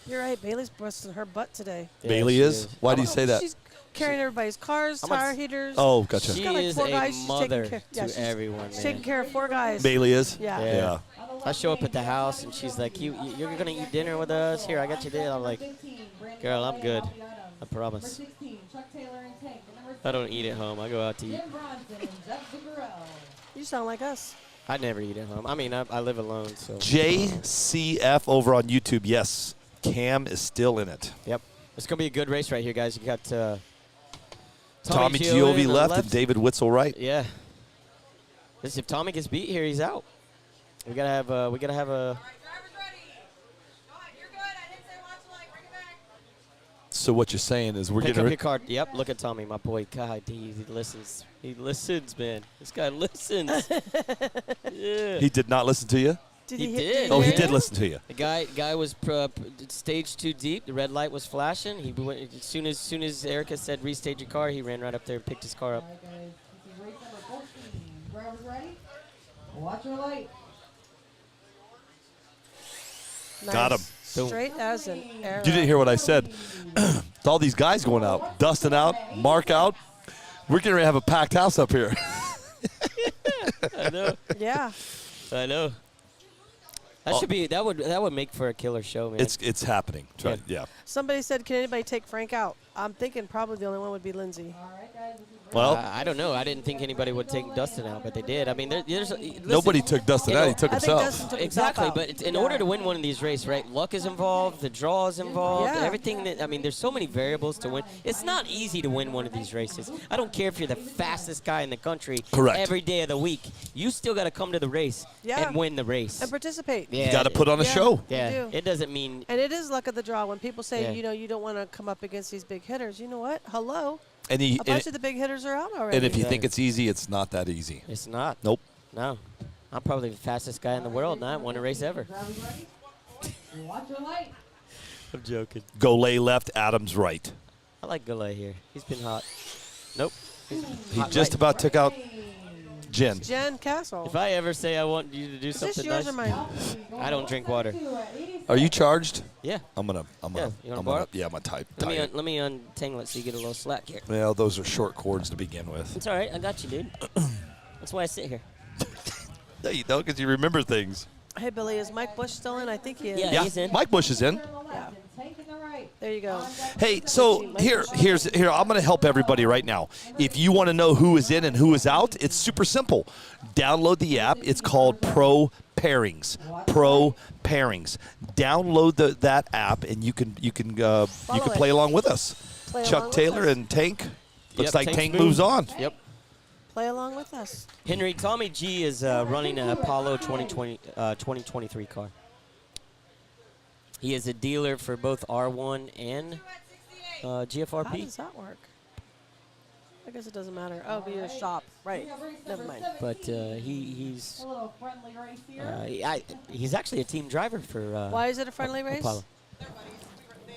You're right. Bailey's busting her butt today. Bailey is? Why do you say that? She's carrying everybody's cars, tire heaters. Oh, gotcha. She's got like She is 4 a guys. She's mother taking care, to she's everyone, She's man. taking care of 4 guys. Bailey is? Yeah. I show up at the house and she's like, you're gonna eat dinner with us? Here, I got you dinner. I'm like, girl, I'm good. I promise. I don't eat at home. I go out to eat. You sound like us. I never eat at home. I mean, I live alone, so. JCF over on YouTube. Yes, Cam is still in it. Yep. It's going to be a good race right here, guys. You got Tommy Giovi left and David Witzel right. Yeah. If Tommy gets beat here, he's out. We gotta have a. So what you're saying is we're Pick getting up your card. Yep. Look at Tommy, my boy. God, he listens. He listens, man. This guy listens. Yeah. He did not listen to you? He did. Oh, he did listen to you. The guy was stage too deep. The red light was flashing. He went, as soon as Erica said restage your car, he ran right up there and picked his car up. Drivers ready? Watch your light. Nice. Got him. Straight as an arrow. You didn't hear what I said. It's all these guys going out. Dustin out, Mark out. We're going to have a packed house up here. I know. Yeah. I know. That would make for a killer show, man. It's happening. Yeah. Somebody said, can anybody take Frank out? I'm thinking probably the only one would be Lindsay. All right, guys. Well, I don't know. I didn't think anybody would take Dustin out, but they did. I mean, listen, nobody took Dustin out. He took himself. Exactly, but in order to win one of these races, right, luck is involved, the draw is involved, everything that, I mean, there's so many variables to win. It's not easy to win one of these races. I don't care if you're the fastest guy in the country every day of the week. You still got to come to the race and win the race. And participate. Yeah. You got to put on a show. Yeah, it doesn't mean. And it is luck of the draw. When people say, you don't want to come up against these big hitters, you know what? Hello. And a bunch of the big hitters are out already. And if you think it's easy, it's not that easy. It's not. Nope. No. I'm probably the fastest guy in the world, and I haven't won a race ever. Watch your light. I'm joking. Golay left, Adams right. I like Golay here. He's been hot. Nope. He just about took out Jen. Jen Castle. If I ever say I want you to do Is something this yours nice, or mine? I don't drink water. Are you charged? Yeah. I'm gonna borrow? yeah, I'm gonna type. Let me untangle it so you get a little slack here. Well, those are short cords to begin with. It's all right. I got you, dude. That's why I sit here. No, you don't, because you remember things. Hey, Billy, is Mike Bush still in? I think he is. Yeah, he's in. Mike Bush is in. Yeah. There you go. Hey, so here, I'm going to help everybody right now. If you want to know who is in and who is out, it's super simple. Download the app. It's called Pro Pairings. Pro Pairings. Download that app, and you can play along with us. Chuck Taylor and Tank. Looks like Tank moves on. Yep. Play along with us. Henry, Tommy G is running an Apollo 2023 car. He is a dealer for both R1 and GFRP. How does that work? I guess it doesn't matter. Oh, be a shop. Right. Never mind. But he's A little friendly race here. he's actually a team driver for Why is it a friendly race? Apollo.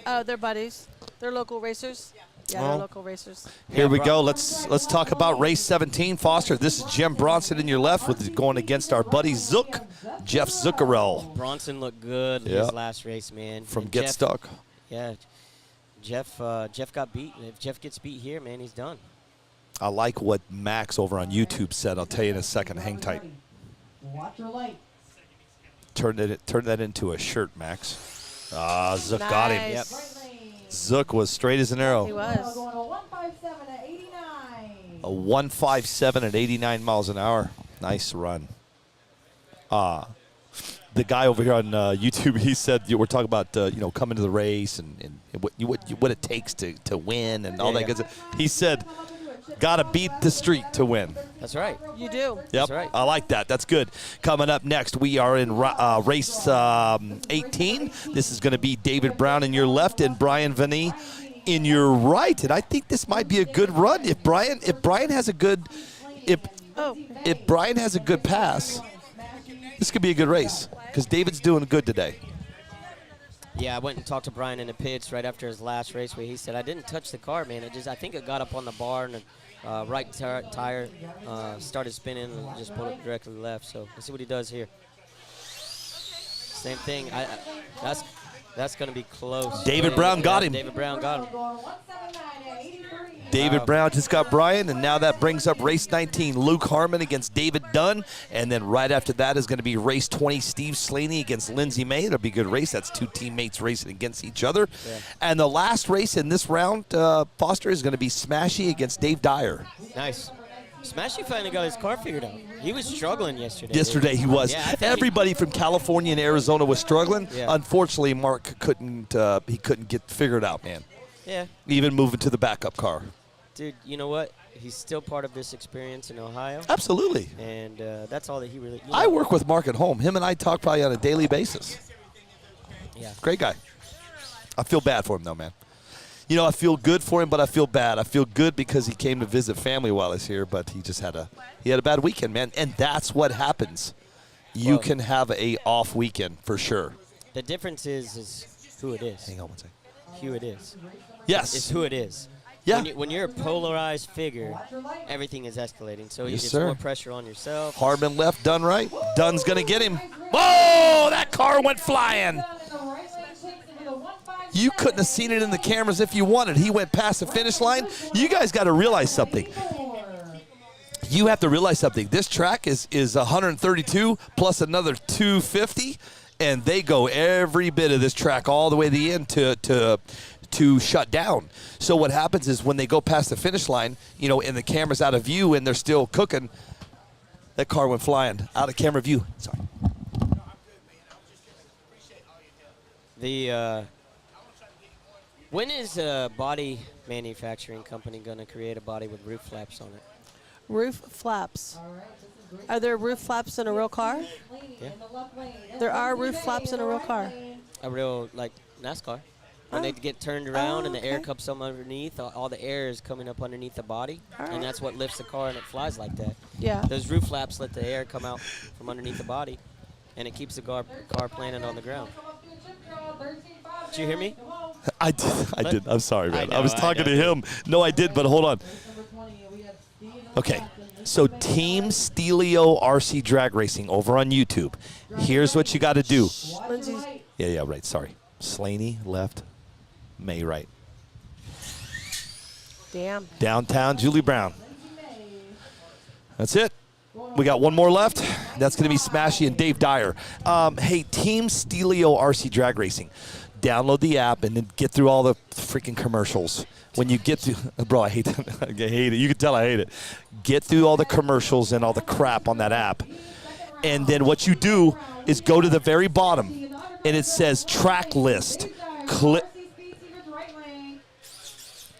Oh, they're buddies. They're local racers. Yeah, they're local racers. Here we go. Let's talk about race 17, Foster. This is Jim Bronson in your left with going against our buddy Zook, Jeff Zuccarello. Bronson looked good his last race, man. From And Get Jeff, Stuck. Yeah, Jeff got beat. If Jeff gets beat here, man, he's done. I like what Max over on YouTube said. I'll tell you in a second. Hang tight. Watch your light. Turn that into a shirt, Max. Ah, Zook got him. Yep. Zook was straight as an arrow. He was. Going a 157 at 89. A 157 at 89 miles an hour. Nice run. The guy over here on YouTube, he said we're talking about coming to the race and what it takes to win and all that good stuff. He said, gotta beat the street to win. That's right. You do. Yep, That's right. I like that. That's good. Coming up next, we are in race 18. This is going to be David Brown in your left and Brian Vanee in your right. And I think this might be a good run if Brian has a good if Brian has a good pass. This could be a good race because David's doing good today. Yeah, I went and talked to Brian in the pits right after his last race where he said, I didn't touch the car, man. I think it got up on the bar and the right tire started spinning and just pulled it directly left. So let's see what he does here. Same thing. That's going to be close. David Brown got him. David Brown got him. David Brown just got Brian, and now that brings up race 19, Luke Harmon against David Dunn. And then right after that is going to be race 20, Steve Slaney against Lindsey May. It'll be a good race. That's two teammates racing against each other. Yeah. And the last race in this round, Foster, is going to be Smashy against Dave Dyer. Nice. Smashy finally got his car figured out. He was struggling yesterday. Yesterday he was. Yeah, everybody from California and Arizona was struggling. Yeah. Unfortunately, Mark couldn't get figured out, man. Yeah. Even moving to the backup car. Dude, you know what? He's still part of this experience in Ohio. Absolutely. And that's all that he really... I work with Mark at home. Him and I talk probably on a daily basis. Yeah. Great guy. I feel bad for him, though, man. You know, I feel good for him, but I feel bad. I feel good because he came to visit family while he's here, but he just had a bad weekend, man. And that's what happens. You can have a off weekend for sure. The difference is who it is. Hang on one second. Who it is. Yes. It's who it is. Yeah. When you're a polarized figure, everything is escalating. So Yes, it's sir. more pressure on yourself. Hardman left, Dunn right. Dunn's going to get him. Whoa, that car went flying. You couldn't have seen it in the cameras if you wanted. He went past the finish line. You guys got to realize something. You have to realize something. This track is 132 plus another 250, and they go every bit of this track all the way to the end to shut down. So what happens is when they go past the finish line, and the camera's out of view and they're still cooking, that car went flying out of camera view. Sorry. When is a body manufacturing company going to create a body with roof flaps on it? Roof flaps. Are there roof flaps in a real car? Yeah. There are roof flaps in a real car. A real, like, NASCAR. When they get turned around and the air comes up underneath, all the air is coming up underneath the body, and that's what lifts the car and it flies like that. Yeah. Those roof flaps let the air come out from underneath the body, and it keeps the car planted on the ground. Did you hear me? I did. I'm sorry, man. I was I talking know. to him. No, I did, but hold on. Okay, so Team Stelio RC Drag Racing over on YouTube. Here's what you got to do. Yeah, right. Sorry. Slaney left. May right. Damn. Downtown Julie Brown. That's it. We got one more left. That's going to be Smashy and Dave Dyer. Hey, Team Stelio RC Drag Racing. Download the app and then get through all the freaking commercials. When you get to, bro, I hate that. I hate it. You can tell I hate it. Get through all the commercials and all the crap on that app. And then what you do is go to the very bottom and it says track list.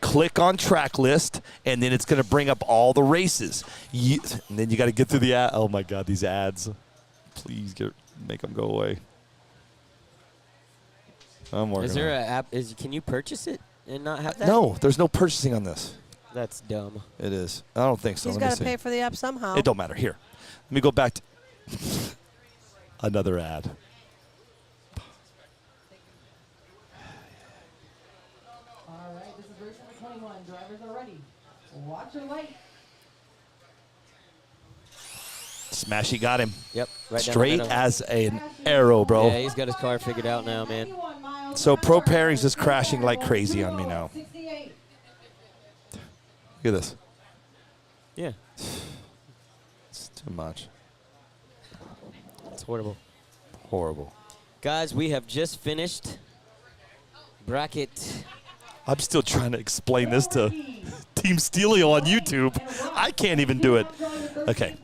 Click on track list, and then it's going to bring up all the races. And then you got to get through the ad. Oh my God, these ads! Please make them go away. I'm working. Is there an app? Can you purchase it and not have that? No, there's no purchasing on this. That's dumb. It is. I don't think so. He's Let me got to see. pay for the app somehow. It don't matter. Here, let me go back to another ad. 21. Drivers are ready. Watch your light. Smashy got him. Yep. Right Straight down the middle. as an arrow, bro. Yeah, he's got his car figured out now, man. So Pro Pairings is crashing like crazy on me now. 68. Look at this. Yeah. It's too much. It's horrible. Horrible. Guys, we have just finished bracket. I'm still trying to explain this to Team Stelio on YouTube. I can't even do it. Okay.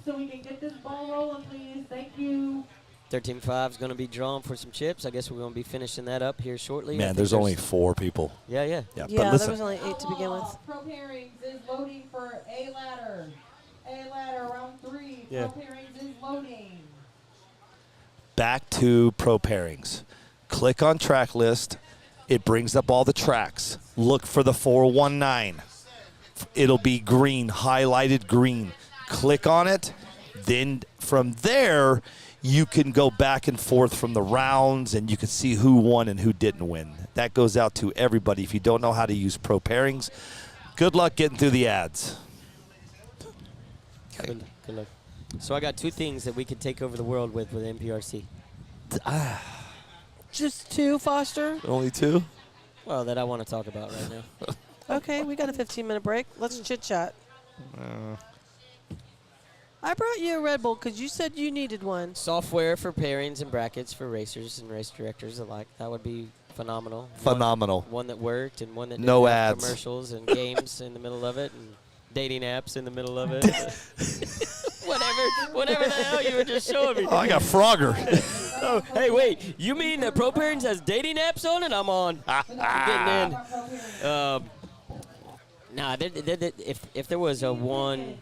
So we can get this ball rolling, please. Thank you. 13.5 is going to be drawn for some chips. I guess we're going to be finishing that up here shortly. Man, there's only 4 people. Yeah, yeah. Yeah, Yeah, but listen. there was only 8 to begin with. Pro Pairings is loading for A ladder. A ladder, round 3. Yeah. Pro Pairings is loading. Back to Pro Pairings. Click on track list. It brings up all the tracks. Look for the 419. It'll be green, highlighted green. Click on it. Then from there, you can go back and forth from the rounds, and you can see who won and who didn't win. That goes out to everybody. If you don't know how to use Pro Pairings, good luck getting through the ads. Good luck. So I got 2 things that we could take over the world with NPRC. Just 2, Foster? Only 2? Well, that I want to talk about right now. Okay, we got a 15-minute break. Let's chit-chat. I brought you a Red Bull because you said you needed one. Software for pairings and brackets for racers and race directors alike. That would be phenomenal. Phenomenal. One that worked and one that No didn't have ads. commercials and games in the middle of it and dating apps in the middle of it. whatever the hell you were just showing me. Oh, I got Frogger. Oh, hey, wait. You mean that Pro Pairings has dating apps on it? I'm on. I'm getting in. Nah, if there was a one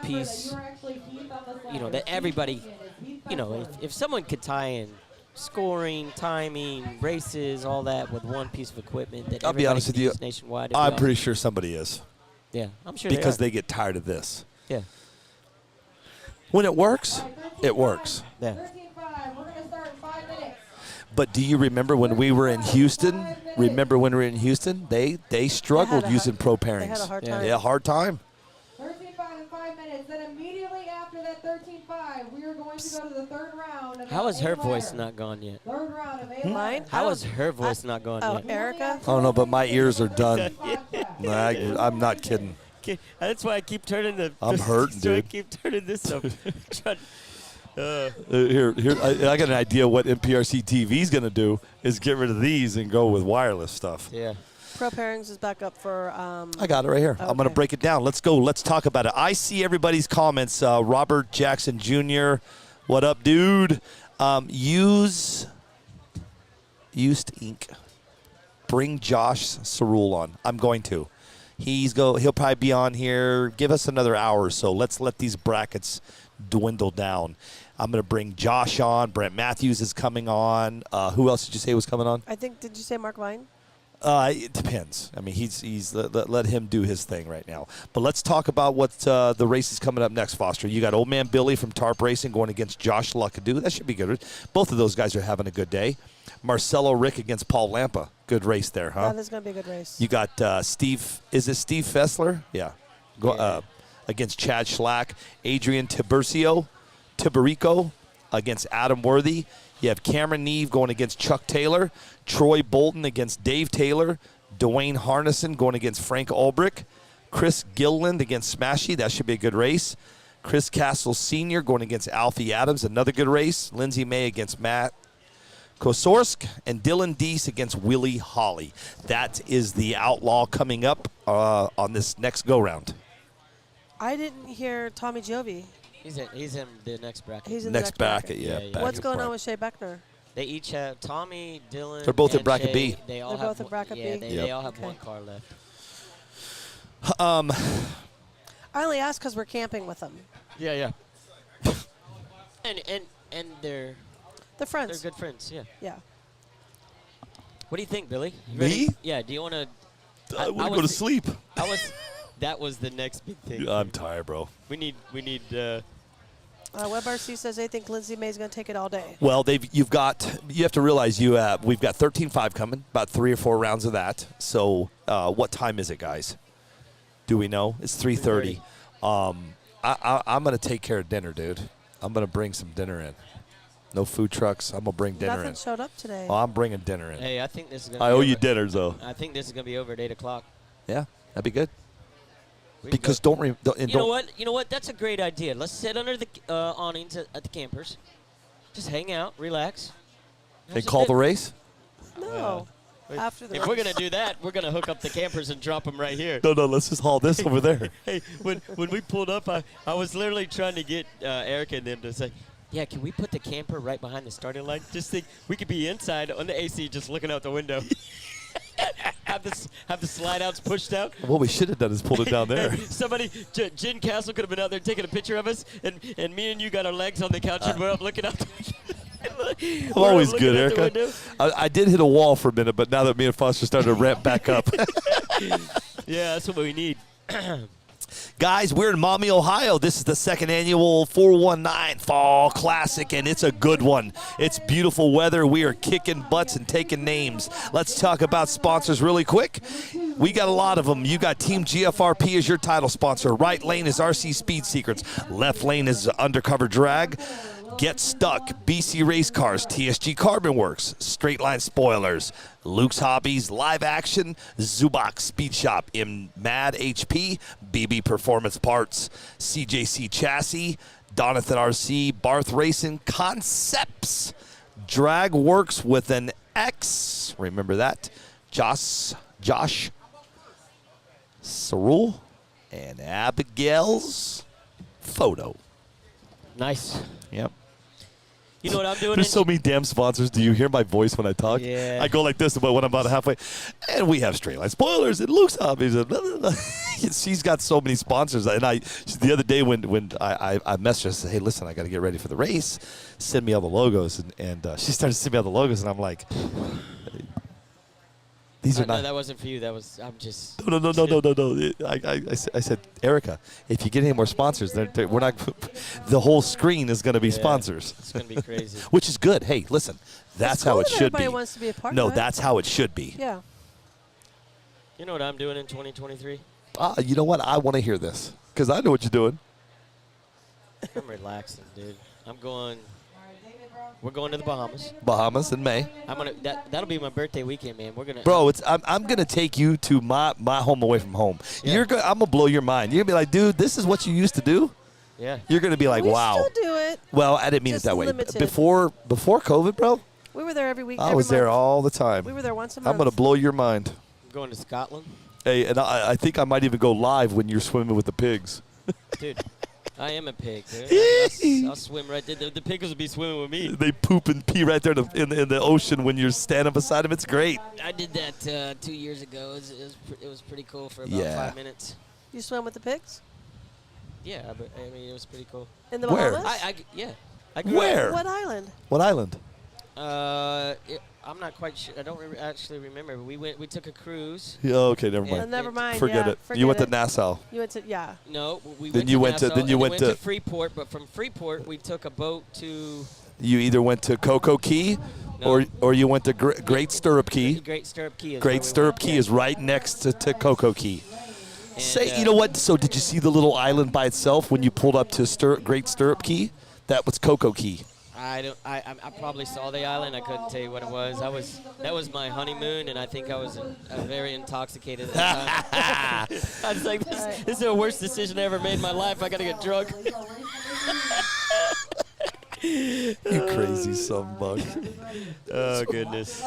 piece, that everybody, if someone could tie in scoring, timing, races, all that with one piece of equipment that I'll be honest with you. nationwide. I'm pretty sure somebody is. Yeah, I'm sure because they they get tired of this. Yeah. When it works, it works. Yeah. 13.5. We're going to start in 5 minutes. But do you remember when we were in Houston? They struggled using Pro Pairings. They had a hard time. Yeah, hard time. 13.5 in 5 minutes. Then immediately after that 13.5, we are going to go to the third round. Of How is A her ladder. voice not gone yet? Third round of A Mine? How is her voice not gone Oh, yet? Erica? I don't know, but my ears are done. I'm not kidding. That's why I keep turning the. I'm hurting, that's why I dude. keep turning this up. Here, I got an idea what NPRCTV is going to do is get rid of these and go with wireless stuff. Yeah. Pro Pairings is back up for. I got it right here. I'm going to break it down. Let's go. Let's talk about it. I see everybody's comments. Robert Jackson Jr., what up, dude? Used ink. Bring Josh Cerule on. I'm going to. He'll probably be on here. Give us another hour or so. Let's let these brackets dwindle down. I'm going to bring Josh on. Brent Matthews is coming on. Who else did you say was coming on? I think, did you say Mark Vine? It depends. I mean, he's let him do his thing right now. But let's talk about what the race is coming up next, Foster. You got Old Man Billy from Tarp Racing going against Josh Luckadoo. That should be good. Both of those guys are having a good day. Marcelo Rick against Paul Lampa. Good race there, huh? That is going to be a good race. You got Steve. Is it Steve Fessler? Yeah. Against Chad Schlack. Adrian Tiberico against Adam Worthy. You have Cameron Neve going against Chuck Taylor. Troy Bolton against Dave Taylor. Dwayne Harnison going against Frank Ulbrich. Chris Gilliland against Smashy. That should be a good race. Chris Castle Sr. going against Alfie Adams. Another good race. Lindsey May against Matt Kosorsk. And Dylan Deese against Willie Holly. That is the outlaw coming up on this next go-round. I didn't hear Tommy Giovi. He's in the next bracket. He's in the next bracket. Yeah. What's going on with Shea Beckner? They each have Tommy, Dylan. They're both and in bracket Shay, B. They're both in bracket B? They all have one car left. I only asked because we're camping with them. Yeah. and they're friends. They're good friends. Yeah. Yeah. What do you think, Billy? You Me? ready? Yeah. Do you want to? I want to go to sleep. That was the next big thing. I'm tired, bro. We need. WebRC says they think Lindsay May's going to take it all day. Well, you have to realize we've got 13.5 coming, about 3 or 4 rounds of that. So what time is it, guys? Do we know? It's 3:30. I'm going to take care of dinner, dude. I'm going to bring some dinner in. No food trucks. I'm going to bring dinner Nothing in. showed up today. Oh, I'm bringing dinner in. Hey, I think this is going to I owe you dinner, though. I think this is going to be over at 8 o'clock. Yeah, that'd be good. We can Because go- don't You know what? You know what? That's a great idea. Let's sit under the awnings at the campers. Just hang out, relax. And call the race? No. After the If we're going to do that, we're going to hook up the campers and drop them right here. No, let's just haul this over there. Hey, when we pulled up, I was literally trying to get Erica and them to say, yeah, can we put the camper right behind the starting line? Just think we could be inside on the AC just looking out the window. have the slide outs pushed out. What we should have done is pulled it down there. Somebody, Jen Castle could have been out there taking a picture of us, and me and you got our legs on the couch and we're up looking out the I'm always good, Erica. I did hit a wall for a minute, but now that me and Foster started to ramp back up. Yeah, that's what we need. Guys, we're in Maumee, Ohio. This is the second annual 419 Fall Classic, and it's a good one. It's beautiful weather. We are kicking butts and taking names. Let's talk about sponsors really quick. We got a lot of them. You got Team GFRP as your title sponsor. Right lane is RC Speed Secrets. Left lane is Undercover Drag. Get Stuck, BC Race Cars, TSG Carbon Works, Straight Line Spoilers, Luke's Hobbies, Live Action, Zubak Speed Shop, Mad HP, BB Performance Parts, CJC Chassis, Donathan RC, Barth Racing, Concepts, Drag Works with an X, remember that, Josh, Sarul, and Abigail's Photo. Nice. Yep. You know what I'm doing? There's so many damn sponsors. Do you hear my voice when I talk? Yeah. I go like this when I'm about halfway. And we have Straight Line Spoilers and Luke's Hobbies. And blah, blah, blah. She's got so many sponsors. And the other day when I messaged her, I said, hey, listen, I got to get ready for the race. Send me all the logos. And she started sending me all the logos. And I'm like, these are not. No, that wasn't for you. That was, I'm just. No. I said, Erica, if you get any more sponsors, we're not. The whole screen is going to be sponsors. It's going to be crazy. Which is good. Hey, listen, that's how it should everybody be. wants to be a part No, of it. that's how it should be. Yeah. You know what I'm doing in 2023? You know what? I want to hear this because I know what you're doing. I'm relaxing, dude. We're going to the Bahamas. Bahamas in May. That'll be my birthday weekend, man. We're gonna. Bro, I'm gonna take you to my home away from home. Yeah. I'm gonna blow your mind. You're gonna be like, dude, this is what you used to do. Yeah. You're gonna be like, we wow. still do it. Well, I didn't mean Just it that way. limited. Before COVID, bro. We were there every week. I was there all the time. We were there once a month. I'm gonna blow your mind. I'm going to Scotland. Hey, and I think I might even go live when you're swimming with the pigs. Dude, I am a pig, dude. I'll swim right there. The pigs will be swimming with me. They poop and pee right there in the ocean when you're standing beside them. It's great. I did that 2 years ago. It was pretty cool for about 5 minutes. You swim with the pigs? Yeah, but I mean, it was pretty cool. In the Where? Bahamas? Yeah. I grew Where? up- What island? What island? I'm not quite sure. I don't actually remember. We took a cruise. Yeah, okay, never mind. Never mind. Forget yeah, it. Forget You went to it. Nassau. You went to No, we Then went you to went to- Nassau, then you and went we to- went to Freeport, but from Freeport we took a boat to You either went to Coco Key, or you went to Great Stirrup Key. Great Stirrup Key. Is Great where we Stirrup went. Key is right next to Coco Key. And, You know what? So did you see the little island by itself when you pulled up to Great Stirrup Key? That was Coco Key. I probably saw the island. I couldn't tell you what it was. That was my honeymoon, and I think I was very intoxicated at the time. I was like, this is the worst decision I ever made in my life. I gotta get drunk. You crazy sumbug. Oh goodness.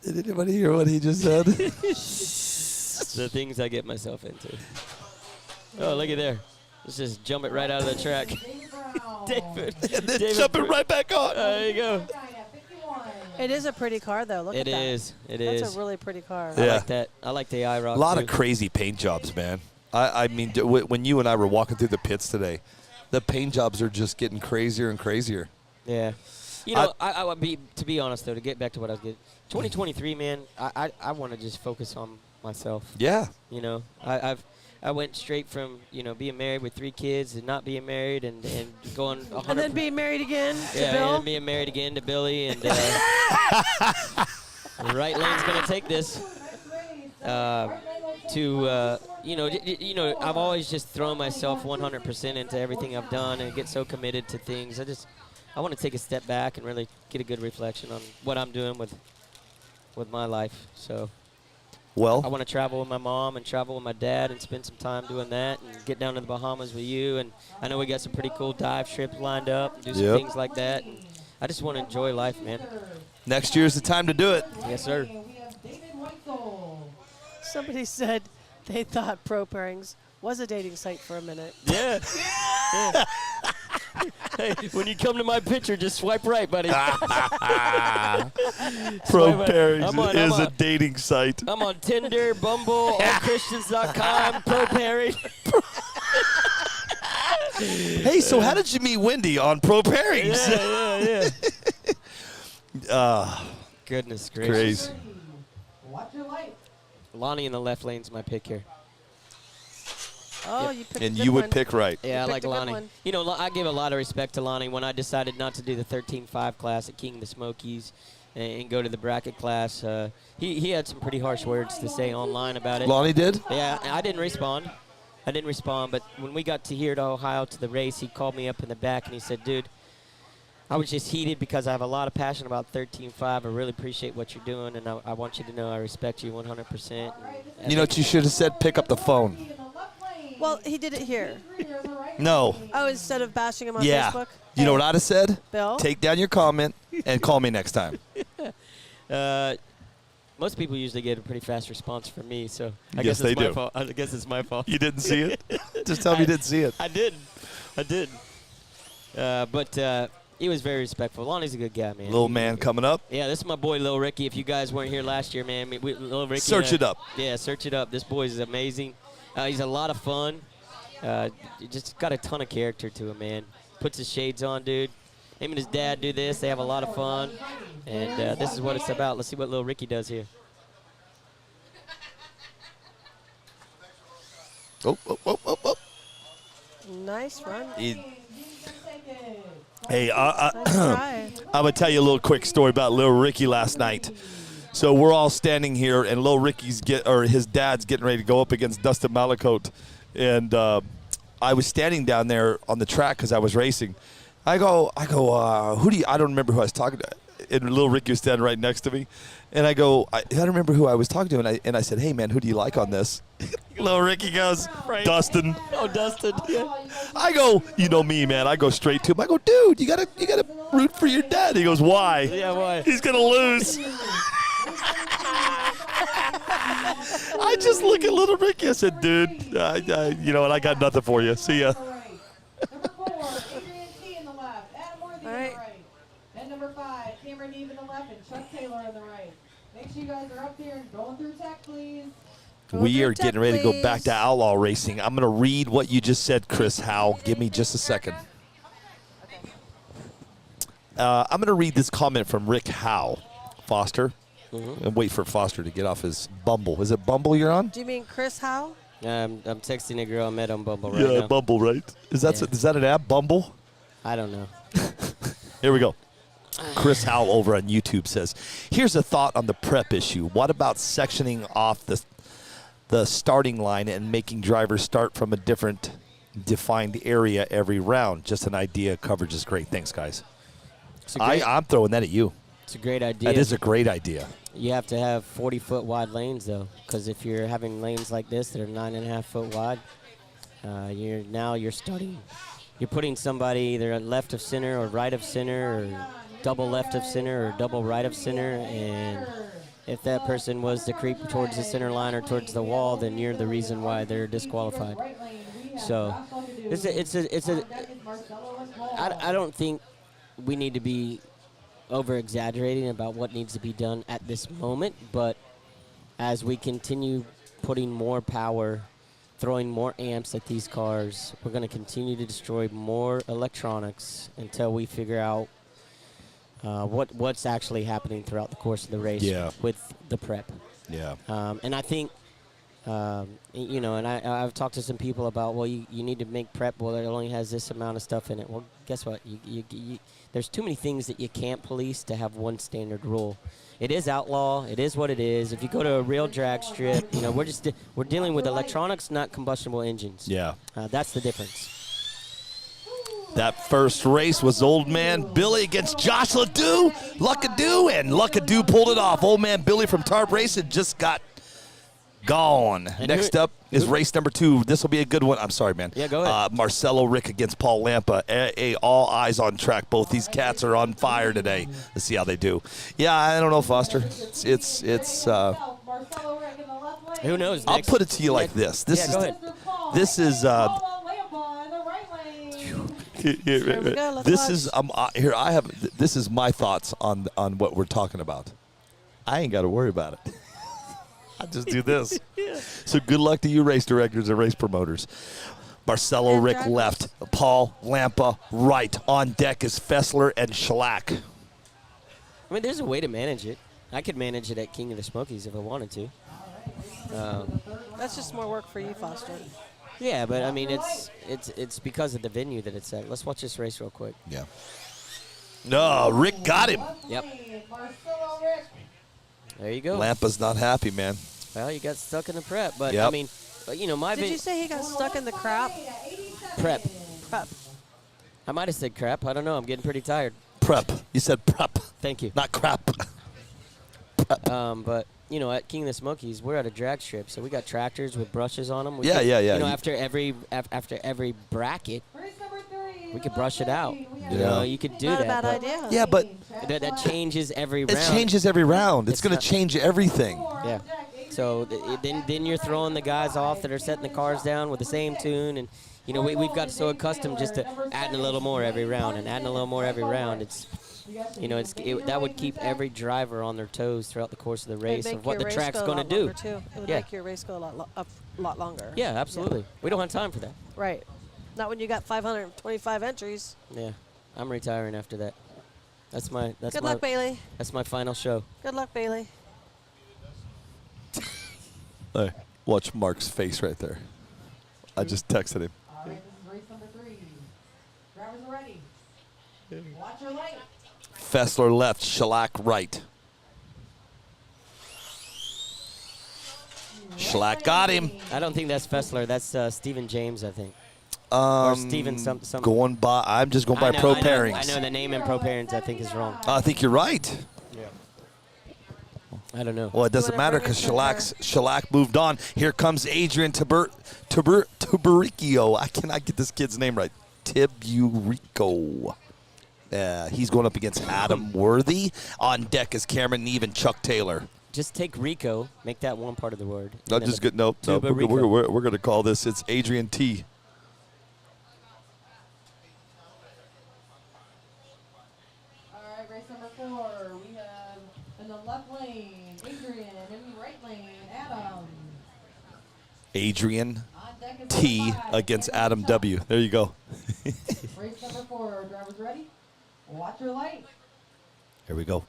Did anybody hear what he just said? The things I get myself into. Oh, look at there. Let's just jump it right out of the track. David. And then jump it right back on. There you go. It is a pretty car, though. Look at that. It is. That's a really pretty car. I like that. I like the IROC. A lot too. of crazy paint jobs, man. I mean, when you and I were walking through the pits today, the paint jobs are just getting crazier and crazier. Yeah. You know, I would be, to be honest, though, to get back to what I was getting, 2023, man, I want to just focus on myself. Yeah. You know, I went straight from, you know, being married with 3 kids and not being married and going 100. And then being married again to yeah, Bill. and being married again to Billy. And the right lane's going to take this you know, I've always just thrown myself 100% into everything I've done and get so committed to things. I want to take a step back and really get a good reflection on what I'm doing with my life. So. Well, I want to travel with my mom and travel with my dad and spend some time doing that and get down to the Bahamas with you. And I know we got some pretty cool dive trips lined up and do some things like that. And I just want to enjoy life, man. Next year's the time to do it. Yes, sir. Somebody said they thought Pro Pairings was a dating site for a minute. Yeah. Yeah. Hey, when you come to my picture, just swipe right, buddy. Pro Pairings is a dating site. I'm on Tinder, Bumble, allchristians.com, Pro Pairing. Hey, so how did you meet Wendy on Pro Pairings? Yeah. Goodness gracious. Crazy. Watch your light. Lonnie in the left lane's my pick here. Oh, you picked And a good you would one. pick right. Yeah, I like picked a good Lonnie. one. You know, I give a lot of respect to Lonnie when I decided not to do the 13.5 class at King of the Smokies and go to the bracket class. He had some pretty harsh words to say online about it. Lonnie did? Yeah, I didn't respond. But when we got to here to Ohio to the race, he called me up in the back and he said, dude, I was just heated because I have a lot of passion about 13.5. I really appreciate what you're doing, and I want you to know I respect you 100%. You know what you should have said? Pick up the phone. Well, he did it here. No. Oh, instead of bashing him on Yeah. Facebook? You know what I'd have said? Bill? Take down your comment and call me next time. Most people usually get a pretty fast response from me, so I Yes, guess it's they my do. fault. I guess it's my fault. You didn't see it? Just tell me you didn't see it. I did. But he was very respectful. Lonnie's a good guy, man. Little man coming up. Yeah, this is my boy Lil Ricky. If you guys weren't here last year, man, Lil Ricky. Search it up. Yeah, search it up. This boy is amazing. He's a lot of fun. Just got a ton of character to him, man. Puts his shades on, dude. Him and his dad do this. They have a lot of fun. And this is what it's about. Let's see what Lil Ricky does here. Oh. Nice run. Hey, Nice try. I'm going to tell you a little quick story about Lil Ricky last night. So we're all standing here, and Lil Ricky's his dad's getting ready to go up against Dustin Malakote. And I was standing down there on the track because I was racing. I go, I don't remember who I was talking to. And Lil Ricky was standing right next to me. And I go, I don't remember who I was talking to. And I said, hey, man, who do you like on this? Lil Ricky goes, Dustin. Oh, Dustin. Yeah. I go, you know me, man. I go straight to him. I go, dude, you gotta root for your dad. He goes, why? Yeah, why? He's gonna lose. I just look at Little Ricky. I said, dude, you know what? I got nothing for you. See ya. All right. And number 5, Cameron Neve in the left and Chuck Taylor on the right. Make sure you guys are up there and going through tech, please. We are getting ready to go back to outlaw racing. I'm going to read what you just said, Chris Howe. Give me just a second. I'm going to read this comment from Rick Howe, Foster. And wait for Foster to get off his Bumble. Is it Bumble you're on? Do you mean Chris Howe? I'm texting a girl I met on Bumble right Yeah, now. Bumble, right? Is that an app, Bumble? I don't know. Here we go. Chris Howe over on YouTube says, here's a thought on the prep issue. What about sectioning off the starting line and making drivers start from a different defined area every round? Just an idea. Coverage is great. Thanks, guys. I'm throwing that at you. It's a great idea. That is a great idea. You have to have 40-foot wide lanes, though, because if you're having lanes like this that are 9.5-foot wide, you're putting somebody either left of center or right of center or double left of center or double right of center, and if that person was to creep towards the center line or towards the wall, then you're the reason why they're disqualified. So I don't think we need to be over-exaggerating about what needs to be done at this moment, but as we continue putting more power, throwing more amps at these cars, we're going to continue to destroy more electronics until we figure out what's actually happening throughout the course of the race with the prep. Yeah. And I think You know, and I've talked to some people about, well, you need to make prep. Well, it only has this amount of stuff in it. Well, guess what? There's too many things that you can't police to have one standard rule. It is outlaw. It is what it is. If you go to a real drag strip, you know, we're dealing with electronics, not combustible engines. Yeah. That's the difference. That first race was Old Man Billy against Josh Luckadoo, and Luckadoo pulled it off. Old Man Billy from Tarp Racing just got gone. And Next up is race number 2. This will be a good one. I'm sorry, man. Yeah, go ahead. Marcelo Rick against Paul Lampa. All eyes on track. Both these cats are on fire today. Let's see how they do. Yeah, I don't know, Foster. It's who knows? I'll put it to you like this. Go ahead. This is here. I have. This is my thoughts on what we're talking about. I ain't got to worry about it. I just do this. So good luck to you, race directors and race promoters. Marcelo Rick left. Paul Lampa right. On deck is Fessler and Schlack. I mean, there's a way to manage it. I could manage it at King of the Smokies if I wanted to. That's just more work for you, Foster. Yeah, but I mean, it's because of the venue that it's at. Let's watch this race real quick. Yeah. No, Rick got him. Yep. There you go. Lampa's not happy, man. Well, you got stuck in the prep, but Yep. I mean, you know, Did you say he got stuck in the crap? Prep. Prep. I might have said crap. I don't know. I'm getting pretty tired. Prep. You said prep. Thank you. Not crap. But you know, at King of the Smokies, we're at a drag strip, so we got tractors with brushes on them. Yeah. You know, after every bracket, we could brush it out. You know, you could do Not that. a bad but idea. Yeah, but that changes every round. it changes every round. It's going to change everything. Yeah. So then you're throwing the guys off that are setting the cars down with the same tune, and you know we've got so accustomed just to adding a little more every round and adding a little more every round. It's you know that would keep every driver on their toes throughout the course of the race of what the track's going to do. It would make your race go a lot longer. Yeah, absolutely. Yeah. We don't have time for that. Right. Not when you got 525 entries. Yeah, I'm retiring after that. Good luck, Bailey. That's my final show. Good luck, Bailey. Hey, watch Mark's face right there. I just texted him. All right, this is race number 3. Drivers are ready. Watch your light. Fessler left, Schlack right. Schlack got him. I don't think that's Fessler. That's Stephen James, I think. Or Stephen some. Going by. I'm just going by pro pairings. I know the name in pro pairings. I think is wrong. I think you're right. Yeah. I don't know. Well, it doesn't matter because Shellac moved on. Here comes Adrian Tiburicio. I cannot get this kid's name right. Tiburico. He's going up against Adam Worthy. On deck is Cameron Neve and Chuck Taylor. Just take Rico, make that one part of the word. No, just good. Nope. We're going to call this. It's Adrian T. All right, race number 4. We have in the left lane, Adrian. In the right lane, Adam. Adrian T against Adam W. There you go. Race number 4. Drivers ready? Watch your light. Here we go.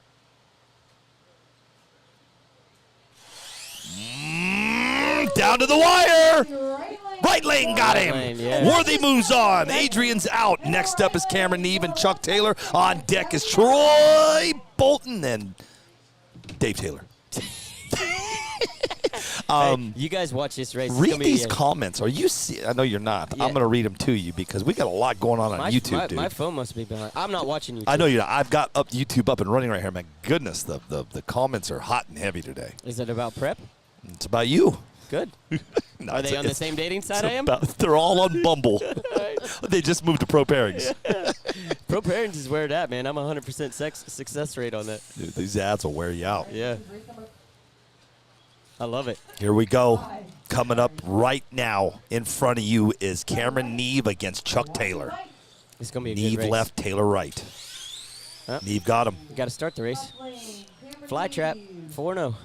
Down to the wire. Right lane got him. Worthy moves on. Adrian's out. Next up is Cameron Neve and Chuck Taylor. On deck is Troy Bolton and Dave Taylor. Hey, you guys watch this race. Read these comments. Are you? I know you're not. Yeah. I'm going to read them to you because we got a lot going on YouTube, dude. My phone must be behind. I'm not watching YouTube. I know you're not. I've got YouTube up and running right here. My goodness, the comments are hot and heavy today. Is it about prep? It's about you. Good. No, Are they on the same dating site I am? They're all on Bumble. They just moved to Pro Pairings. Pro Pairings is where it at, man. I'm 100% success rate on that. Dude, these ads will wear you out. Yeah. I love it. Here we go. Coming up right now in front of you is Cameron Neve against Chuck Taylor. It's going to be a Neve good race. left, Taylor right. Huh? Neve got him. You got to start the race. Fly trap, 4-0.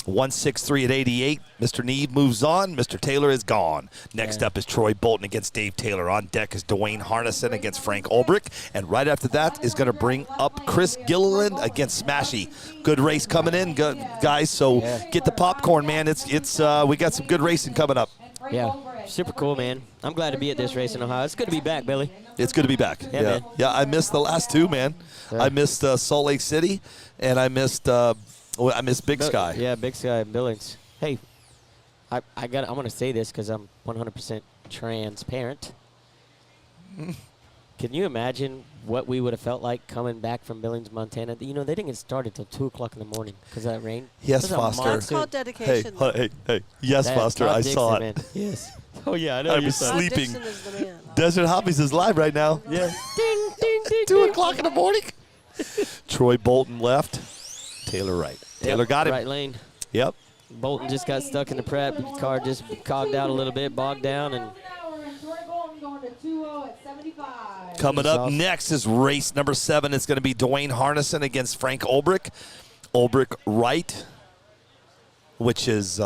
163 at 88. Mr. Neve moves on. Mr. Taylor is gone. Next up is Troy Bolton against Dave Taylor. On deck is Dwayne Harnison against Frank Olbrich. And right after that is going to bring up Chris Gilliland against Smashy. Good race coming in, guys. So get the popcorn, man. It's we got some good racing coming up. Yeah, super cool, man. I'm glad to be at this race in Ohio. It's good to be back, Billy. It's good to be back. Yeah, man. Yeah, I missed the last two, man. I missed Salt Lake City, and I missed Big Sky. Yeah, Big Sky and Billings. Hey, I'm gonna say this because I'm 100% transparent. Can you imagine what we would have felt like coming back from Billings, Montana? You know, they didn't get started till 2 o'clock in the morning because of that rain. Yes, Foster. That's called dedication. Hey. Yes, Foster, I saw it. Man. Yes. Oh, yeah, I know. I was sleeping. Dixon is the man. Desert Hobbies is live right now. Yeah. Ding, ding, ding. 2 o'clock in the morning. Troy Bolton left. Taylor right. Taylor got him. Right lane. Yep. Bolton just got stuck in the prep. The car just cogged out a little bit, bogged down, and coming up next is race number 7. It's going to be Dwayne Harnison against Frank Olbrich. Olbrich right, which is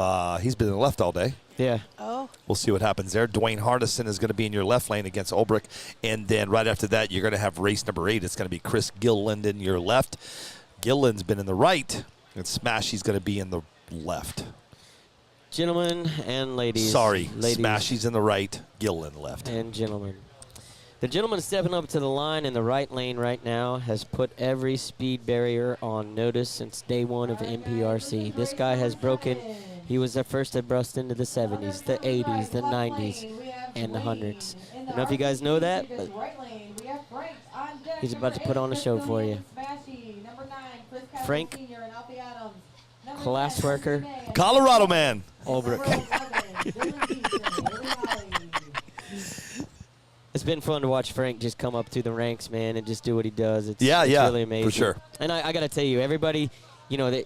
he's been in the left all day. Yeah. Oh. We'll see what happens there. Dwayne Hardison is going to be in your left lane against Olbrich. And then right after that, you're going to have race number 8. It's going to be Chris Gilliland in your left. Gilliland's been in the right, and Smashy's going to be in the left. Gentlemen and ladies. Sorry, ladies. Smashy's in the right, Gilliland left. And gentlemen. The gentleman stepping up to the line in the right lane right now has put every speed barrier on notice since day 1 of NPRC. This guy has broken. He was the first to burst into the 70s, the 80s, the 90s, and the 100s. I don't know if you guys know that, but he's about to put on a show for you. Frank, class worker, Colorado man, Olbrich. It's been fun to watch Frank just come up through the ranks, man, and just do what he does. It's really amazing. For sure. And I got to tell you, everybody, you know,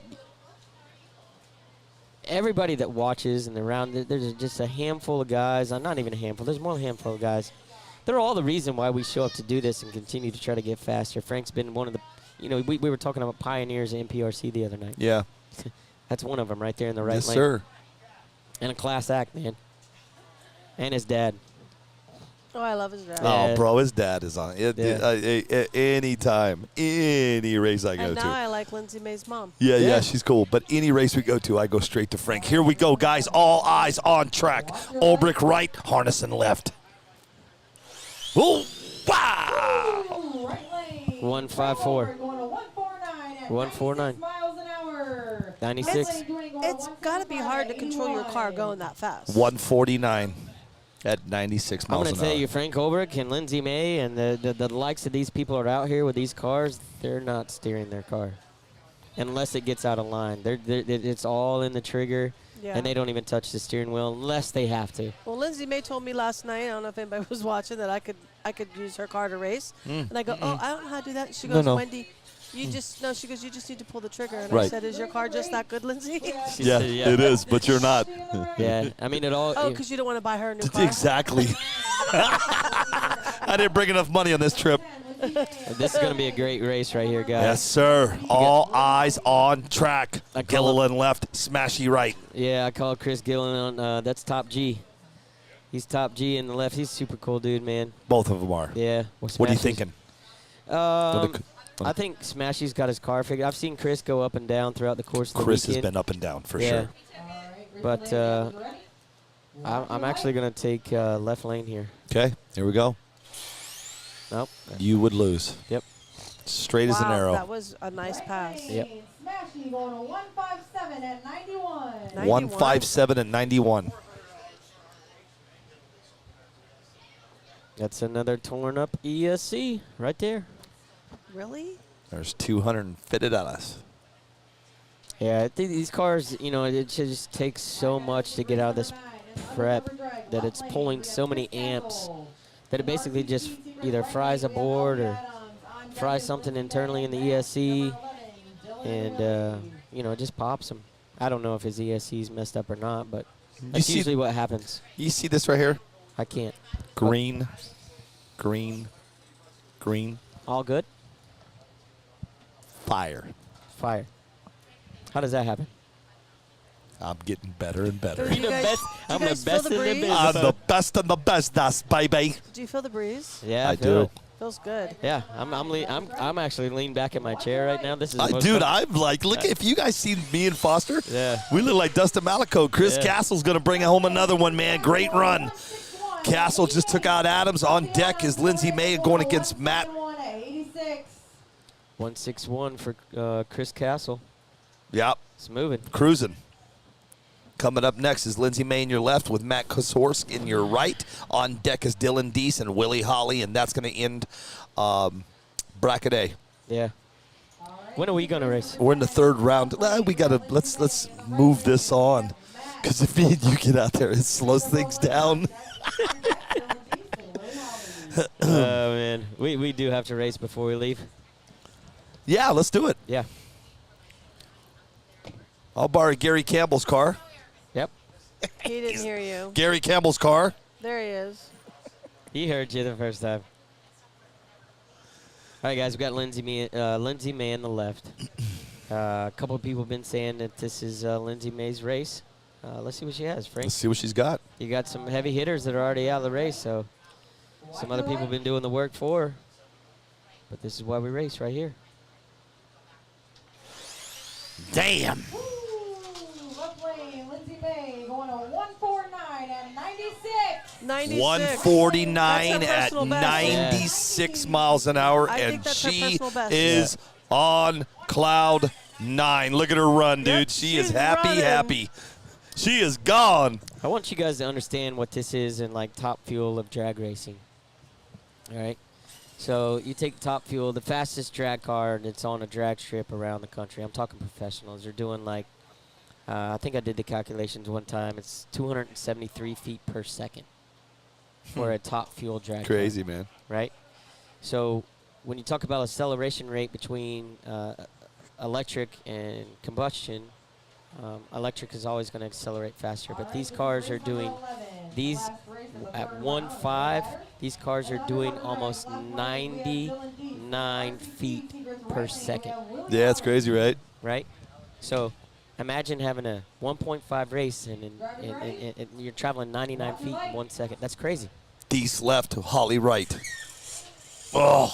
everybody that watches and around, there's just a handful of guys. Not even a handful. There's more than a handful of guys. They're all the reason why we show up to do this and continue to try to get faster. Frank's been one of the, you know, we were talking about pioneers in NPRC the other night. Yeah. That's one of them right there in the right lane. Yes, sir. And a class act, man. And his dad. Oh, I love his dad. Oh, bro, his dad is on it. Anytime, any race I go and to. now I like Lindsay May's mom. Yeah, she's cool. But any race we go to, I go straight to Frank. Here we go, guys. All eyes on track. Olbrich right, Harnison left. Oh, wow! 154. 149. 96. It's got to be hard to control your car going that fast. 149 at 96 miles I'm going an to tell hour. you, Frank Olbrich and Lindsay May and the likes of these people are out here with these cars, they're not steering their car unless it gets out of line. It's all in the trigger, and they don't even touch the steering wheel unless they have to. Well, Lindsay May told me last night, I don't know if anybody was watching, that I could use her car to race. And I go, I don't know how to do that. And she goes, No. Wendy, you just need to pull the trigger. And Right. I said, is your car just that good, Lindsay? Yeah, it is, but you're not. Yeah, I mean, it all. Oh, because you don't want to buy her a new car? Exactly. I didn't bring enough money on this trip. This is going to be a great race right here, guys. Yes, sir. All eyes on track. Gilliland left, Smashy right. Yeah, I call Chris Gilliland on. That's Top G. He's Top G in the left. He's a super cool dude, man. Both of them are. Yeah. What are you thinking? I think Smashy's got his car figured. I've seen Chris go up and down throughout the course of the Chris weekend. has been up and down for sure. But I'm actually going to take left lane here. Okay, here we go. Nope. You would lose. Yep. Straight as an arrow. That was a nice pass. Yep. Smashy going to 157 at 91. 157 and 91. That's another torn up ESC right there. Really? There's 200 fitted on us. Yeah, I think these cars, you know, it just takes so much to get out of this prep that it's pulling so many amps that it basically just either fries a board or fries something internally in the ESC, and you know, it just pops them. I don't know if his ESC's messed up or not, but that's usually what happens. You see this right here? I can't. Green, green, green. All good? Fire. Fire. How does that happen? I'm getting better and better. Do you guys- do you guys feel the breeze? I'm the best and the best, that's baby. Do you feel the breeze? Yeah, I feel do. it. Feels good. Yeah, I'm actually leaned back in my chair right now. This is the most Dude, fun- I'm like, look, if you guys see me and Foster, Yeah. we look like Dustin Malico. Chris Yeah. Castle's going to bring home another one, man. Great run. Castle just took out Adams. On deck is Lindsey May going against Matt. 161 for Chris Castle. Yep. It's moving. Cruising. Coming up next is Lindsey May in your left with Matt Kosorsk in your right. On deck is Dylan Deese and Willie Holly, and that's going to end bracket A. Yeah. When are we going to race? We're in the third round. We got to let's move this on, because if me and you get out there, it slows things down. Oh man, we do have to race before we leave. Yeah, let's do it. Yeah. I'll borrow Gary Campbell's car. Yep. He didn't hear you. Gary Campbell's car. There he is. He heard you the first time. All right, guys, we got Lindsey May on the left. A couple of people have been saying that this is Lindsey May's race. Let's see what she has, Frank. Let's see what she's got. You got some heavy hitters that are already out of the race, so some other people have been doing the work for her. But this is why we race right here. Damn. Left lane, Lindsey May going to 149 and 96. 149 at 96 miles an hour, I think and that's her she personal best. is on cloud 9. Look at her run, dude. She is she's happy, running. happy. She is gone. I want you guys to understand what this is in like top fuel of drag racing. All right. So you take top fuel, the fastest drag car that's on a drag strip around the country. I'm talking professionals. They're doing like, I think I did the calculations one time. It's 273 feet per second for a top fuel drag Crazy, car, man. right? So when you talk about acceleration rate between electric and combustion, electric is always going to accelerate faster, but these cars are doing these at 1.5. These cars are doing almost 99 feet per second. Yeah, it's crazy, right? Right. So imagine having a 1.5 race and you're traveling 99 feet in 1 second. That's crazy. Deese left, Holly right. Oh,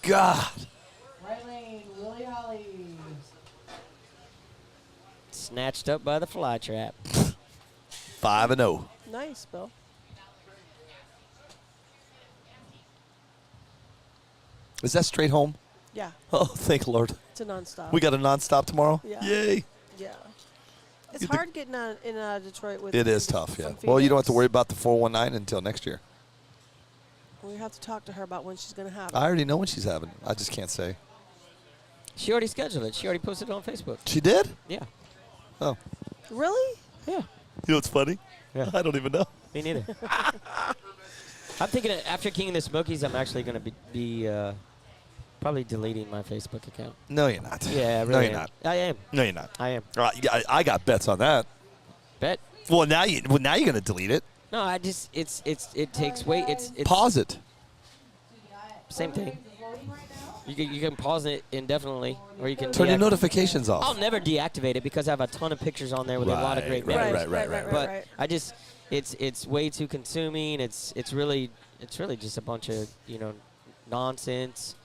God. Right lane, Willie Holly. Snatched up by the fly trap. 5-0. Nice, Bill. Is that straight home? Yeah. Oh, thank Lord. It's a nonstop. We got a nonstop tomorrow? Yeah. Yay. Yeah. It's hard getting in and out of Detroit with. It is tough, yeah. from Well, you don't have to Phoenix. worry about the 419 until next year. We have to talk to her about when she's going to have it. I already know when she's having it. I just can't say. She already scheduled it. She already posted it on Facebook. She did? Yeah. Oh. Really? Yeah. You know what's funny? Yeah. I don't even know. Me neither. I'm thinking after King of the Smokies, I'm actually going to be probably deleting my Facebook account. No, you're not. Yeah, I really No, you're am. not. I am. No, you're not. I am. All right, yeah, I got bets on that. Bet? Well, now you're going to delete it. No, I just it takes weight. It's Pause it. Same thing. You can pause it indefinitely, or you can Turn your deactivate- notifications off. I'll never deactivate it because I have a ton of pictures on there with a lot of great Right, memories. right. But I just it's way too consuming. It's really just a bunch of nonsense,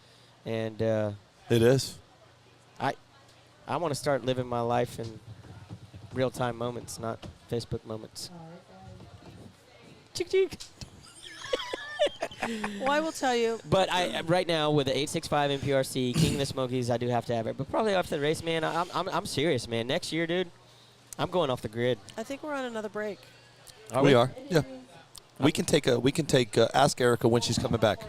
and It is. I want to start living my life in real time moments, not Facebook moments. Chick chick. Well, I will tell you. But right now with the 865 NPRC King of the Smokies, I do have to have it. But probably after the race, man, I'm serious, man. Next year, dude, I'm going off the grid. I think we're on another break. We are. Yeah. We can take ask Erica when she's coming back.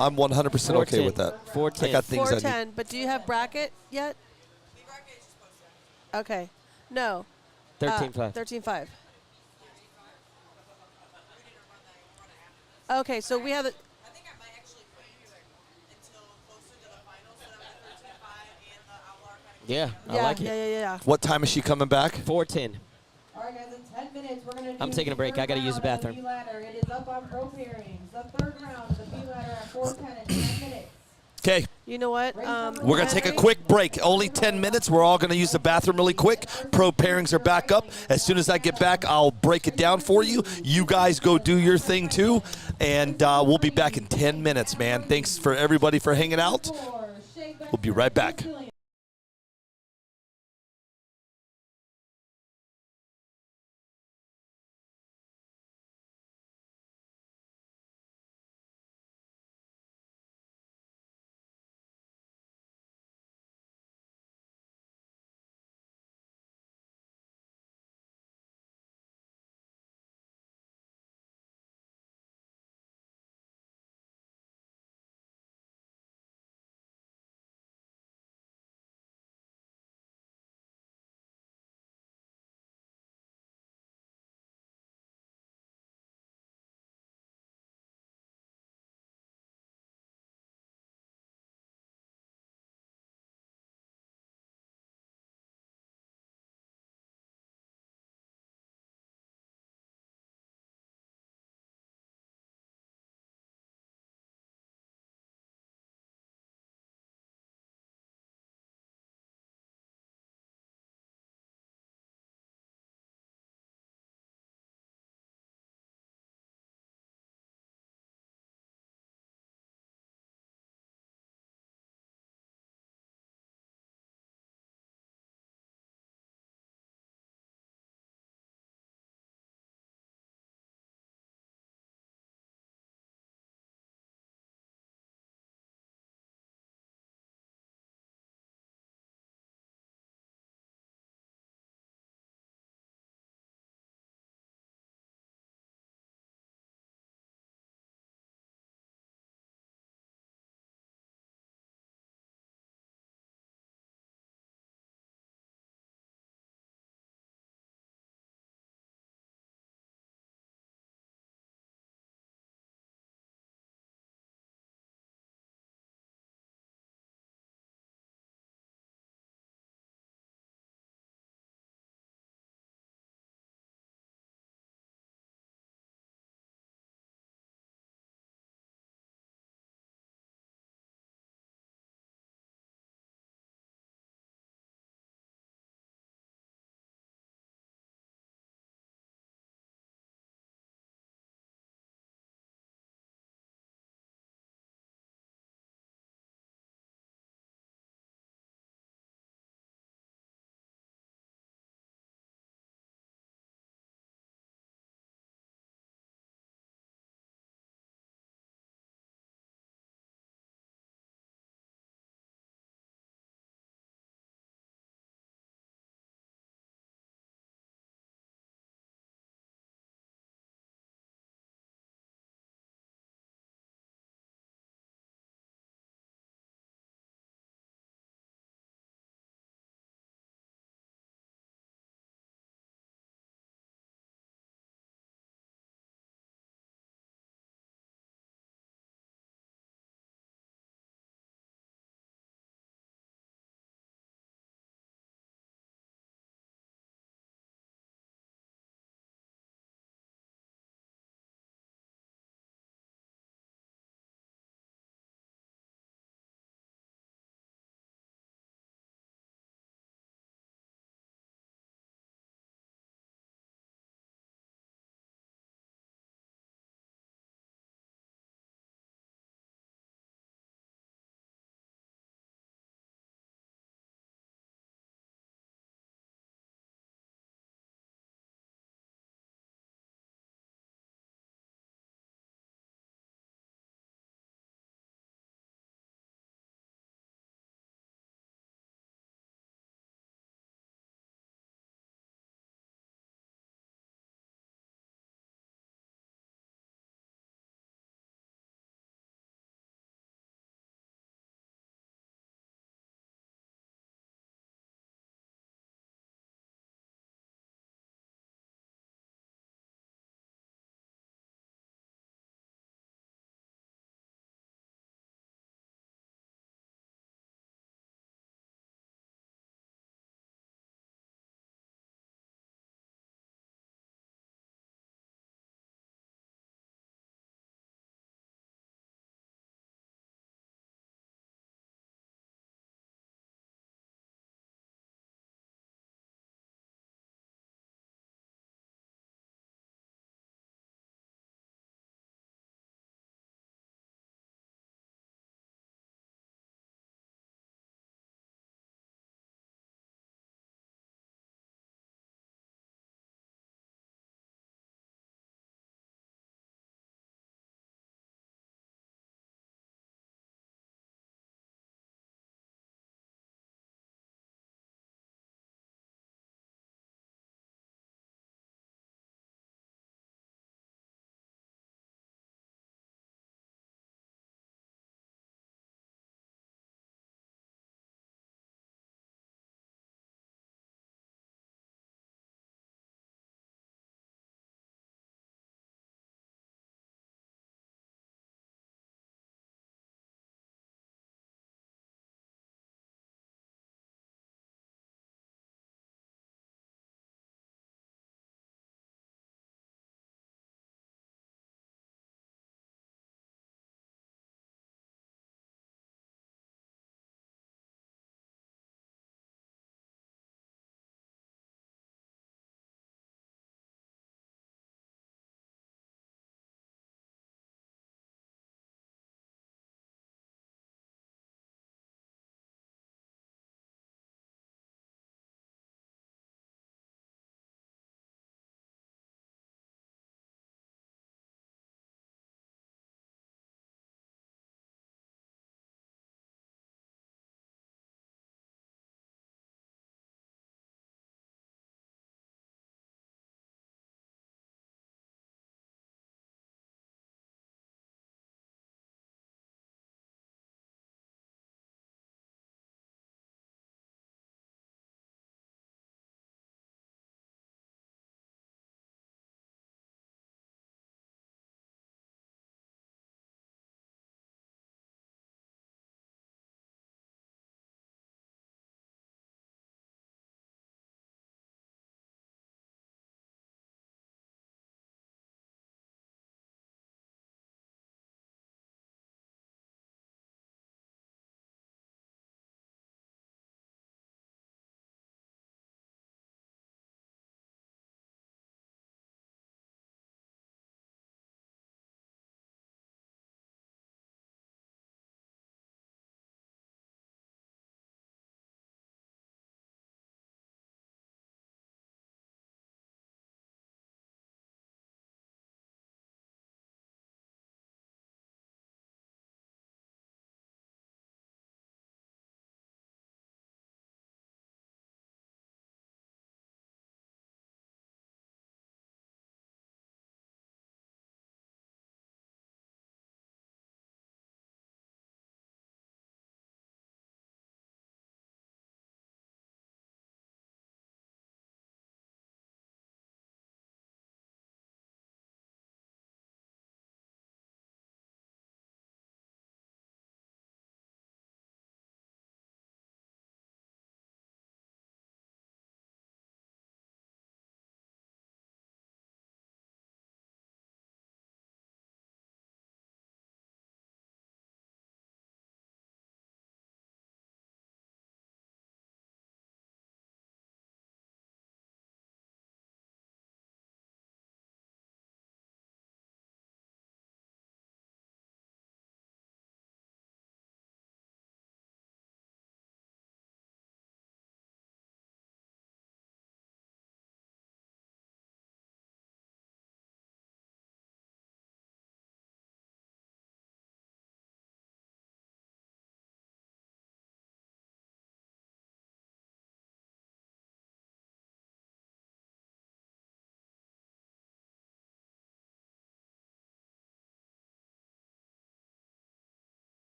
I'm 100% okay with that. 410. I got things I need. 410. But do you have bracket yet? Okay. No. 13.5. 13.5. Okay, so we have it. Yeah, I like it. Yeah. What time is she coming back? 4:10. All right, guys, in 10 minutes, we're going to I'm taking a break. I got to use the bathroom. B-ladder. It is up on pro pairings. The third round of the B-ladder at 4:10 in 10 minutes. Okay. You know what? We're going to take a quick break. Only 10 minutes. We're all going to use the bathroom really quick. Pro pairings are back up. As soon as I get back, I'll break it down for you. You guys go do your thing too. And we'll be back in 10 minutes, man. Thanks for everybody for hanging out. We'll be right back.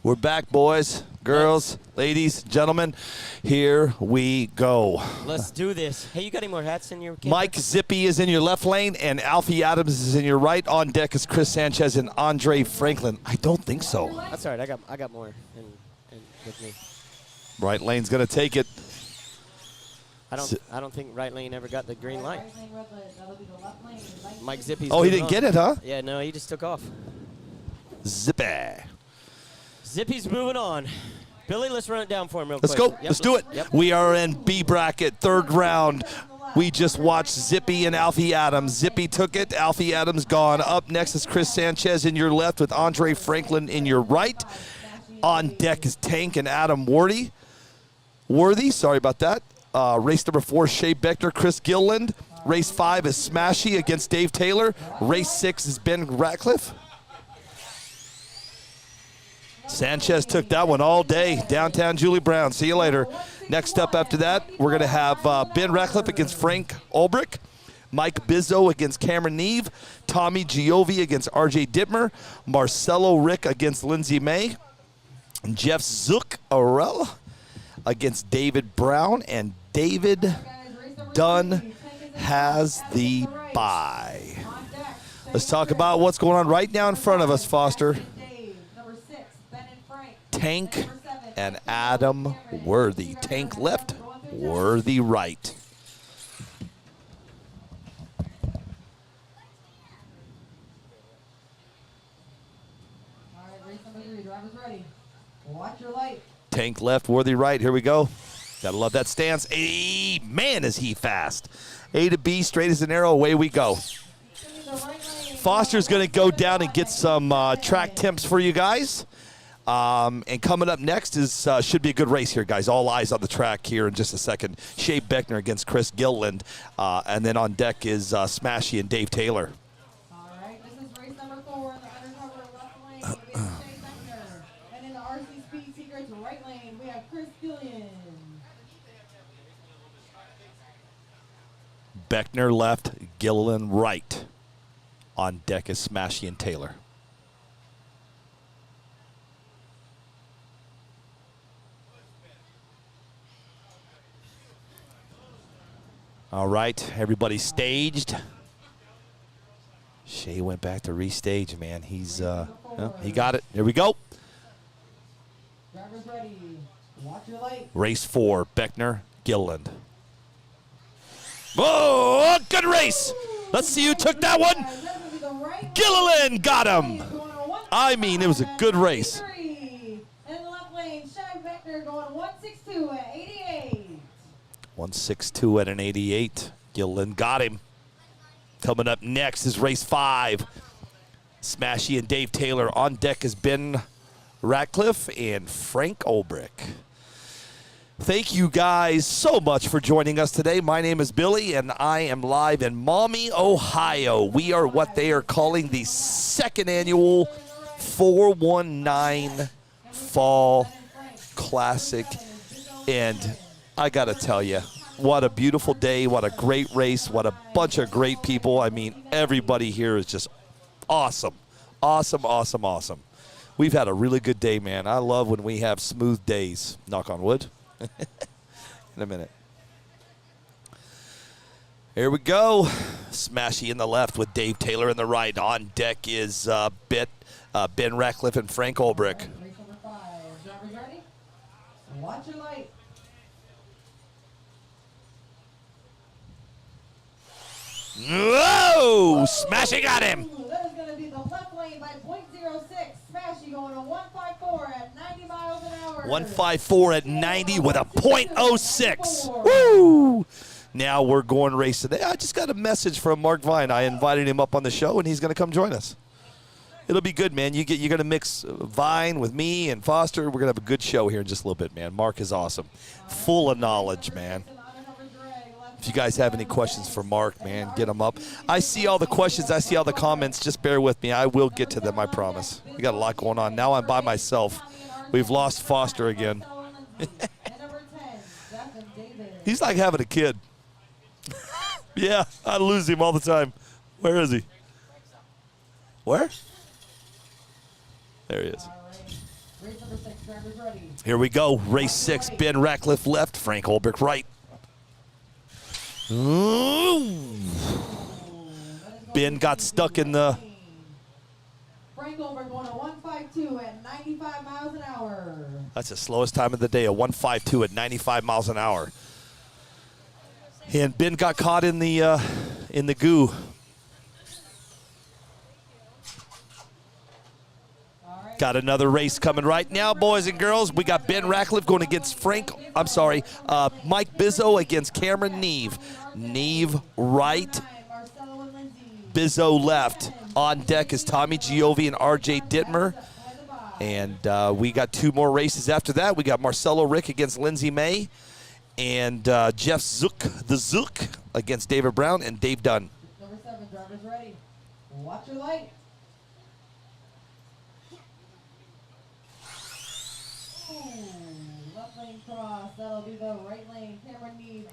We're back, boys, girls, ladies, gentlemen. Here we go. Let's do this. Hey, you got any more hats in your camper? Mike Zippy is in your left lane, and Alfie Adams is in your right. On deck is Chris Sanchez and Andre Franklin. I don't think so. That's all right. I got more with me. Right lane's going to take it. I don't think right lane ever got the green light. Mike Zippy's Oh, he moving didn't get it, huh? Yeah, no, he just took off. Zippy. Zippy's moving on. Billy, let's run it down for him real Let's quick. go. Yep, Let's do it. Yep. We are in B bracket, third round. We just watched Zippy and Alfie Adams. Zippy took it. Alfie Adams gone. Up next is Chris Sanchez in your left with Andre Franklin in your right. On deck is Tank and Adam Worthy. Sorry about that. Race number 4, Shea Beckner, Chris Gilliland. Race 5 is Smashy against Dave Taylor. Race 6 is Ben Ratcliffe. Sanchez took that one all day. Downtown Julie Brown. See you later. Next up after that, we're going to have Ben Ratcliffe against Frank Ulbrich. Mike Bizzo against Cameron Neve. Tommy Giovi against RJ Dittmer. Marcelo Rick against Lindsey May. Jeff Zuck-Arell against David Brown. And David Dunn has the bye. Let's talk about what's going on right now in front of us, Foster. Tank and Adam Worthy. Tank left, Worthy right. All right, race number 3, drivers ready. Watch your light. Tank left, Worthy right. Here we go. Gotta love that stance. Man, is he fast. A to B, straight as an arrow, away we go. Foster's gonna go down and get some track temps for you guys. And coming up next is should be a good race here, guys. All eyes on the track here in just a second. Shea Beckner against Chris Gilliland. And then on deck is Smashy and Dave Taylor. All right, this is race number 4 in the undercover left lane. We have Shea Beckner. And in the RC Speed Secrets right lane, we have Chris Gillian. Beckner left, Gilliland right. On deck is Smashy and Taylor. All right, everybody staged. Shea went back to restage, man. He's, he got it. Here we go. Drivers ready. Watch your light. Race 4, Beckner, Gilliland. Oh, good race. Let's see who took that one. Gilliland got him. I mean, it was a good race. In the left lane, Shea Beckner going 162 at 88. 162 at an 88. Gilliland got him. Coming up next is race 5. Smashy and Dave Taylor. On deck is Ben Ratcliffe and Frank Ulbrich. Thank you guys so much for joining us today. My name is Billy, and I am live in Maumee, Ohio. We are what they are calling the 2nd annual 419 Fall Classic. And I got to tell you, what a beautiful day, what a great race, what a bunch of great people. I mean, everybody here is just awesome. Awesome, awesome, awesome. We've had a really good day, man. I love when we have smooth days. Knock on wood. In a minute. Here we go. Smashy in the left with Dave Taylor in the right. On deck is Ben Ratcliffe and Frank Ulbrich. Race number 5. Drivers ready? Watch your light. Whoa! Smashy got him. That is going to be the left lane by .06. Smashy going to 154 at 90 miles an hour. 154 at 90 with a .06. Woo! Now we're going racing. I just got a message from Mark Vine. I invited him up on the show, and he's going to come join us. It'll be good, man. You're going to mix Vine with me and Foster. We're going to have a good show here in just a little bit, man. Mark is awesome. Full of knowledge, man. If you guys have any questions for Mark, man, get them up. I see all the questions. I see all the comments. Just bear with me. I will get to them, I promise. We got a lot going on. Now I'm by myself. We've lost Foster again. He's like having a kid. Yeah, I lose him all the time. Where is he? Where? There he is. Race number 6, drivers ready. Here we go. Race 6, Ben Ratcliffe left, Frank Holbrook right. Ooh. Ben got stuck in the... Frank Holbrook going to 152 at 95 miles an hour. That's the slowest time of the day, a 152 at 95 miles an hour. And Ben got caught in the goo. Got another race coming right now, boys and girls. We got Ben Ratcliffe going against Mike Bizzo against Cameron Neve. Neve right, Bizzo left. On deck is Tommy Giovi and RJ Dittmer. And we got 2 more races after that. We got Marcelo Rick against Lindsay May. And Jeff Zook, the Zook, against David Brown and Dave Dunn. Number 7, drivers ready. Watch your light. Left lane cross. That'll be the right lane.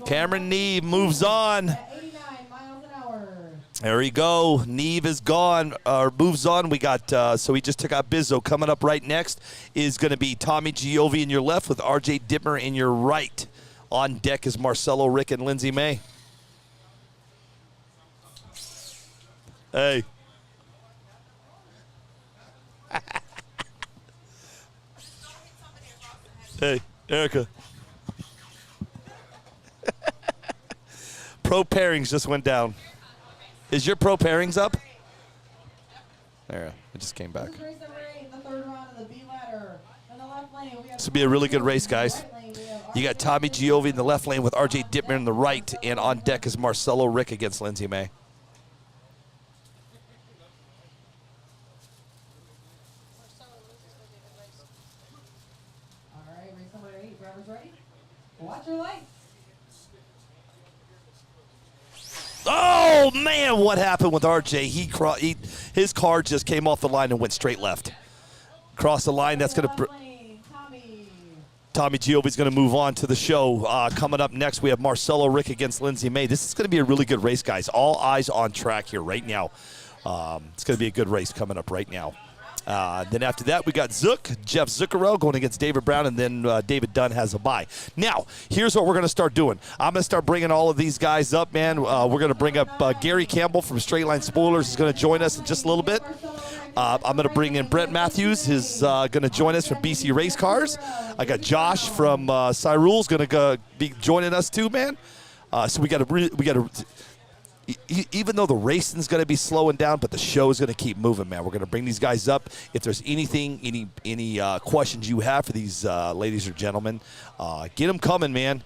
Cameron Neve moves on. At 89 miles an hour. There we go. Neve is gone, or moves on. We got, so he just took out Bizzo. Coming up right next is going to be Tommy Giovi in your left with RJ Dittmer in your right. On deck is Marcelo Rick and Lindsay May. Hey. Hey, Erica. Pro pairings just went down. Is your pro pairings up? There, it just came back. This will be a really good race, guys. You got Tommy Giovi in the left lane with RJ Dittmer in the right, and on deck is Marcelo Rick against Lindsay May. All right, race number 8, drivers ready? Watch your lights. Oh, man, what happened with RJ? His car just came off the line and went straight left. Cross the line, that's going to... Tommy Giovi's going to move on to the show. Coming up next, we have Marcelo Rick against Lindsay May. This is going to be a really good race, guys. All eyes on track here right now. It's going to be a good race coming up right now. Then after that, we got Jeff Zuccarello going against David Brown, and then David Dunn has a bye. Now, here's what we're going to start doing. I'm going to start bringing all of these guys up, man. We're going to bring up Gary Campbell from Straight Line Spoilers. He's going to join us in just a little bit. I'm going to bring in Brent Matthews. He's going to join us from BC Race Cars. I got Josh from Cyrule's going to be joining us too, man. So we got to. Even though the racing's going to be slowing down, but the show is going to keep moving, man. We're going to bring these guys up. If there's any questions you have for these ladies or gentlemen, get them coming, man,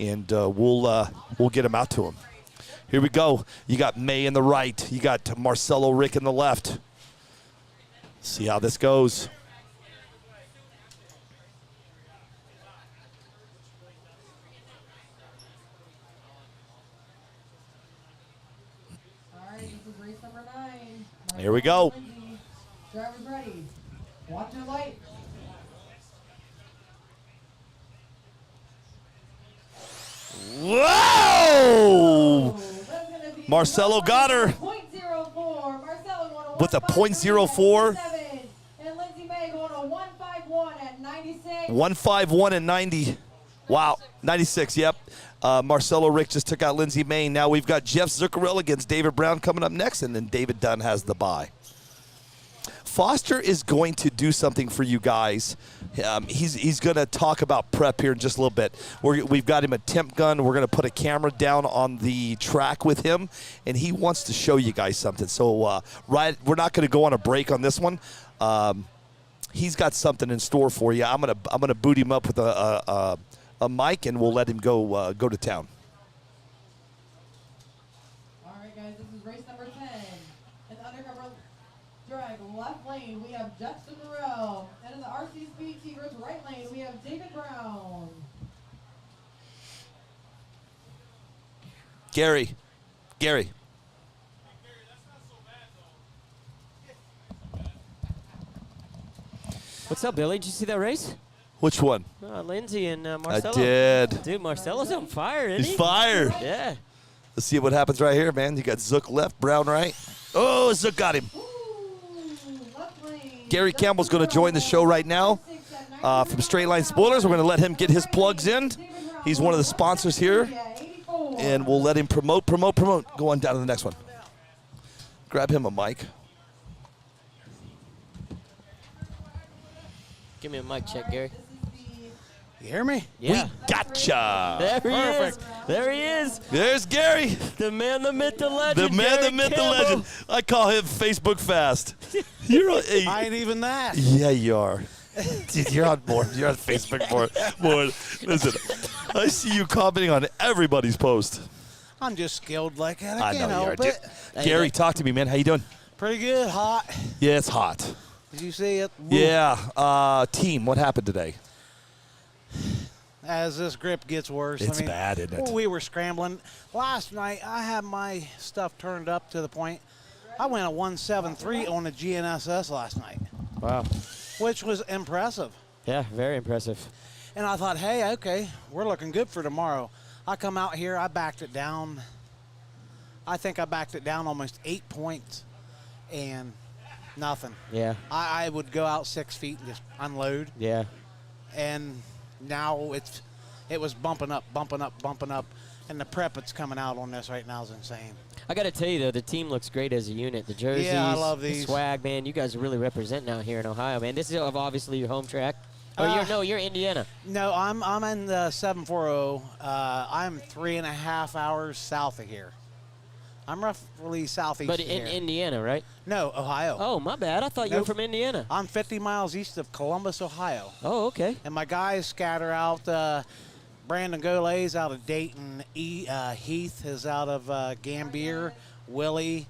and we'll get them out to them. Here we go. You got May in the right. You got Marcelo Rick in the left. See how this goes. Here we go. Drivers ready. Watch your light. Whoa! Marcelo got her. .04. Marcelo with a .04. And Lindsay May going to 151 at 96. 151 and 90. Wow, 96, yep. Marcelo Rick just took out Lindsay May. Now we've got Jeff Zuccarello against David Brown coming up next, and then David Dunn has the bye. Foster is going to do something for you guys. He's going to talk about prep here in just a little bit. We've got him a temp gun. We're going to put a camera down on the track with him, and he wants to show you guys something. So we're not going to go on a break on this one. He's got something in store for you. I'm gonna boot him up with a mic, and we'll let him go to town. All right, guys, this is race number 10. In the undercover drag left lane, we have Jeff Zuccarello. And in the RC Speed Tigers right lane, we have David Brown. Gary. What's up, Billy? Did you see that race? Which one? Lindsay and Marcelo. I did. Dude, Marcelo's on fire, isn't he? He's fired. Yeah. Let's see what happens right here, man. You got Zook left, Brown right. Oh, Zook got him. Gary Campbell's going to join the show right now. from Straight Line Spoilers. We're going to let him get his plugs in. He's one of the sponsors here, and we'll let him promote. Go on down to the next one. Grab him a mic. Give me a mic check, Gary. You hear me? Yeah. We gotcha. There he is. There he is. There's Gary. The man, the myth, the legend. The man, Gary the myth, the Campbell. legend. I call him Facebook Fast. I ain't even that. Yeah, you are. Dude, you're on board. You're on Facebook more. Listen, I see you commenting on everybody's post. I'm just skilled like that. I I can't know you are. help it. Gary, talk to me, man. How you doing? Pretty good. Hot. Yeah, it's hot. Did you see it? Yeah. Team, what happened today? As this grip gets worse. It's bad, isn't it? We were scrambling. Last night, I had my stuff turned up to the point. I went a 173 on the GNSS last night. Wow. Which was impressive. Yeah, very impressive. And I thought, hey, okay, we're looking good for tomorrow. I come out here, I backed it down. I think I backed it down almost 8 points and nothing. Yeah. I would go out 6 feet and just unload. Yeah. And now it was bumping up, and the prep that's coming out on this right now is insane. I got to tell you, though, the team looks great as a unit. The jerseys, yeah, I love the these. swag, man. You guys are really representing out here in Ohio, man. This is obviously your home track. You're Indiana. No, I'm in the 740. I'm 3.5 hours south of here. I'm roughly southeast But of in here. Indiana, right? No, Ohio. Oh, my bad. I thought you were from Indiana. I'm 50 miles east of Columbus, Ohio. Oh, okay. And my guys scatter out. Brandon Golay's out of Dayton. Heath is out of Gambier. Willie.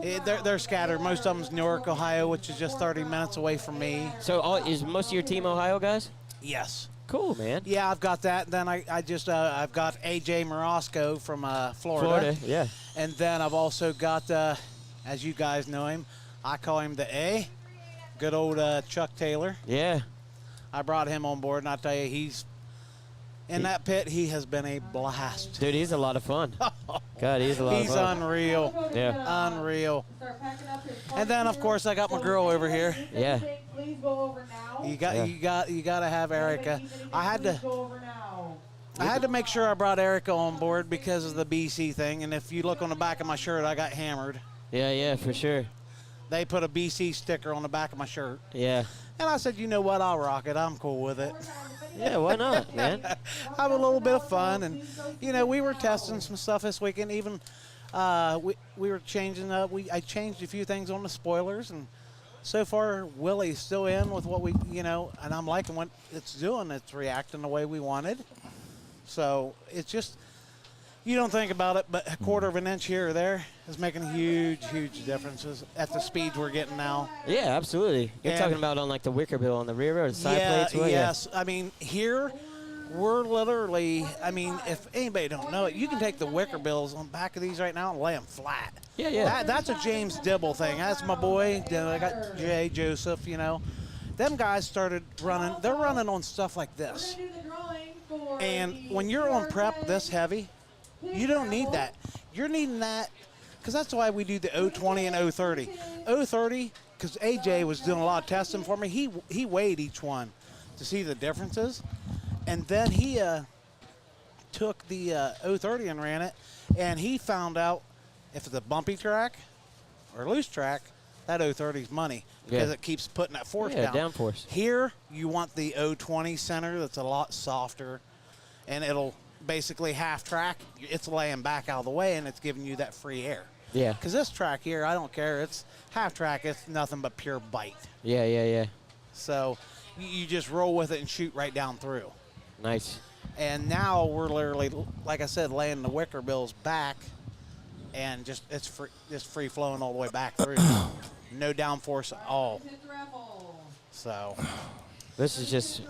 They're scattered. Most of them's Newark, Ohio, which is just 30 minutes away from me. So is most of your team Ohio guys? Yes. Cool, man. Yeah, I've got that. Then I've got AJ Morosco from Florida. Yeah. And then I've also got, as you guys know him, I call him the A. Good old Chuck Taylor. Yeah. I brought him on board, and I tell you, he's in that pit. He has been a blast. Dude, he's a lot of fun. God, he's a lot of He's fun. unreal. Yeah. Unreal. And then, of course, I got my girl over here. Yeah. You got to have Erica. I had to make sure I brought Erica on board because of the BC thing. And if you look on the back of my shirt, I got hammered. Yeah, for sure. They put a BC sticker on the back of my shirt. Yeah. And I said, you know what? I'll rock it. I'm cool with it. Yeah, why not, man? Have a little bit of fun. And, we were testing some stuff this weekend. Even we were changing up. I changed a few things on the spoilers. And so far, Willie's still in with what we, and I'm liking what it's doing. It's reacting the way we wanted. So it's just, you don't think about it, but a quarter of an inch here or there is making huge differences at the speeds we're getting now. Yeah, absolutely. You're talking about on like the wicker bill on the rear or the side plates? Well, yes. I mean, here we're literally, if anybody don't know it, you can take the wicker bills on the back of these right now and lay them flat. Yeah. That's a James Dibble thing. That's my boy. I got Jay, Joseph, Them guys started running. They're running on stuff like this. And when you're on prep this heavy, you don't need that. You're needing that because that's why we do the 020 and 030. 030, because AJ was doing a lot of testing for me. He weighed each one to see the differences. And then he took the 030 and ran it, and he found out if it's a bumpy track or loose track, that 030 is money because it keeps putting that force down. Yeah, downforce. Here, you want the 020 center that's a lot softer, and it'll basically half track. It's laying back out of the way, and it's giving you that free air. Yeah. Because this track here, I don't care. It's half track. It's nothing but pure bite. Yeah. So you just roll with it and shoot right down through. Nice. And now we're literally, like I said, laying the wicker bills back, and it's free flowing all the way back through. No downforce at all. So this is just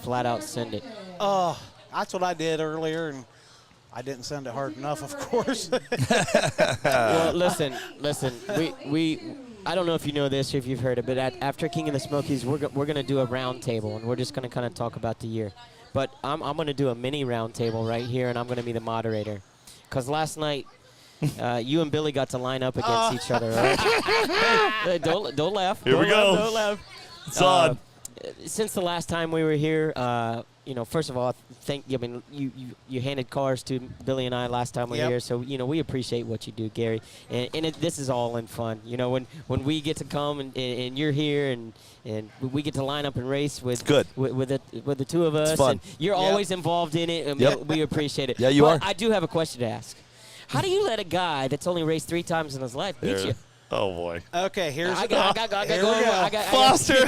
flat out send it. That's what I did earlier, and I didn't send it hard enough, of course. Well, listen. We I don't know if you know this or if you've heard it, but after King of the Smokies, we're going to do a round table, and we're just going to kind of talk about the year. But I'm going to do a mini round table right here, and I'm going to be the moderator. Because last night, you and Billy got to line up against each other, right? Hey, don't laugh. Here we go. Don't laugh. It's on. since the last time we were here, first of all, you handed cars to Billy and I last time we were here, so we appreciate what you do, Gary, and this is all in fun. When we get to come and you're here and we get to line up and race with the two of us, and you're always involved in it, and we appreciate it. Yeah, you are. I do have a question to ask. How do you let a guy that's only raced 3 times in his life beat you? Oh boy. Okay, here's I got Foster.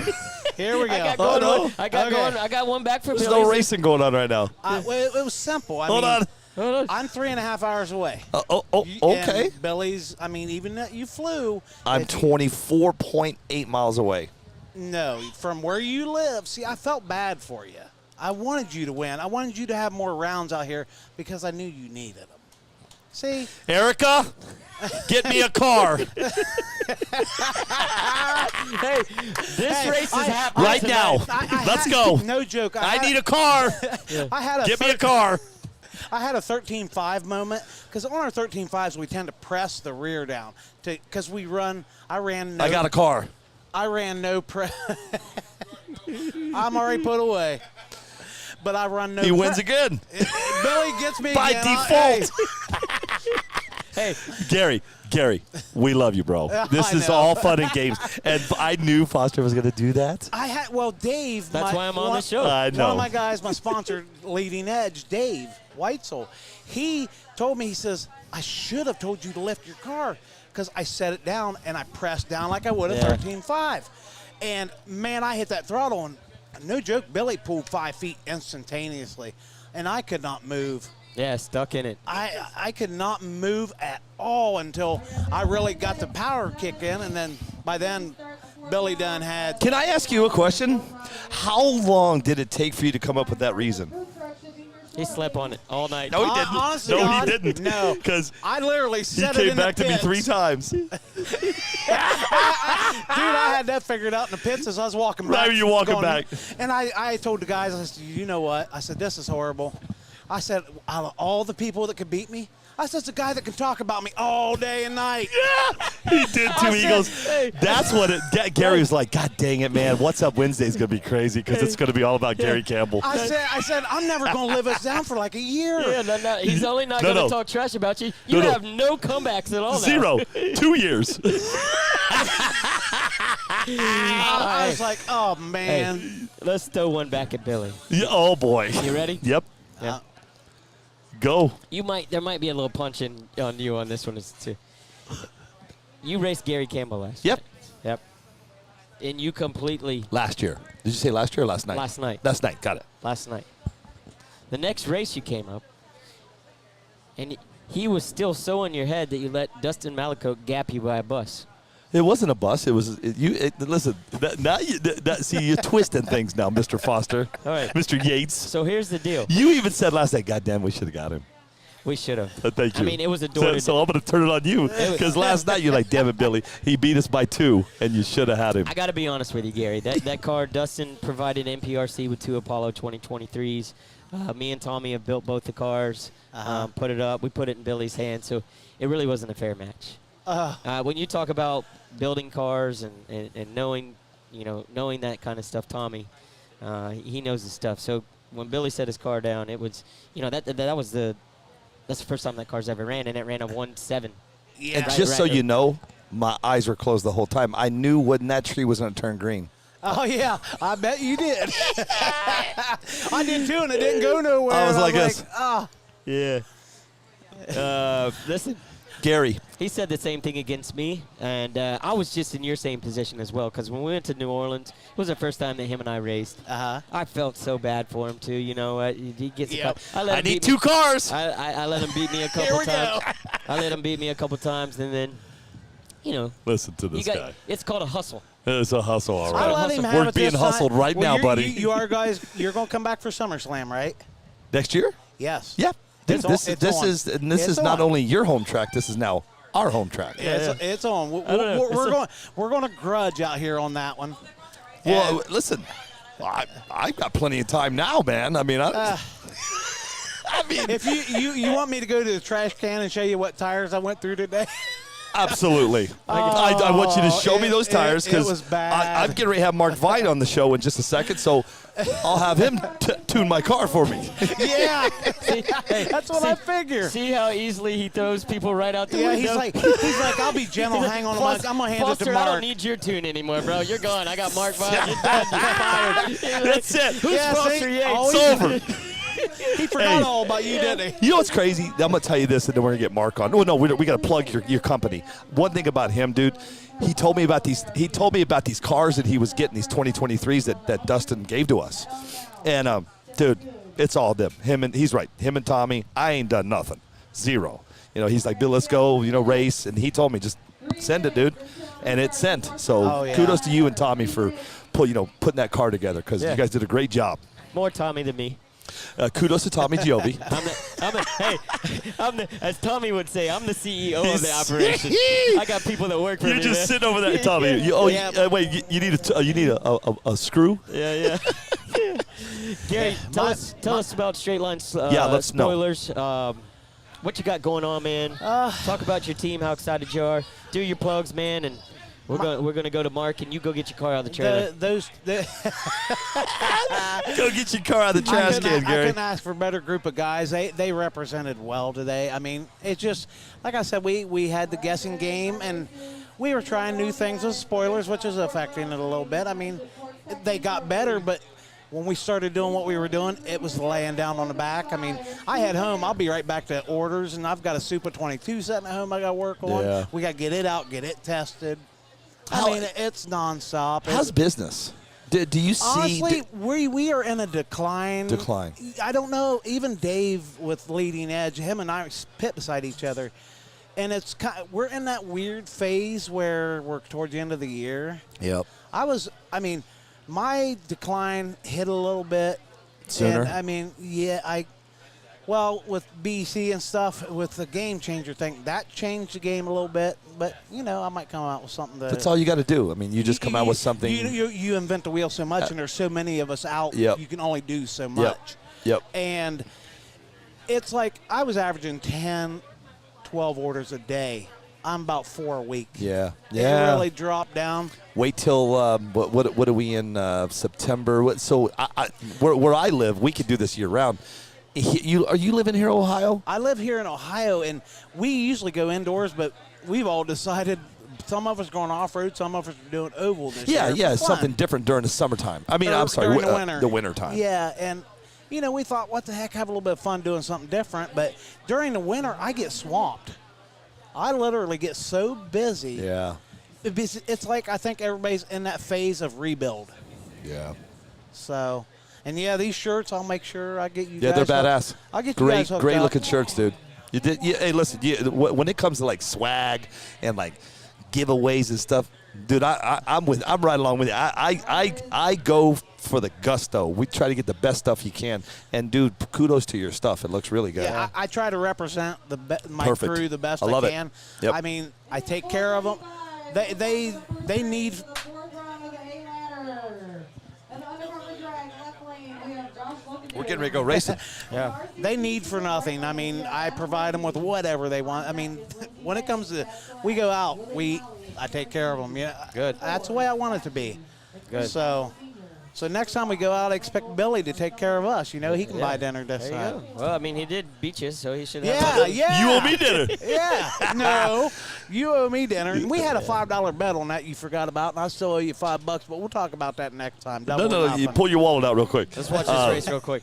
Here we go. I got one back for There's Billy. no racing going on right now. Well, it was simple. Hold on. I'm 3.5 hours away. Okay. And Billy's, even that you flew. I'm 24.8 miles away. No, from where you live. See, I felt bad for you. I wanted you to win. I wanted you to have more rounds out here because I knew you needed them. See? Erica, get me a car. Hey, this race is happening right now. Let's go. No joke. I need a car. Get me a car. I had a 13.5 moment because on our 13.5s we tend to press the rear down because we run. I got a car. I ran no press. I'm already put away. But I run no. He wins again. Billy gets me by again. default. Hey, Gary, we love you, bro. This is all fun and games, and I knew Foster was going to do that. Dave. That's why I'm on the show. I know. One of my guys, my sponsor, Leading Edge, Dave Weitzel, he told me, he says, I should have told you to lift your car because I set it down and I pressed down like I would a 13.5. And, man, I hit that throttle, and no joke, Billy pulled 5 feet instantaneously, and I could not move. Yeah, stuck in it. I could not move at all until I really got the power kick in, and then by then Billy done had. Can I ask you a question? How long did it take for you to come up with that reason? He slept on it all night. No, he didn't. Honestly, no, God, he didn't. No, because I literally said he it came in back the to me pits. 3 times. Dude, I had that figured out in the pits as I was walking back. Right, you walking back. And I told the guys, I said, you know what? I said, this is horrible. I said, out of all the people that could beat me, I said, it's a guy that can talk about me all day and night. Yeah, he did too. He goes, that's what it. Gary was like, God dang it, man. What's Up Wednesday's going to be crazy because it's going to be all about Gary Campbell. I said, I'm never going to live us down for like a year. Yeah, he's only not going to talk trash about you. You have no comebacks at all now. 0. 2 years. I was like, oh, man. Hey, let's throw one back at Billy. Yeah, oh, boy. You ready? Yep. Yeah. Go. There might be a little punch on you on this one too. You raced Gary Campbell last year. Yep. And you completely. Last year. Did you say last year or last night? Last night. Last night. Got it. Last night. The next race you came up, and he was still so in your head that you let Dustin Malicote gap you by a bus. It wasn't a bus. It was listen. See, you're twisting things now, Mr. Foster. All right, Mr. Yates. So here's the deal. You even said last night, "God damn, we should have got him." We should have. Thank you. I mean, it was a door. So I'm going to turn it on you because last night you're like, "Damn it, Billy, he beat us by 2, and you should have had him." I got to be honest with you, Gary. That car, Dustin provided NPRC with 2 Apollo 2023s. Me and Tommy have built both the cars. Put it up. We put it in Billy's hands. So it really wasn't a fair match. When you talk about building cars and knowing that kind of stuff, Tommy, he knows his stuff. So when Billy set his car down, it was, that's the first time that car's ever ran, and it ran a 1.7. Yeah. And just so you know, my eyes were closed the whole time. I knew when that tree was going to turn green. Oh, yeah. I bet you did. I did, too, and it didn't go nowhere. I was like this. Yeah. Listen. Gary. He said the same thing against me, and I was just in your same position as well, because when we went to New Orleans, it was the first time that him and I raced. I felt so bad for him, too. You know, he gets I need 2 cars. I let him beat me a couple times. I let him beat me a couple times, and then, Listen to this guy. It's called a hustle. It's a hustle, all I right. let him have We're it being this hustled time. right Well, now, buddy. You are guys. You're going to come back for SummerSlam, right? Next year? Yes. Yep. It's This is not only your home track. This is now our home track. Yeah, it's on. We're going to grudge out here on that one. Well, listen, I've got plenty of time now, man. I mean, I mean, if you want me to go to the trash can and show you what tires I went through today. Absolutely. I want you to show me those tires it was because bad. I'm getting ready to have Mark Vine on the show in just a second, so I'll have him tune my car for me. Yeah, that's what I figure. See how easily he throws people right out the Yeah, window? he's like, I'll be gentle. Hang on, I'm gonna hand it to Foster, Mark. I don't need your tune anymore, bro. You're gone. I got Mark Vine. You're done. You're fired. That's it. Who's Yeah, Foster see? Yates? Always- It's over. He forgot all about you, didn't he? You know what's crazy? I'm going to tell you this, and then we're going to get Mark on. Oh, no, we got to plug your company. One thing about him, dude, he told me about these cars that he was getting, these 2023s that Dustin gave to us. And, dude, it's all them. He's right. Him and Tommy, I ain't done nothing. Zero. You know, he's like, Bill, let's go, race. And he told me, just send it, dude. And it sent. So kudos to you and Tommy for putting that car together because you guys did a great job. More Tommy than me. Kudos to Tommy Giovi. As Tommy would say, I'm the CEO of the operation. I got people that work for me. You're just man. sitting over there, Tommy. Wait, you need a screw? Yeah. Gary, tell us about Straight Line let's know. spoilers. What you got going on, man? Talk about your team, how excited you are. Do your plugs, man, and we're gonna go to Mark, and you go get your car out of the trailer. Go get your car out of the trash can, Gary. I couldn't ask for a better group of guys. They represented well today. I mean, it's just, like I said, we had the guessing game, and we were trying new things with spoilers, which is affecting it a little bit. I mean, they got better, but when we started doing what we were doing, it was laying down on the back. I mean, I had home. I'll be right back to orders, and I've got a Super 22 sitting at home I got to work on. Yeah. We got to get it out, get it tested. I mean, it's nonstop. How's business? Do you see? Honestly, we are in a decline. Decline. I don't know. Even Dave with Leading Edge, him and I pit beside each other, and we're in that weird phase where we're towards the end of the year. Yep. My decline hit a little bit sooner. And, with BC and stuff, with the game changer thing, that changed the game a little bit. But, I might come out with something That's all you got to do. I mean, you just come out with something. You invent the wheel so much, and there's so many of us out, Yep. you can only do so much. Yep. And it's like I was averaging 10, 12 orders a day. I'm about 4 a week. Yeah. It really dropped down. Wait till what are we in September? Where I live, we could do this year round. Are you living here in Ohio? I live here in Ohio, and we usually go indoors, but we've all decided some of us are going off-road, some of us are doing oval this year. Yeah, It's something fun. different during the summertime. I mean, I'm sorry, during the winter. The winter time. Yeah, and we thought, what the heck, have a little bit of fun doing something different. But during the winter, I get swamped. I literally get so busy. Yeah. It's like I think everybody's in that phase of rebuild. Yeah. So, and these shirts, I'll make sure I get you Yeah, guys. they're badass. I'll get you guys hooked great up. looking shirts, dude. You did. Hey, listen. When it comes to like swag and like giveaways and stuff, dude, I'm right along with you. I go for the gusto. We try to get the best stuff you can. And dude, kudos to your stuff. It looks really good. Yeah, I try to represent my Perfect. crew the best I love it. can. Yep. I mean, I take care of them. They need. We're getting ready to go racing. Yeah. They need for nothing. I mean, I provide them with whatever they want. I mean, when it comes to, we go out, I take care of them. Yeah. Good. That's the way I want it to be. Good. So next time we go out, I expect Billy to take care of us. He can buy dinner this There you time. go. Well, I mean, he did beat you, so he should have. Yeah. You owe me dinner. Yeah. No, you owe me dinner. And we had a $5 bet on that you forgot about, and I still owe you $5, but we'll talk about that next time. No, you pull your wallet out real quick. Let's watch this race real quick.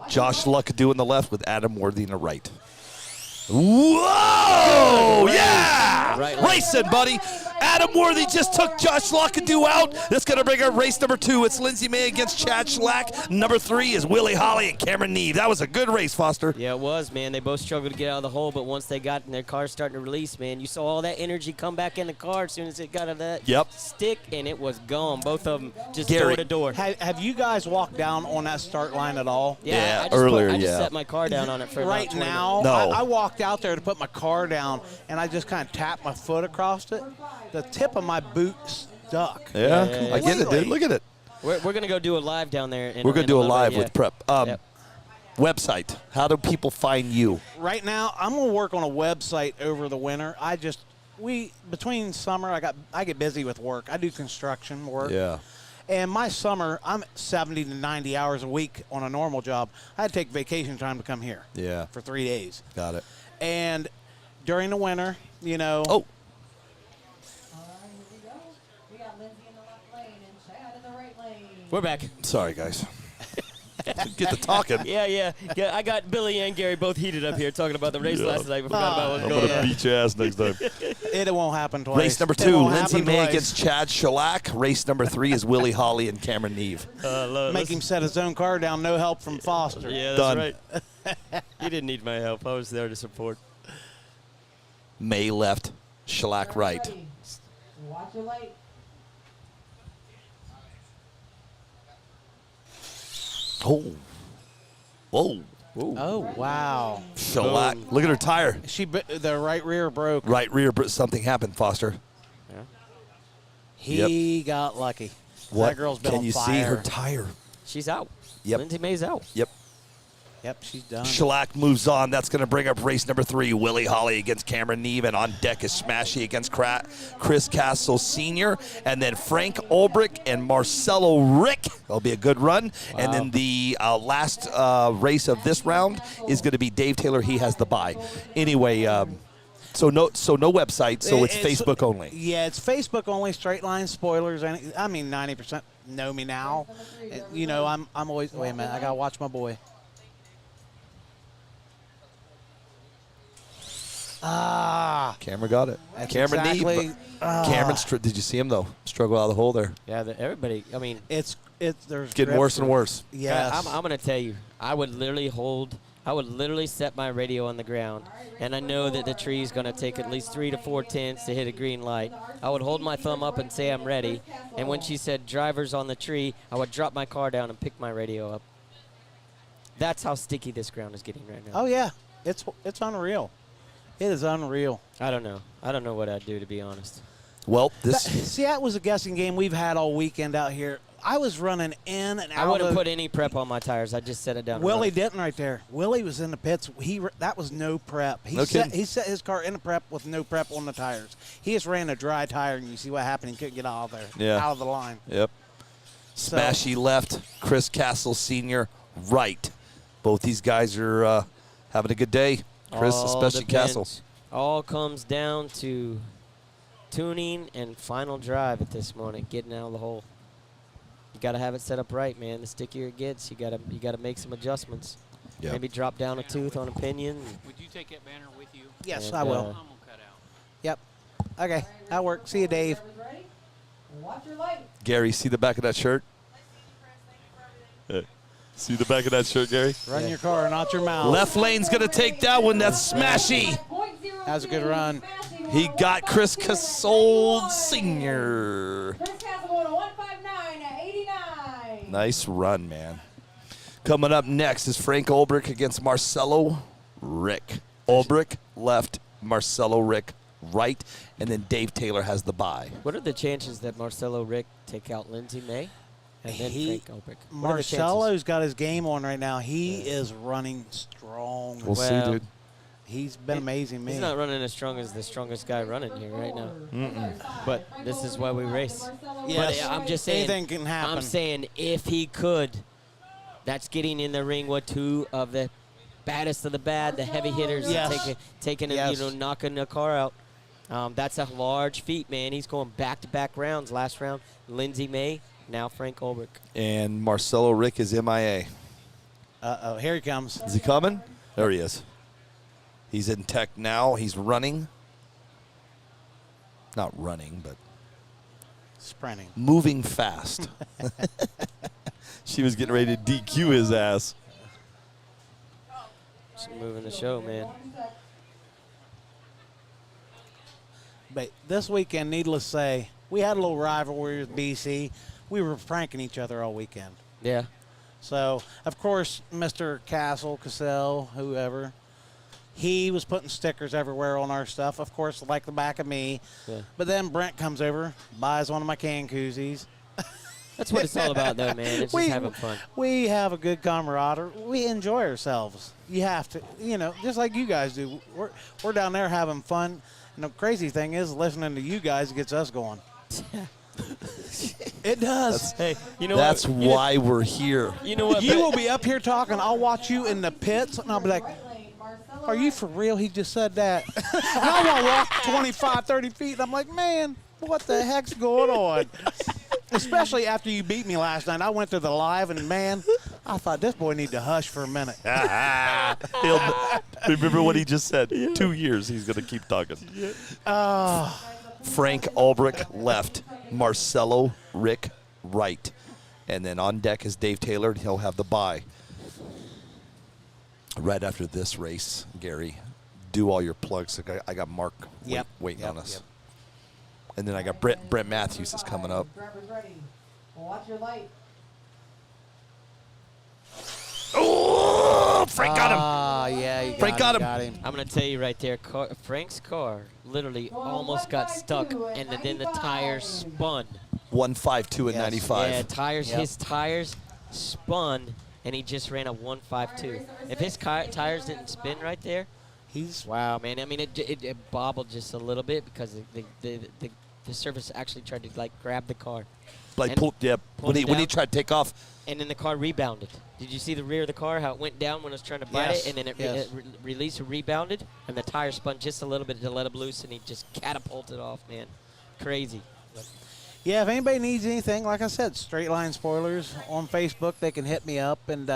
Josh Luckadoo in the left with Adam Worthy in the right. Whoa! Yeah! Right. Racing, buddy. Adam Worthy just took Josh Luckadoo out. That's going to bring up race number 2. It's Lindsey May against Chad Schlack. Number 3 is Willie Holly and Cameron Neve. That was a good race, Foster. Yeah, it was, man. They both struggled to get out of the hole, but once they got in their car starting to release, man, you saw all that energy come back in the car as soon as it got out of that stick, and it was gone. Both of them just door to door. Have you guys walked down on that start line at all? Yeah, I just set my car down on it for about right 20 now. minutes. I walked out there to put my car down, and I just kind of tapped my foot across it. The tip of my boot stuck. Yeah, I get it, dude. Look at it. We're going to go do a live down there. We're going to do a live bit, with Prep. Website. How do people find you? Right now, I'm going to work on a website over the winter. between summer, I get busy with work. I do construction work. Yeah. And my summer, I'm at 70 to 90 hours a week on a normal job. I had to take vacation time to come here. Yeah. For 3 days. Got it. And during the winter, you know. Oh. We're back. Sorry, guys. Get to talking. Yeah. I got Billy and Gary both heated up here talking about the race last night. We forgot about what was I'm going going on. to beat your ass next time. It won't happen twice. Race number 2, Lindsay May against Chad Shellac. Race number 3 is Willie Holly and Cameron Neve. Make him set his own car down. No help from Foster. Yeah, that's Done. right. You didn't need my help. I was there to support. May left, Shellac right. Watch your light. Oh. Whoa. Oh, wow. Shellac. Look at her tire. The right rear broke. Right rear, something happened, Foster. Yeah. He got lucky. What? That girl's been Can on you fire. see her tire? She's out. Yep. Lindsay May's out. Yep. Yep, she's done. Shellac moves on. That's going to bring up race number 3, Willie Holly against Cameron Neve. And on deck is Smashy against Chris Castle Sr. And then Frank Ulbrich and Marcelo Rick. That'll be a good run. Wow. And then the last race of this round is going to be Dave Taylor. He has the bye. Anyway, so no website, so it's Facebook only. Yeah, it's Facebook only, straight line spoilers. I mean, 90% know me now. You know, I'm always, wait a minute, I got to watch my boy. Cameron got it. That's Cameron exactly, Neve. Cameron, did you see him though? Struggle out of the hole there. Yeah, everybody. I mean, there's getting worse and worse. Yes. I'm going to tell you, I would literally set my radio on the ground, and I know that the tree's going to take at least 3 to 4 tenths to hit a green light. I would hold my thumb up and say I'm ready, and when she said drivers on the tree, I would drop my car down and pick my radio up. That's how sticky this ground is getting right now. Oh, yeah. It's unreal. It is unreal. I don't know. I don't know what I'd do, to be honest. Well, See, that was a guessing game we've had all weekend out here. I was running in and out. I wouldn't put any prep on my tires. I just set it down. Willie didn't right there. Willie was in the pits. That was no prep. He set his car in the prep with no prep on the tires. He just ran a dry tire, and you see what happened. He couldn't get out of there, out of the line. Yep. Smashy left, Chris Castle Sr. right. Both these guys are having a good day. Chris, especially Castle. All comes down to tuning and final drive at this moment, getting out of the hole. You got to have it set up right, man. The stickier it gets, you got to make some adjustments. Yep. Maybe drop down a tooth on a pinion. Would you take that banner with you? Yes, And, I will. I'm gonna cut out. Yep. Okay, that'll work. See you, Dave. Watch your light. Gary, see the back of that shirt? See the back of that shirt, Gary? Run your car, not your mouth. Left lane's going to take that one. That's Smashy. That was a good run. He got Chris Castle Sr. Chris Castle going to 159 at 89. Nice run, man. Coming up next is Frank Ulbrich against Marcelo Rick. Ulbrich left, Marcelo Rick right, and then Dave Taylor has the bye. What are the chances that Marcelo Rick take out Lindsay May and then Frank Ulbrich? Marcelo's got his game on right now. He is running strong. We'll see, dude. He's been amazing, man. He's not running as strong as the strongest guy running here right now. But this is why we race. Yes. But I'm just saying. Anything can happen. I'm saying if he could, that's getting in the ring with 2 of the baddest of the bad, the heavy hitters, taking knocking the car out. That's a large feat, man. He's going back-to-back rounds. Last round, Lindsay May, now Frank Ulbrich. And Marcelo Rick is MIA. Uh-oh, here he comes. Is he coming? There he is. He's in tech now. He's running. Not running, but sprinting. Moving fast. She was getting ready to DQ his ass. Just moving the show, man. But this weekend, needless to say, we had a little rivalry with BC. We were pranking each other all weekend. Yeah. So, of course, Mr. Castle, Cassell, whoever, he was putting stickers everywhere on our stuff, of course, like the back of me. Yeah. But then Brent comes over, buys one of my can koozies. That's what it's all about, though, man. It's just having fun. We have a good camaraderie. We enjoy ourselves. You have to, just like you guys do. We're down there having fun. And the crazy thing is, listening to you guys gets us going. It does. Hey, you know That's what? why we're here. You know what? You will be up here talking. I'll watch you in the pits, and I'll be like, are you for real? He just said that. And I want to walk 25, 30 feet, and I'm like, man, what the heck's going on? Especially after you beat me last night. I went to the live, and, man, I thought this boy need to hush for a minute. Remember what he just said. 2 years he's going to keep talking. Frank Ulbrich left. Marcelo Rick right. And then on deck is Dave Taylor, and he'll have the bye. Right after this race, Gary, do all your plugs. I got Mark waiting on us. And then I got Brent Matthews is coming up. Grabber's ready. Watch your light. Oh, Frank got him. Yeah, Frank got him. I'm going to tell you right there, Frank's car literally almost got stuck, and then the tires spun. 152 at 95. Yeah, his tires spun, and he just ran a 152. If his tires didn't spin right there, wow, man. I mean, it bobbled just a little bit because the surface actually tried to like grab the car. Like when he tried to take off. And then the car rebounded. Did you see the rear of the car, how it went down when it was trying to bite it? And then it released and rebounded, and the tire spun just a little bit to let him loose, and he just catapulted off, man. Crazy. Yeah, if anybody needs anything, like I said, Straight Line Spoilers on Facebook, they can hit me up. And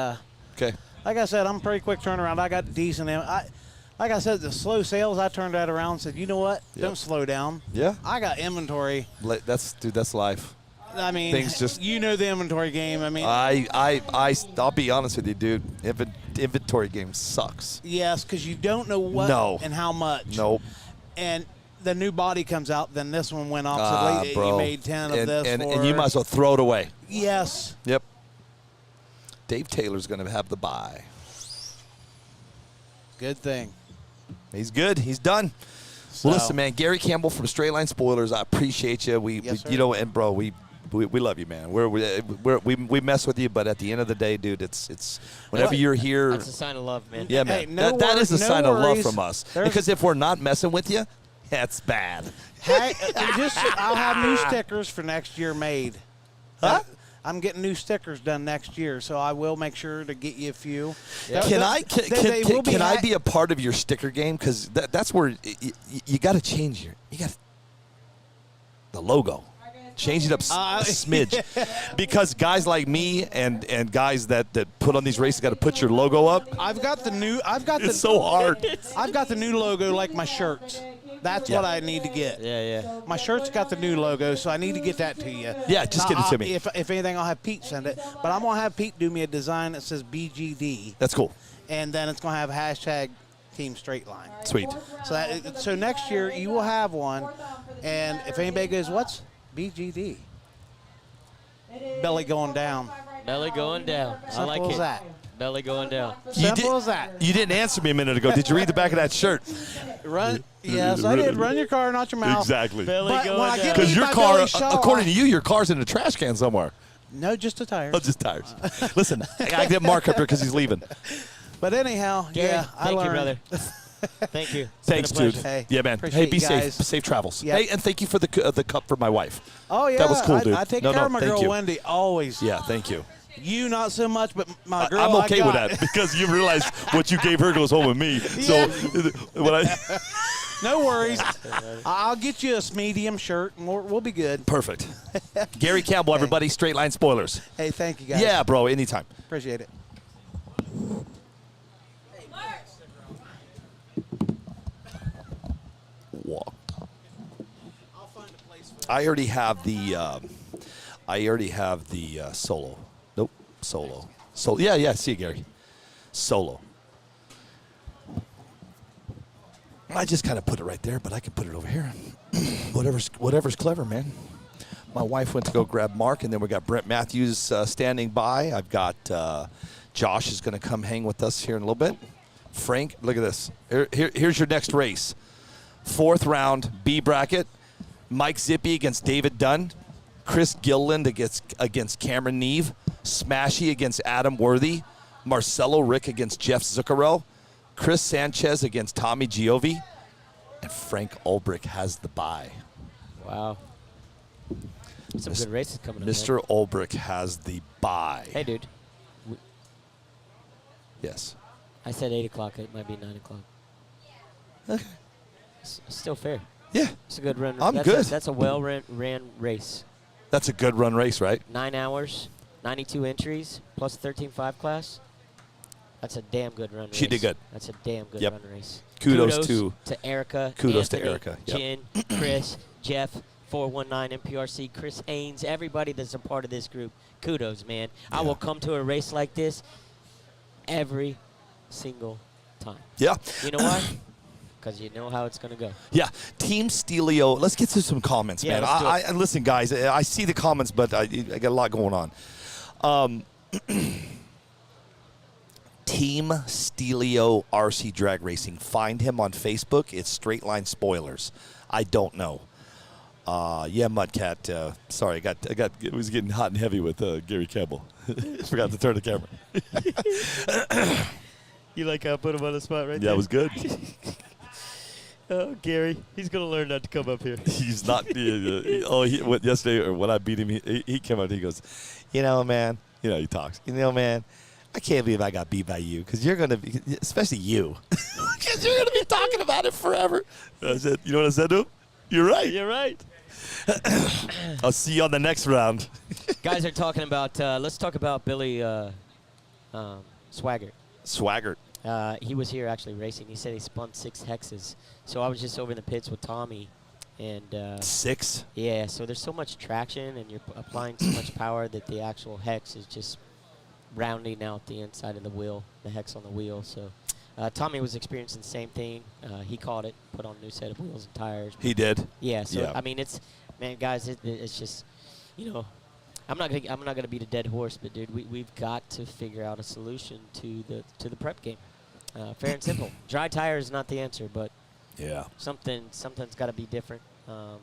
okay. Like I said, I'm a pretty quick turnaround. I got decent. Like I said, the slow sales, I turned that around and said, you know what? Don't slow down. Yeah. I got inventory. That's life. I mean, things just, you know the inventory game. I mean, I'll be honest with you, dude. Inventory game sucks. Yes, because you don't know what and how much. Nope. And the new body comes out, then this one went obsolete. Bro. You made 10 of this. And you might as well throw it away. Yes. Yep. Dave Taylor's going to have the bye. Good thing. He's good. He's done. Well, listen, man. Gary Campbell from Straight Line Spoilers. I appreciate you. And bro, we love you, man. We mess with you, but at the end of the day, dude, it's whenever you're here. That's a sign of love, man. Yeah, man. Hey, that is a sign of love from us. Because if we're not messing with you, that's bad. Hey, I'll have new stickers for next year made. Huh? I'm getting new stickers done next year, so I will make sure to get you a few. Yeah. Can I be a part of your sticker game? Because that's where you got to change the logo. Change it up a smidge. Because guys like me and guys that put on these races got to put your logo up. It's so hard. I've got the new logo like my shirts. That's what I need to get. Yeah. My shirt's got the new logo, so I need to get that to you. Yeah, just get it to me. If anything, I'll have Pete send it. But I'm going to have Pete do me a design that says BGD. That's cool. And then it's going to have hashtag Team Straight Line. Sweet. So next year, you will have one. And if anybody goes, what's BGD? Belly going down. Belly going down. Simple I like as it. that. Belly going down. Simple as that. You didn't answer me a minute ago. Did you read the back of that shirt? Yes, I did. Run your car, not your mouth. Exactly. Belly going down. Because your car, according to you, your car's in a trash can somewhere. No, just the tires. Oh, just tires. Listen, I get Mark up here because he's leaving. But anyhow, Gary, I learned. Thank you, brother. Thank you. Thanks, dude. Hey, yeah, man. Hey, be safe. Safe travels. Yep. Hey, and thank you for the cup for my wife. Oh, yeah. That was cool, dude. I take care of my girl, Wendy, always. Yeah, thank you. You not so much, but my girl, I'm okay with that because you realize what you gave her goes home with me. So when no worries. I'll get you a medium shirt, and we'll be good. Perfect. Gary Campbell, everybody. Straight Line Spoilers. Hey, thank you, guys. Yeah, bro. Anytime. Appreciate it. Walk. I already have the solo. Nope, solo. Yeah. See you, Gary. Solo. I just kind of put it right there, but I can put it over here. Whatever's clever, man. My wife went to go grab Mark, and then we got Brent Matthews standing by. I've got Josh is going to come hang with us here in a little bit. Frank, look at this. Here's your next race. 4th round, B bracket. Mike Zippy against David Dunn. Chris Gilliland against Cameron Neve. Smashy against Adam Worthy. Marcelo Rick against Jeff Zuccarello. Chris Sanchez against Tommy Giovi. and Frank Ulbrich has the bye. Wow. Some good races coming up. Mr. Ulbrich has the bye. Hey, dude. Yes. I said 8 o'clock. It might be 9 o'clock. Okay. It's still fair. Yeah. It's a good run. I'm good. That's a well-ran race. That's a good run race, right? 9 hours, 92 entries, plus 13.5 class. That's a damn good run race. She did good. That's a damn good Yep. run race. Kudos to Erica. Kudos Anthony, to Erica. Yep. Jen, Chris, Jeff, 419 NPRC, Chris Ains, everybody that's a part of this group. Kudos, man. I will come to a race like this every single time. Yeah. You know why? Because you know how it's going to go. Yeah, Team Stelio. Let's get to some comments, Yeah, man. let's do it. Listen, guys. I see the comments, but I got a lot going on. Team Stelio RC Drag Racing. Find him on Facebook. It's Straight Line Spoilers. I don't know. Yeah, Mudcat. Sorry, it was getting hot and heavy with Gary Campbell. Forgot to turn the camera. You like how I put him on the spot right Yeah, there? it was good. Oh, Gary, he's going to learn not to come up here. He's not. Yesterday or when I beat him, he came out and he goes, you know, man. You know, he talks. You know, man. I can't believe I got beat by you because you're going to be, especially you, because you're going to be talking about it forever. I said, you know what I said to him? You're right. You're right. I'll see you on the next round. Guys are talking about, let's talk about Billy Swaggart. Swaggart. He was here actually racing. He said he spun 6 hexes. So I was just over in the pits with Tommy. And 6? Yeah, so there's so much traction and you're applying so much power that the actual hex is just rounding out the inside of the wheel, the hex on the wheel. So Tommy was experiencing the same thing. He caught it, put on a new set of wheels and tires. He did? Yeah, so Yeah. I mean, man, guys, it's just, you know, I'm not gonna beat a dead horse, but dude, we've got to figure out a solution to the prep game. Fair and simple. Dry tire is not the answer, but yeah, something's got to be different. A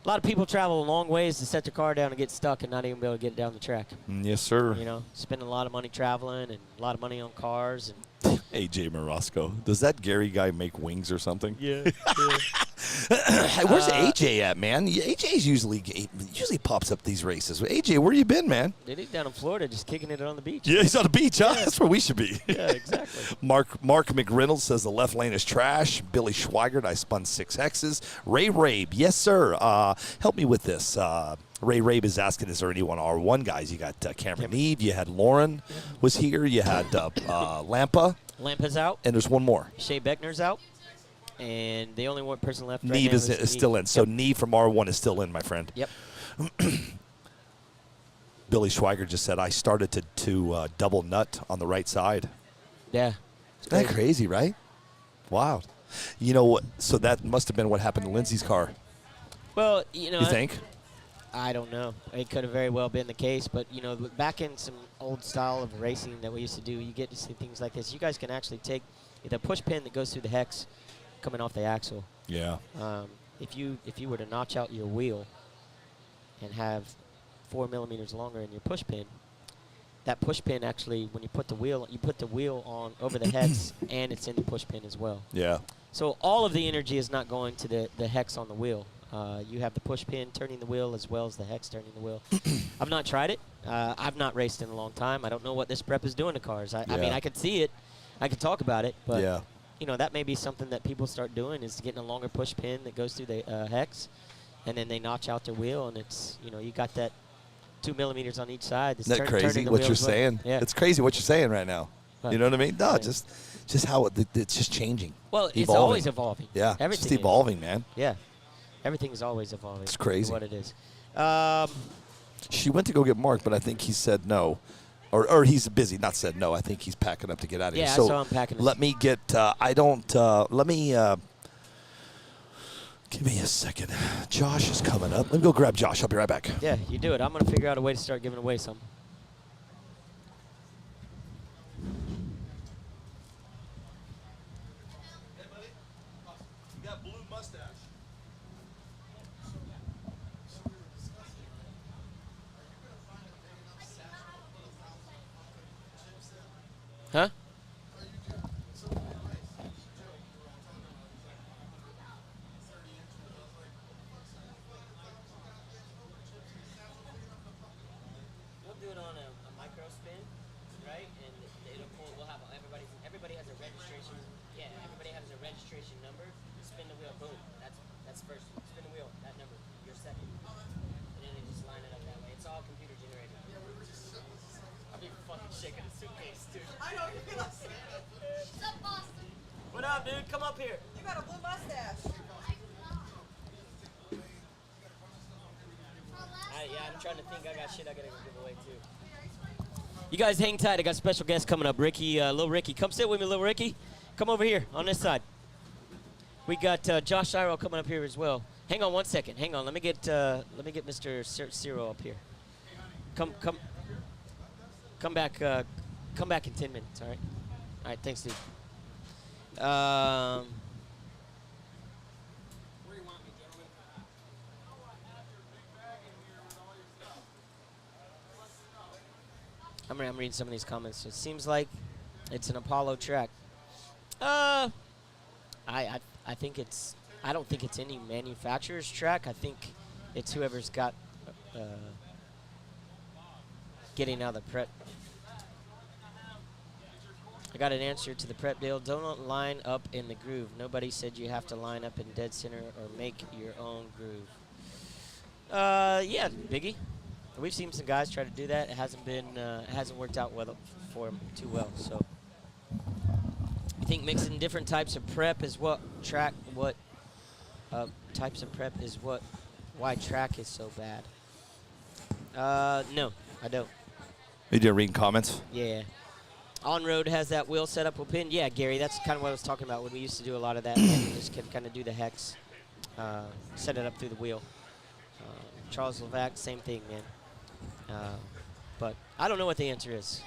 lot of people travel a long ways to set their car down and get stuck and not even be able to get it down the track. Yes, sir. You know, spending a lot of money traveling and a lot of money on cars. And AJ Morosco. Does that Gary guy make wings or something? Yeah. Where's AJ at, man? AJ's usually pops up these races. AJ, where you been, man? Dude, he's down in Florida just kicking it on the beach. Yeah, he's on the beach, huh? That's where we should be. Yeah, exactly. Mark McReynolds says the left lane is trash. Billy Schweigert, I spun 6 hexes. Ray Rabe, yes, sir. Help me with this. Ray Rabe is asking, is there anyone R1 guys? You got Cameron Neve. You had Lauren was here. You had Lampa. Lampa's out. And there's one more. Shea Beckner's out. And the only one person left right Neve now is still in. So Yep. Neve from R1 is still in, my friend. Yep. Billy Schweiger just said, I started to double nut on the right side. Yeah. Isn't that crazy, right? Wow. You know what? So that must have been what happened to Lindsay's car. Well, you know. You think? I don't know. It could have very well been the case, but you know, back in some old style of racing that we used to do, you get to see things like this. You guys can actually take the push pin that goes through the hex coming off the axle. Yeah. If you were to notch out your wheel and have 4 millimeters longer in your push pin, that push pin actually, when you put the wheel on over the hex, and it's in the push pin as well. Yeah. So all of the energy is not going to the hex on the wheel. You have the push pin turning the wheel as well as the hex turning the wheel. I've not tried it. I've not raced in a long time. I don't know what this prep is doing to cars. I mean, I could see it. I could talk about it. But, you know, that may be something that people start doing is getting a longer push pin that goes through the hex, and then they notch out their wheel, and it's, you know, you got that 2 millimeters on each side. Isn't that crazy what you're saying? Yeah. It's crazy what you're saying right now. Huh. You know what I mean? No, just how it's just changing. Well, it's always evolving. Yeah, Everything it's just evolving, man. Yeah. Everything is always evolving. It's crazy. What it is. She went to go get Mark, but I think he said no. Or he's busy. Not said no. I think he's packing up to get out of here. Yeah, So I saw him packing up. let me get, give me a second. Josh is coming up. Let me go grab Josh. I'll be right back. Yeah, you do it. I'm going to figure out a way to start giving away some. Huh? registration. Yeah, everybody has a registration number. Spin the wheel, boom. That's first. Spin the wheel, that number. You're second. And then they just line it up that way. It's all computer generated. I'll be fucking shaking a suitcase, dude. I know, you're gonna say it. What's up, Boston? What up, dude? Come up here. You got a blue mustache. Yeah, I'm trying to think. I got shit I gotta give away too. You guys hang tight. I got special guests coming up. Ricky, little Ricky. Come sit with me, little Ricky. Come over here on this side. We got Josh Shiro coming up here as well. Hang on one second. Hang on. Let me get Mr. Ciro up here. Come back. Come back in 10 minutes. All right. All right. Thanks, dude. I'm reading some of these comments. It seems like it's an Apollo track. I think it's. I don't think it's any manufacturer's track. I think it's whoever's got getting out of the prep. I got an answer to the prep deal. Don't line up in the groove. Nobody said you have to line up in dead center or make your own groove. Yeah, Biggie. We've seen some guys try to do that. It hasn't worked out well for them too well. So I think mixing different types of prep is why track is so bad. No, I don't. You did reading comments? Yeah. On-road has that wheel set up with pin. Yeah, Gary, that's kind of what I was talking about when we used to do a lot of that. We just could kind of do the hex, set it up through the wheel. Charles Levac, same thing, man. But I don't know what the answer is.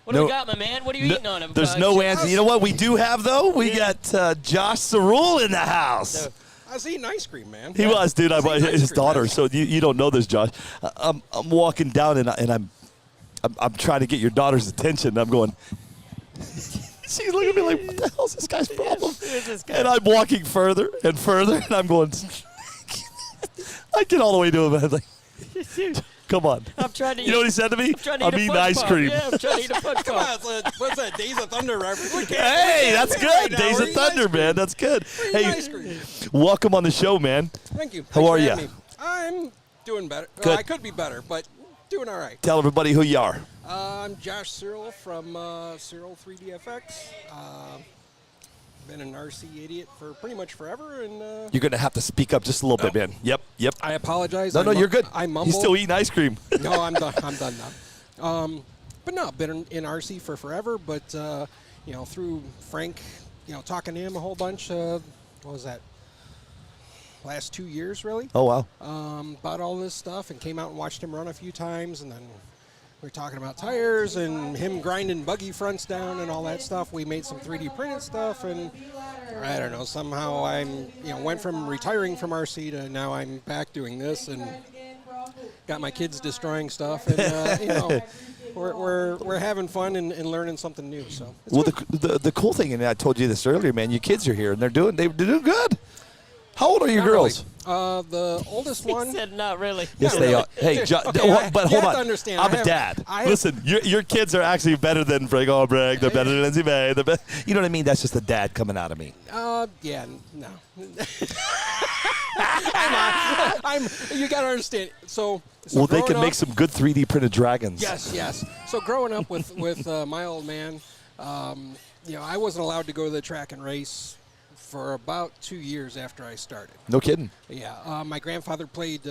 What do we got, my man? What are you eating on him? There's no answer. You know what we do have, though? We got Josh Cerule in the house. So, I was eating ice cream, man. He was, dude. I bought his daughter. So you don't know this, Josh. I'm walking down, and I'm trying to get your daughter's attention. I'm going, she's looking at me like, what the hell is this guy's problem? And I'm walking further and further, and I'm going, I get all the way to him, and I'm like, come on. I'm trying to you know what he said to me? I'm eating ice cream. Yeah, I'm trying to eat a punch Come on, what's that, Days of Thunder reference? Hey, that's good. Right Days of Thunder, man. That's good. Hey, welcome on the show, man. Thank you. How are you? I'm doing better. Good. Well, I could be better, but doing all right. Tell everybody who you are. I'm Josh Cyril from Cyril 3DFX. Been an RC idiot for pretty much forever, and You're going to have to speak up just a little bit, man. Yep. I apologize. No, you're good. I mumble. He's still eating ice cream. No, I'm done. I'm done now. But no, been in RC for forever. But through Frank, talking to him a whole bunch. What was that? Last 2 years, really. Oh wow. About all this stuff, and came out and watched him run a few times, and then we were talking about tires and him grinding buggy fronts down and all that stuff. We made some 3D printed stuff, and I don't know, somehow I'm, went from retiring from RC to now I'm back doing this, and got my kids destroying stuff, and we're having fun and learning something new. So well, the cool thing, and I told you this earlier, man. Your kids are here, and they're doing good. How old are your girls? Really. The oldest one. He said not really. Yes, they are. Hey, okay, but hold on. Understand. I'm a dad. Listen, your kids are actually better than Frank Albrecht. They're better than Lindsay May. You know what I mean? That's just the dad coming out of me. Yeah, no. You got to understand. So well, they can make some good 3D printed dragons. Yes. So growing up with my old man, I wasn't allowed to go to the track and race for about 2 years after I started. No kidding. Yeah. My grandfather played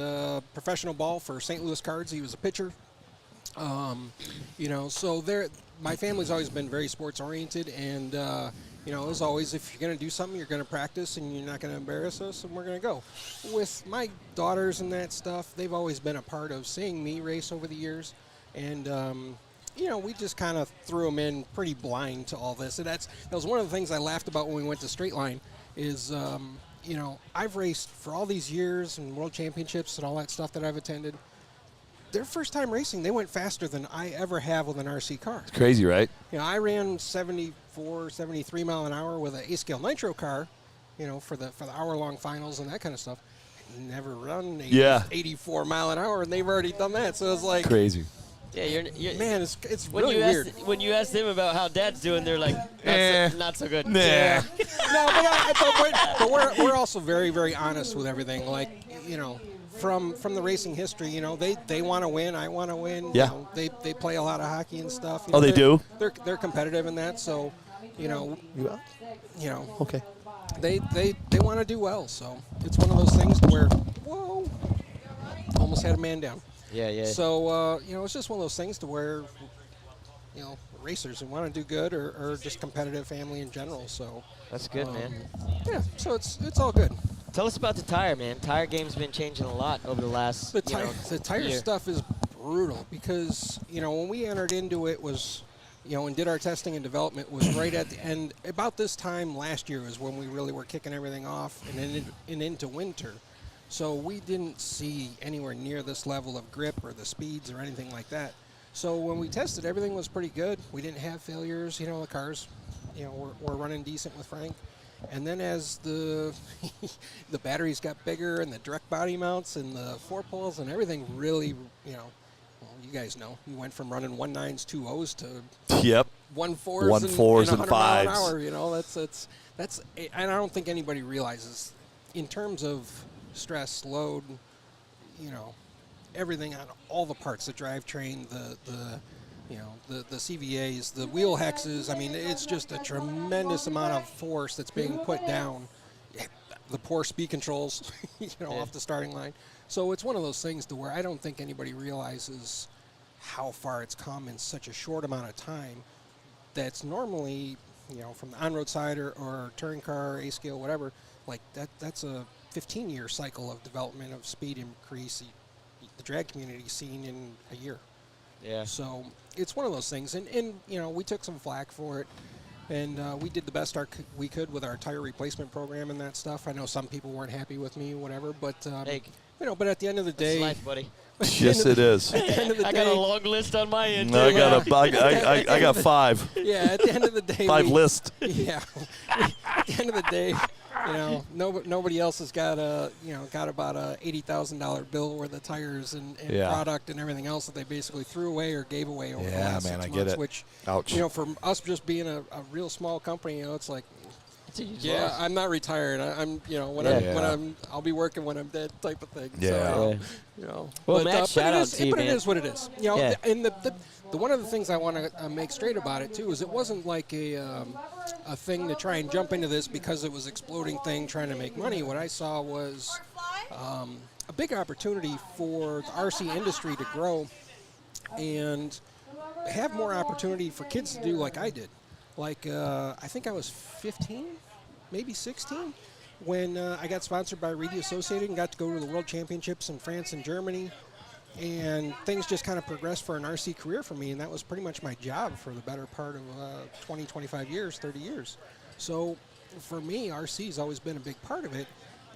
professional ball for St. Louis Cards. He was a pitcher. So my family's always been very sports oriented, and it was always, if you're going to do something, you're going to practice, and you're not going to embarrass us, and we're going to go. With my daughters and that stuff, they've always been a part of seeing me race over the years, and we just kind of threw them in pretty blind to all this. And that was one of the things I laughed about when we went to Straight Line is, I've raced for all these years and world championships and all that stuff that I've attended. Their first time racing, they went faster than I ever have with an RC car. It's crazy, right? I ran 74, 73 mile an hour with an A-scale nitro car, for the hour-long finals and that kind of stuff. Never run 84 mile an hour, and they've already done that. So it's like crazy. Yeah, you're Man, it's when really you weird. when you ask them about how Dad's doing, they're like, not so good. Nah. Yeah. No, but we're also very, very honest with everything. Like, you know, from the racing history, you know, they want to win, I want to win. Yeah. You know, they play a lot of hockey and stuff. Oh, they do? They're competitive in that, so, you know, Okay. They want to do well, so it's one of those things where, whoa, almost had a man down. Yeah. So, you know, it's just one of those things to where, you know, racers who want to do good or just competitive family in general. So that's good, man. Yeah, so it's all good. Tell us about the tire, man. Tire game's been changing a lot over the last The tire year. stuff is brutal because, you know, when we entered into it was, you know, and did our testing and development was right at the end. About this time last year is when we really were kicking everything off and into winter. So we didn't see anywhere near this level of grip or the speeds or anything like that. So when we tested, everything was pretty good. We didn't have failures. You know, the cars, you know, were running decent with Frank. And then as the the batteries got bigger and the direct body mounts and the 4-poles and everything really, you know, well, you guys know, we went from running 1.9s, 2.0s to Yep. 1.4s and 1.5s. 100 mile an hour. You know, that's and I don't think anybody realizes in terms of stress, load, you know, everything on all the parts, the drivetrain, the you know, the CVAs, the wheel hexes. I mean, it's just a tremendous amount of force that's being put down. The poor speed controls, you know, off the starting line. So it's one of those things to where I don't think anybody realizes how far it's come in such a short amount of time. That's normally, you know, from the on-road side or touring car, A-scale, whatever, like that's a 15-year cycle of development of speed increase the drag community's seen in a year. Yeah. So it's one of those things, and you know, we took some flack for it, and we did the best we could with our tire replacement program and that stuff. I know some people weren't happy with me, whatever, but you know, but at the end of the day, life, buddy. Yes, it is. At the end of the I day, got a long list on my end. No, too. I got 5. Yeah, at the end of the day, 5 list. Yeah, at the end of the day, you know, nobody else has got about a $80,000 bill worth of tires and product and everything else that they basically threw away or gave away over the last 6 months. it. Which, ouch. You know, for us just being a real small company, you know, it's like, loss. I'm not retired. I'm, you know, I'll be working when I'm dead, type of thing. Yeah. So, you know. Well, but, Matt, shout out to you, but man. it is what it is. You know, and the one of the things I want to make straight about it too is it wasn't like a thing to try and jump into this because it was exploding thing trying to make money. What I saw was a big opportunity for the RC industry to grow and have more opportunity for kids to do like I did. Like I think I was 15, maybe 16, when I got sponsored by Reedy Associated and got to go to the World Championships in France and Germany. And things just kind of progressed for an RC career for me, and that was pretty much my job for the better part of 20, 25 years, 30 years. So for me, RC has always been a big part of it.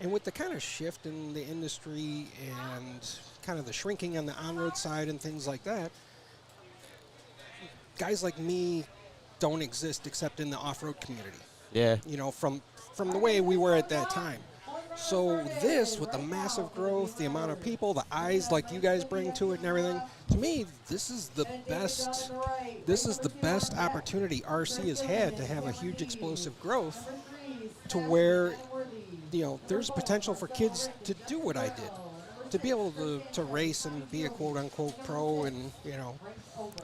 And with the kind of shift in the industry and kind of the shrinking on the on-road side and things like that, guys like me don't exist except in the off-road community. Yeah. You know, from the way we were at that time. So this, with the massive growth, the amount of people, the eyes like you guys bring to it and everything, to me, this is the best opportunity RC has had to have a huge explosive growth to where, you know, there's potential for kids to do what I did, to be able to race and be a quote-unquote pro and, you know,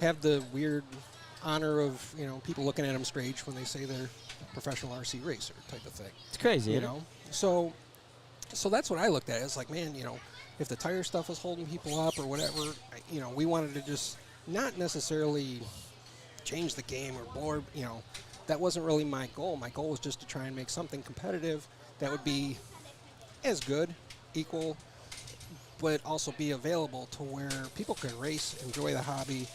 have the weird honor of, you know, people looking at them strange when they say they're a professional RC racer type of thing. It's crazy, you know? So that's what I looked at. It's like, man, you know, if the tire stuff was holding people up or whatever, you know, we wanted to just not necessarily change the game or blow, you know, that wasn't really my goal. My goal was just to try and make something competitive that would be as good, equal, but also be available to where people could race, enjoy the hobby,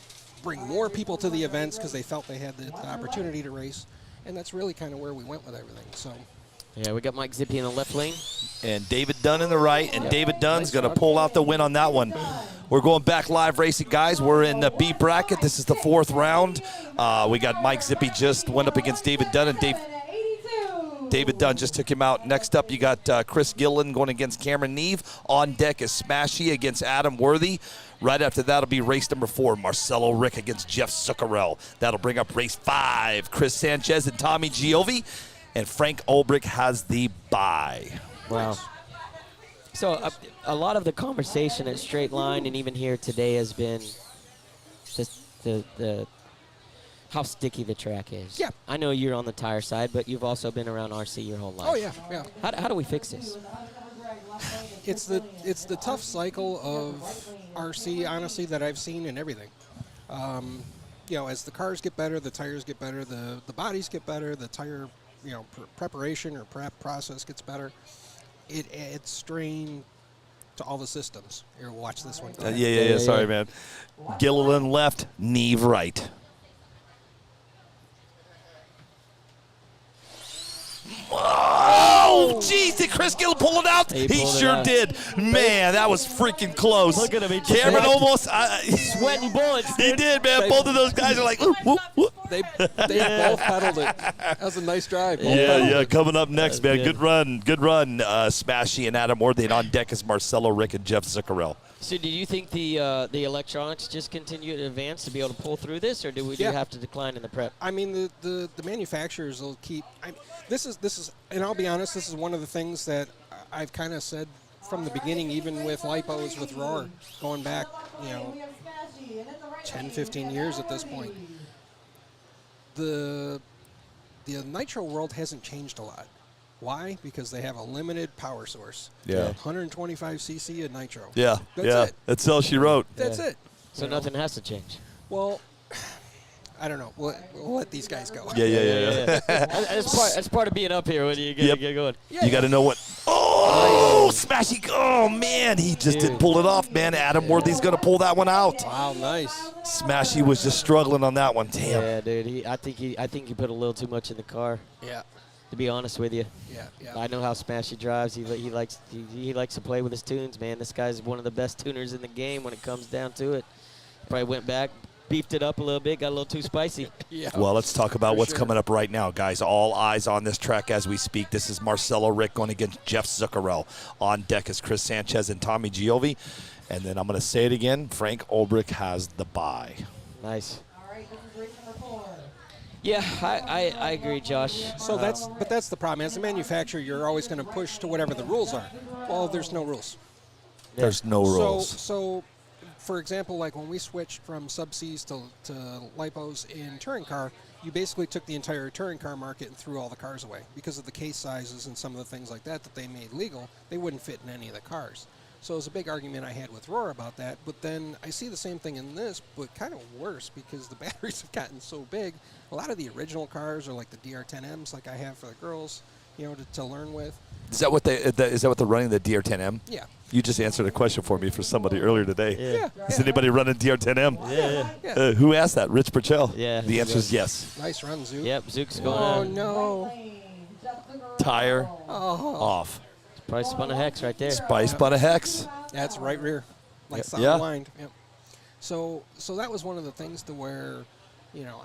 bring more people to the events because they felt they had the opportunity to race. And that's really kind of where we went with everything. So. Yeah, we got Mike Zippy in the left lane. And David Dunn in the right, and David Dunn's going to pull out the win on that one. We're going back live racing, guys. We're in the B bracket. This is the 4th round. We got Mike Zippy just went up against David Dunn, and David Dunn just took him out. Next up, you got Chris Gillen going against Cameron Neve. On deck is Smashy against Adam Worthy. Right after that will be race number 4, Marcelo Rick against Jeff Zuccarello. That'll bring up race 5, Chris Sanchez and Tommy Giovi. And Frank Ulbrich has the bye. Wow. So a lot of the conversation at Straight Line and even here today has been the how sticky the track is. Yeah. I know you're on the tire side, but you've also been around RC your whole life. Oh yeah, yeah. How do we fix this? It's the tough cycle of RC, honestly, that I've seen in everything. You know, as the cars get better, the tires get better, the bodies get better, the tire, you know, preparation or prep process gets better. It adds strain to all the systems. Here, watch this one. Yeah. Sorry, man. Gilliland left, Neve right. Oh, jeez, did Chris Gill pull it out? He sure did. Man, that was freaking close. Look at him. Cameron almost. Sweating bullets. He did, man. Both of those guys are like, whoop, whoop, whoop. They both pedaled it. That was a nice drive. Yeah. Coming up next, man. Good run. Smashy and Adam Worthy. And on deck is Marcelo Rick and Jeff Zuccarello. So do you think the electronics just continue to advance to be able to pull through this, or do we have to decline in the prep? I mean, the manufacturers will keep. This is, and I'll be honest, this is one of the things that I've kind of said from the beginning, even with lipos with Roar, going back, 10, 15 years at this point. The nitro world hasn't changed a lot. Why? Because they have a limited power source. Yeah. 125 cc of nitro. Yeah. That's it. That's all she wrote. That's it. So nothing has to change. Well, I don't know. We'll let these guys go. Yeah. That's part of being up here when you get going. You got to know what. Oh, Smashy. Oh, man. He just didn't pull it off, man. Adam Worthy's going to pull that one out. Wow, nice. Smashy was just struggling on that one. Damn. Yeah, dude. I think he put a little too much in the car. Yeah. To be honest with you. Yeah. I know how Smashy drives. He likes to play with his tunes, man. This guy's one of the best tuners in the game when it comes down to it. Probably went back, beefed it up a little bit, got a little too spicy. Yeah. Well, let's talk about what's coming up right now, guys. All eyes on this track as we speak. This is Marcelo Rick going against Jeff Zuccarello. On deck is Chris Sanchez and Tommy Giovi. And then I'm going to say it again, Frank Ulbrich has the bye. Nice. All right, this is race number 4. Yeah, I agree, Josh. So that's the problem. As a manufacturer, you're always going to push to whatever the rules are. Well, there's no rules. There's no rules. So, for example, like when we switched from sub-Cs to lipos in touring car, you basically took the entire touring car market and threw all the cars away because of the case sizes and some of the things like that they made legal. They wouldn't fit in any of the cars. So it was a big argument I had with Roar about that. But then I see the same thing in this, but kind of worse because the batteries have gotten so big. A lot of the original cars are like the DR10Ms, like I have for the girls, to learn with. Is that what they're running, the DR10M? Yeah. You just answered a question for me for somebody earlier today. Yeah. Is anybody running DR10M? Yeah. Who asked that? Rich Purcell? Yeah. The answer is yes. Nice run, Zook. Yep, Zook's going Oh, on. no. Tire Oh. off. Probably spun a hex right there. Spun a hex. That's right rear, like solid Yeah. lined. Yep. So that was one of the things to where,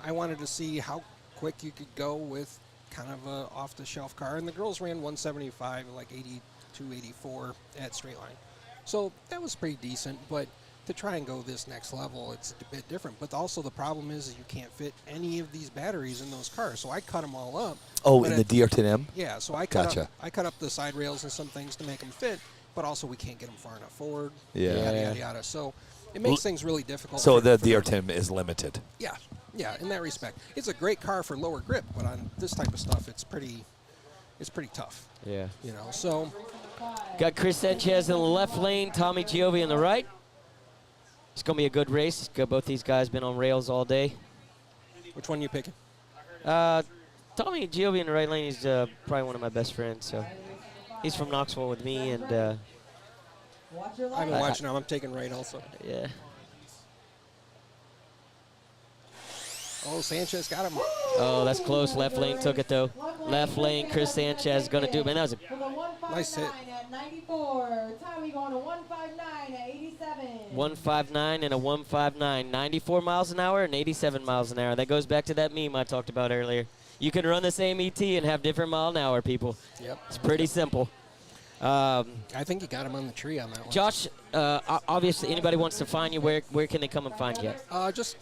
I wanted to see how quick you could go with kind of a off-the-shelf car, and the girls ran 175, like 82, 84 at straight line. So that was pretty decent, but to try and go this next level, it's a bit different. But also the problem is you can't fit any of these batteries in those cars, so I cut them all up. Oh, But in the DR10M? Yeah, so I cut up the side rails and some things to make them fit, but also we can't get them far enough forward. Yeah. Yada, yada, yada. So it makes things really difficult. So for the them. DR10M is limited. Yeah, in that respect. It's a great car for lower grip, but on this type of stuff, it's pretty tough. Yeah. So. Got Chris Sanchez in the left lane, Tommy Giovi in the right. It's going to be a good race. Both these guys been on rails all day. Which one are you picking? Tommy Giovi in the right lane is probably one of my best friends. So he's from Knoxville with me, and I've been watching him. I'm taking right also. Yeah. Oh, Sanchez got him. Oh, that's close. Left lane took it, though. Left lane, Chris Sanchez is going to do it. Man, that was a nice hit. At 94. Tommy going to 159 at 87. 159 and a 159. 94 miles an hour and 87 miles an hour. That goes back to that meme I talked about earlier. You can run the same ET and have different mile an hour, people. Yep. It's pretty simple. I think you got him on the tree on that one. Josh, obviously, anybody wants to find you, where can they come and find you? Just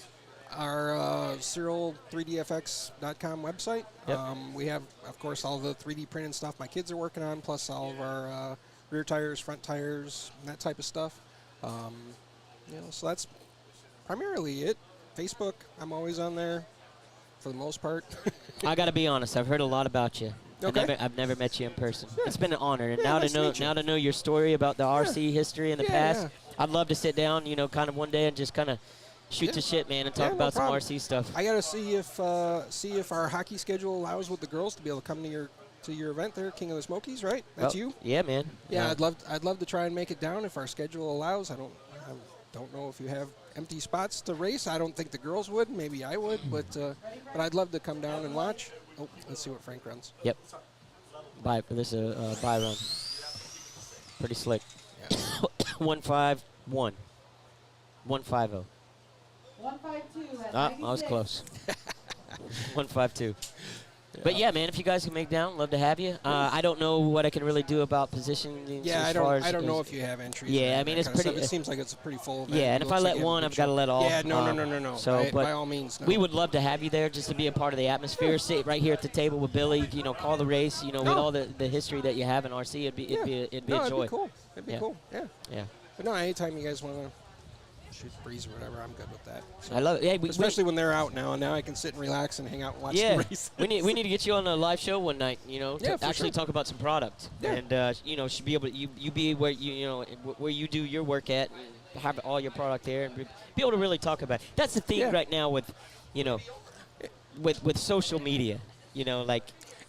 our Cyril3dfx.com website. Yep. We have, of course, all the 3D printed stuff my kids are working on, plus all of our rear tires, front tires, and that type of stuff. So that's primarily it. Facebook, I'm always on there for the most part. I got to be honest. I've heard a lot about you. Okay. I've never met you in person. It's been an honor, and Yeah, now nice to meet you. to know your story about the RC history in the past. yeah. I'd love to sit down, kind of one day and just kind of shoot the shit, man, and talk no about some problem. RC stuff. I gotta see if our hockey schedule allows with the girls to be able to come to your event there, King of the Smokies, right? That's you. Yeah, man. Yeah, I'd love to try and make it down if our schedule allows. I don't know if you have empty spots to race. I don't think the girls would. Maybe I would, but I'd love to come down and watch. Oh, let's see what Frank runs. Yep. This is a buy run. Pretty slick. Yeah. 151. 150. 152 at I was 96. close. 152. But yeah, man, if you guys can make down, love to have you. I don't know what I can really do about positioning. Yeah, as I don't know if you have entries. Yeah, and I mean, that it's kind of pretty. stuff. It seems like it's a pretty full event. Yeah, and It if I looks let like you have a one, good I've got to show. let all. Yeah, no. So, by all means, no. we would love to have you there, just to be a part of the atmosphere. Sit right here at the table with Billy. Call the race. With all the history that you have in RC, it'd be a joy. It'd be cool. It'd be cool. Yeah. Yeah. But no, anytime you guys want to shoot the breeze or whatever, I'm good with that. So, I love it. Yeah, especially when they're out now. Now I can sit and relax and hang out and watch the race. we need to get you on a live show one night. To for actually sure. talk about some product. Yeah. And should be able to you be where where you do your work at, and have all your product there, and be able to really talk about it. That's the thing right now with with social media.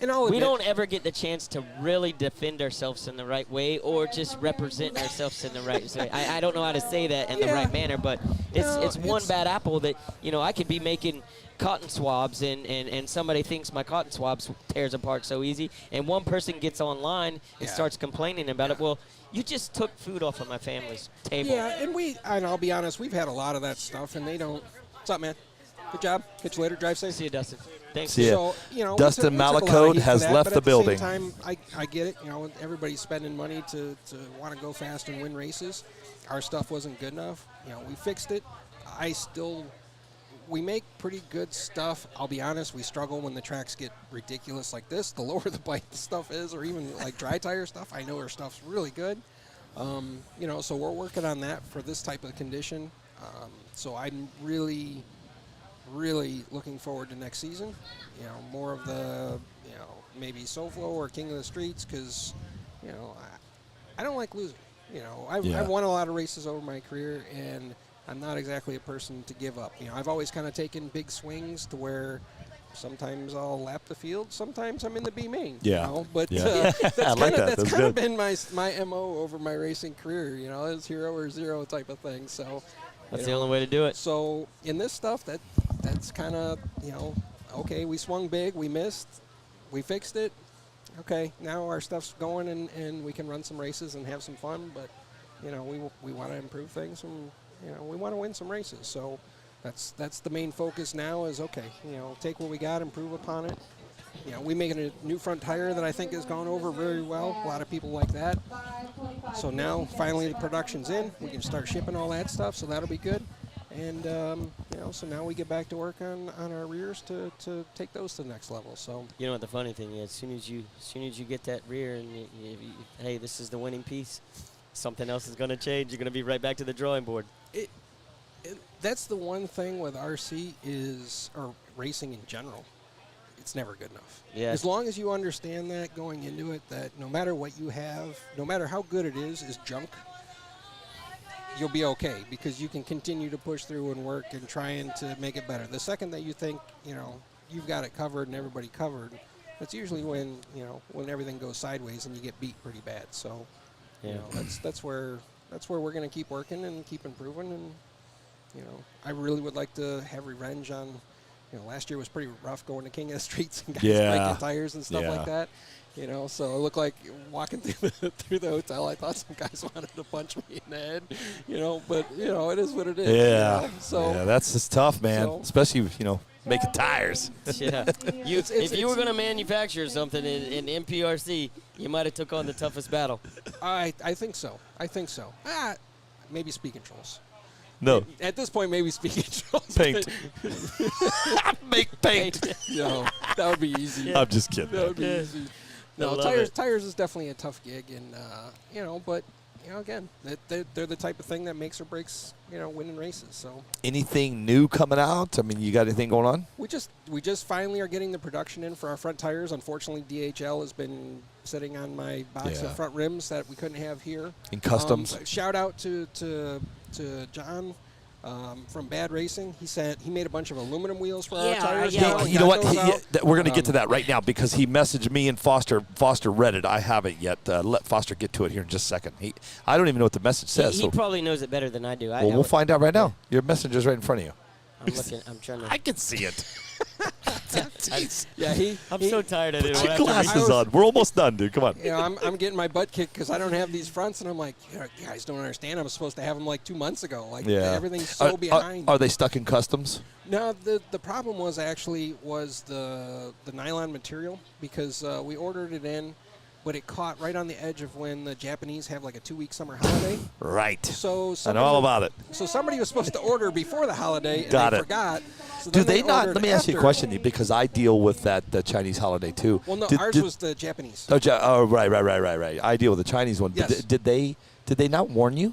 And I'll we admit- don't ever get the chance to really defend ourselves in the right way, or just represent ourselves in the right way. I don't know how to say that in the right manner, but it's one bad apple that I could be making cotton swabs, and somebody thinks my cotton swabs tears apart so easy, and one person gets online and starts complaining about it. Well, you just took food off of my family's table. Yeah, and I'll be honest, we've had a lot of that stuff, and they don't. What's up, man? Good job. Catch you later. Drive safe. See you, Dustin. Thanks. See ya. So, Dustin we took a lot of Malacote heat for has that, left but the at building. At the same time, I get it. Everybody's spending money to want to go fast and win races. Our stuff wasn't good enough. We fixed it. We make pretty good stuff. I'll be honest, we struggle when the tracks get ridiculous like this. The lower the bike the stuff is, or even like dry tire stuff, I know our stuff's really good. So we're working on that for this type of condition. So I'm really looking forward to next season. More of the, maybe SoFlo or King of the Streets, because, I don't like losing. I've won a lot of races over my career, and I'm not exactly a person to give up. I've always kind of taken big swings to where sometimes I'll lap the field, sometimes I'm in the B main. But that's kind of been my MO over my racing career. It's hero or zero type of thing. So that's the only way to do it. So in this stuff, that's kind of okay. We swung big, we missed, we fixed it. Okay, now our stuff's going, and we can run some races and have some fun. But we want to improve things, and we want to win some races. So that's the main focus now. Is okay. Take what we got, improve upon it. We making a new front tire that I think has gone over very well. A lot of people like that. So now finally the production's in. We can start shipping all that stuff. So that'll be good. And so now we get back to work on our rears to take those to the next level. So what the funny thing is, as soon as you get that rear and hey, this is the winning piece, something else is going to change. You're going to be right back to the drawing board. That's the one thing with RC or racing in general. It's never good enough. Yeah. As long as you understand that going into it, that no matter what you have, no matter how good it is junk, you'll be okay, because you can continue to push through and work and trying to make it better. The second that you think, you've got it covered and everybody covered, that's usually when everything goes sideways and you get beat pretty bad. So, that's where we're going to keep working and keep improving. And, I really would like to have revenge on, last year was pretty rough going to King of the Streets and guys breaking tires and stuff like that. So it looked like walking through the hotel, I thought some guys wanted to punch me in the head, but, it is what it is. Yeah. So that's just tough, man. So, especially, Making tires. Yeah. If you were going to manufacture something in NPRC, you might have took on the toughest battle. I think so. I think so. Maybe speed controls. No. At this point, maybe speed controls. Paint. Make paint. No, that would be easy. I'm just kidding. That would be easy. No, tires is definitely a tough gig, and but again, they're the type of thing that makes or breaks winning races. So anything new coming out? I mean, you got anything going on? we just finally are getting the production in for our front tires. Unfortunately, DHL has been sitting on my box of front rims that we couldn't have here. In customs. Shout out to John. From Bad Racing, he made a bunch of aluminum wheels for our tires. You know what? We're going to get to that right now because he messaged me and Foster. Foster read it. I haven't yet. Let Foster get to it here in just a second. I don't even know what the message says. He probably knows it better than I do. We'll find out right now. Your messenger's right in front of you. I'm looking. I'm trying to. I can see it. I'm so tired. I didn't Put your glasses on. We're almost done, dude. Come on. I'm getting my butt kicked because I don't have these fronts, and I'm like, you guys don't understand. I was supposed to have them like 2 months ago. Like everything's so behind. Are they stuck in customs? No, the problem was the nylon material because we ordered it in, but it caught right on the edge of when the Japanese have like a 2-week summer holiday. Right. So I know all about it. So somebody was supposed to order before the holiday, and they forgot. So Do then they not? ordered Let me ask you a after. question, because I deal with the Chinese holiday too. Well, no, ours was the Japanese. Oh, right. I deal with the Chinese one. Yes. Did they not warn you?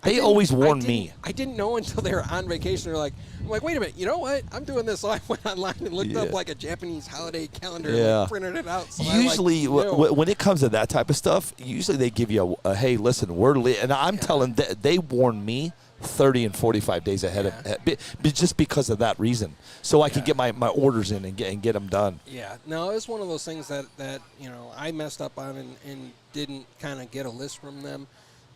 They always warn me. I didn't know until they were on vacation. They're like, I'm like, wait a minute, you know what? I'm doing this. So I went online and looked up like a Japanese holiday calendar and printed it out. So Usually, when it comes to that type of stuff, usually they give you a hey, listen, and I'm telling they warn me 30 and 45 days ahead of just because of that reason, so I can get my orders in and get them done. Yeah, no, it's one of those things that I messed up on and didn't kind of get a list from them.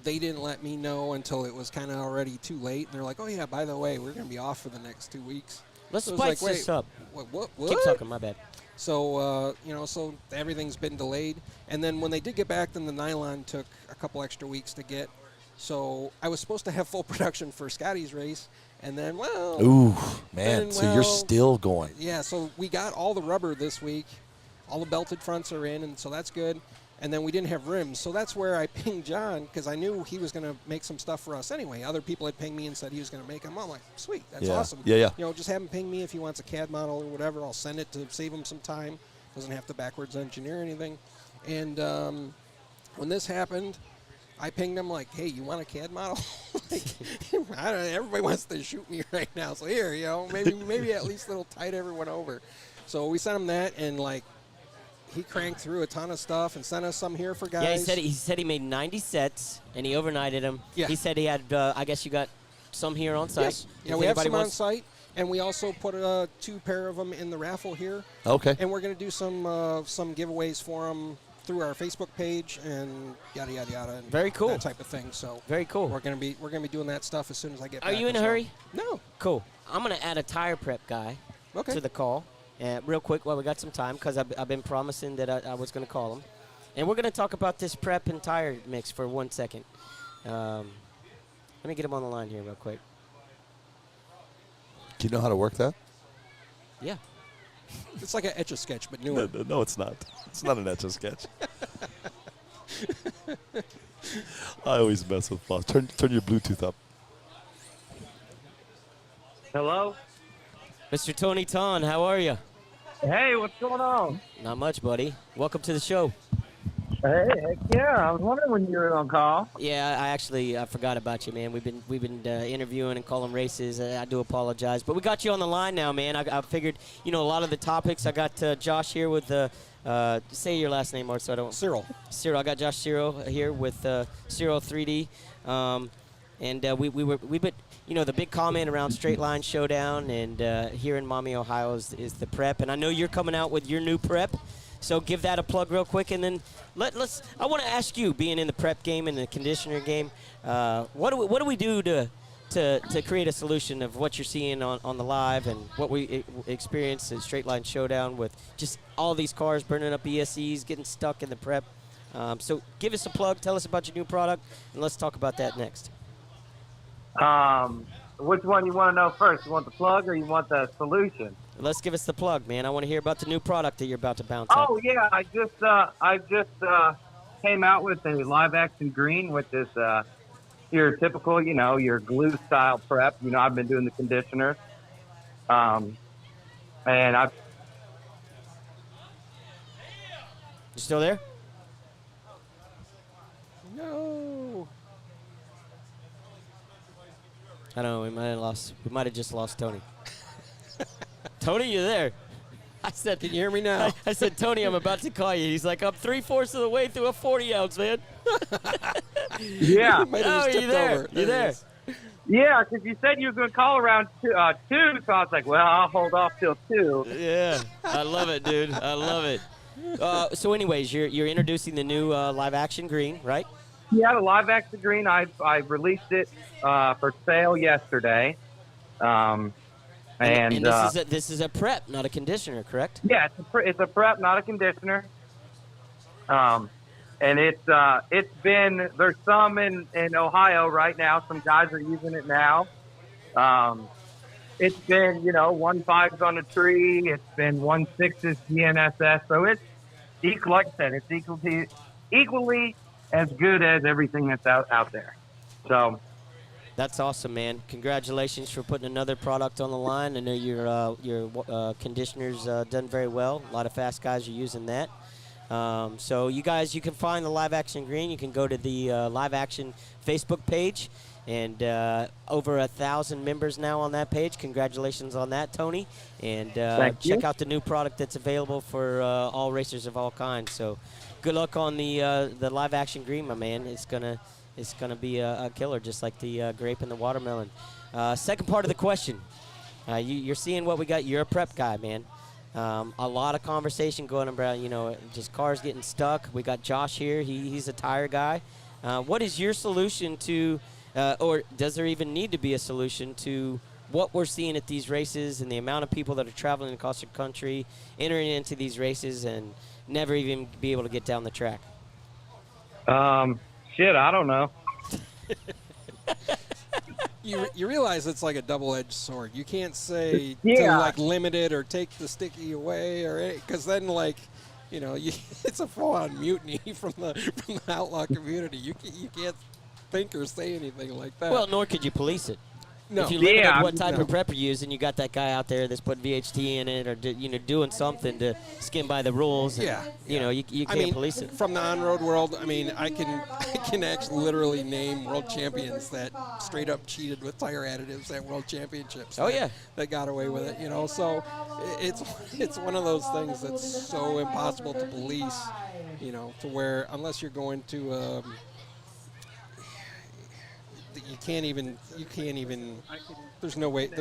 They didn't let me know until it was kind of already too late. And they're like, oh, yeah, by the way, we're going to be off for the next 2 weeks. Let's so spice this up. What? Keep talking, my bad. So, so everything's been delayed. And then when they did get back, then the nylon took a couple extra weeks to get. So I was supposed to have full production for Scotty's race. And then, Ooh, man, so you're still going. Yeah, so we got all the rubber this week. All the belted fronts are in, and so that's good. And then we didn't have rims. So that's where I pinged John because I knew he was going to make some stuff for us anyway. Other people had pinged me and said he was going to make them. I'm like, sweet, that's awesome. Yeah. Just have him ping me if he wants a CAD model or whatever. I'll send it to save him some time. Doesn't have to backwards engineer anything. And when this happened, I pinged him like, hey, you want a CAD model? I don't know, everybody wants to shoot me right now. So here, maybe at least it'll tide everyone over. So we sent him that, and he cranked through a ton of stuff and sent us some here for guys. Yeah, he said he made 90 sets and he overnighted them. Yeah. He said he had, I guess you got some here on site. Yes. Yeah, we have some on site, and we also put 2 pair of them in the raffle here. Okay. And we're going to do some giveaways for them through our Facebook page and yada yada yada. And very cool. That type of thing. So very cool. We're going to be doing that stuff as soon as I get back. Are you in a hurry? No. Cool. I'm going to add a tire prep guy to the call. Real quick while we got some time, because I've been promising that I was going to call him. And we're going to talk about this prep and tire mix for 1 second. Let me get him on the line here real quick. Do you know how to work that? Yeah. It's like an Etch-a-Sketch, but newer. No, it's not. It's not an Etch-a-Sketch. I always mess with Foss. Turn your Bluetooth up. Hello? Mr. Tony Ton, how are you? Hey, what's going on? Not much, buddy. Welcome to the show. Hey, heck yeah. I was wondering when you were on call. Yeah, I forgot about you, man. We've been interviewing and calling races. I do apologize, but we got you on the line now, man. I figured, a lot of the topics. I got Josh here with say your last name, Art, so I don't. Cyril. I got Josh Cyril here with Cyril 3D, and we've been. The big comment around Straight Line Showdown and here in Maumee, Ohio is the prep. And I know you're coming out with your new prep, so give that a plug real quick. And then I want to ask you, being in the prep game and the conditioner game, what do we do to create a solution of what you're seeing on the live and what we experienced in Straight Line Showdown with just all these cars burning up ESCs, getting stuck in the prep. So give us a plug, tell us about your new product, and let's talk about that next. which one you want to know first? You want the plug or you want the solution? Let's give us the plug, man. I want to hear about the new product that you're about to bounce Oh out. yeah, I just came out with a live action green, which is your typical, your glue style prep. I've been doing the conditioner, and I've. You still there? No. I don't know. We might have just lost Tony. Tony, you there? I said, can you hear me now? I said, Tony, I'm about to call you. He's like, I'm 3/4 of the way through a 40-ounce, man. Yeah. Oh, you there? You there? Yeah, because you said you were going to call around 2, so I was like, well, I'll hold off till 2. Yeah, I love it, dude. I love it. So, anyways, you're introducing the new live action green, right? Yeah, the live action green. I released it for sale yesterday. And this is a prep, not a conditioner, correct? Yeah, it's a prep, not a conditioner. And it's been, there's some in Ohio right now. Some guys are using it now. It's been 1.5s on a tree. It's been 1.6s GNSS. So it's like I said, it's equally as good as everything that's out there. So. That's awesome, man. Congratulations for putting another product on the line. I know your conditioner's done very well. A lot of fast guys are using that. So you guys, you can find the Live Action Green. You can go to the Live Action Facebook page, and over 1,000 members now on that page. Congratulations on that, Tony. And check out the new product that's available for all racers of all kinds. So good luck on the Live Action Green, my man. It's gonna be a killer, just like the grape and the watermelon. Second part of the question. You're seeing what we got. You're a prep guy, man. A lot of conversation going about, just cars getting stuck. We got Josh here. He's a tire guy. What is your solution to, or does there even need to be a solution to what we're seeing at these races and the amount of people that are traveling across the country, entering into these races, and never even be able to get down the track? Shit, I don't know. You realize it's like a double-edged sword. You can't say to limit it or take the sticky away, or because then it's a full-on mutiny from the outlaw community. You can't think or say anything like that. Well, nor could you police it. No. If you limited what type of prep you're using, you got that guy out there that's putting VHT in it or doing something to skim by the rules. And, you can't police it. From the on-road world, I can actually literally name world champions that straight up cheated with tire additives at world championships. That got away with it. So it's one of those things that's so impossible to police. To where unless you're going to you can't even there's no way to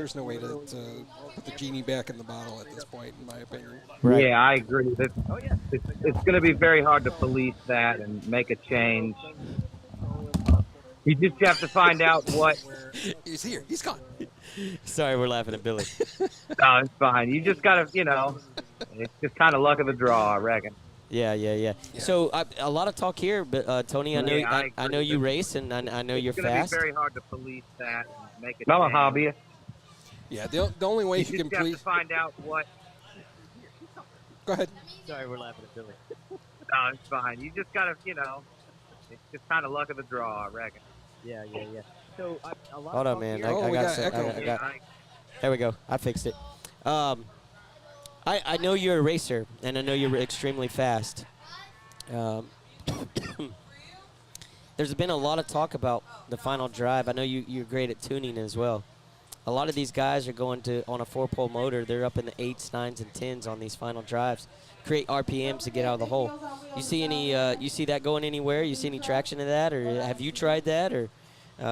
put the genie back in the bottle at this point, in my opinion. Right. Yeah, I agree. It's going to be very hard to police that and make a change. You just have to find out what. He's here. He's gone. Sorry, we're laughing at Billy. No, it's fine. You just got to, it's just kind of luck of the draw, I reckon. Yeah. So a lot of talk here, but Tony, I know you race, and I know you're fast. It's going to be very hard to police that and make it. I'm a hobbyist. Yeah, the only way you can police. Have to find out what. Go ahead. Sorry, we're laughing at Billy. No, it's fine. You just got to, it's just kind of luck of the draw, I reckon. Yeah. So hold on, man. I got. There we go. I fixed it. I know you're a racer, and I know you're extremely fast. There's been a lot of talk about the final drive. I know you're great at tuning as well. A lot of these guys are going on a 4-pole motor. They're up in the 8s, 9s, and 10s on these final drives. Create RPMs to get out of the hole. You see you see that going anywhere? You see any traction of that, or have you tried that, or? You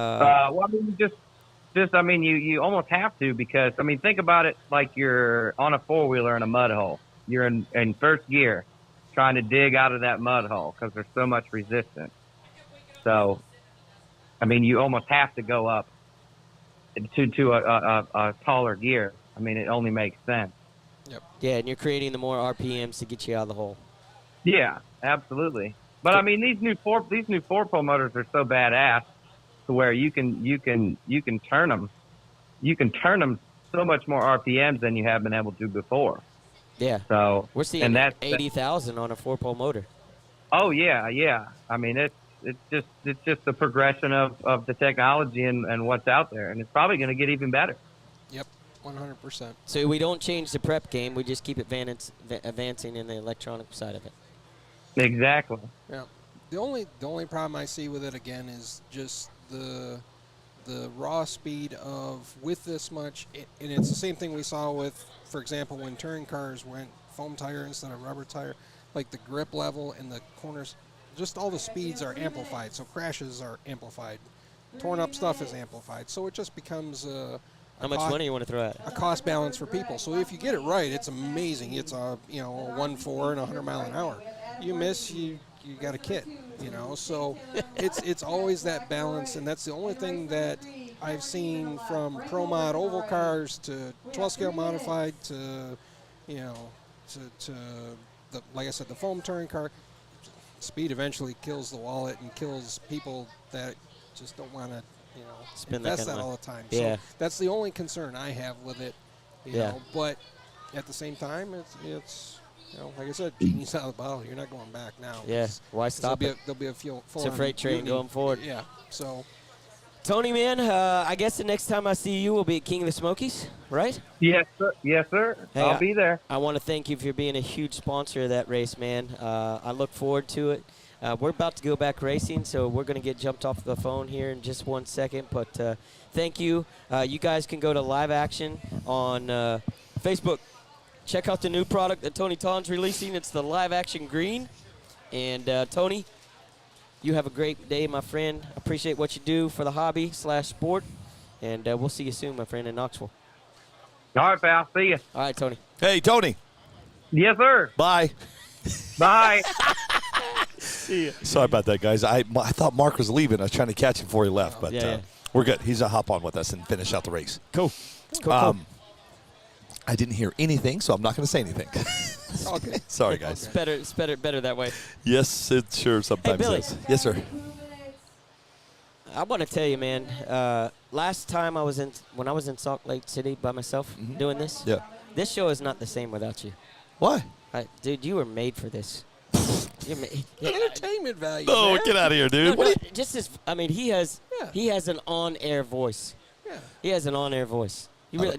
almost have to, because think about it like you're on a 4-wheeler in a mud hole. You're in first gear trying to dig out of that mud hole because there's so much resistance. So, you almost have to go up to a taller gear. It only makes sense. Yep. Yeah, and you're creating the more RPMs to get you out of the hole. Yeah, absolutely. But these new 4-pole motors are so badass to where you can turn them you can turn them so much more RPMs than you have been able to before. Yeah. So We're seeing and that's 80,000 on a 4-pole motor. Oh yeah. I mean, it's just the progression of the technology and what's out there, and it's probably going to get even better. Yep, 100%. So we don't change the prep game. We just keep advancing in the electronic side of it. Exactly. Yeah. The only problem I see with it again is just the raw speed of with this much, and it's the same thing we saw with, for example, when touring cars went foam tire instead of rubber tire, like the grip level and the corners, just all the speeds are amplified. So crashes are amplified, torn up stuff is amplified. So it just becomes how much money you want to throw at it? A cost balance for people. So if you get it right, it's amazing. It's a 1.4 and 100 mile an hour. You miss, you got a kit, So it's always that balance, and that's the only thing that I've seen from Pro Mod oval cars to 12 scale modified to to the, like I said, the foam touring car. Speed eventually kills the wallet and kills people that just don't want to invest that all the time. Yeah. So that's the only concern I have with it. You know, but at the same time, it's like I said, genie's out of the bottle. You're not going back now. Yeah. Why stop it? There'll be a full it's a freight train going forward. Yeah. So. Tony, man, I guess the next time I see you will be at King of the Smokies, right? Yes, sir. Yes, sir. Hey, I'll be there. I want to thank you for being a huge sponsor of that race, man. I look forward to it. We're about to go back racing, so we're going to get jumped off the phone here in just 1 second. But thank you. You guys can go to Live Action on Facebook. Check out the new product that Tony Ton's releasing. It's the Live Action Green. And, Tony, you have a great day, my friend. Appreciate what you do for the hobby/sport. And we'll see you soon, my friend, in Knoxville. All right, pal. See you. All right, Tony. Hey, Tony. Yes, sir. Bye. Bye. See ya. Sorry about that, guys. I thought Mark was leaving. I was trying to catch him before he left, but Yeah. we're good. He's going to hop on with us and finish out the race. Cool. Cool. I didn't hear anything, so I'm not going to say anything. Okay. Sorry, guys. It's better that way. Yes, it sure sometimes Billy. is. Yes, sir. I want to tell you, man. Last time when I was in Salt Lake City by myself doing this. Yeah. This show is not the same without you. Why? Dude, you were made for this. Entertainment value. No, man. get out of here, dude. Just as he has an on-air voice. Yeah. He has an on-air voice.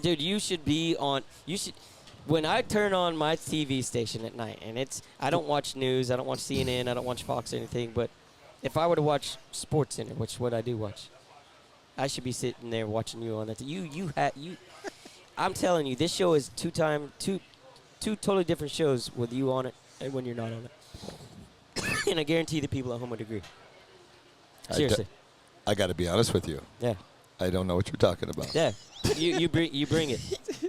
Dude, you should be on. You should. When I turn on my TV station at night, and I don't watch news, I don't watch CNN, I don't watch Fox or anything, but if I were to watch Sports Center, which is what I do watch, I should be sitting there watching you on that. I'm telling you, this show is two totally different shows with you on it and when you're not on it. And I guarantee the people at home would agree. Seriously. I got to be honest with you. Yeah. I don't know what you're talking about. Yeah. you bring it.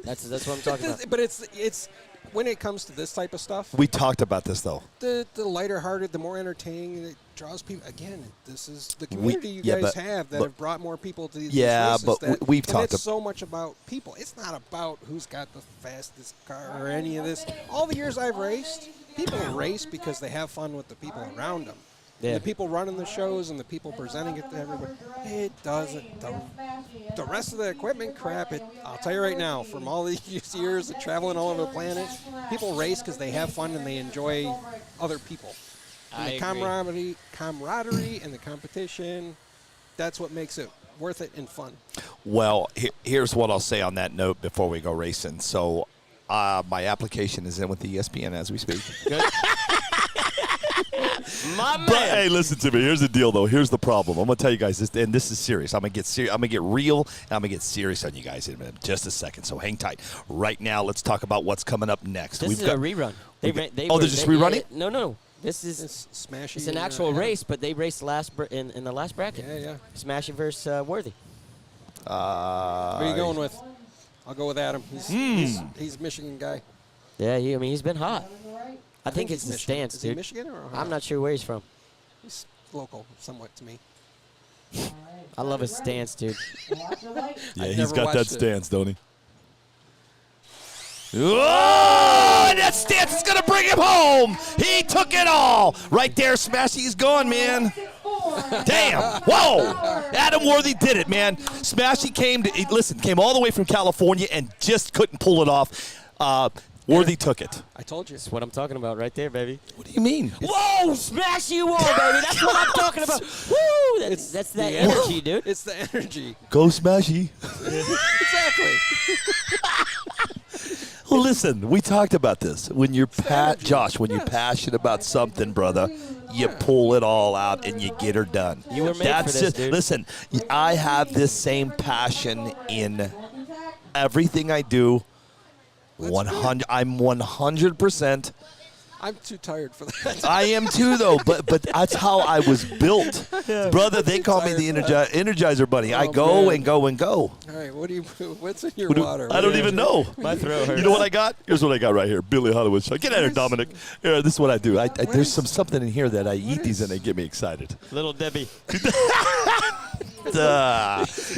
That's what I'm talking about. But it's when it comes to this type of stuff. We talked about this, though. The lighter hearted, the more entertaining, it draws people. Again, this is the community you guys have that have brought more people to these races. But we've talked. It's so much about people. It's not about who's got the fastest car or any of this. All the years I've raced, people race because they have fun with the people around them. Yeah. The people running the shows and the people presenting it to everybody. It doesn't. The rest of the equipment crap, I'll tell you right now, from all these years of traveling all over the planet, people race because they have fun and they enjoy other people. And the camaraderie and the competition, that's what makes it worth it and fun. Well, here's what I'll say on that note before we go racing. So my application is in with ESPN as we speak. Good. My man. But, hey, listen to me. Here's the deal, though. Here's the problem. I'm gonna tell you guys this, and this is serious. I'm gonna get serious. I'm gonna get real, and I'm gonna get serious on you guys in just a second. So hang tight. Right now, let's talk about what's coming up next. This is a rerun. They're just rerunning? No. This is Smashy. It's an actual race, but they raced in the last bracket. Yeah. Smashy versus Worthy. What are you going with? I'll go with Adam. He's a Michigan guy. Yeah, he's been hot. I think it's the Michigan. stance, Is dude. he Michigan or Ohio? I'm not sure where he's from. He's local, somewhat to me. I love his stance, dude. Yeah, he's got that stance, don't he? Oh, and that stance is going to bring him home. He took it all. Right there, Smashy's going, man. Damn. Whoa. Adam Worthy did it, man. Smashy came all the way from California and just couldn't pull it off. Worthy took it. I told you. That's what I'm talking about right there, baby. What do you mean? Whoa, smash you all, baby. That's what I'm talking about. Woo! That's that energy, dude. It's the energy. Go Smashy. Exactly. Well, listen, we talked about this. When you're Josh, when you're passionate about something, brother, you pull it all out and you get her done. You were made for this, dude. Listen, I have this same passion in everything I do. I'm 100%. I'm too tired for that. I am too, though, but that's how I was built. Brother, they call me the Energizer Bunny. I go and go and go. All right, what's in your water? I don't even know. My throat hurts. You know what I got? Here's what I got right here. Billy Hollywood Show. Get out here, Dominic. Here, this is what I do. There's something in here that I eat these and they get me excited. Little Debbie.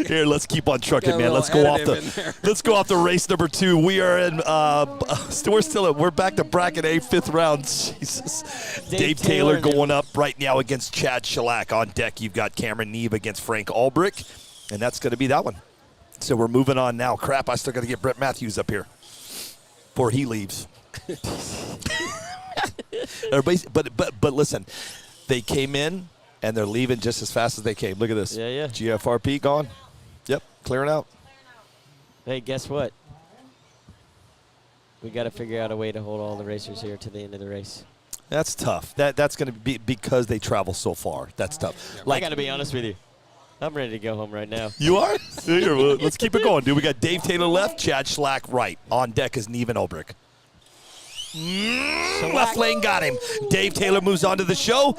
Here, let's keep on trucking, man. Let's go off the race number 2. We are in. We're back to bracket A, 5th round. Jesus. Dave Taylor going up right now against Chad Shellac. On deck, you've got Cameron Neve against Frank Ulbrich, and that's going to be that one. So we're moving on now. Crap, I still got to get Brett Matthews up here before he leaves. But listen, they came in. And they're leaving just as fast as they came. Look at this. Yeah. GFRP gone. Yep, clearing out. Hey, guess what? We got to figure out a way to hold all the racers here to the end of the race. That's tough. That's going to be because they travel so far. That's tough. I got to be honest with you. I'm ready to go home right now. You are? Here, let's keep it going, dude. We got Dave Taylor left, Chad Shellac right. On deck is Neve and Ulbrich. Left lane got him. Dave Taylor moves on to the show.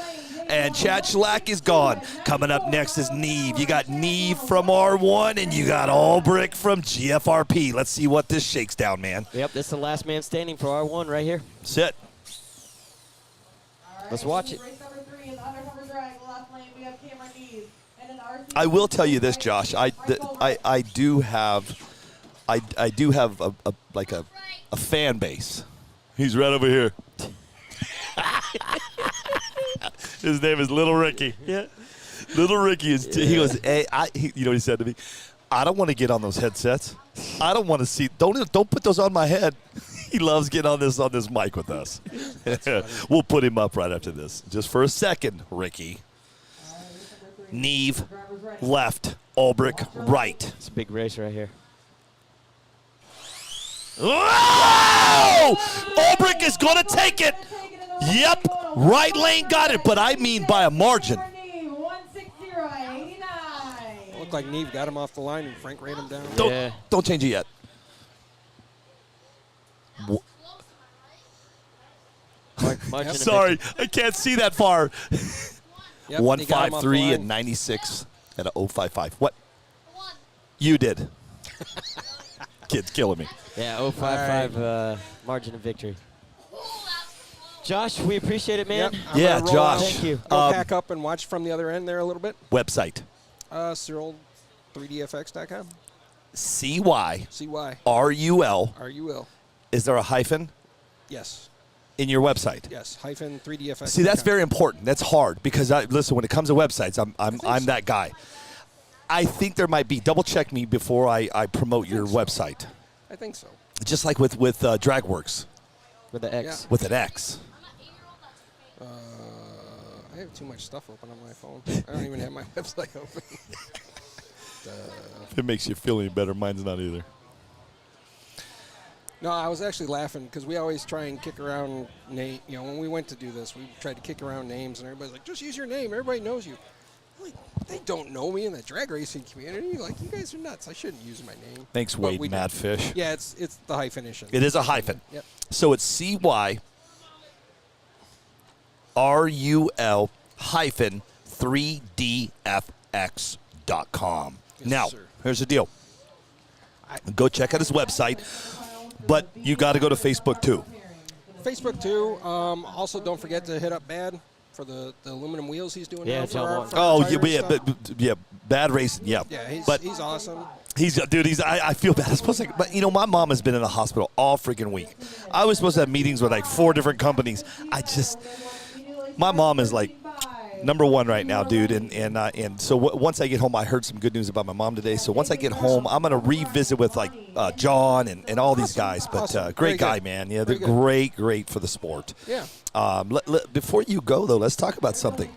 And Chad Shellac is gone. Coming up next is Neve. You got Neve from R1, and you got Ulbrich from GFRP. Let's see what this shakes down, man. Yep, this is the last man standing for R1 right here. Sit. Let's watch it. I will tell you this, Josh. I do have a fan base. He's right over here. His name is Little Ricky. Yeah. Little Ricky is. He goes. Hey, you know what he said to me? I don't want to get on those headsets. I don't want to see. Don't put those on my head. He loves getting on this mic with us. We'll put him up right after this. Just for a second, Ricky. Neve left. Ulbrich right. It's a big race right here. Oh! Ulbrich is going to take it. Yep, right lane got it, but I mean by a margin. Looked like Neve got him off the line and Frank ran him down. Don't change it yet. Sorry, I can't see that far. Yep, 153 and 96 at a 055. What? You did. Kid's killing me. Yeah, 055 margin of victory. Josh, we appreciate it, man. Yep, yeah, Josh. Thank you. Go pack up and watch from the other end there a little bit. Website. Cyril3dfx.com. CYRUL. RUL. Is there a hyphen? Yes. In your website? Yes, -3dfx. See, that's very important. That's hard because, listen, when it comes to websites, I'm that guy. I think there might be. Double check me before I promote your website. I think so. Just like with DragWorks. With the X. Yeah. With an X. I have too much stuff open on my phone. I don't even have my website open. If it makes you feel any better, mine's not either. No, I was actually laughing because we always try and kick around name. You know, when we went to do this, we tried to kick around names, and everybody's like, "Just use your name. Everybody knows you." I'm like, they don't know me in the drag racing community. Like, you guys are nuts. I shouldn't use my name. Thanks, Wade Madfish. Yeah, it's the hyphenation. It is a hyphen. Yep. So it's CYRUL hyphen 3dfx.com. Yes, now, sir. here's the deal. Go check out his website, but you got to go to Facebook too. Facebook too. Also, don't forget to hit up Bad for the aluminum wheels he's doing now. Bad racing. Yeah. Yeah, he's awesome. I feel bad. But my mom has been in the hospital all freaking week. I was supposed to have meetings with like 4 different companies. My mom is like, Number one right now, dude. And so once I get home, I heard some good news about my mom today. So once I get home, I'm going to revisit with like John and all these guys. But great guy, man. Yeah, they're great for the sport. Yeah. Before you go, though, let's talk about something.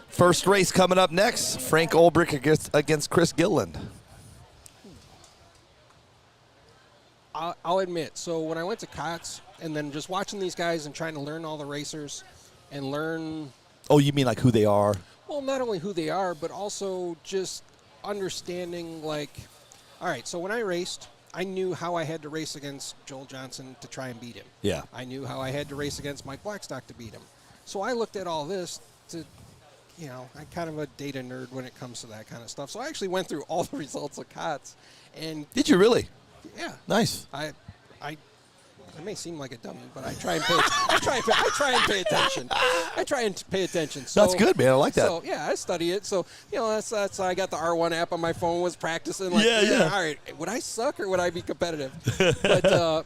First race coming up next, Frank Ulbrich against Chris Gilliland. I'll admit, so when I went to COTS and then just watching these guys and trying to learn all the racers and learn... Oh, you mean like who they are? Well, not only who they are, but also just understanding, like, all right, so when I raced, I knew how I had to race against Joel Johnson to try and beat him. Yeah. I knew how I had to race against Mike Blackstock to beat him. So I looked at all this to, you know, I'm kind of a data nerd when it comes to that kind of stuff. So I actually went through all the results of COTS. And did you really? Yeah. Nice. I may seem like a dummy, but I try and pay. I try and pay attention. I try and pay attention. So, that's good, man. I like that. So yeah, I study it. So you know, that's I got the R1 app on my phone. Was practicing. Like, yeah. All right, would I suck or would I be competitive?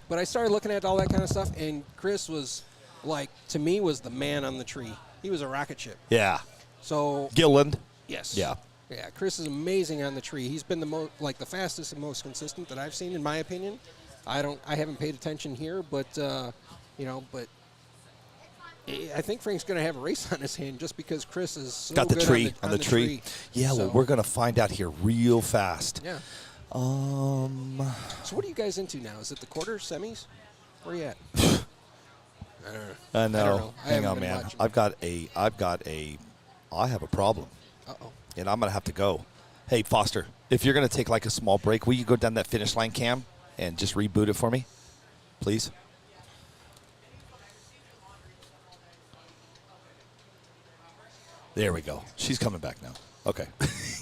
but I started looking at all that kind of stuff, and Chris was like, to me, was the man on the tree. He was a rocket ship. Yeah. So Gilliland. Yes. Yeah. Yeah. Chris is amazing on the tree. He's been the the fastest and most consistent that I've seen, in my opinion. I haven't paid attention here, but you know, but I think Frank's going to have a race on his hand just because Chris is so got the good tree on the tree. Yeah, so, well, we're going to find out here real fast. Yeah. So what are you guys into now? Is it the quarters, semis? Where are you at? I know. I don't know. Hang on, man. I have a problem. Uh-oh. And I'm going to have to go. Hey, Foster, if you're going to take like a small break, will you go down that finish line cam and just reboot it for me, please? There we go. She's coming back now. Okay.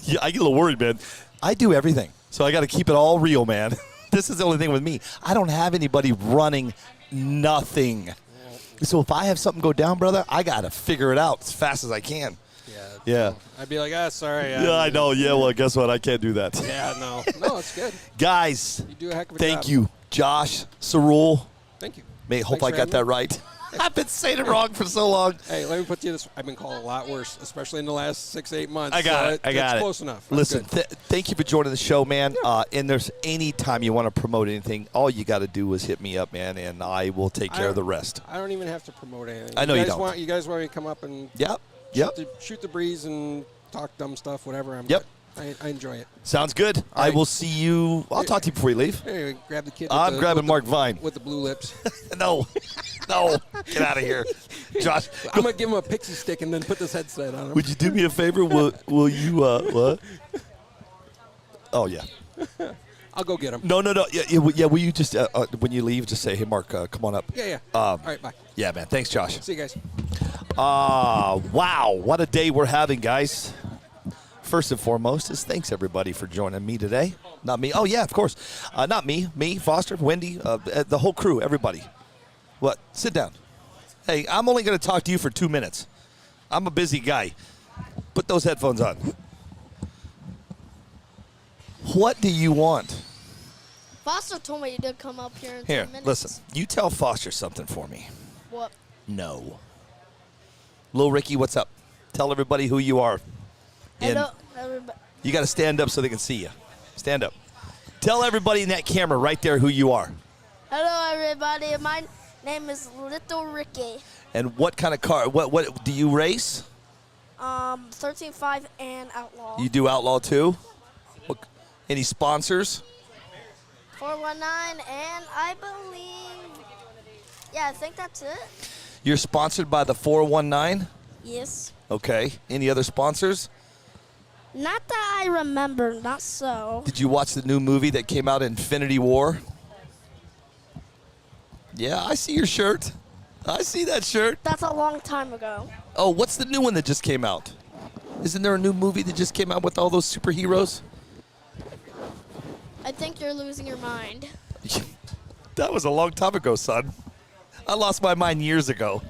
Yeah, I get a little worried, man. I do everything, so I got to keep it all real, man. This is the only thing with me. I don't have anybody running nothing. So if I have something go down, brother, I got to figure it out as fast as I can. Yeah. I'd be like, sorry. Yeah, I know. Yeah, well, guess what? I can't do that. Yeah, no, it's good. Guys, you do a heck of a thank job. you, Josh Sarul. Thank you. Hope I got that right. I've been saying it wrong for so long. Hey, let me put you this. I've been called a lot worse, especially in the last 6-8 months. I got it. It's close enough. Listen, thank you for joining the show, man. And there's any time you want to promote anything, all you got to do is hit me up, man, and I will take care of the rest. I don't even have to promote anything. I know you don't. You guys want me to come up and shoot the breeze and talk dumb stuff, whatever. I enjoy it. Sounds good. I will see you. I'll talk to you before you leave. Hey, grab the kid. I'm grabbing Mark Vine. With the blue lips. No. Get out of here. Josh. I'm going to give him a pixie stick and then put this headset on him. Would you do me a favor? Will you, what? Oh, yeah. I'll go get him. No. Yeah, will you just, when you leave, just say, hey, Mark, come on up. Yeah. All right, bye. Yeah, man. Thanks, Josh. See you guys. Wow. What a day we're having, guys. First and foremost is thanks, everybody, for joining me today. Not me. Oh, yeah, of course. Not me. Me, Foster, Wendy, the whole crew, everybody. What? Sit down. Hey, I'm only going to talk to you for 2 minutes. I'm a busy guy. Put those headphones on. What do you want? Foster told me you did come up here in 10 Here, minutes. listen. You tell Foster something for me. What? No. Lil Ricky, what's up? Tell everybody who you are. Hello, everybody. You got to stand up so they can see you. Stand up. Tell everybody in that camera right there who you are. Hello, everybody. My name is Little Ricky. And what kind of car? What do you race? 13.5 and Outlaw. You do Outlaw too? Any sponsors? 419 and I believe, I think that's it. You're sponsored by the 419? Yes. Okay. Any other sponsors? Not that I remember, not so. Did you watch the new movie that came out, Infinity War? Yeah, I see your shirt. I see that shirt. That's a long time ago. Oh, what's the new one that just came out? Isn't there a new movie that just came out with all those superheroes? I think you're losing your mind. That was a long time ago, son. I lost my mind years ago.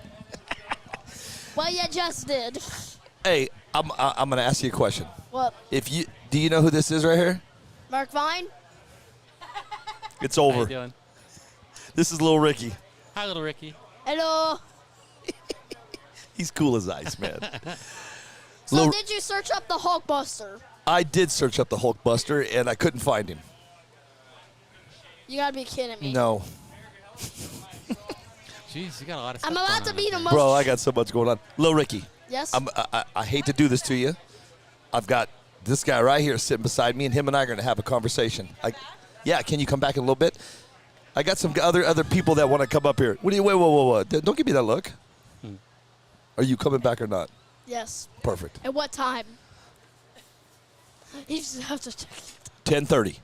Well, you just did. Hey, I'm going to ask you a question. What? Do you know who this is right here? Mark Vine? It's over. How you doing? This is Lil Ricky. Hi, Little Ricky. Hello. He's cool as ice, man. So did you search up the Hulkbuster? I did search up the Hulkbuster, and I couldn't find him. You gotta be kidding me. No. Jeez, you got a lot of stuff I'm about to be the most. Bro, I got so much going on. Lil Ricky. Yes? I hate to do this to you. I've got this guy right here sitting beside me, and him and I are going to have a conversation. Yeah, can you come back in a little bit? I got some other people that want to come up here. What do you? Whoa. Don't give me that look. Are you coming back or not? Yes. Perfect. At what time? You just have to check. 10:30.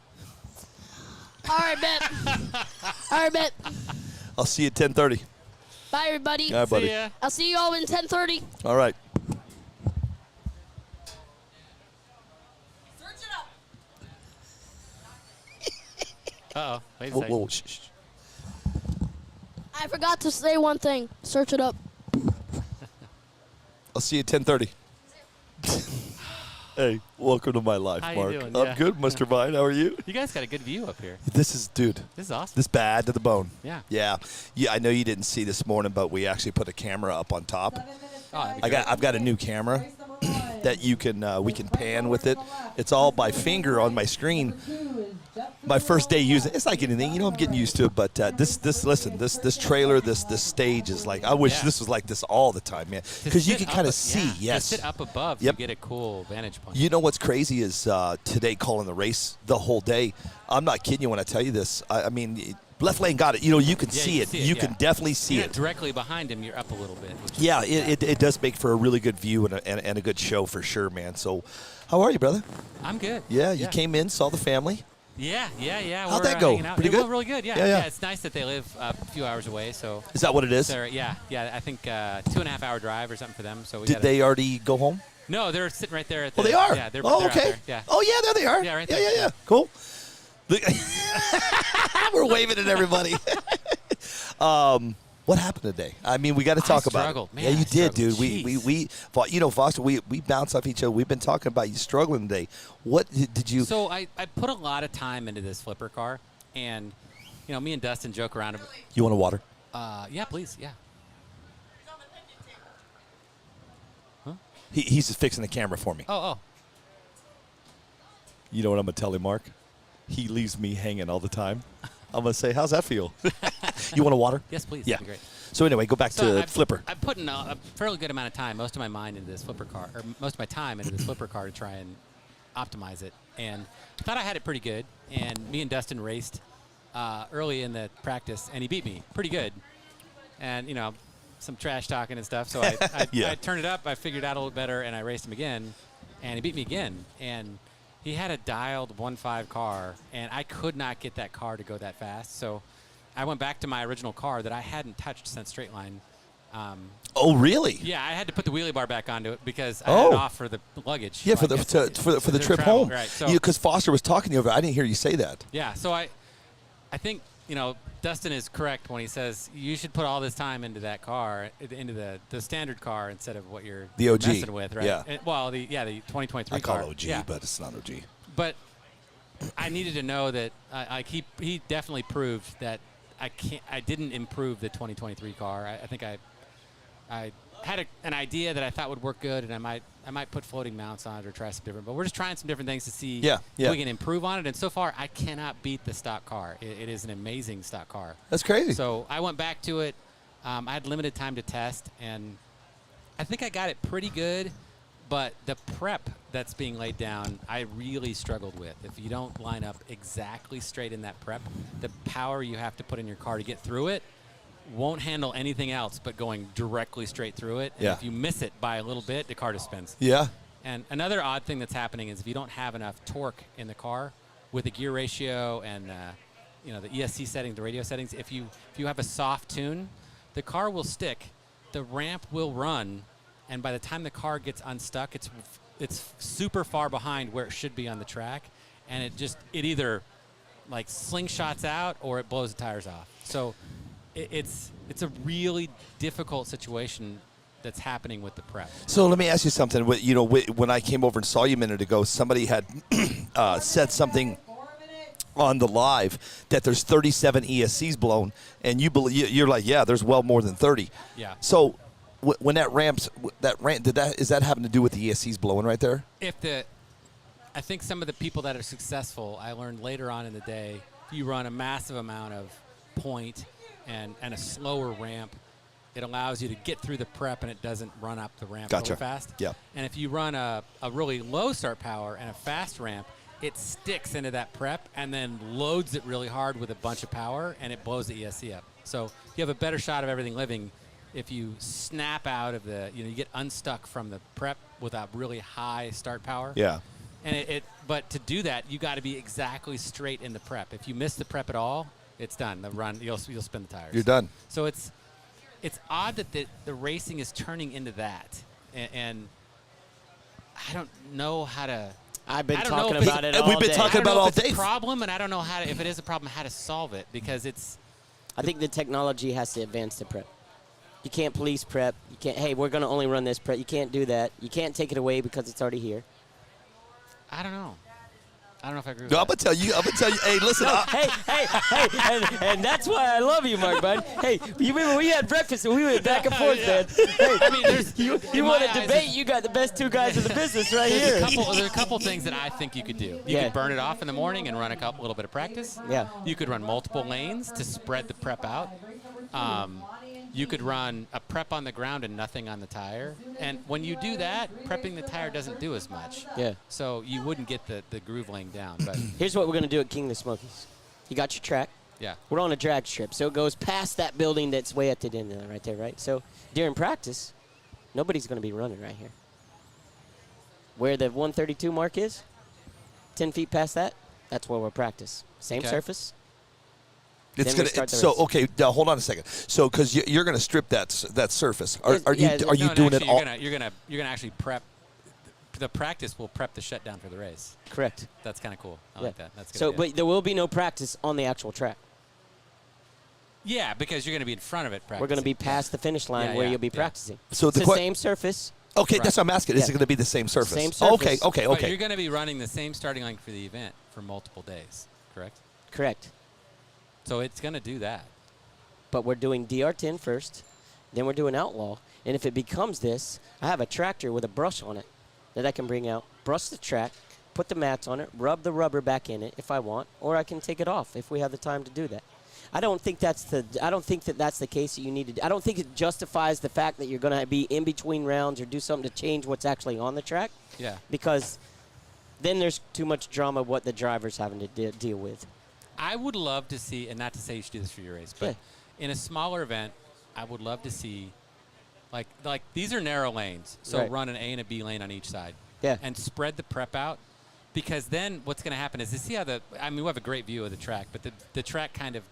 All right, bet. All right, bet. I'll see you at 10:30. Bye, everybody. All right, buddy. See ya. I'll see you all in 10:30. All right. Uh-oh. Wait a second. Whoa, shh. I forgot to say one thing. Search it up. I'll see you at 10:30. Hey, welcome to my life, How Mark. you doing? I'm Yeah. good, Mr. Vine. How are you? You guys got a good view up here. This is, dude. This is awesome. This bad to the bone. Yeah. Yeah. I know you didn't see this morning, but we actually put a camera up on top. I've got a new camera that we can pan with it. It's all by finger on my screen. My first day using it's like anything, I'm getting used to it. But this trailer, this stage is like I wish this was like this all the time, man, because you can kind of see. Yes. To sit up above, Yep. you get a cool vantage point. You know what's crazy is today calling the race the whole day. I'm not kidding you when I tell you this. I mean, left lane got it. You can see it. You can definitely see You're it. not directly behind him, you're up a little bit. Yeah, it does make for a really good view and a good show for sure, man. So, how are you, brother? I'm good. Yeah, you came in, saw the family. Yeah. How'd We're, that go? hanging out. Pretty It good? went really good. Yeah. It's nice that they live a few hours away. So Is that what it is? Yeah. I think 2.5 hour drive or something for them. So we Did gotta, they already go home? No, they're sitting right there. At the, Oh, they are. Yeah, they're oh, they're out okay. there. Yeah. Oh, yeah, there they are. Yeah, right there. Yeah. Cool. We're waving at everybody. What happened today? I mean, we got to talk about struggled. it. Man, Yeah, you I did, struggled. dude. We Foster, we bounce off each other. We've been talking about you struggling today. What did you? So I put a lot of time into this flipper car, and me and Dustin joke around. You want a water? Yeah, please. Yeah. Huh? He's just fixing the camera for me. Oh. You know what I'm gonna tell him, Mark? He leaves me hanging all the time. I'm gonna say, "How's that feel?" You want a water? Yes, please. Yeah. That'd be great. So anyway, go back to flipper. I'm putting a fairly good amount of time, most of my mind into this flipper car, or most of my time into this flipper car to try and optimize it. And I thought I had it pretty good. And me and Dustin raced early in the practice, and he beat me pretty good. And some trash talking and stuff. So I turned it up. I figured out a little better, and I raced him again, and he beat me again. And he had a dialed 1.5 car, and I could not get that car to go that fast. So I went back to my original car that I hadn't touched since straight line. Oh, really? Yeah, I had to put the wheelie bar back onto it because I had it off for the luggage. Yeah, for the trip travel, home. right? So Because Foster was talking to you over. I didn't hear you say that. yeah, so I think Dustin is correct when he says you should put all this time into that car, into the standard car instead of what you're The OG. messing with, right? Yeah. the 2023 I call car. it OG, yeah. but it's not OG. But I needed to know that he definitely proved that I didn't improve the 2023 car. I think I had an idea that I thought would work good, and I might put floating mounts on it or try some different. But we're just trying some different things to see if we can improve on it. And so far, I cannot beat the stock car. It is an amazing stock car. That's crazy. So I went back to it. I had limited time to test, and I think I got it pretty good. But the prep that's being laid down, I really struggled with. If you don't line up exactly straight in that prep, the power you have to put in your car to get through it won't handle anything else but going directly straight through it. And if you miss it by a little bit, the car just spins. Yeah. And another odd thing that's happening is if you don't have enough torque in the car with the gear ratio and the ESC settings, the radio settings, if you have a soft tune, the car will stick, the ramp will run, and by the time the car gets unstuck, it's super far behind where it should be on the track, and it either like slingshots out or it blows the tires off. So it's a really difficult situation that's happening with the prep. So let me ask you something. When I came over and saw you a minute ago, somebody had said something on the live that there's 37 ESCs blown, and you're like, yeah, there's well more than 30. Yeah. So when that ramp, is that having to do with the ESCs blowing right there? I think some of the people that are successful, I learned later on in the day, you run a massive amount of point and a slower ramp. It allows you to get through the prep and it doesn't run up the ramp Gotcha. really fast. Yeah. And if you run a really low start power and a fast ramp, it sticks into that prep and then loads it really hard with a bunch of power and it blows the ESC up. So you have a better shot of everything living if you snap out of you get unstuck from the prep with a really high start power. Yeah. And but to do that, you got to be exactly straight in the prep. If you miss the prep at all, it's done. The run, you'll spin the tires. You're done. So it's odd that the racing is turning into that, and I don't know how to. I've been talking about it all day. We've been talking about it all day. It's a problem, and I don't know if it is a problem, how to solve it, because it's. I think the technology has to advance the prep. You can't police prep. You can't. Hey, we're going to only run this prep. You can't do that. You can't take it away because it's already here. I don't know. I don't know if I agree with No, that. I'm gonna tell you. Hey, listen. No, hey, and that's why I love you, Mark, bud. Hey, you remember we had breakfast and we went back and forth, man. Hey, I mean, you want to debate? You got the best two guys in the business right here. There's a couple things that I think you could do. You could burn it off in the morning and run a little bit of practice. Yeah. You could run multiple lanes to spread the prep out. You could run a prep on the ground and nothing on the tire. And when you do that, prepping the tire doesn't do as much. Yeah. So you wouldn't get the groove laying down. But here's what we're going to do at King of the Smokies. You got your track. Yeah. We're on a drag strip, so it goes past that building that's way at the end right there, right? So during practice, nobody's going to be running right here. Where the 132 mark is, 10 feet past that, that's where we'll practice. Same surface. It's gonna. Okay. Now hold on a second. So, because you're gonna strip that surface, are you doing it all? You're gonna actually prep. The practice will prep the shutdown for the race. Correct. That's kind of cool. I like that. That's good. So, but there will be no practice on the actual track. Yeah, because you're gonna be in front of it. Practicing. We're gonna be past the finish line where you'll be practicing. So it's the same surface. Okay, that's what I'm asking. Is it going to be the same surface? Same surface. Okay. But you're going to be running the same starting line for the event for multiple days, correct? Correct. So it's going to do that. But we're doing DR10 first, then we're doing Outlaw. And if it becomes this, I have a tractor with a brush on it that I can bring out, brush the track, put the mats on it, rub the rubber back in it if I want, or I can take it off if we have the time to do that. I don't think that's the case that you need to do. I don't think it justifies the fact that you're going to be in between rounds or do something to change what's actually on the track. Yeah. Because then there's too much drama what the driver's having to deal with. I would love to see, and not to say you should do this for your race, but in a smaller event, I would love to see, like these are narrow lanes, so run an A and a B lane on each side. Yeah. And spread the prep out, because then what's going to happen is, you see how we have a great view of the track, but the track kind of,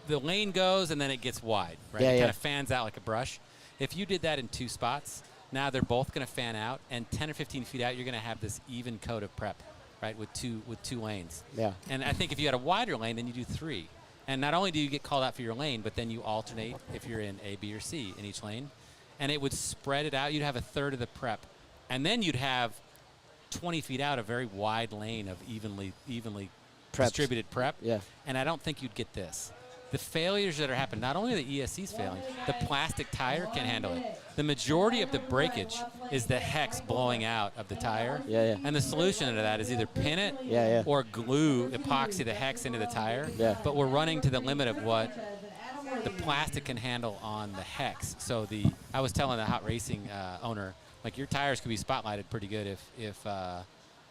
the lane goes and then it gets wide, right? It kind of fans out like a brush. If you did that in two spots, now they're both going to fan out, and 10 or 15 feet out, you're going to have this even coat of prep, right, with two lanes. Yeah. And I think if you had a wider lane, then you do three. And not only do you get called out for your lane, but then you alternate if you're in A, B, or C in each lane. And it would spread it out. You'd have a third of the prep. And then you'd have 20 feet out a very wide lane of evenly distributed prep. Yeah. And I don't think you'd get this. The failures that are happening, not only are the ESCs failing, the plastic tire can't handle it. The majority of the breakage is the hex blowing out of the tire. Yeah. And the solution to that is either pin it or glue, epoxy the hex into the tire. Yeah. But we're running to the limit of what the plastic can handle on the hex. So I was telling the hot racing owner, like, your tires could be spotlighted pretty good if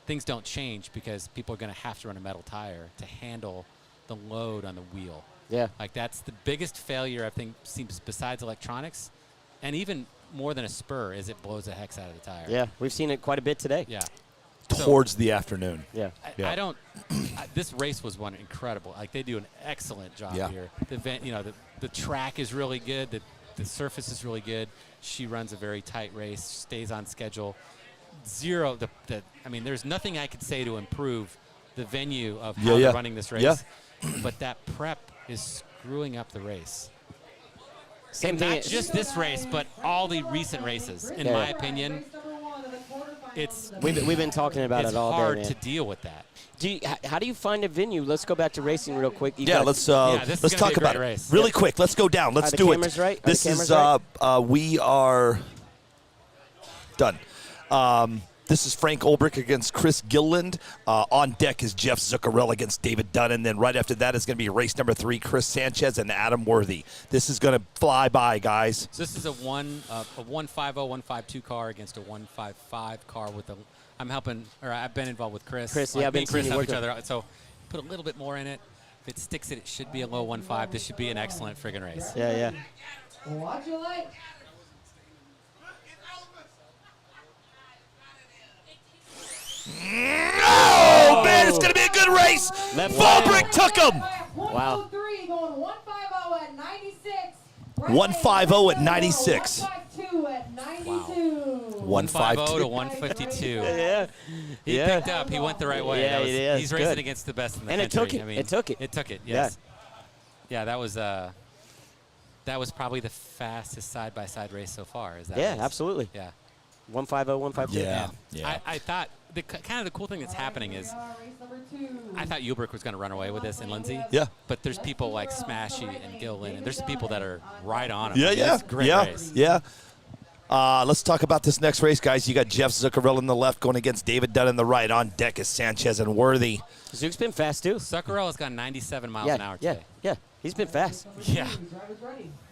things don't change, because people are going to have to run a metal tire to handle the load on the wheel. Yeah. Like, that's the biggest failure, I think, seems, besides electronics, and even more than a spur, is it blows the hex out of the tire. Yeah, we've seen it quite a bit today. Yeah. Towards the afternoon. Yeah. I don't. This race was one incredible. Like, they do an excellent job here. The event, the track is really good. The surface is really good. She runs a very tight race, stays on schedule. There's nothing I could say to improve the venue of how they're running this race. Yeah. But that prep is screwing up the race. Same and thing. Not just this race, but all the recent races, in my opinion. we've been talking about it all day. It's hard man. to deal with that. How do you find a venue? Let's go back to racing real quick. Let's talk about it really quick. Let's go down. Let's do it. Right? This is we are done. This is Frank Ulbrich against Chris Gilliland. On deck is Jeff Zuccarello against David Dunn. And then right after that is going to be race number 3, Chris Sanchez and Adam Worthy. This is going to fly by, guys. So this is a 150, 152 car against a 155 car with a. I've been involved with Chris. I've been Chris seeing you help work each other out. So put a little bit more in it. If it sticks it should be a low 1.5. This should be an excellent friggin' race. Yeah. Watch your light. Oh, man, it's going to be a good race. Ulbrich took him. Wow. 103 going 150 at 96. 150 at 96. 152 at 92. 150 to 152. Yeah. He picked up. He went the right way. Yeah, he's racing against the best in the country. country. And it took it. I mean, It took it. It took it, yes. Yeah, that was probably the fastest side-by-side race so far. Is that race. Absolutely. Yeah. 150, 152. Yeah. I thought kind of the cool thing that's happening is I thought Ulbrich was going to run away with this in Lindsay. Yeah. But there's people like Smashy and Gilliland, and there's people that are right on him. Yeah. It's a great race. Yeah. Let's talk about this next race, guys. You got Jeff Zuccarello in the left going against David Dunn in the right. On deck is Sanchez and Worthy. Zook's been fast, too. Zuccarello's got 97 miles an hour today. Yeah. He's been fast. Yeah.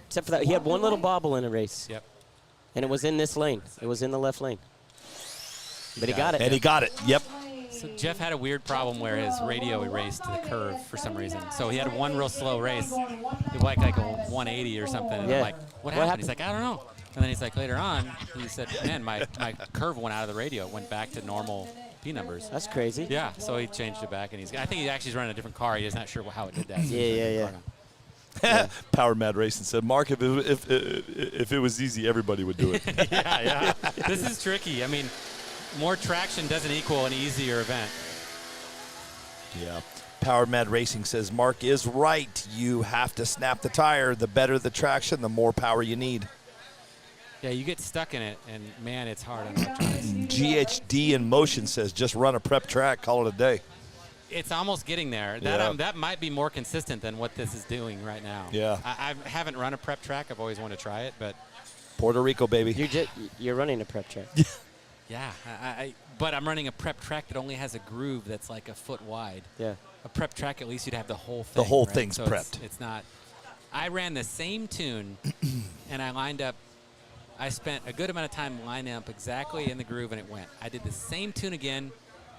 Except for that, he had one little bobble in a race. Yep. And it was in this lane. It was in the left lane. But he got it. And he got it. Yep. So Jeff had a weird problem where his radio erased to the curve for some reason. So he had one real slow race, like a 180 or something. And I'm like, what happened? He's like, I don't know. And then he's like, later on, he said, man, my curve went out of the radio. It went back to normal P numbers. That's crazy. Yeah, so he changed it back. And I think he actually is running a different car. He's not sure how it did that. Yeah. Power Mad Racing said, Mark, if it was easy, everybody would do it. yeah. This is tricky. I mean, more traction doesn't equal an easier event. Yeah. Power Mad Racing says, Mark is right. You have to snap the tire. The better the traction, the more power you need. Yeah, you get stuck in it, and, man, it's hard on electronics. GHD in Motion says, just run a prep track, call it a day. It's almost getting there. That might be more consistent than what this is doing right now. Yeah. I haven't run a prep track. I've always wanted to try it, but Puerto Rico, baby. You're running a prep track. Yeah, but I'm running a prep track that only has a groove that's like a foot wide. Yeah. A prep track, at least you'd have the whole thing. The whole right? thing's so prepped. It's not. I ran the same tune, and I lined up. I spent a good amount of time lining up exactly in the groove, and it went. I did the same tune again,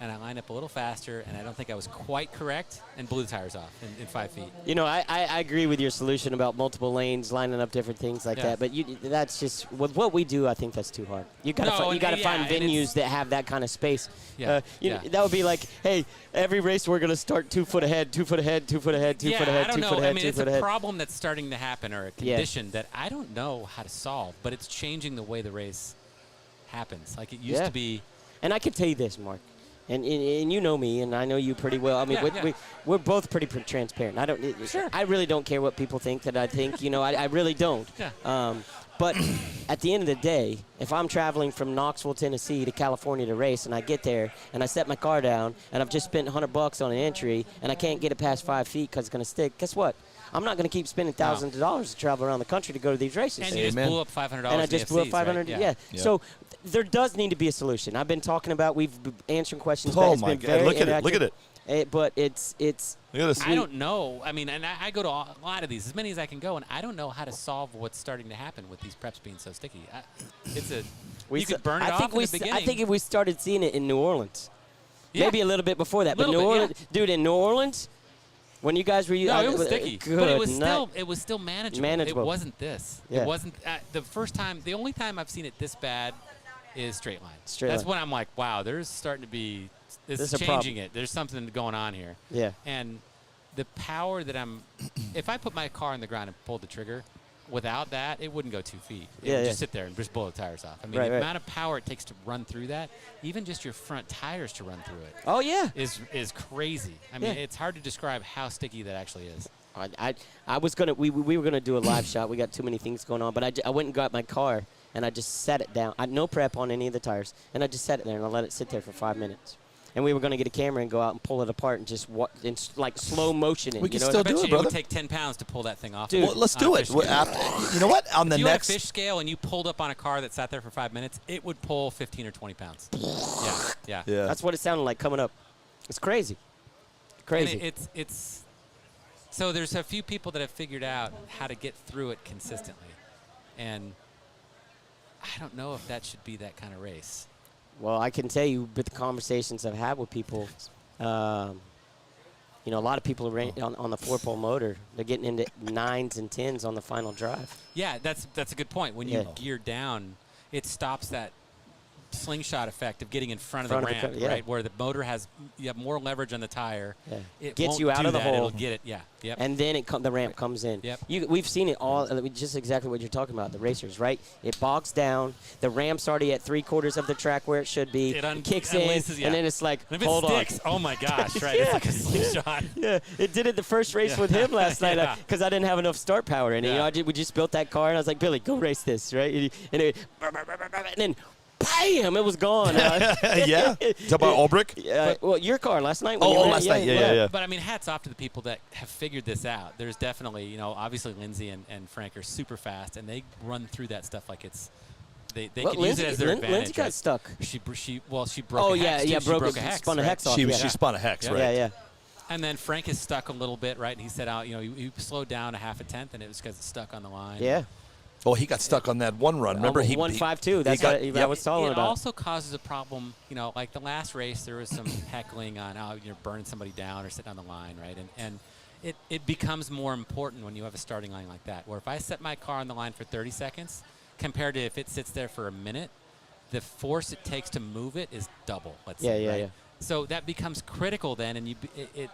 and I lined up a little faster, and I don't think I was quite correct, and blew the tires off in 5 feet. You know, I agree with your solution about multiple lanes, lining up different things like that. But that's just with what we do. I think that's too hard. You got to find venues that have that kind of space. Yeah, know, that would be like, hey, every race we're going to start 2 foot ahead, 2 foot ahead, 2 foot ahead, 2 foot ahead, 2 foot ahead. I mean, it's a problem that's starting to happen, or a condition that I don't know how to solve, but it's changing the way the race happens. Like it used to be. And I can tell you this, Mark. And you know me, and I know you pretty well. I mean, we're both pretty transparent. I really don't care what people think that I think. You know, I really don't. Yeah. But at the end of the day, if I'm traveling from Knoxville, Tennessee to California to race, and I get there and I set my car down and I've just spent $100 on an entry and I can't get it past 5 feet because it's going to stick, guess what? I'm not going to keep spending thousands of dollars to travel around the country to go to these races. And you just blew up $500. And I just blew up $500. Right? Yeah. So there does need to be a solution. I've been talking about. We've been answering questions. Oh my God! Look at it! Look at it! But it's. Look at this. I don't know. I mean, and I go to a lot of these, as many as I can go, and I don't know how to solve what's starting to happen with these preps being so sticky. You could burn it off in the beginning. I think if we started seeing it in New Orleans, maybe a little bit before that, but New Orleans, dude, in New Orleans. When you guys were, no, it was sticky, but it was still manageable. It wasn't this. Yeah. It wasn't the first time. The only time I've seen it this bad is straight line. That's when I'm like, wow, there's starting to be. This is changing it. There's something going on here. Yeah. And the power that if I put my car on the ground and pulled the trigger, without that, it wouldn't go 2 feet. It would just sit there and just blow the tires off. I mean, the amount of power it takes to run through that, even just your front tires to run through it. Oh, yeah. Is crazy. I mean, it's hard to describe how sticky that actually is. I was going to, we were going to do a live shot. We got too many things going on. But I went and got my car, and I just set it down. I had no prep on any of the tires, and I just set it there, and I let it sit there for 5 minutes. And we were going to get a camera and go out and pull it apart and just in like slow motion it. We can you know still what I do mean? it, brother. It would take 10 pounds to pull that thing off. Dude, well, let's do it. You know what? On the if you next had a fish scale and you pulled up on a car that sat there for 5 minutes, it would pull 15 or 20 pounds. Yeah. That's what it sounded like coming up. It's crazy. Crazy. And it's so there's a few people that have figured out how to get through it consistently, and I don't know if that should be that kind of race. Well, I can tell you with the conversations I've had with people, you know, a lot of people are on the 4-pole motor. They're getting into 9s and 10s on the final drive. Yeah, that's a good point. When you gear down, it stops that slingshot effect of getting in front of the ramp, right? Where the motor you have more leverage on the tire. Yeah. It gets won't you out do of the that. hole. It'll get it. Yeah. Yep. And then the ramp comes in. Yep. We've seen it all. Just exactly what you're talking about. The racers, right? It bogs down. The ramp's already at 3/4 of the track where it should be. It kicks in, and then it's like, and if hold it sticks, on. Oh my gosh! Right? It's like a slingshot. Yeah. It did it the first race with him last night because I didn't have enough start power in it. You know, we just built that car, and I was like, Billy, go race this, right? And then. Bam! It was gone. Yeah. Talk about Ulbrich? Well, your car last night. Last night. Yeah. But I mean, hats off to the people that have figured this out. There's definitely, you know, obviously Lindsay and Frank are super fast, and they run through that stuff like it's. They could use it as their advantage. Lindsay got stuck. She broke. Oh a hex yeah, too. She broke a hex. Spun a hex off. She spun a hex, right? Yeah. And then Frank is stuck a little bit, right? And he said, you know, he slowed down a 1/2 and it was because it's stuck on the line. Yeah. Oh, he got stuck on that one run. Remember, he 152. That's what I was telling about. It also causes a problem, you know, like the last race, there was some heckling on how you're burning somebody down or sitting on the line, right? And it becomes more important when you have a starting line like that, where if I set my car on the line for 30 seconds, compared to if it sits there for a minute, the force it takes to move it is double, let's say, right? So that becomes critical then, and it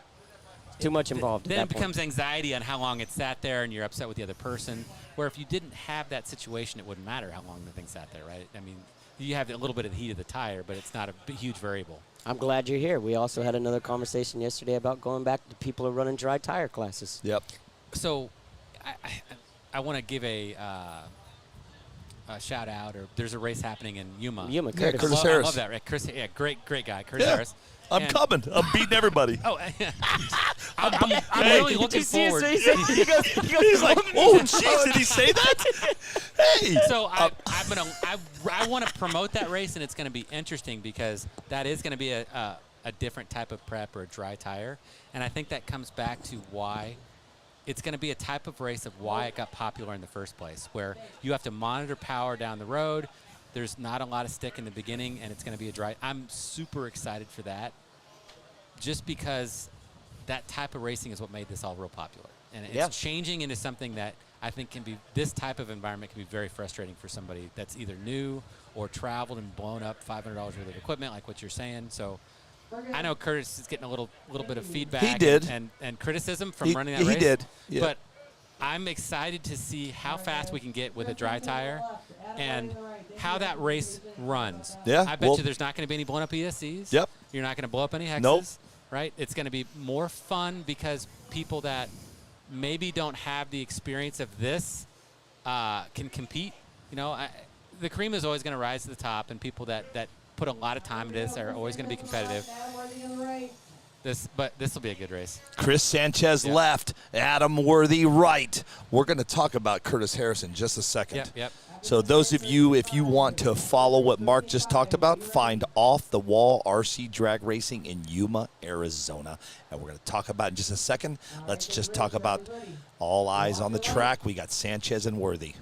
too much involved. Then it becomes anxiety on how long it sat there, and you're upset with the other person. Where if you didn't have that situation, it wouldn't matter how long the thing sat there, right? I mean, you have a little bit of the heat of the tire, but it's not a huge variable. I'm glad you're here. We also had another conversation yesterday about going back to people who are running dry tire classes. Yep. So I want to give a shout out, or there's a race happening in Yuma. Curtis Harris. I love that, right? Chris, great guy, Curtis Harris. I'm coming. I'm beating everybody. Oh, I'm really looking forward. He's like, oh, jeez, did he say that? Hey. So I want to promote that race, and it's going to be interesting because that is going to be a different type of prep or a dry tire, and I think that comes back to why it's going to be a type of race of why it got popular in the first place, where you have to monitor power down the road. There's not a lot of stick in the beginning, and it's going to be a dry. I'm super excited for that, just because that type of racing is what made this all real popular. And it's changing into something that I think can be, this type of environment can be very frustrating for somebody that's either new or traveled and blown up $500 worth of equipment, like what you're saying. So I know Curtis is getting a little bit of feedback. He did. And criticism from running that race. He did. Yeah. But I'm excited to see how fast we can get with a dry tire and how that race runs. Yeah. I bet you there's not going to be any blown up ESCs. Yep. You're not going to blow up any hexes. Nope. Right? It's going to be more fun because people that maybe don't have the experience of this can compete. You know, the cream is always going to rise to the top, and people that put a lot of time into this are always going to be competitive. But this will be a good race. Chris Sanchez left, Adam Worthy right. We're going to talk about Curtis Harris in just a second. Yep. So those of you, if you want to follow what Mark just talked about, find Off the Wall RC Drag Racing in Yuma, Arizona. And we're going to talk about it in just a second. Let's just talk about all eyes on the track. We got Sanchez and Worthy.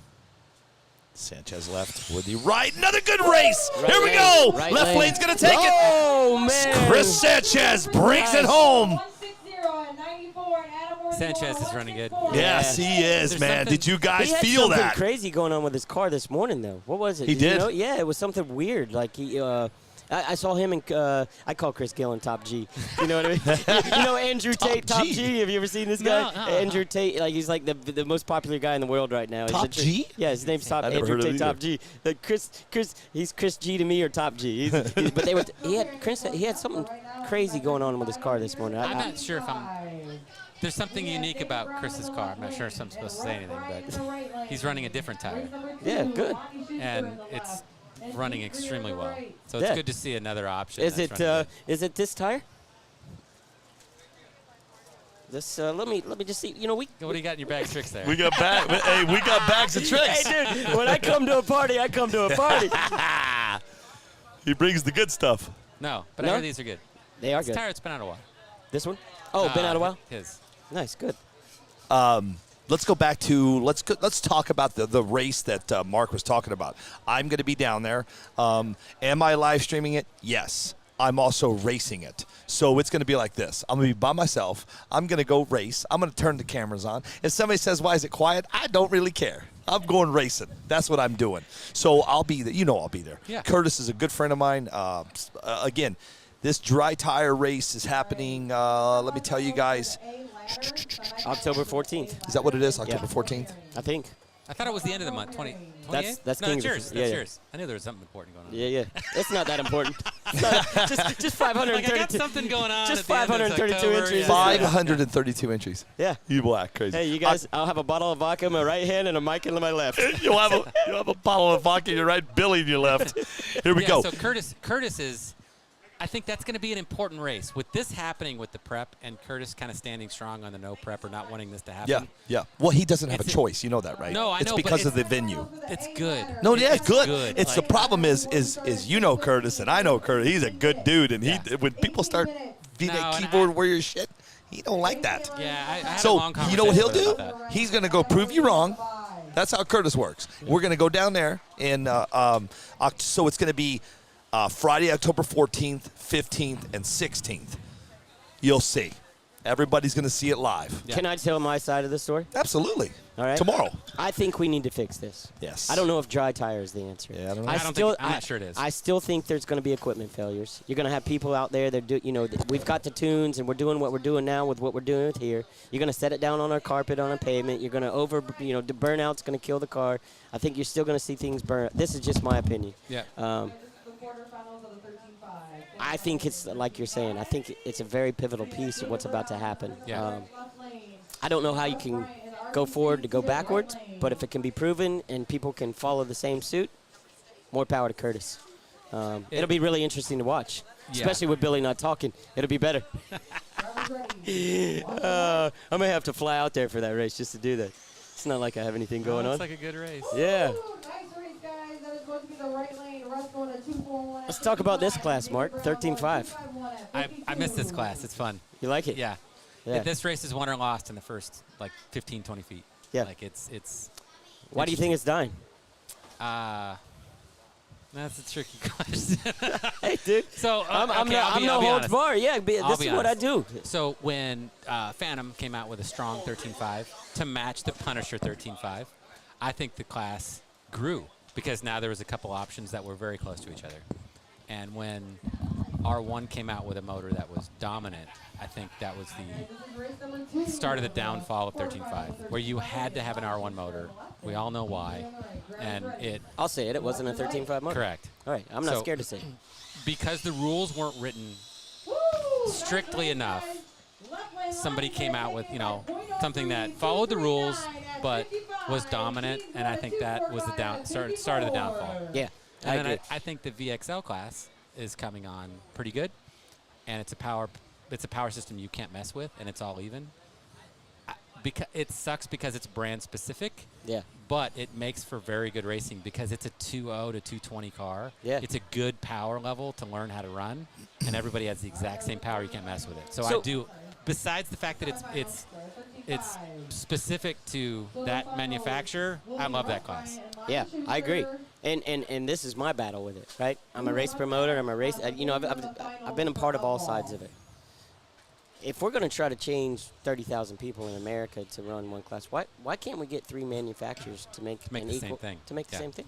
Sanchez left, Worthy right. Another good race. Here we go. Left lane's going to take it. Oh, man. Chris Sanchez brings it home. Sanchez is running good. Yes, he is, man. Did you guys feel that? He had something crazy going on with his car this morning, though. What was it? He did? You know? Yeah, it was something weird. Like he, I saw him in. I call Chris Gillen Top G. You know what I mean? You know Andrew Tate, Top G. Have you ever seen this guy? No. Andrew Tate, like he's like the most popular guy in the world right now. Top G? Yeah, his name's Top. Andrew Tate, Top G. Chris, he's Chris G to me or Top G. He had something crazy going on with his car this morning. I'm not sure if there's something unique about Chris's car. I'm not sure if I'm supposed to say anything, but he's running a different tire. Yeah, good. And it's running extremely well. So it's good to see another option. Is it this tire? This let me just see. What do you got in your bag of tricks there? We got bags of tricks. Hey, dude, when I come to a party, I come to a party. He brings the good stuff. No, but I hear these are good. They are it's good. Tire, it's been out a while. This one? Oh, been out a while? His. Nice, good. Let's go back to let's talk about the race that Mark was talking about. I'm going to be down there. Am I live streaming it? Yes. I'm also racing it. So it's going to be like this. I'm going to be by myself. I'm going to go race. I'm going to turn the cameras on. If somebody says, why is it quiet? I don't really care. I'm going racing. That's what I'm doing. So I'll be there. I'll be there. Yeah. Curtis is a good friend of mine. Again, this dry tire race is happening, let me tell you guys. October 14th. Is that what it is, October 14th? I think. I thought it was the end of the month, 28th? That's no, King's. that's yours. Yeah, That's yours. I knew there was something important going on. Yeah. It's not that important. just 532. Like I got something going on. Just at the end of 532 October, entries. 532 entries. Yeah. You black crazy. Hey, you guys, I'll have a bottle of vodka in my right hand and a mic in my left. You'll have a bottle of vodka in your right, Billy in your left. Here we go. So Curtis is. I think that's going to be an important race. With this happening with the prep and Curtis kind of standing strong on the no prep or not wanting this to happen. Yeah. Well, he doesn't have a choice. You know that, right? No, I know. It's because of the venue. It's good. No, yeah, it's good. It's like, the problem is Curtis and I know Curtis. He's a good dude, and when people start being a keyboard warrior shit, he don't like that. Yeah, I had so a long conversation you know what he'll with him do? about that. He's gonna go prove you wrong. That's how Curtis works. We're gonna go down there and so it's gonna be Friday, October 14th, 15th, and 16th. You'll see. Everybody's going to see it live. Yeah. Can I tell my side of the story? Absolutely. All right. Tomorrow. I think we need to fix this. Yes. I don't know if dry tire is the answer. Yeah, I don't know. I'm not sure it is. I still think there's going to be equipment failures. You're going to have people out there that do, we've got the tunes and we're doing what we're doing now with what we're doing with here. You're going to set it down on our carpet on a pavement. You're going to the burnout's going to kill the car. I think you're still going to see things burn. This is just my opinion. Yeah. I think it's like you're saying. I think it's a very pivotal piece of what's about to happen. Yeah. I don't know how you can go forward to go backwards, but if it can be proven and people can follow the same suit, more power to Curtis. It'll be really interesting to watch, especially with Billy not talking. It'll be better. I may have to fly out there for that race just to do that. It's not like I have anything going on. It's like a good race. Yeah. Let's talk about this class, Mark. 13.5. I missed this class. It's fun. You like it? Yeah. This race is won or lost in the first 15, 20 feet. Yeah. Like it's. Why do you think it's dying? That's a tricky question. Hey, dude. So I'm no holds bar. Yeah, this is what I do. So when Phantom came out with a strong 13.5 to match the Punisher 13.5, I think the class grew because now there was a couple options that were very close to each other. And when R1 came out with a motor that was dominant, I think that was the start of the downfall of 13.5, where you had to have an R1 motor. We all know why. And I'll say it. It wasn't a 13.5 motor. Correct. All right. I'm not scared to say it. Because the rules weren't written strictly enough, somebody came out with, something that followed the rules but was dominant, and I think that was the start of the downfall. Yeah. And then I think the VXL class is coming on pretty good, and it's a power system you can't mess with, and it's all even. Because it sucks because it's brand specific. Yeah. But it makes for very good racing because it's a 2.0 to 220 car. Yeah. It's a good power level to learn how to run, and everybody has the exact same power. You can't mess with it. So I do. Besides the fact that it's specific to that manufacturer, I love that class. Yeah, I agree. And this is my battle with it, right? I'm a race promoter. I'm a race. I've been a part of all sides of it. If we're going to try to change 30,000 people in America to run one class, why can't we get 3 manufacturers to make the same thing? To make the same thing.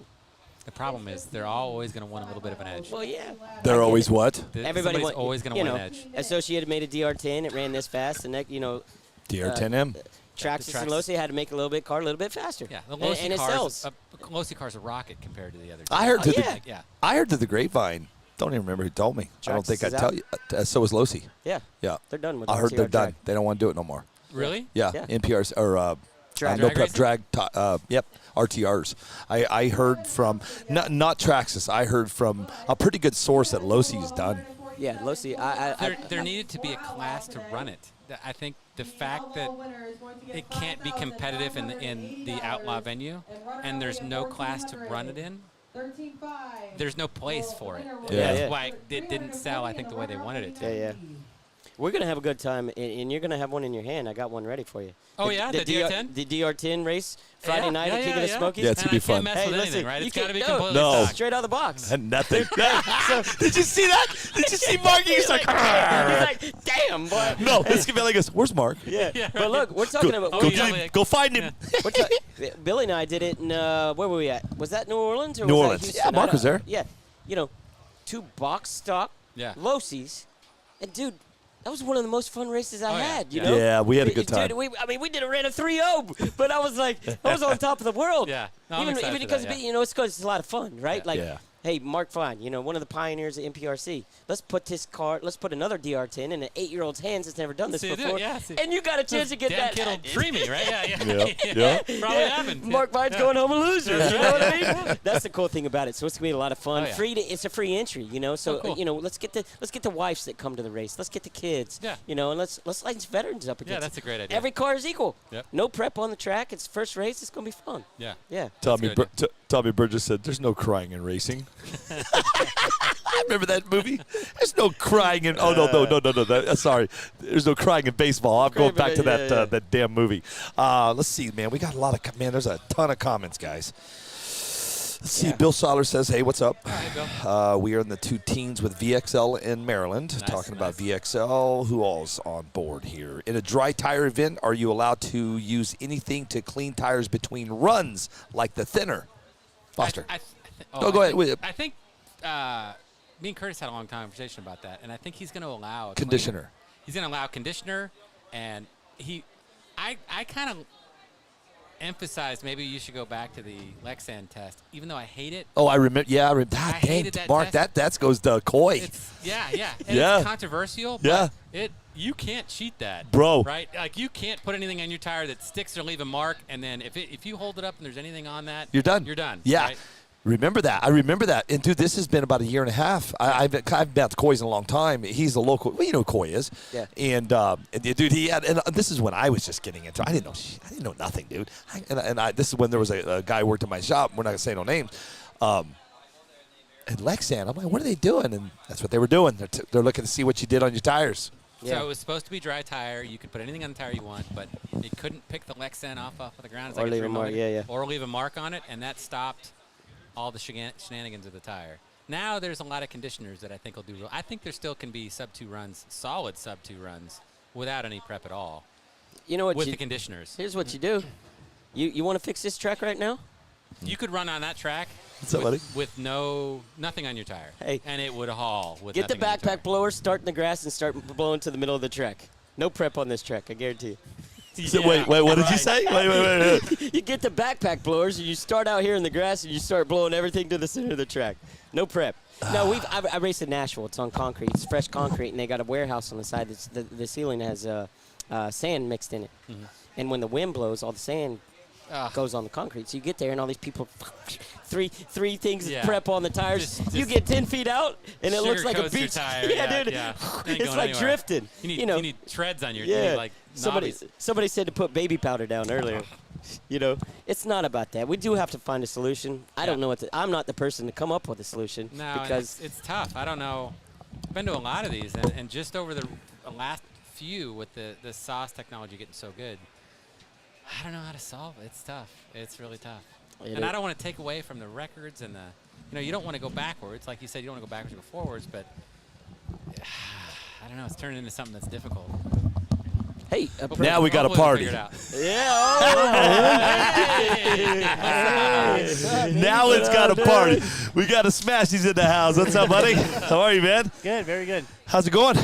The problem is they're always going to want a little bit of an edge. Well, yeah. They're always what? Everybody's always going to want an edge. Associated made a DR10. It ran this fast. And DR10M. Traxxas and Losi had to make a little bit faster. Yeah, the and it sells. Losi car's a rocket compared to the other. I heard through the grapevine don't even remember who told me. I don't think Trax I'd is tell out? you. So is Losi. Yeah. Yeah. They're done with I heard they're RTR done. drag. They don't want to do it no more. Really? Yeah. Yeah. NPRs or Drag. no Drag prep racing? drag. Yep. RTRs. I heard from not Traxxas. I heard from a pretty good source that Losi's done. Yeah, Losi. There needed to be a class to run it. I think the fact that it can't be competitive in the outlaw venue, and there's no class to run it in, there's no place for it. Yeah. That's why it didn't sell, I think, the way they wanted it to. Yeah. We're going to have a good time, and you're going to have one in your hand. I got one ready for you. Oh, yeah? The DR10? The DR10 race Friday night at King of the Smokies. Yeah, it's going to be fun. Mess with anything, right? It's got to be completely No. stock. Straight out of the box. Nothing. Did you see that? Did you see Mark? He's like, damn, boy. No, it's going to be like this. Where's Mark? Yeah. But look, we're talking about. Go find him. Billy and I did it in, where were we at? Was that New Orleans? Or New was Orleans. That Houston? Yeah, Mark was there. Yeah. 2 box stock Losi's. And, dude, that was one of the most fun races I had, you know? Yeah, we had a good time. Dude, we did a ran a 3-0, but I was like, I was on top of the world. Yeah. No, I'm even excited for because that, it's because it's a lot of fun, right? Like, Yeah. hey, Mark Fine, one of the pioneers of NPRC. Let's put another DR10 in an 8-year-old's hands that's never done this before. And you got a chance to get that. Damn kid will free me, right? Yeah. Probably happened. Mark Vine's going home a loser. You know what I mean? That's the cool thing about it. So it's gonna be a lot of fun. Oh, yeah. It's a free entry, So cool. let's get the wives that come to the race. Let's get the kids. Yeah. And let's line some veterans up against. Yeah, that's a great idea. Every car is equal. Yep. No prep on the track. It's first race. It's gonna be fun. Yeah. Yeah. Tommy Burgess said, "There's no crying in racing." I remember that movie. There's no crying in. Oh no. Sorry, there's no crying in baseball. I'm going back to that damn movie. Let's see, man. We got a lot of There's a ton of comments, guys. Let's see. Bill Soller says, "Hey, what's up?" Hi, Bill. We are in the 2 teens with VXL in Maryland, talking about VXL. Who all's on board here? In a dry tire event, are you allowed to use anything to clean tires between runs, like the thinner? Foster. Go ahead. I think me and Curtis had a long conversation about that, and I think he's going to allow conditioner. He's going to allow conditioner, and I kind of emphasized maybe you should go back to the Lexan test, even though I hate it. Oh, I remember. Yeah, I remember. I hated that Mark, test. that goes to Coy. Yeah. And Yeah. it's controversial, but Yeah. you can't cheat that. Bro. Right? Like, you can't put anything on your tire that sticks or leave a mark, and then if you hold it up and there's anything on that, You're done. You're done. Yeah. Right? Remember that. I remember that. And, dude, this has been about a year and a half. I've been to Coy's in a long time. He's a local. Well, you know who Coy is. Yeah. And dude, he had. And this is when I was just getting into it. I didn't know nothing, dude. This is when there was a guy who worked in my shop. We're not going to say no names. And Lexan, I'm like, what are they doing? And that's what they were doing. They're looking to see what you did on your tires. So it was supposed to be dry tire. You could put anything on the tire you want, but it couldn't pick the Lexan off of the ground. Or leave a mark, Or leave a mark on it, and that stopped all the shenanigans of the tire. Now there's a lot of conditioners that I think will do. I think there still can be sub-2 runs, solid sub-2 runs, without any prep at all. You know what? With the conditioners. Here's what you do. You want to fix this track right now? You could run on that track with nothing on your tire, and it would haul with Get the nothing on your backpack blower, start in the grass, and start blowing to the middle of the track. No prep on this track, I guarantee you. So wait, what did you say? Wait. You get the backpack blowers, and you start out here in the grass, and you start blowing everything to the center of the track. No prep. No, I raced in Nashville. It's on concrete. It's fresh concrete, and they got a warehouse on the side. The ceiling has sand mixed in it. Mm-hmm. And when the wind blows, all the sand goes on the concrete. So you get there, and all these people, three things of prep on the tires. You get 10 feet out, and it looks like a beach. Tire. Dude. Yeah. It's like drifting. You need treads on your Somebody said to put baby powder down earlier. It's not about that. We do have to find a solution. I don't know I'm not the person to come up with a solution. No, because it's tough. I don't know. I've been to a lot of these, and just over the last few with the sauce technology getting so good, I don't know how to solve it. It's tough. It's really tough. And I don't want to take away from the records and you don't want to go backwards. Like you said, you don't want to go backwards or go forwards, but I don't know. It's turning into something that's difficult. Hey, now we got a party. Yeah. Now it's got a party. We got a smash. He's in the house. What's up, buddy? How are you, man? Good, very good. How's it going?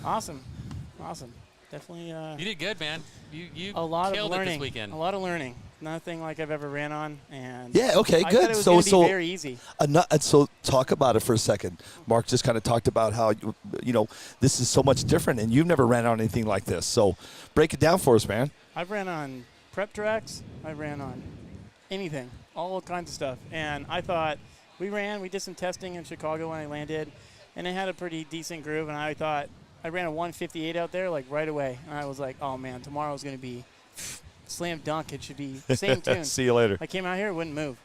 Awesome. Definitely. You did good, man. You a lot killed of learning. it this weekend. A lot of learning. nothing like I've ever ran on, and Yeah, okay, I good. thought it was gonna So be very easy. So talk about it for a second. Mark just kind of talked about how this is so much different, and you've never ran on anything like this. So break it down for us, man. I've ran on prep tracks. I ran on anything, all kinds of stuff, and I thought we did some testing in Chicago when I landed, and it had a pretty decent groove, and I thought I ran a 158 out there like right away, and I was like, oh man, tomorrow's gonna be slam dunk. It should be same tune. See you later. I came out here, it wouldn't move.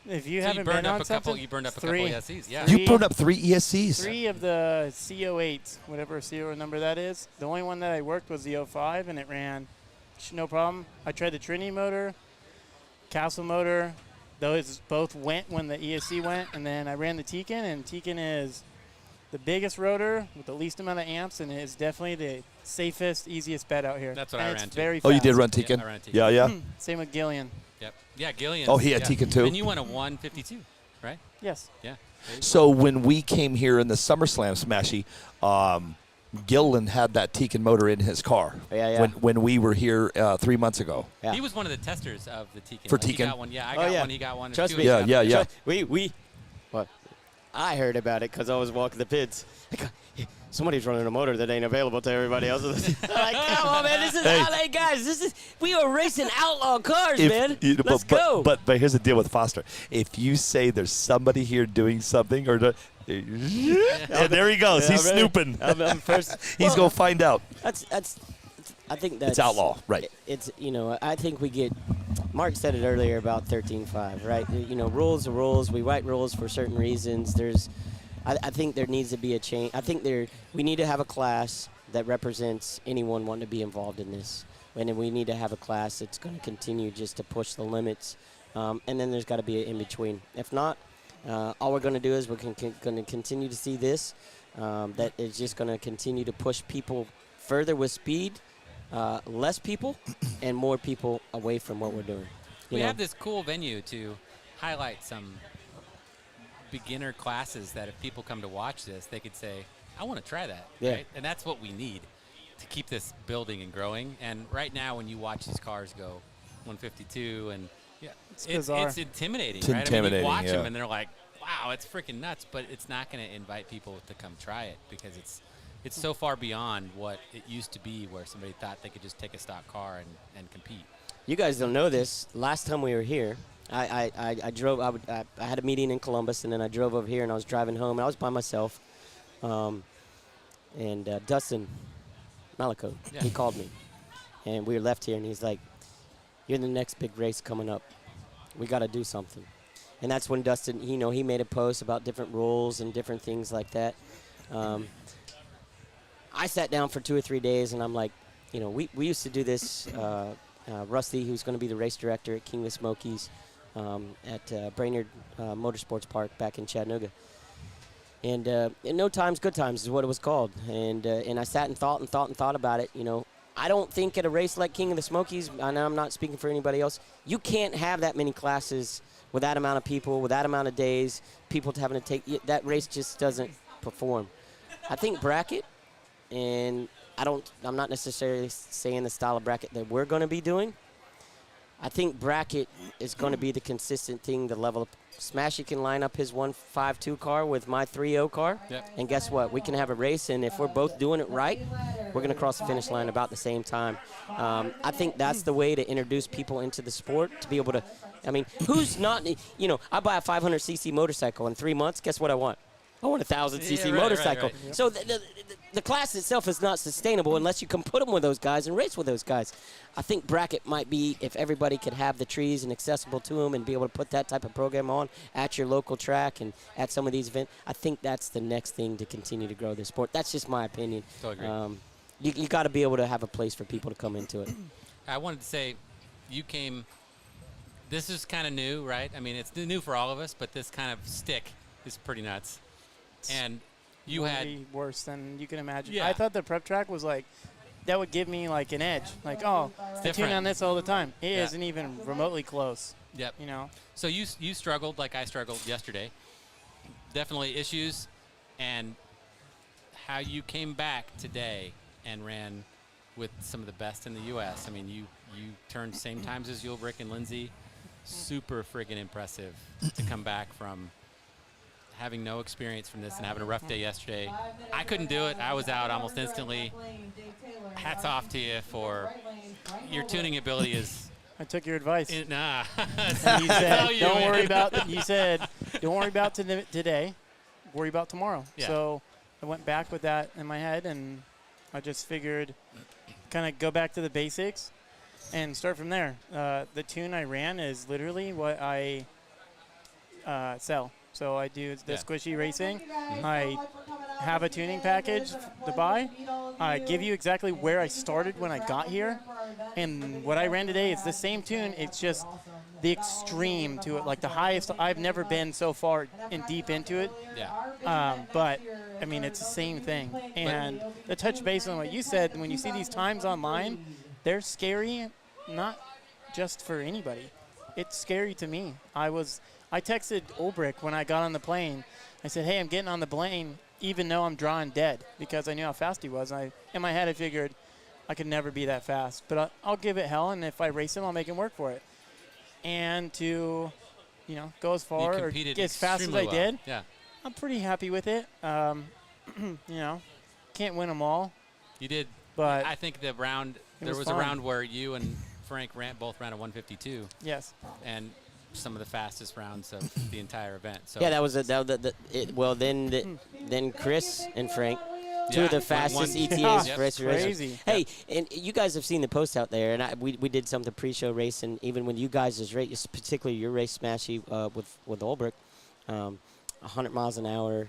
If you So haven't been on something, you burned up a three. couple ESCs, yeah. You burned up 3 ESCs. 3 of the CO8s, whatever CO number that is. The only one that I worked was the 05, and it ran no problem. I tried the Trinity motor, Castle motor. Those both went when the ESC went, and then I ran the Tekin, and Tekin is the biggest rotor with the least amount of amps, and it is definitely the safest, easiest bed out here. That's what and I it's ran too. very Oh, you fast. did run Tekin? Yeah, I ran Tekin. Yeah, yeah. Same with Gillian. Yep. Yeah, Gillian. Oh, he had Tekin too? And you went a 152, right? Yes. Yeah. So when we came here in the SummerSlam Smashy, Gillen had that Tekin motor in his car. Yeah. When we were here 3 months ago. Yeah. He was one of the testers of the Tekin. For He Tekin? got one. Yeah, I got one. He got one. Trust Two me. of us got one. We what? I heard about it because I was walking the pits. Somebody's running a motor that ain't available to everybody else. Like, come on, man, this is LA guys. We are racing outlaw cars, man. Let's go. But here's the deal with Foster. If you say there's somebody here doing something and there he goes. He's snooping. I'm first. He's going to find out. I think that's It's outlaw, right. It's I think we get. Mark said it earlier about 13.5, right? Rules are rules. We write rules for certain reasons. I think there needs to be a change. I think we need to have a class that represents anyone wanting to be involved in this. And then we need to have a class that's going to continue just to push the limits. And then there's got to be an in-between. If not, all we're going to do is we're going to continue to see this. That is just going to continue to push people further with speed, less people, and more people away from what we're doing. We have this cool venue to highlight some beginner classes that if people come to watch this, they could say, I want to try that. Yeah. Right? And that's what we need to keep this building and growing. And right now, when you watch these cars go 152, and it's intimidating, It's right? intimidating, I mean, you watch yeah. them and they're like, wow, it's freaking nuts, but it's not going to invite people to come try it because it's so far beyond what it used to be where somebody thought they could just take a stock car and compete. You guys don't know this. Last time we were here, I drove. I had a meeting in Columbus, and then I drove over here, and I was driving home, and I was by myself. And Dustin Malico, he called me, and we were left here, and he's like, "You're the next big race coming up. We got to do something." And that's when Dustin, he made a post about different rules and different things like that. I sat down for 2 or 3 days, and I'm like, we used to do this. Rusty, who's going to be the race director at King of the Smokies at Brainerd Motorsports Park back in Chattanooga. And No Times, Good Times is what it was called. And I sat and thought about it. I don't think at a race like King of the Smokies, and I'm not speaking for anybody else, you can't have that many classes with that amount of people, with that amount of days, people having to take – that race just doesn't perform. I think bracket, and I'm not necessarily saying the style of bracket that we're going to be doing. I think bracket is going to be the consistent thing, the level of Smashy can line up his 152 car with my 30 car. Yep. And guess what? We can have a race, and if we're both doing it right, we're going to cross the finish line about the same time. I think that's the way to introduce people into the sport, to be able to – who's not – I buy a 500cc motorcycle in 3 months. Guess what I want? I want a 1,000cc motorcycle. Right. Yep. So the class itself is not sustainable unless you can put them with those guys and race with those guys. I think bracket might be if everybody could have the trees and accessible to them and be able to put that type of program on at your local track and at some of these events. I think that's the next thing to continue to grow the sport. That's just my opinion. Totally agree. You got to be able to have a place for people to come into it. I wanted to say, you came. This is kind of new, right? I mean, it's new for all of us, but this kind of stick is pretty nuts. And you had worse than you can imagine. Yeah. I thought the prep track was like that would give me like an edge. Like, I tune different. on this all the time. It Yeah. isn't even remotely close. Yep. So you struggled like I struggled yesterday. Definitely issues, and how you came back today and ran with some of the best in the U.S. I mean, you turned same times as Ulrich and Lindsay. Super friggin' impressive to come back from having no experience from this and having a rough day yesterday. I couldn't do it. I was out almost instantly. Hats off to you for your tuning ability is. I took your advice. Nah. You said, don't worry about. You said, don't worry about today. Worry about tomorrow. Yeah. So I went back with that in my head, and I just figured, kind of go back to the basics, and start from there. The tune I ran is literally what I sell. So I do the squishy racing. I have a tuning package to buy. I give you exactly where I started when I got here. And what I ran today is the same tune. It's just the extreme to it, like the highest. I've never been so far and deep into it. Yeah. But, I mean, it's the same thing. And to touch base on what you said, when you see these times online, they're scary, not just for anybody. It's scary to me. I texted Ulbrich when I got on the plane. I said, hey, I'm getting on the plane even though I'm drawing dead, because I knew how fast he was. In my head, I figured I could never be that fast. But I'll give it hell, and if I race him, I'll make him work for it. And to, go as far or get as fast as I did, I'm pretty happy with it. Can't win them all. You did. But I think there was a round where you and Frank both ran a 152. Yes. And some of the fastest rounds of the entire event. So yeah, then Chris and Frank, two of the fastest ETAs for race. Crazy. Hey, and you guys have seen the post out there, and we did some of the pre-show race, and even when you guys' race, particularly your race, Smashy, with Ulbrich, 100 miles an hour,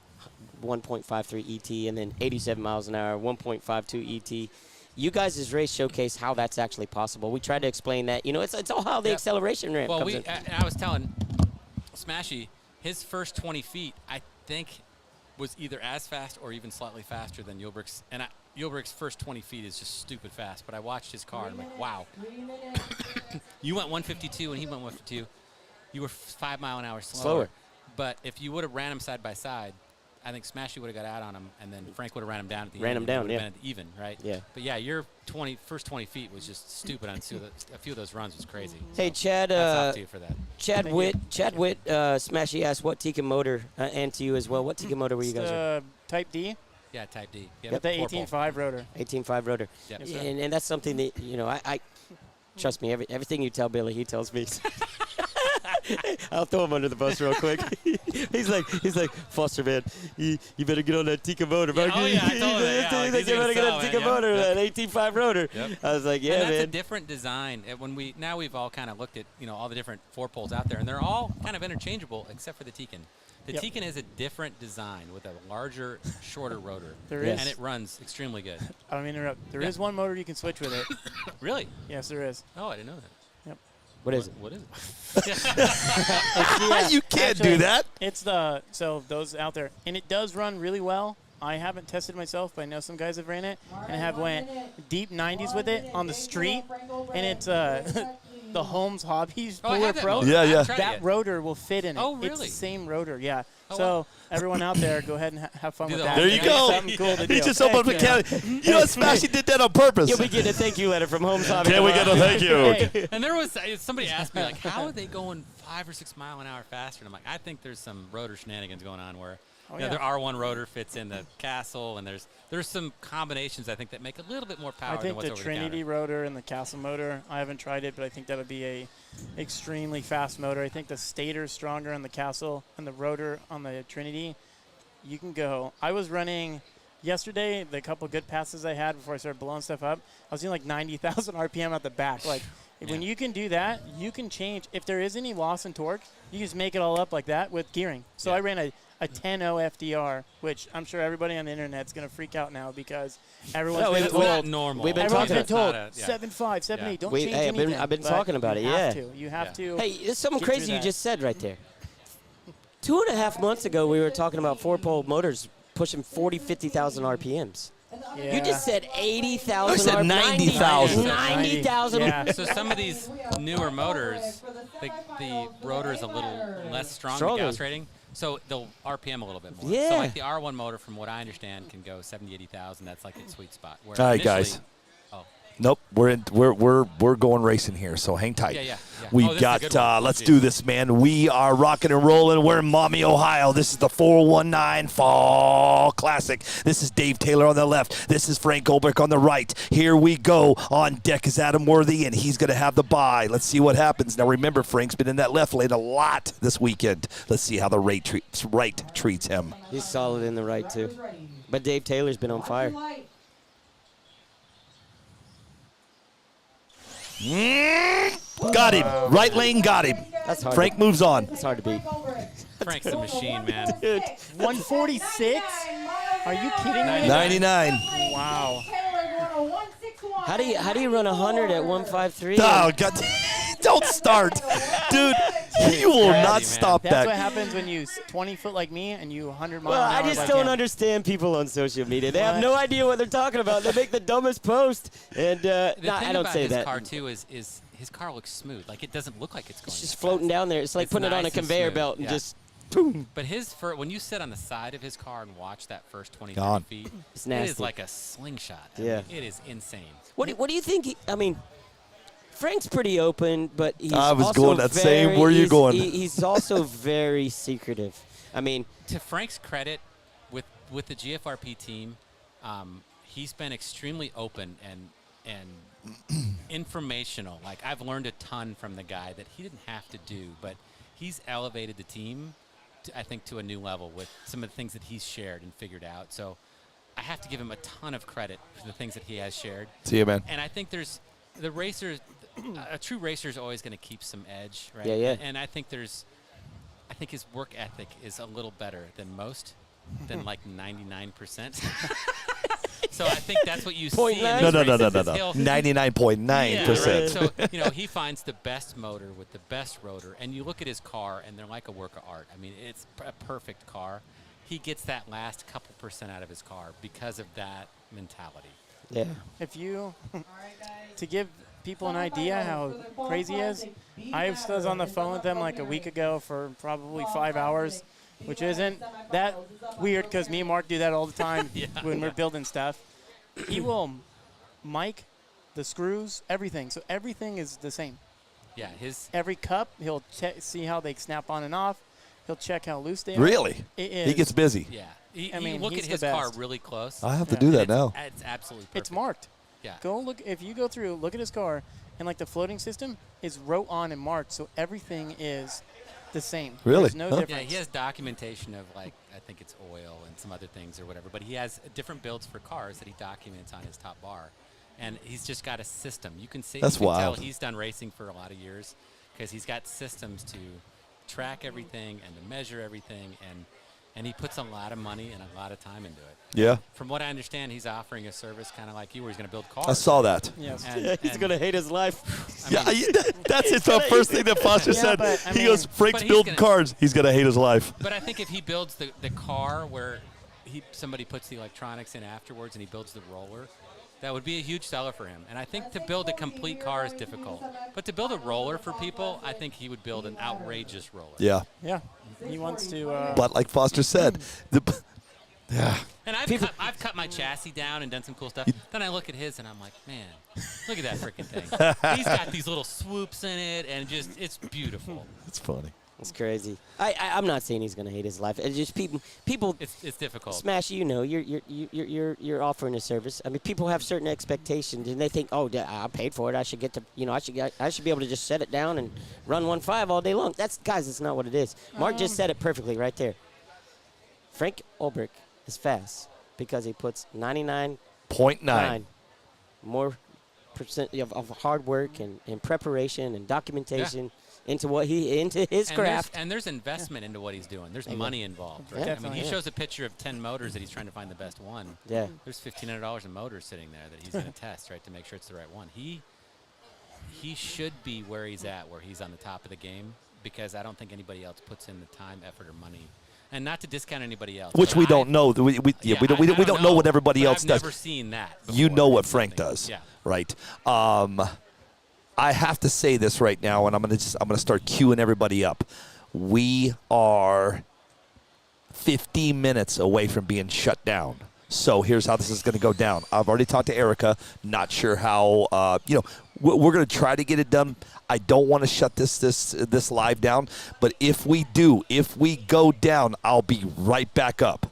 1.53 ET, and then 87 miles an hour, 1.52 ET. You guys' race showcase how that's actually possible. We tried to explain that. It's all how the acceleration ramp comes in. And I was telling Smashy, his first 20 feet, I think, was either as fast or even slightly faster than Ulbrich's. And Ulbrich's first 20 feet is just stupid fast. But I watched his car, and I'm like, wow. You went 152, and he went 152. You were 5 mile an hour slower. But if you would have ran them side by side, I think Smashy would have got out on him, and then Frank would have ran him down at the end. Ran him down, yeah. Been at the even, right? Yeah. But yeah, your first 20 feet was just stupid on a few of those runs was crazy. Hey, Chad. Hats off to you for that. Chad Witt, Smashy asked what Tika motor, and to you as well. What Tika motor were you guys on? Type D. Yeah, Type D. Yep. The 18.5 rotor. 18.5 rotor. Yep. Yes, and that's something that I trust me. Everything you tell Billy, he tells me. I'll throw him under the bus real quick. he's like, Foster, man, you better get on that Tika motor. Yeah, oh, yeah, I told him. You better get on that Tika motor, that 18.5 rotor. Yep. I was like, yeah, and that's man. a different design. Now we've all kind of looked at all the different 4-poles out there, and they're all kind of interchangeable except for the Tikan. The Tikan is a different design with a larger, shorter rotor. There is. And it runs extremely good. I don't mean to interrupt. There is one motor you can switch with it. Really? Yes, there is. Oh, I didn't know that. Yep. What is it? What is it? You can't do that. It's so those out there, and it does run really well. I haven't tested myself, but I know some guys have ran it and have went deep 90s with it on the street, and it's the Holmes Hobbies Puller Pro. Yeah. That rotor will fit in it. Oh, really? It's the same rotor, yeah. Oh, so wow. everyone out there, go ahead and have fun with that. There you go. Something cool to do. He just opened up a can. You know what, Smashy did that on purpose. You'll be getting a thank you letter from Holmes Hobbies. Can we get a thank you? Hey, and there was somebody asked me, like, how are they going 5 or 6 mile an hour faster? And I'm like, I think there's some rotor shenanigans going on where the R1 rotor fits in the Castle, and there's some combinations I think that make a little bit more power I than think what's the over Trinity the rotor and the Castle motor, I haven't tried it, but I think that would be a extremely fast motor. I think the stator's stronger on the Castle and the rotor on the Trinity. You can go. I was running yesterday, the couple good passes I had before I started blowing stuff up, I was doing like 90,000 RPM at the back. Like, when you can do that, you can change. If there is any loss in torque, you just make it all up like that with gearing. So I ran a 10.0 FDR, which I'm sure everybody on the internet's going to freak out now because everyone's been told. not normal. We've been everyone's talking been told about it. 7.5, 7.8. Don't change I've anything. been talking about it. You have to. Hey, there's something get through crazy you that. just said right there. 2.5 months ago, we were talking about 4-pole motors pushing 40, 50,000 RPMs. Yeah. You just said 80,000. I said 90,000. 90,000. Yeah. So some of these newer motors, the rotor is a little less strong the gas rating, so they'll RPM a little bit more. Yeah. So like the R1 motor, from what I understand, can go 70, 80,000. That's like its sweet spot. Where All right, initially- guys. Oh, Nope, we're going racing here, so hang tight. Yeah. We've got, let's do this, man. We are rocking and rolling. We're in Maumee, Ohio. This is the 419 Fall Classic. This is Dave Taylor on the left. This is Frank Goldberg on the right. Here we go. On deck is Adam Worthy, and he's going to have the bye. Let's see what happens. Now, remember, Frank's been in that left lane a lot this weekend. Let's see how the right treats him. He's solid in the right, too. But Dave Taylor's been on fire. Got him. Right lane got him. That's hard. Frank moves on. That's hard to beat. Frank's a machine, man. Dude, 146? Are you kidding me? 99. Wow. How do you run 100 at 153? Oh, God. Don't start. Dude, you will not stop that. That's what happens when you 20 foot like me and you 100 miles Well, an hour. I just like don't him. understand people on social media. They have no idea what they're talking about. They make the dumbest post. And The thing I don't about say his that. car too is his car looks smooth. Like it doesn't look like it's going. It's just floating down there. It's like putting it on a nice and conveyor smooth. belt and Yeah. just boom. But when you sit on the side of his car and watch that first 20 Gone. feet, It's it nasty. is like a slingshot. I Yeah. mean, it is insane. What do you think? Frank's pretty open, but he's I was also going that same. Where are you he's- going? He's also very secretive. I mean, To Frank's credit, with the GFRP team, he's been extremely open and informational. Like I've learned a ton from the guy that he didn't have to do, but he's elevated the team, I think, to a new level with some of the things that he's shared and figured out. So I have to give him a ton of credit for the things that he has shared. See you, man. And I think there's the racers. A true racer is always going to keep some edge, right? Yeah. And I think his work ethic is a little better than most, than like 99%. So I think that's what you see. .9? In No. these races is he'll- 99.9%. Yeah, right. So he finds the best motor with the best rotor, and you look at his car, and they're like a work of art. I mean, it's a perfect car. He gets that last couple percent out of his car because of that mentality. yeah. If you, to give people an idea how crazy he is, I was on the phone with him like a week ago for probably 5 hours, which isn't that weird because me and Mark do that all the time when we're building stuff. He will mic the screws, everything. So everything is the same. Yeah, Every cup, he'll see how they snap on and off. He'll check how loose they are. Really? It is. He gets busy. Yeah. I mean, look he's at the his car best. really close. I have to do that and now. It's absolutely perfect. It's marked. Yeah. Go look. If you go through, look at his car, and like the floating system is wrote on and marked, so everything is the same. Really? There's no Huh? difference. Yeah, he has documentation of like I think it's oil and some other things or whatever, but he has different builds for cars that he documents on his top bar, and he's just got a system. You can see. That's you can wild. Tell he's done racing for a lot of years because he's got systems to track everything and to measure everything, and he puts a lot of money and a lot of time into it. Yeah. From what I understand, he's offering a service kind of like you, where he's going to build cars. I saw that. Yes. He's going to hate his life. That's it. The first thing that Foster said. but, I He mean, goes, Frank's but he's building gonna- cars. He's going to hate his life. But I think if he builds the car where somebody puts the electronics in afterwards and he builds the roller, that would be a huge seller for him. And I think to build a complete car is difficult. But to build a roller for people, I think he would build an outrageous roller. Yeah. Yeah. He wants to. But like Foster said, yeah. And I've cut my chassis down and done some cool stuff. Then I look at his and I'm like, man, look at that freaking thing. He's got these little swoops in it, and it's beautiful. It's funny. It's crazy. I'm not saying he's going to hate his life. It's just people. It's difficult. Smash, you're offering a service. I mean, people have certain expectations, and they think, oh, I paid for it. I should get to, I should be able to just set it down and run 1.5 all day long. That's not what it is. Mark just said it perfectly right there. Frank Ulbrich is fast because he puts 99.9 more percent of hard work and preparation and documentation into his craft. And there's investment into what he's doing. There's money involved. Right? Yeah. I mean, he shows a picture of 10 motors that he's trying to find the best one. Yeah. There's $1,500 in motors sitting there that he's going to test, right, to make sure it's the right one. He should be where he's at, where he's on the top of the game, because I don't think anybody else puts in the time, effort, or money. And not to discount anybody else. Which we don't know. We don't know what everybody else does. I've never seen that before. You know what Frank does, Yeah. right? I have to say this right now, and I'm gonna start queuing everybody up. We are 15 minutes away from being shut down So here's how this is going to go down. I've already talked to Erica. Not sure how, we're going to try to get it done. I don't want to shut this live down, but if we go down, I'll be right back up.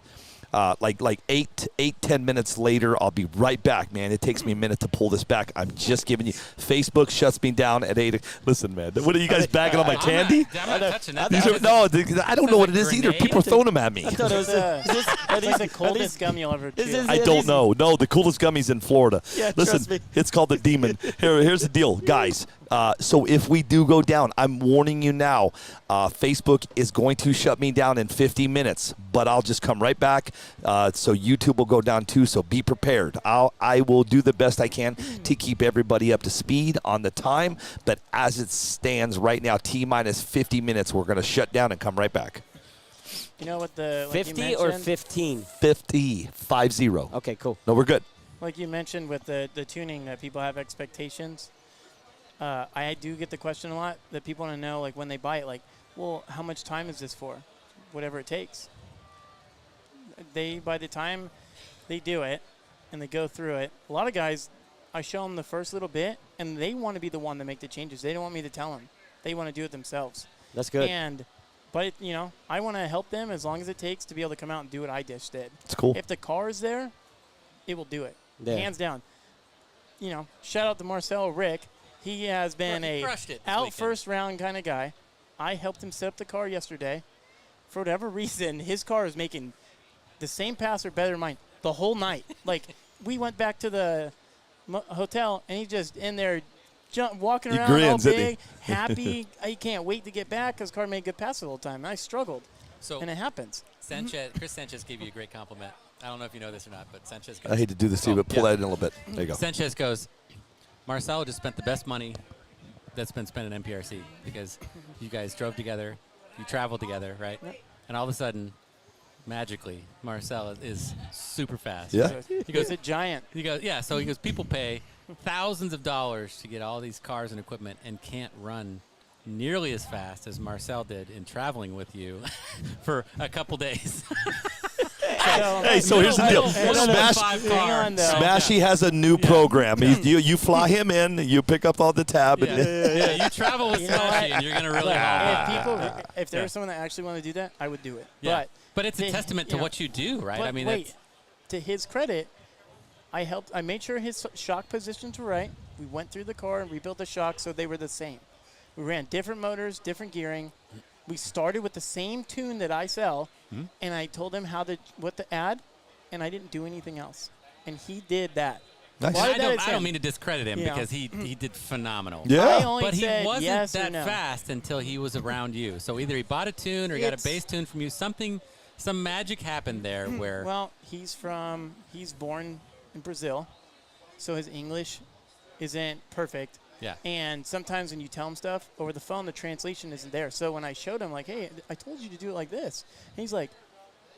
Like 10 minutes later, I'll be right back, man. It takes me a minute to pull this back. I'm just giving you. Facebook shuts me down at 8. Listen, man, what are you guys bagging on my candy? I'm not touching that. I don't know what it is either. People are throwing them at me. I thought it was it's the coldest gum you'll ever chew. I don't know. No, the coolest gummies in Florida. Yeah, listen, trust me. It's called the Demon. Here's the deal, guys. So if we do go down, I'm warning you now, Facebook is going to shut me down in 50 minutes, but I'll just come right back. So YouTube will go down too, so be prepared. I will do the best I can to keep everybody up to speed on the time, but as it stands right now, T-minus 50 minutes, we're going to shut down and come right back. You know what the 50 or 15? 50. 50. Okay, cool. No, we're good. Like you mentioned with the tuning that people have expectations. I do get the question a lot that people want to know, like when they buy it, like, well, how much time is this for? Whatever it takes. By the time they do it and they go through it, a lot of guys, I show them the first little bit, and they want to be the one to make the changes. They don't want me to tell them. They want to do it themselves. That's good. But I want to help them as long as it takes to be able to come out and do what I just did. It's cool. If the car is there, it will do it. Yeah. Hands down. Shout out to Marcel Rick. He has been first round kind of guy. I helped him set up the car yesterday. For whatever reason, his car is making the same pass or better than mine the whole night. Like, we went back to the hotel, and he's just in there walking around all big, happy. I can't wait to get back because car made good passes the whole time. And I struggled, and it happens. Chris Sanchez gave you a great compliment. I don't know if you know this or not, but Sanchez goes. I hate to do this to you, but pull that in a little bit. There you go. Sanchez goes, Marcelo just spent the best money that's been spent in NPRC because you guys drove together, you traveled together, right? Yep. And all of a sudden, magically, Marcel is super fast. Yeah. He goes, a giant. He goes, yeah. So he goes, people pay thousands of dollars to get all these cars and equipment and can't run nearly as fast as Marcel did in traveling with you for a couple days. So here's the deal. Smashy has a new program. You fly him in, you pick up all the tab. Yeah, you travel with Smashy, and you're going to really If there was someone that actually wanted to do that, I would do it. Yeah. But it's a testament to what you do, right? I mean, to his credit, I made sure his shock positions were right. We went through the car and rebuilt the shocks so they were the same. We ran different motors, different gearing. We started with the same tune that I sell, and I told him what to add, and I didn't do anything else. And he did that. Nice. I don't mean to discredit him because he did phenomenal. Yeah. But he wasn't that fast until he was around you. So either he bought a tune or he got a bass tune from you. Some magic happened there where. Well, he's born in Brazil, so his English isn't perfect. Yeah. And sometimes when you tell him stuff over the phone, the translation isn't there. So when I showed him, like, hey, I told you to do it like this, and he's like,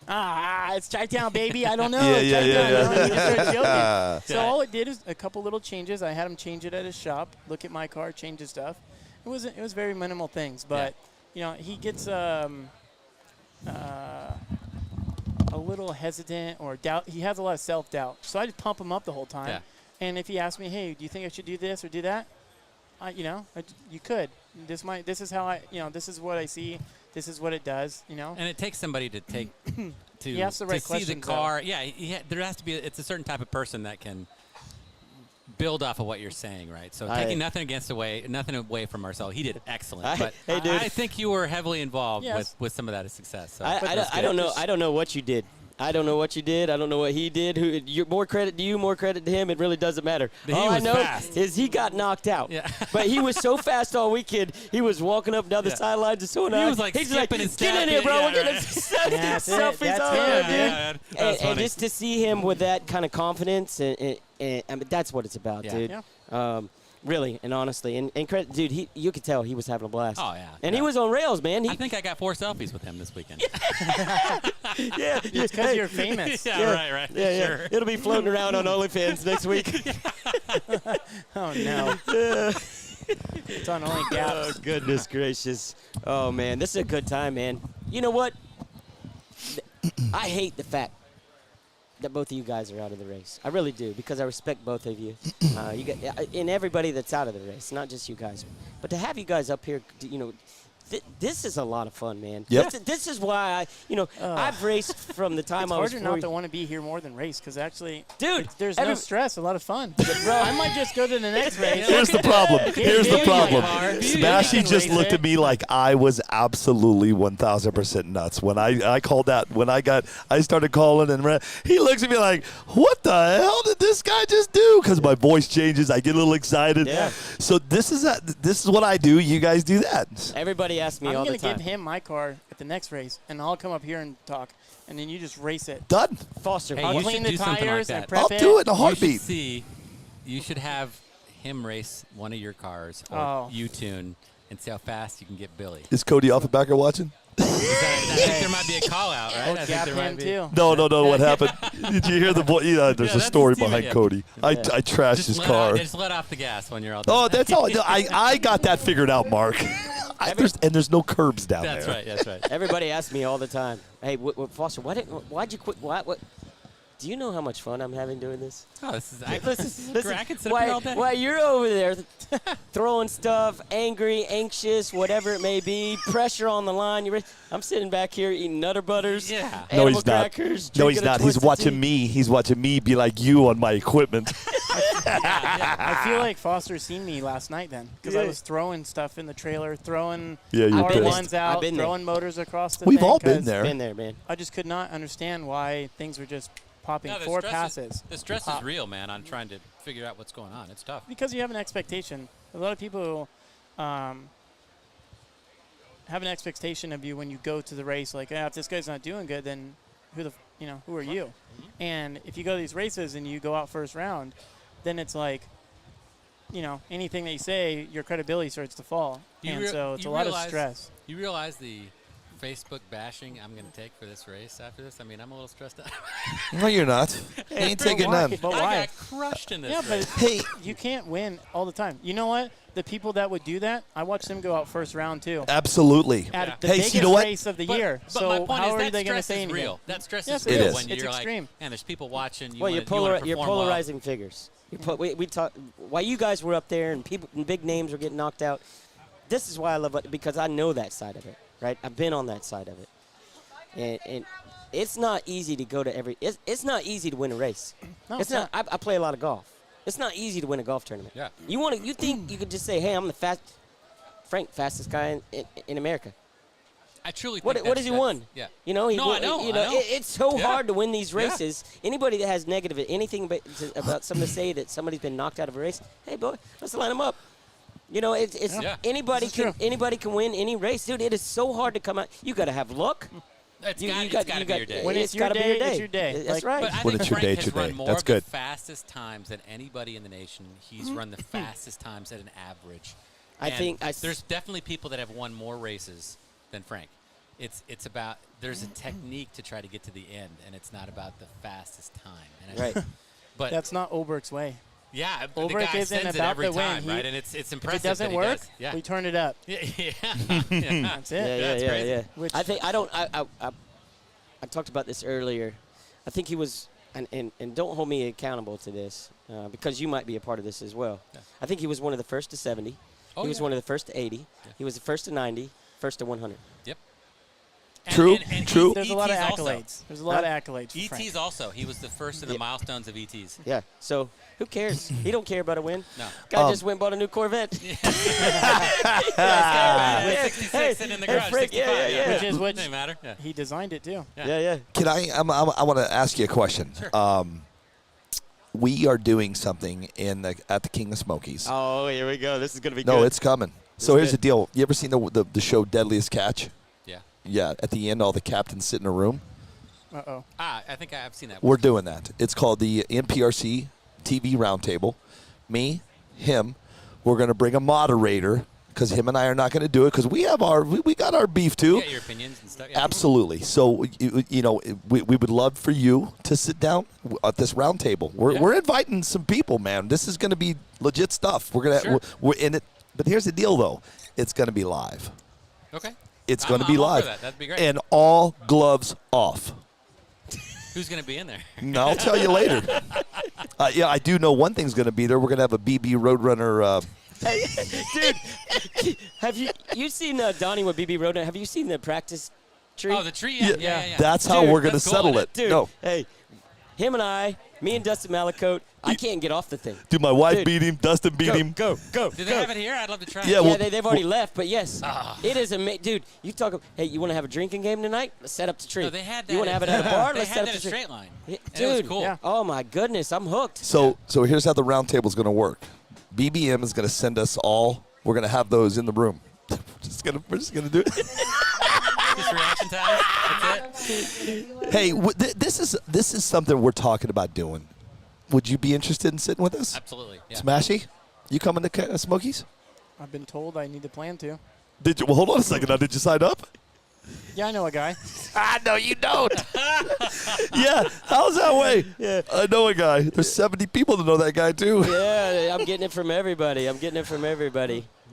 it's Chi-Town, baby. I don't know. Yeah. So all it did is a couple little changes. I had him change it at his shop, look at my car, change his stuff. It was very minimal things, but he gets a little hesitant or doubt. He has a lot of self-doubt. So I just pump him up the whole time. Yeah. And if he asks me, hey, do you think I should do this or do that? You could. This is how this is what I see. This is what it does, And it takes somebody to take he asks the right see the car. Though. Yeah, there has to be. It's a certain type of person that can build off of what you're saying, right? So taking nothing away from Marcel, he did excellent. But I think you were heavily involved with some of that success. So I don't know. I don't know what you did. I don't know what you did. I don't know what he did. More credit to you, more credit to him. It really doesn't matter. All I know is he got knocked out. Yeah. But he was so fast all weekend. He was walking up down the sidelines and so on. He was like he's skipping like, and get in here, bro. We're going to selfies all dude. And just to see him with that kind of confidence, and I mean, that's what it's about, dude. Yeah. Really and honestly, and credit, dude. You could tell he was having a blast. Oh yeah, and he was on rails, man. I think I got 4 selfies with him this weekend. Yeah, it's because you're famous. Right. Yeah, sure. It'll be floating around on OnlyFans next week. Oh no. It's on Only Gaps. Oh goodness gracious. Oh man, this is a good time, man. You know what? I hate the fact that both of you guys are out of the race. I really do, because I respect both of you. And everybody that's out of the race, not just you guys. But to have you guys up here, this is a lot of fun, man. Yep. This is why I've raced from the time it's I was harder not to want to be here more than race, because actually, dude, there's no stress, a lot of fun. I might just go to the next race. Here's the problem. Here's the problem. Smashy just looked at me like I was absolutely 1,000% nuts when I called that. When I started calling and he looks at me like, "What the hell did this guy just do?" Because my voice changes, I get a little excited. Yeah. So this is what I do. You guys do that. Everybody asks me all the time. I'm going to give him my car at the next race, and I'll come up here and talk, and then you just race it. Done. Foster. Hey, I'll you clean should the do something like tires that. and prep I'll do it in a heartbeat. You should have him race one of your cars, or you tune, and see how fast you can get Billy. Is Cody Offenbacher watching? I think there might be a call out, right? I think there might be. Too. No. What happened? Did you hear the voice? Yeah, there's a story behind yeah. Cody. I trashed his car. Just let off the gas when you're all done. Oh, that's all. I got that figured out, Mark. There's no curbs down there. That's right. Everybody asks me all the time, "Hey, Foster, why'd you quit? What? Do you know how much fun I'm having doing this?" Oh, this is listen, I can sit up here all day. While you're over there throwing stuff, angry, anxious, whatever it may be, pressure on the line, I'm sitting back here eating Nutter Butters, No, he's not. crackers, No, he's not. He's Twisted watching Tea. me. He's watching me be like you on my equipment. I feel like Foster seen me last night then, because I was throwing stuff in the trailer, throwing R1s out, throwing motors across the We've thing. all been there. Been there, man. I just could not understand why things were just popping No, the 4 stress passes. The stress is real, man, on trying to figure out what's going on. It's tough. Because you have an expectation. A lot of people have an expectation of you when you go to the race. Like, if this guy's not doing good, then who are you? And if you go to these races and you go out first round, then it's like, anything that you say, your credibility starts to fall. So it's a lot of stress. You realize the Facebook bashing I'm going to take for this race after this? I mean, I'm a little stressed out. No, you're not. You ain't taking none. But why? I got crushed in this Yeah, race. but hey, you can't win all the time. You know what? The people that would do that, I watched them go out first round too. Absolutely. At the Hey, biggest you know what? race of the But year. my So point how is are that they going to stress say is anything? real. That stress Yes, is it real is. when It's you're extreme. like, man, there's people watching. You Well, wanna, you're you wanna perform polarizing figures. We talk while you guys were up there and people, and big names were getting knocked out. This is why I love it, because I know that side of it, right? I've been on that side of it, and it's not easy to go to every. It's not easy to win a race. No, it's not. I play a lot of golf. It's not easy to win a golf tournament. Yeah. You think you could just say, "Hey, I'm the fastest guy in America." I truly What think has he won? Yeah. No, he No, won. I know. It's so Yeah. hard to win these Yeah. races. Anybody that has negative anything about something to say that somebody's been knocked out of a race, hey boy, let's line them up. It's Yeah. anybody This is can win any race, dude. It is so hard to come out. You got to have luck. It's got to be your day. When It's it's your got to be your day, day. it's your day. That's right. But I When think it's your Frank day, has it's your run day. more That's of good. the fastest times than anybody in the nation. He's run the fastest times at an average. I And think there's definitely people that have won more races than Frank. It's about there's a technique to try to get to the end, and it's not about the fastest time. And Right. But That's not Ulbricht's way. yeah, the Ulbricht guy isn't sends it about every the win. time, right? And it's impressive. If it doesn't that he work, does. Yeah. we turn it up. Yeah. That's it. That's crazy. Yeah. Which- I think I talked about this earlier. I think he was, and don't hold me accountable to this, because you might be a part of this as well. Yeah. I think he was one of the first to 70. Oh, He was yeah. one of the first to 80. Yeah. He was the first to 90, first to 100. Yep. True, And true. There's a lot of ETs also. accolades. There's a lot of accolades for ETs Frank. also. He was the first in the milestones of ETs. Yeah. So who cares? He don't care about a win. No. Guy just went and bought a new Corvette. With Yeah. 66 sitting in the garage. Frank, 65. yeah. Which is what Doesn't matter. Yeah. he designed it too. Yeah. Can I want to ask you a question. Sure. We are doing something at the King of Smokies. Oh, here we go. This is gonna be No, good. it's coming. This So is here's good. the deal. You ever seen the show Deadliest Catch? Yeah. Yeah. At the end, all the captains sit in a room. Uh-oh. I think I've seen that. We're doing that. It's called the NPRC TV Roundtable. Me, him. We're going to bring a moderator because him and I are not going to do it because we got our beef too. Get your opinions and stuff. Yeah. Absolutely. So we would love for you to sit down at this round table. We're inviting some people, man. This is going to be legit stuff. We're in it. But here's the deal, though. It's going to be live. Okay. It's going to be I'm all for live. that. That'd be great. And all gloves off. Who's going to be in there? No, I'll tell you later. Yeah, I do know one thing's going to be there. We're going to have a BB Roadrunner. Hey, dude, have you seen Donnie with BB Roadrunner? Have you seen the practice tree? Oh, the tree? Yeah. That's how we're going to settle it. Dude, No. hey, him and me and Dustin Malicote, I can't get off the thing. Dude, my wife Dude. beat him. Dustin beat him. Go. Do they have it here? I'd love to try it. Yeah, well, they've already left, but yes. It is amazing. Dude, you talk, hey, you want to have a drinking game tonight? Let's set up the tree. No, they had that. You want to have it at a bar? They Let's had set up that the at tree. Straight Line. Yeah, And it was dude, cool. oh my goodness, I'm hooked. So here's how the round table is going to work. BBM is going to send us all. We're going to have those in the room. We're just gonna do it. Just reaction time. That's it. Hey, this is something we're talking about doing. Would you be interested in sitting with us? Absolutely. Yeah. Smashy, you coming to Smokies? I've been told I need to plan to. Did you? Well, hold on a second. Now, did you sign up? Yeah, I know a guy. I know you don't. Yeah, how's that way? Yeah. I know a guy. There's 70 people that know that guy too. Yeah, I'm getting it from everybody.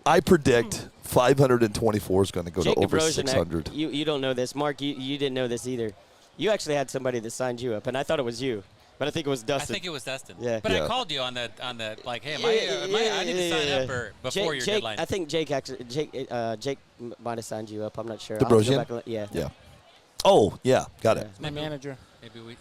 I predict 524 is going to go Jake to over DeBrozinak, 600. You don't know this. Mark, you didn't know this either. You actually had somebody that signed you up, and I thought it was you. But I think it was Dustin. I think it was Dustin. Yeah. But I called you on the like, hey, I need to sign up before your deadline. I think Jake might have signed you up. I'm not sure. DeBrozinak? Yeah. Oh, yeah, got it. My manager. Maybe we.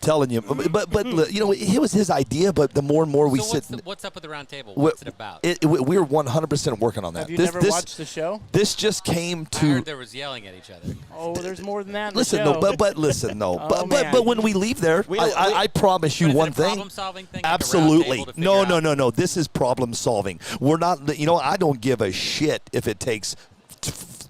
Telling you, but you know, it was his idea. But the more and more we sit, what's up with the round table? What's it about? We're 100% working on that. Have you never watched the show? This just came to. I heard there was yelling at each other. Oh, there's more than that. In Listen, the show. no, but listen, no, Oh, but when we leave there, I promise you one thing. Problem-solving thing. Absolutely, like a round table to no. This is problem solving. We're not. You know, I don't give a shit if it takes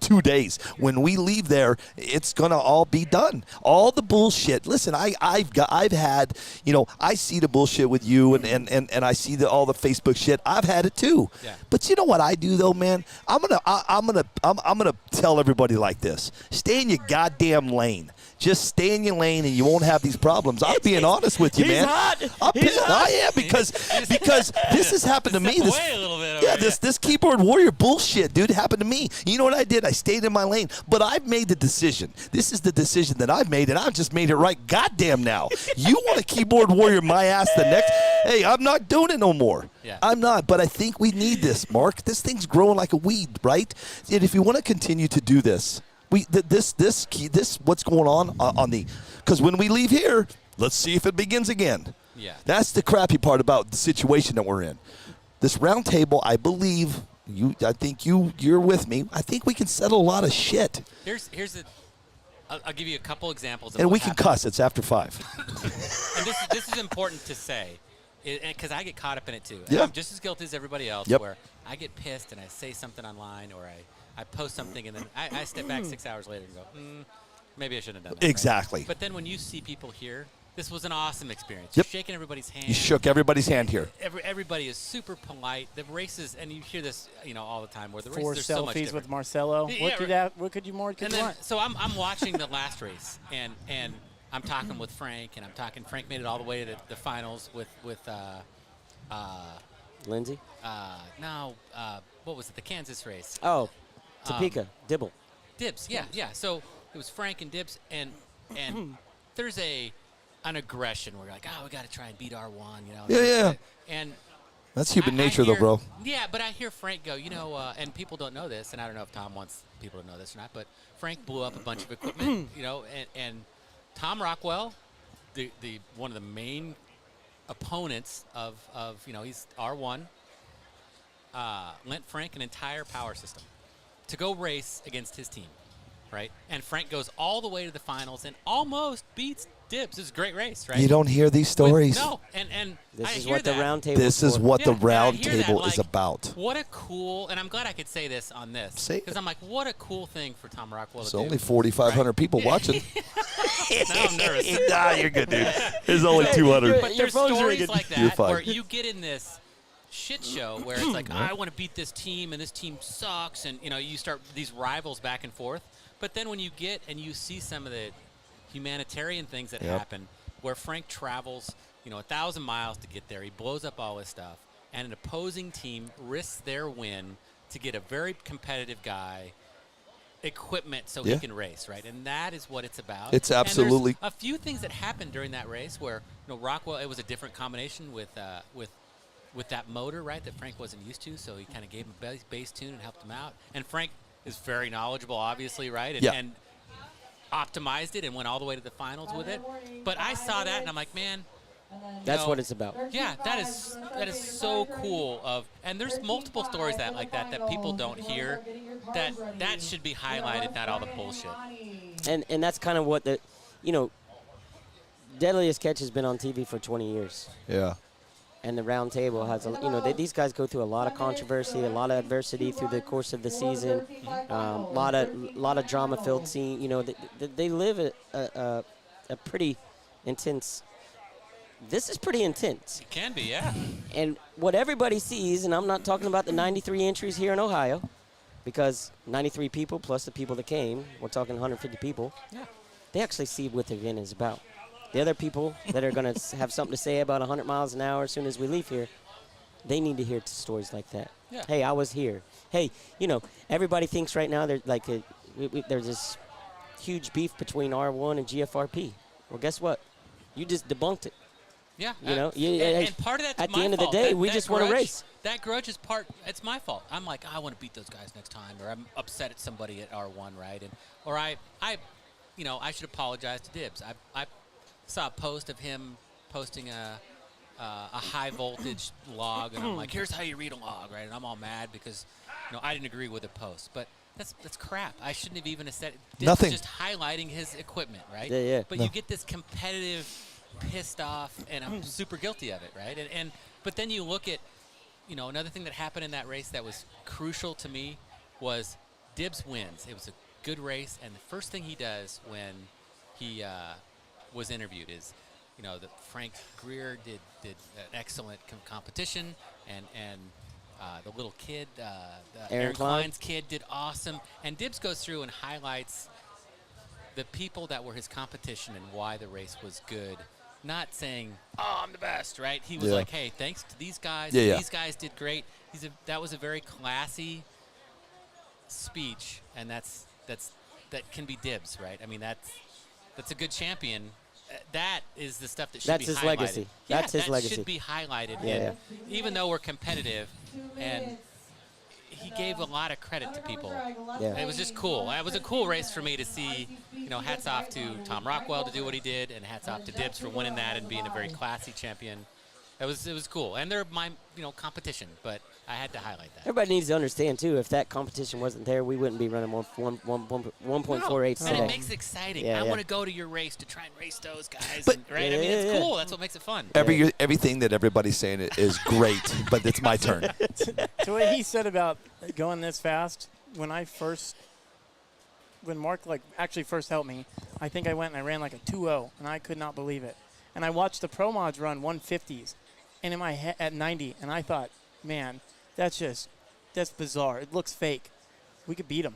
2 days. When we leave there, it's gonna all be done. All the bullshit. Listen, I've had, you know, I see the bullshit with you and I see all the Facebook shit. I've had it too. Yeah. But you know what I do though, man? I'm gonna tell everybody like this: stay in your goddamn lane. Just stay in your lane, and you won't have these problems. I'm being honest with you, man. I am because this has happened to me. This keyboard warrior bullshit, dude, happened to me. You know what I did? I stayed in my lane, but I've made the decision. This is the decision that I've made, and I've just made it right. Goddamn now, you want a keyboard warrior my ass the next? Hey, I'm not doing it no more. Yeah. I'm not, but I think we need this, Mark. This thing's growing like a weed, right? And if you want to continue to do this. This what's going on the, because when we leave here, let's see if it begins again. Yeah. That's the crappy part about the situation that we're in. This round table, I believe I think you're with me. I think we can settle a lot of shit. I'll give you a couple examples. And we can cuss. It's after 5. And this is important to say, because I get caught up in it too. Yeah. I'm just as guilty as everybody else. Yep. Where I get pissed and I say something online, or I post something and then I step back 6 hours later and go, maybe I shouldn't have done that. Exactly. Right? But then when you see people here, this was an awesome experience. Yep. You're shaking everybody's hand. You shook everybody's hand here. Everybody is super polite. The races, and you hear this, all the time, where the 4 races are so much selfies different. with Marcelo. Yeah, What could you more and then, so I'm watching the last race, and I'm talking with Frank, and Frank made it all the way to the finals with Lindsay? What was it? The Kansas race. Oh, Topeka, Dibble. Dibs, yeah. So it was Frank and Dibs, and there's an aggression where we're like, we got to try and beat R1, Yeah. And that's human nature, though, bro. Yeah, but I hear Frank go, and people don't know this, and I don't know if Tom wants people to know this or not, but Frank blew up a bunch of equipment, and Tom Rockwell, the one of the main opponents of he's R1, lent Frank an entire power system to go race against his team, right? And Frank goes all the way to the finals and almost beats Dibs. It's a great race, right? You don't hear these stories. And this I is hear what the that. round table. This is what the round I hear that, table like, is about. What a cool, and I'm glad I could say this on this, Say because I'm like, what a cool thing for Tom Rockwell There's to do. only 4,500 people watching. Now I'm nervous. Nah, you're good, dude. There's only 200. But there's stories like You're that fine. where you get in this shit show where it's like, I want to beat this team, and this team sucks, and you start these rivals back and forth. But then when you get and you see some of the humanitarian things that happen, where Frank travels, 1,000 miles to get there, he blows up all his stuff, and an opposing team risks their win to get a very competitive guy. equipment so Yeah. he can race, right? And that is what it's about. It's And absolutely- there's a few things that happened during that race where, Rockwell, it was a different combination with that motor, right, that Frank wasn't used to, so he kind of gave him a bass tune and helped him out. And Frank is very knowledgeable, obviously, right? And, Yeah. and optimized it and went all the way to the finals with it. But I saw that, and I'm like, man, That's what it's about. yeah, that is so cool. And there's multiple stories that people don't hear. That should be highlighted, not all the bullshit. And that's kind of what Deadliest Catch has been on TV for 20 years. Yeah. And the round table has, these guys go through a lot of controversy, a lot of adversity through the course of the season, a lot of drama-filled scene. They live a pretty intense. This is pretty intense. It can be, yeah. And what everybody sees, and I'm not talking about the 93 entries here in Ohio, because 93 people plus the people that came, we're talking 150 people. Yeah. They actually see what the event is about. The other people that are going to have something to say about 100 miles an hour as soon as we leave here, they need to hear stories like that. Yeah. Hey, I was here. Hey, everybody thinks right now there's this huge beef between R1 and GFRP. Well, guess what? You just debunked it. Yeah. And part of that's at my the end fault. of the day, That- we that just want to grudge- race. That grudge is it's my fault. I'm like, I want to beat those guys next time, or I'm upset at somebody at R1, right? Or I should apologize to Dibs. I saw a post of him posting a high voltage log, and I'm like, here's how you read a log, right? And I'm all mad because I didn't agree with the post, but that's crap. I shouldn't have even said it. Dibs Nothing. is just highlighting his equipment, right? Yeah. But No. you get this competitive, pissed off, and I'm super guilty of it, right? But then you look at, another thing that happened in that race that was crucial to me was Dibs wins. It was a good race, and the first thing he does when he was interviewed is, that Frank Greer did an excellent competition, and the little kid, Aaron Klein's kid, did awesome. And Dibs goes through and highlights the people that were his competition and why the race was good. Not saying, "Oh, I'm the best," right? He was like, "Hey, thanks to these guys. These guys did great." That was a very classy speech, and that can be Dibs, right? I mean, that's a good champion. That is the stuff that should be highlighted. That's his legacy. That's his legacy. Should be highlighted. Yeah. Even though we're competitive, and he gave a lot of credit to people. Yeah. It was just cool. It was a cool race for me to see. Hats off to Tom Rockwell to do what he did, and hats off to Dibs for winning that and being a very classy champion. It was cool, and they're my competition, but I had to highlight that. Everybody needs to understand too. If that competition wasn't there, we wouldn't be running 1.48 And today. it makes it exciting. Yeah, I yeah. want to go to your race to try and race those guys. But- right? Yeah, I mean, it's yeah. cool. That's what makes it fun. Everything that everybody's saying is great, but it's my turn. To what he said about going this fast, when Mark actually first helped me, I think I went and I ran like a 2.0, and I could not believe it. And I watched the Pro Mods run 150s, and in my head at 90, and I thought, man, that's bizarre. It looks fake. We could beat them.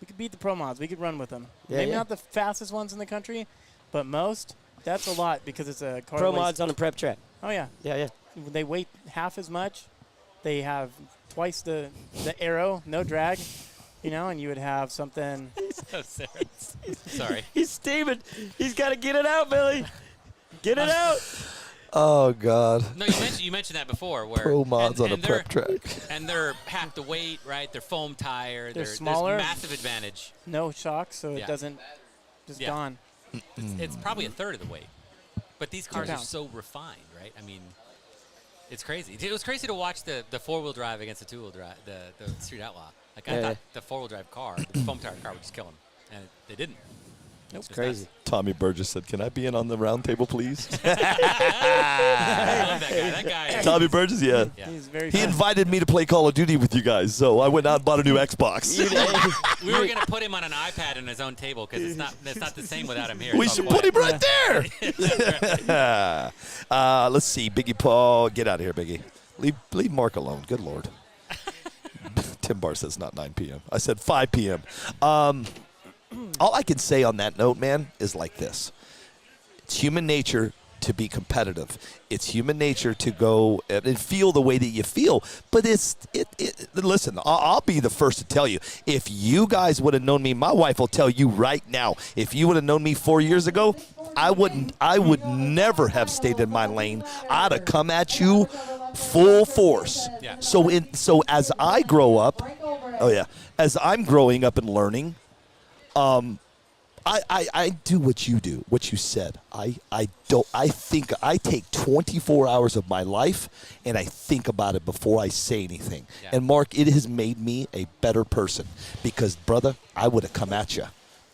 We could beat the Pro Mods. We could run with them. Yeah, Maybe yeah. not the fastest ones in the country, but most. That's a lot because it's a car. Pro that weighs- Mods on a prep track. Oh yeah. Yeah. They weigh half as much. They have twice the aero, no drag, and you would have something. So serious. Sorry. He's steaming. He's got to get it out, Billy. Get it out. Oh God. No, you mentioned that before. Where Pro Mods on a they're- prep track. And they're half the weight, right? They're foam tire. They're There's smaller. massive advantage. No shock, so Yeah. it doesn't. Just Yeah. gone. It's probably a third of the weight. But these cars are pounds. so refined, right? I mean, it's crazy. It was crazy to watch the four-wheel drive against the two-wheel drive, the Street Outlaw. Like I thought the four-wheel drive car, the foam tire car would just kill him, and they didn't. That's It's crazy. Tommy Burgess said, "Can I be in on the round table, please?" I love that guy. That guy. Tommy Burgess, yeah. He's very. He fun. invited me to play Call of Duty with you guys, so I went out and bought a new Xbox. We were gonna put him on an iPad in his own table because it's not the same without him here. We It's all should put him quiet. right there. Let's see, Biggie Paul, get out of here, Biggie. Leave Mark alone. Good Lord. Tim Barr says not 9 p.m. I said 5 p.m. All I can say on that note, man, is like this. It's human nature to be competitive. It's human nature to go and feel the way that you feel. But listen, I'll be the first to tell you, if you guys would have known me, my wife will tell you right now, if you would have known me 4 years ago, I would never have stayed in my lane. I'd have come at you full force. Yeah. So as I grow up, as I'm growing up and learning, I do what you do, what you said. I take 24 hours of my life and I think about it before I say anything. Yeah. And Mark, it has made me a better person because, brother, I would have come at you.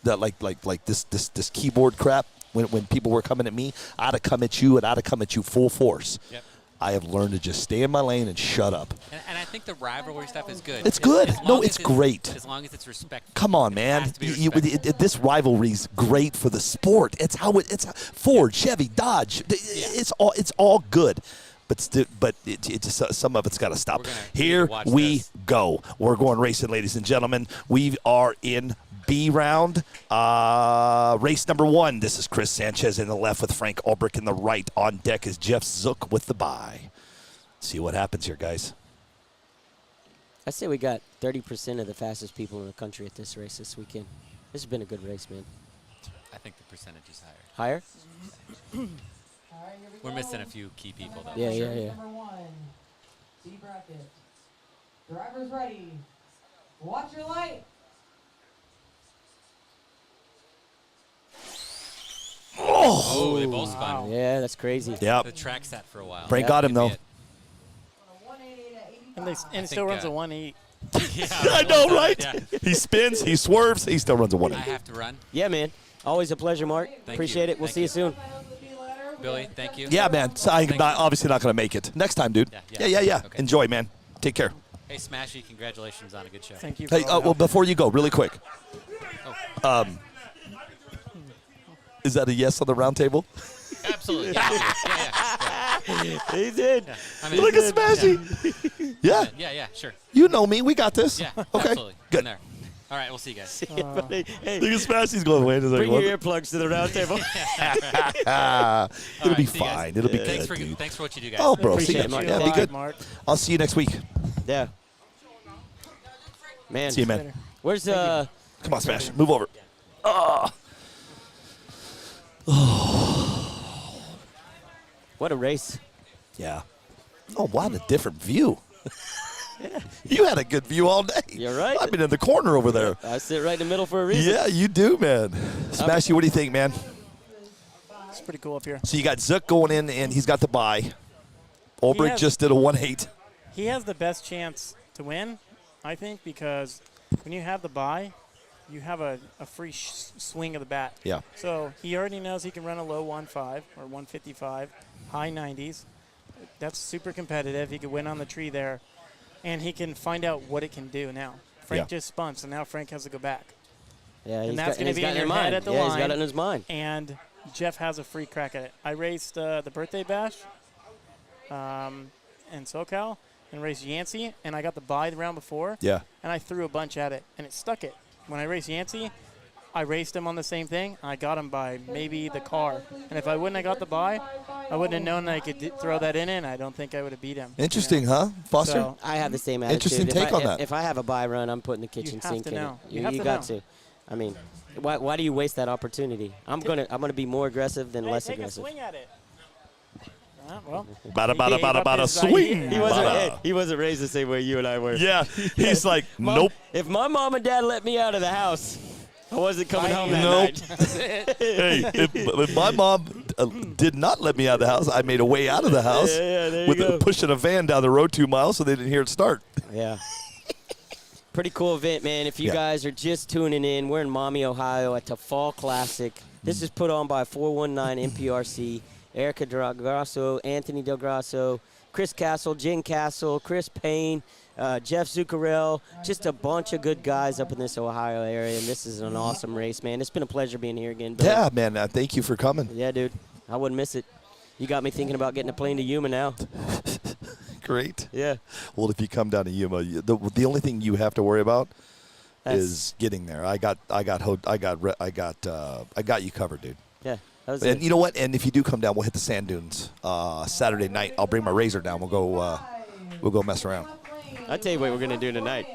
That like this keyboard crap. When people were coming at me, I'd have come at you and I'd have come at you full force. Yep. I have learned to just stay in my lane and shut up. And I think the rivalry stuff is good. It's good. No, it's great. As long as it's respectful. Come on, man. This rivalry's great for the sport. It's Ford, Chevy, Dodge. It's all good. But some of it's got to stop. Here we go. We're going racing, ladies and gentlemen. We are in B round, race number 1. This is Chris Sanchez in the left with Frank Ulbrich in the right. On deck is Jeff Zook with the bye. See what happens here, guys. I say we got 30% of the fastest people in the country at this race this weekend. This has been a good race, man. I think the percentage is higher. Higher? We're missing a few key people, though. Yeah. Number 1, C bracket. Drivers ready. Watch your light. Oh, they both spun. Wow. Yeah, that's crazy. Yeah. The track sat for a while. Frank got him, though. And it still runs a 1.8. Yeah, I know, right? Yeah. He spins, he swerves, he still runs a 1.8. I have to run. Yeah, man. Always a pleasure, Mark. Appreciate it. We'll see you soon. Billy, thank you. Yeah, man. So I'm obviously not going to make it. Next time, dude. Yeah. Okay. Enjoy, man. Take care. Hey, Smashy, congratulations on a good show. Thank you. Hey, well, before you go, really quick. Is that a yes on the round table? Absolutely. Yeah. He did. Yeah. I mean, Look at Smashy. Yeah. Yeah, sure. You know me. We got this. Yeah, okay. absolutely. Good. I'm there. All right, we'll see you guys. See you, buddy. Hey, look at Smashy's going away. Bring your earplugs to the round table. It'll be fine. It'll be good, dude. Thanks for what you do, guys. Oh, bro. Appreciate See you. it, Mark. Yeah, Thank be you, good. Mark. I'll see you next week. Yeah. Man. See you, man. Where's Come on, Smash. Move over. What a race. Yeah. Oh, what a different view. You had a good view all day. You're right. I've been in the corner over there. I sit right in the middle for a reason. Yeah, you do, man. Smashy, what do you think, man? It's pretty cool up here. So you got Zook going in, and he's got the bye. Ulbrich just did a 1.8. He has the best chance to win, I think, because when you have the bye, you have a free swing of the bat. Yeah. So he already knows he can run a low 1.5 or 155, high 90s. That's super competitive. He could win on the tree there, and he can find out what it can do now. Frank just spun, so now Frank has to go back. Yeah, and that's going to be in your head at the line. He's got it in his mind. And Jeff has a free crack at it. I raced the birthday bash in SoCal and raced Yancey, and I got the bye the round before. Yeah. And I threw a bunch at it, and it stuck it. When I raced Yancey, I raced him on the same thing. I got him by maybe the car. And if I wouldn't have got the bye, I wouldn't have known that I could throw that in, and I don't think I would have beat him. Interesting, huh, Foster? So I have the same attitude. Interesting take on that. If I have a bye run, I'm putting the kitchen sink in it. You got to. I mean, why do you waste that opportunity? I'm gonna be more aggressive than less aggressive. Take a swing at it. Well, bada, swing. He wasn't raised the same way you and I were. Yeah, he's like, nope. If my mom and dad let me out of the house, I wasn't coming home that night. Hey, if my mom did not let me out of the house, I made a way out of the house with pushing a van down the road 2 miles so they didn't hear it start. Yeah. Pretty cool event, man. If you guys are just tuning in, we're in Maumee, Ohio at the Fall Classic. This is put on by 419 NPRC. Erica Del Grasso, Anthony Del Grasso, Chris Castle, Jen Castle, Chris Payne, Jeff Zuccarello, just a bunch of good guys up in this Ohio area, and this is an awesome race, man. It's been a pleasure being here again, Billy. Yeah, man. Thank you for coming. Yeah, dude. I wouldn't miss it. You got me thinking about getting a plane to Yuma now. Great. Yeah. Well, if you come down to Yuma, the only thing you have to worry about is getting there. I got you covered, dude. Yeah. And you know what? And if you do come down, we'll hit the sand dunes Saturday night. I'll bring my razor down. We'll go mess around. I'll tell you what we're gonna do tonight.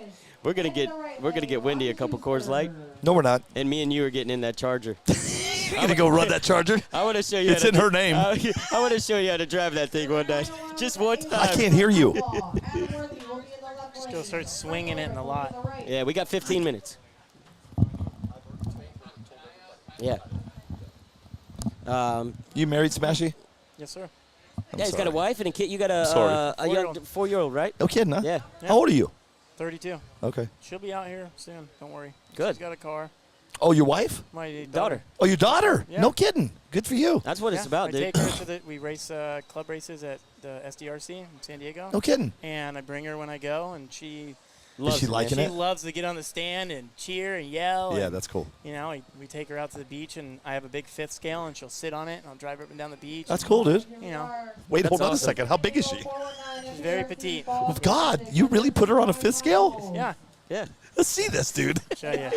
We're gonna get Wendy a couple Coors Light. No, we're not. And me and you are getting in that Charger. You're gonna go run that Charger? I want to show you. It's in her name. I want to show you how to drive that thing one night, just one time. I can't hear you. Just go start swinging it in the lot. Yeah, we got 15 minutes. Yeah. You married, Smashy? Yes, sir. Yeah, he's got a wife and a kid. You got a young 4-year-old, right? No kidding, huh? Yeah. How old are you? 32. Okay. She'll be out here soon. Don't worry. Good. She's got a car. Oh, your wife? My daughter. Oh, your daughter? Yeah. No kidding. Good for you. That's what it's about, I dude. take her to we race club races at the SDRC in San Diego. No kidding. And I bring her when I go, and she Is she liking it? She loves to get on the stand and cheer and yell. Yeah, and, that's cool. You know, we take her out to the beach, and I have a big fifth scale, and she'll sit on it, and I'll drive her up and down the beach. That's cool, dude. You know. Wait, hold on a second. How big is she? She's very petite. Oh, God, you really put her on a fifth scale? Yeah. Yeah. Let's see this, dude. Show you.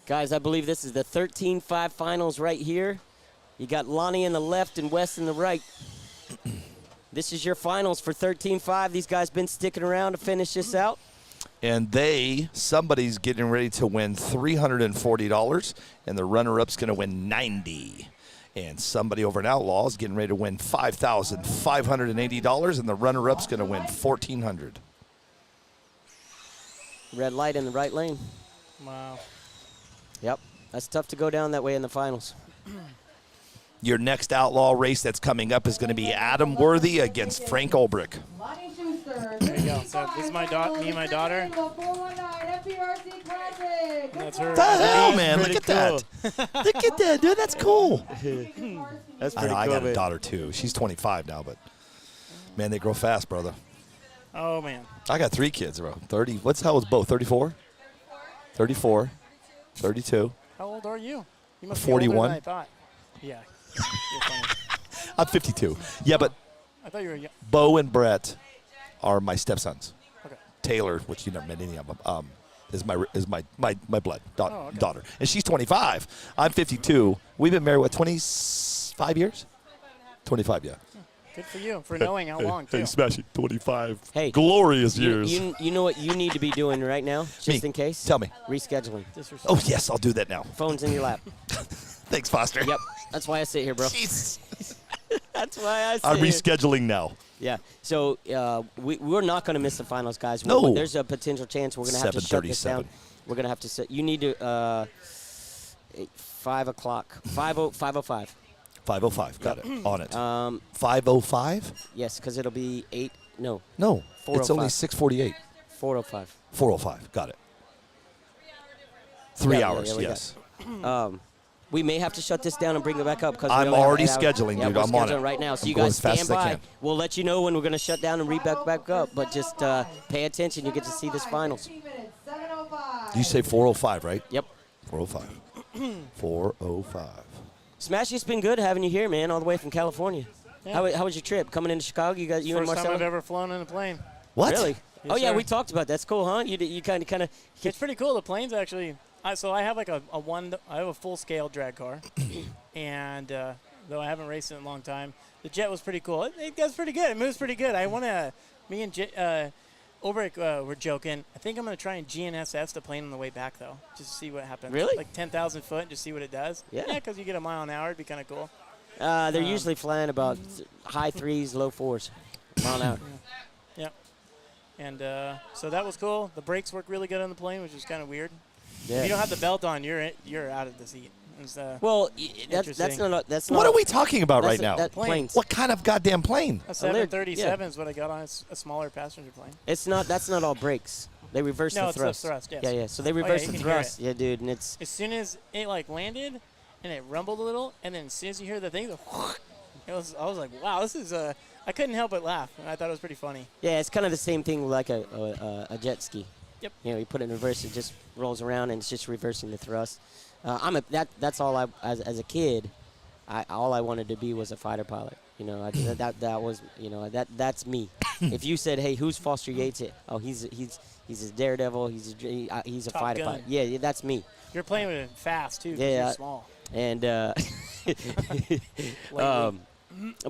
Guys, I believe this is the 13-5 finals right here. You got Lonnie in the left and Wes in the right. This is your finals for 13-5. These guys been sticking around to finish this out. And somebody's getting ready to win $340, and the runner-up's going to win $90. And somebody over in Outlaw is getting ready to win $5,580, and the runner-up's going to win $1,400. Red light in the right lane. Wow. Yep. That's tough to go down that way in the finals. Your next Outlaw race that's coming up is going to be Adam Worthy against Frank Ulbrich. There you go. So this is me and my daughter. That's her. What the hell, man? Look at that. Look at that, dude. That's cool. That's pretty cool, I got a man. daughter, too. She's 25 now, but, man, they grow fast, brother. Oh, man. I got 3 kids, bro. 30. How old's Bo? 34? 34. 32. How old are you? You must 41. be older than I thought. Yeah. You're funny. I'm 52. Yeah, but I thought you were young. Bo and Brett are my stepsons. Okay. Taylor, which you never met any of them, is my blood okay. daughter, and she's 25. I'm 52. We've been married 25 years. 25, yeah. Good for you for knowing how long too. Hey, Smashy, 25. Hey, glorious years. You know what you need to be doing right now, just in case? Tell me. Rescheduling. Oh, yes, I'll do that now. Phone's in your lap. Thanks, Foster. Yep. That's why I sit here, bro. That's why I sit I'm here. rescheduling now. Yeah. So we're not going to miss the finals, guys. No. There's a potential chance we're going to have to shut this down. 7:37. We're going to have to sit. You need to 5 o'clock. 5:05. 5:05. Got it. On it. 5:05? Yes, because it'll be 8. No. No. It's only 4:05. 6:48. 4:05. 4:05. Got it. 3 hours. Yes. We may have to shut this down and bring it back up because I'm already scheduling, dude. We're I'm on scheduling it right now. So I'm you going guys as fast stand as I by. can. We'll let you know when we're going to shut down and back up. But just pay attention. You get to see this finals. You say 4:05, right? Yep. 4:05. 4:05. Smashy's been good having you here, man, all the way from California. Yeah. How was your trip coming into Chicago? You and First Marcelo? time I've ever flown in a plane. What? Really? Yes, oh yeah, sir. we talked about that. That's cool, huh? You kind of. It's pretty cool. The plane's actually. So I have like I have a full scale drag car, and though I haven't raced it in a long time, the jet was pretty cool. It goes pretty good. It moves pretty good. Me and Ulbrich were joking. I think I'm gonna try and GNSS the plane on the way back though, just to see what happens. Really? Like 10,000 foot, just see what it does. Yeah. Yeah, because you get a mile an hour. It'd be kind of cool. They're usually flying about high 3s, low 4s, mile an hour. Yeah. And so that was cool. The brakes work really good on the plane, which is kind of weird. Yeah. If you don't have the belt on, you're out of the seat. Well, that's not. What are we talking about right now? Planes. What kind of goddamn plane? A 737 is what I got on. It's a smaller passenger plane. It's not. That's not all brakes. They reverse No, the it's the thrust. thrust, yes. Yeah. So they Oh, yeah, reverse you the can hear thrust. it. Yeah, dude. And it's As soon as it landed, and it rumbled a little, and then as soon as you hear the thing, I was like, wow, this is I couldn't help but laugh. I thought it was pretty funny. yeah. It's kind of the same thing like a jet ski. Yep. You know, you put it in reverse, it just rolls around, and it's just reversing the thrust. That's all I as a kid. All I wanted to be was a fighter pilot. That was, that's me. If you said, hey, who's Foster Yates? Oh, he's a daredevil. He's a Top fighter gun. pilot. Yeah, that's me. You're playing with it fast too. 'Cause Yeah, you're small. And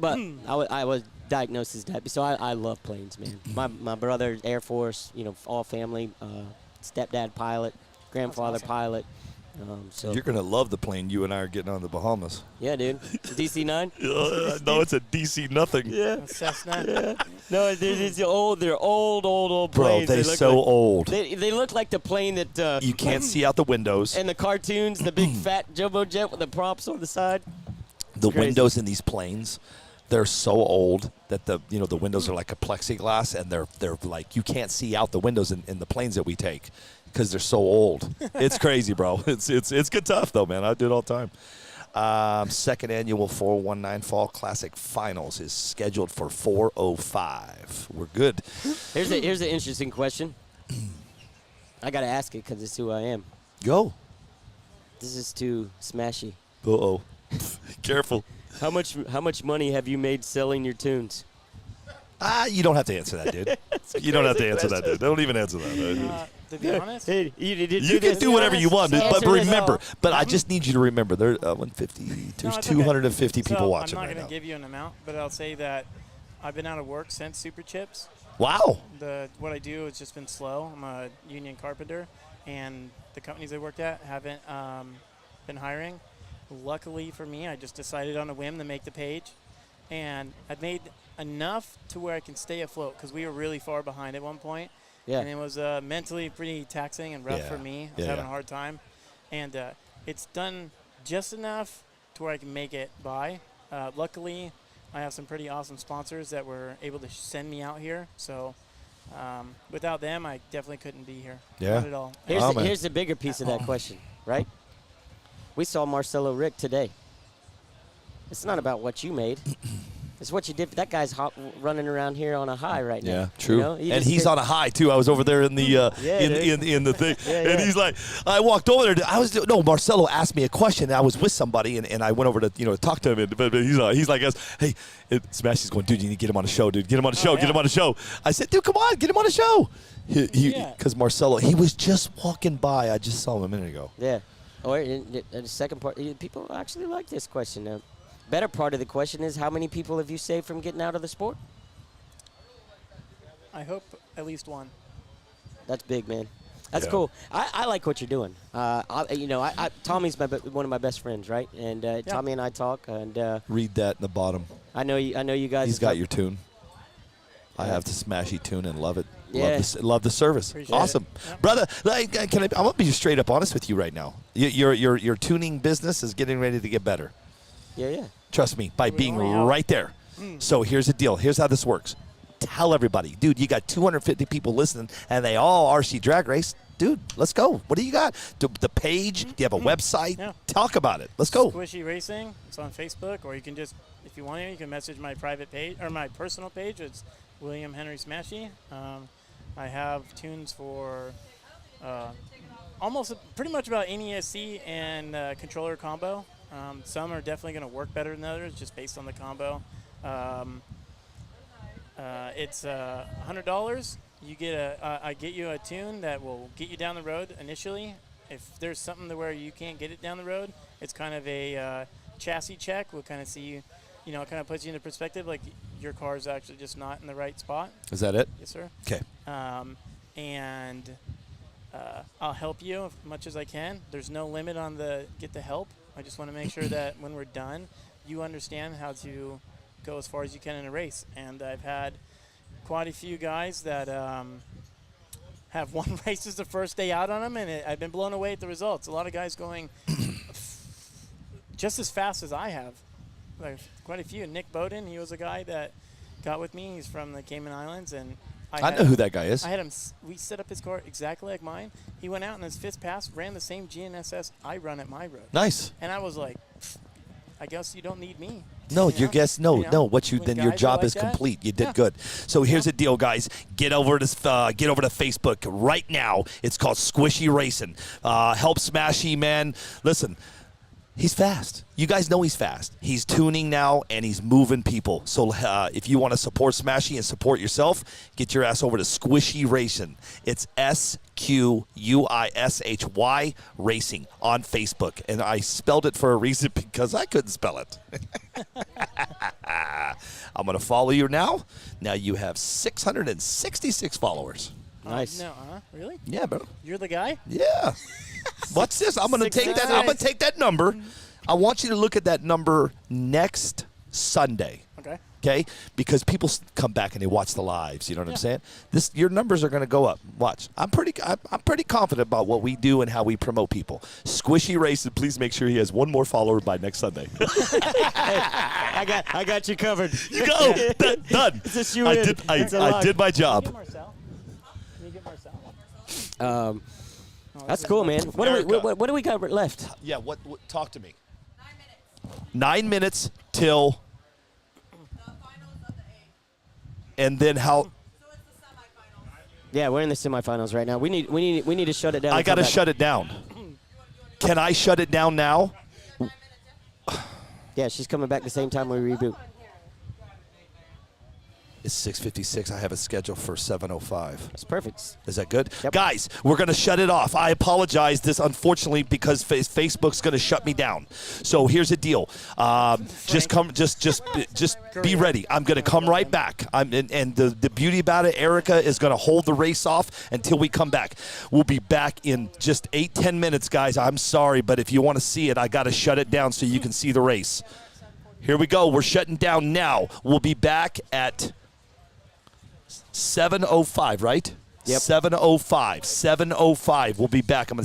but I was diagnosed as diabetes, so I love planes, man. My brother, Air Force, all family, stepdad pilot, grandfather pilot. So You're going to love the plane you and I are getting on the Bahamas. yeah, dude. DC-9? No, it's a DC nothing. Yeah. Cessna. Yeah. No, they're old. They're old Bro, planes. they're They look so like- old. They look like the plane that You can't see out the windows. in the cartoons, the big fat jumbo jet with the props on the side. The crazy. windows in these planes, they're so old that the windows are like a plexiglass, and they're like you can't see out the windows in the planes that we take because they're so old. It's crazy, bro. It's good stuff though, man. I do it all the time. Second annual 419 Fall Classic Finals is scheduled for 4:05. We're good. Here's an interesting question. I gotta ask it because it's who I am. Go. This is to Smashy. Uh-oh. Careful. How much money have you made selling your tunes? You don't have to answer that, dude. You don't have to answer that, dude. Don't even answer that. To be honest, Hey, you You can do whatever you want, dude, but Answer this. remember. But I just need you to remember, there's 150. There's No, it's 250 okay. people So watching I'm not right going now. to give you an amount, but I'll say that I've been out of work since Super Chips. Wow. What I do has just been slow. I'm a union carpenter, and the companies I worked at haven't been hiring. Luckily for me, I just decided on a whim to make the page, and I've made enough to where I can stay afloat because we were really far behind at one point. Yeah. And it was mentally pretty taxing and rough for me. I was having a hard time. And it's done just enough to where I can make it by. Luckily, I have some pretty awesome sponsors that were able to send me out here. So without them, I definitely couldn't be here. Yeah. Not at all. Here's the bigger piece of that question, right? We saw Marcelo Rick today. It's not about what you made. It's what you did. That guy's running around here on a high right now. Yeah, true. He And just he's did- on a high too. I was over there in the in the thing, and he's like, I walked over there. Marcelo asked me a question. And I was with somebody, and I went over to talk to him. But he's like, hey, Smashy's going, dude, you need to get him on the show, dude. Get him on the show. Get him on the show. I said, dude, come on, get him on the show. Because Marcelo, he was just walking by. I just saw him a minute ago. Yeah. Or the second part, people actually like this question now. Better part of the question is, how many people have you saved from getting out of the sport? I hope at least one. That's big, man. That's cool. I like what you're doing. Tommy's one of my best friends, right? And Tommy and I talk. And read that in the bottom. I know you guys. He's got your tune. I have the Smashy tune and love it. Yeah. Love the service. Appreciate Awesome, brother. I'm gonna be straight up honest with you right now. Your tuning business is getting ready to get better. Yeah. Trust me, by being right there. So here's the deal. Here's how this works. Tell everybody, dude, you got 250 people listening, and they all RC Drag Race. Dude, let's go. What do you got? The page? Do you have a website? Yeah. Talk about it. Let's go. Squishy Racing. It's on Facebook, or you can just, if you want to, you can message my private page or my personal page. It's William Henry Smashy. I have tunes for pretty much about any ESC and controller combo. Some are definitely going to work better than others, just based on the combo. It's $100. You get I get you a tune that will get you down the road initially. If there's something to where you can't get it down the road, it's kind of a chassis check. We'll kind of see you, it kind of puts you into perspective, like your car is actually just not in the right spot. Is that it? Yes, sir. Okay. I'll help you as much as I can. There's no limit on get the help. I just want to make sure that when we're done, you understand how to go as far as you can in a race. And I've had quite a few guys that have won races the first day out on them, and I've been blown away at the results. A lot of guys going just as fast as I have. Like quite a few. Nick Bowden, he was a guy that got with me. He's from the Cayman Islands, and I know who that guy is. I had him. We set up his car exactly like mine. He went out in his fifth pass, ran the same GNSS I run at my road. Nice. And I was like, I guess you don't need me. No, your guess, no. Then your guys are job like is that, complete. You did good. So here's the deal, guys. Get over to Facebook right now. It's called Squishy Racing. Help Smashy, man. Listen, He's fast. You guys know he's fast. He's tuning now, and he's moving people. So if you want to support Smashy and support yourself, get your ass over to Squishy Racing. It's SQUISHY Racing on Facebook. And I spelled it for a reason because I couldn't spell it. I'm going to follow you now. Now you have 666 followers. Nice. No, really? Yeah, bro. You're the guy? Yeah. What's this? I'm going to take that. I'm going to take that number. I want you to look at that number next Sunday. Okay. Okay? Because people come back and they watch the lives. You know what I'm saying? Your numbers are going to go up. Watch. I'm pretty confident about what we do and how we promote people. Squishy Racing. Please make sure he has one more follower by next Sunday. I got you covered. You go. Done. It's just you I in. did. I did my job. That's cool, man. What do we got left? Yeah. What? Talk to me. 9 minutes till. And then how? Yeah, we're in the semifinals right now. We need to shut it down. I got to shut it down. Can I shut it down now? Yeah, she's coming back the same time we reboot. It's 6:56. I have a schedule for 7:05. That's perfect. Is that good? Yep. Guys, we're going to shut it off. I apologize this, unfortunately, because Facebook's going to shut me down. So here's the deal. Just be ready. I'm going to come right back. And the beauty about it, Erica is going to hold the race off until we come back. We'll be back in just 8-10 minutes, guys. I'm sorry, but if you want to see it, I got to shut it down so you can see the race. Here we go. We're shutting down now. We'll be back at 7:05, right? Yep. 7:05. 7:05. We'll be back. I'm going to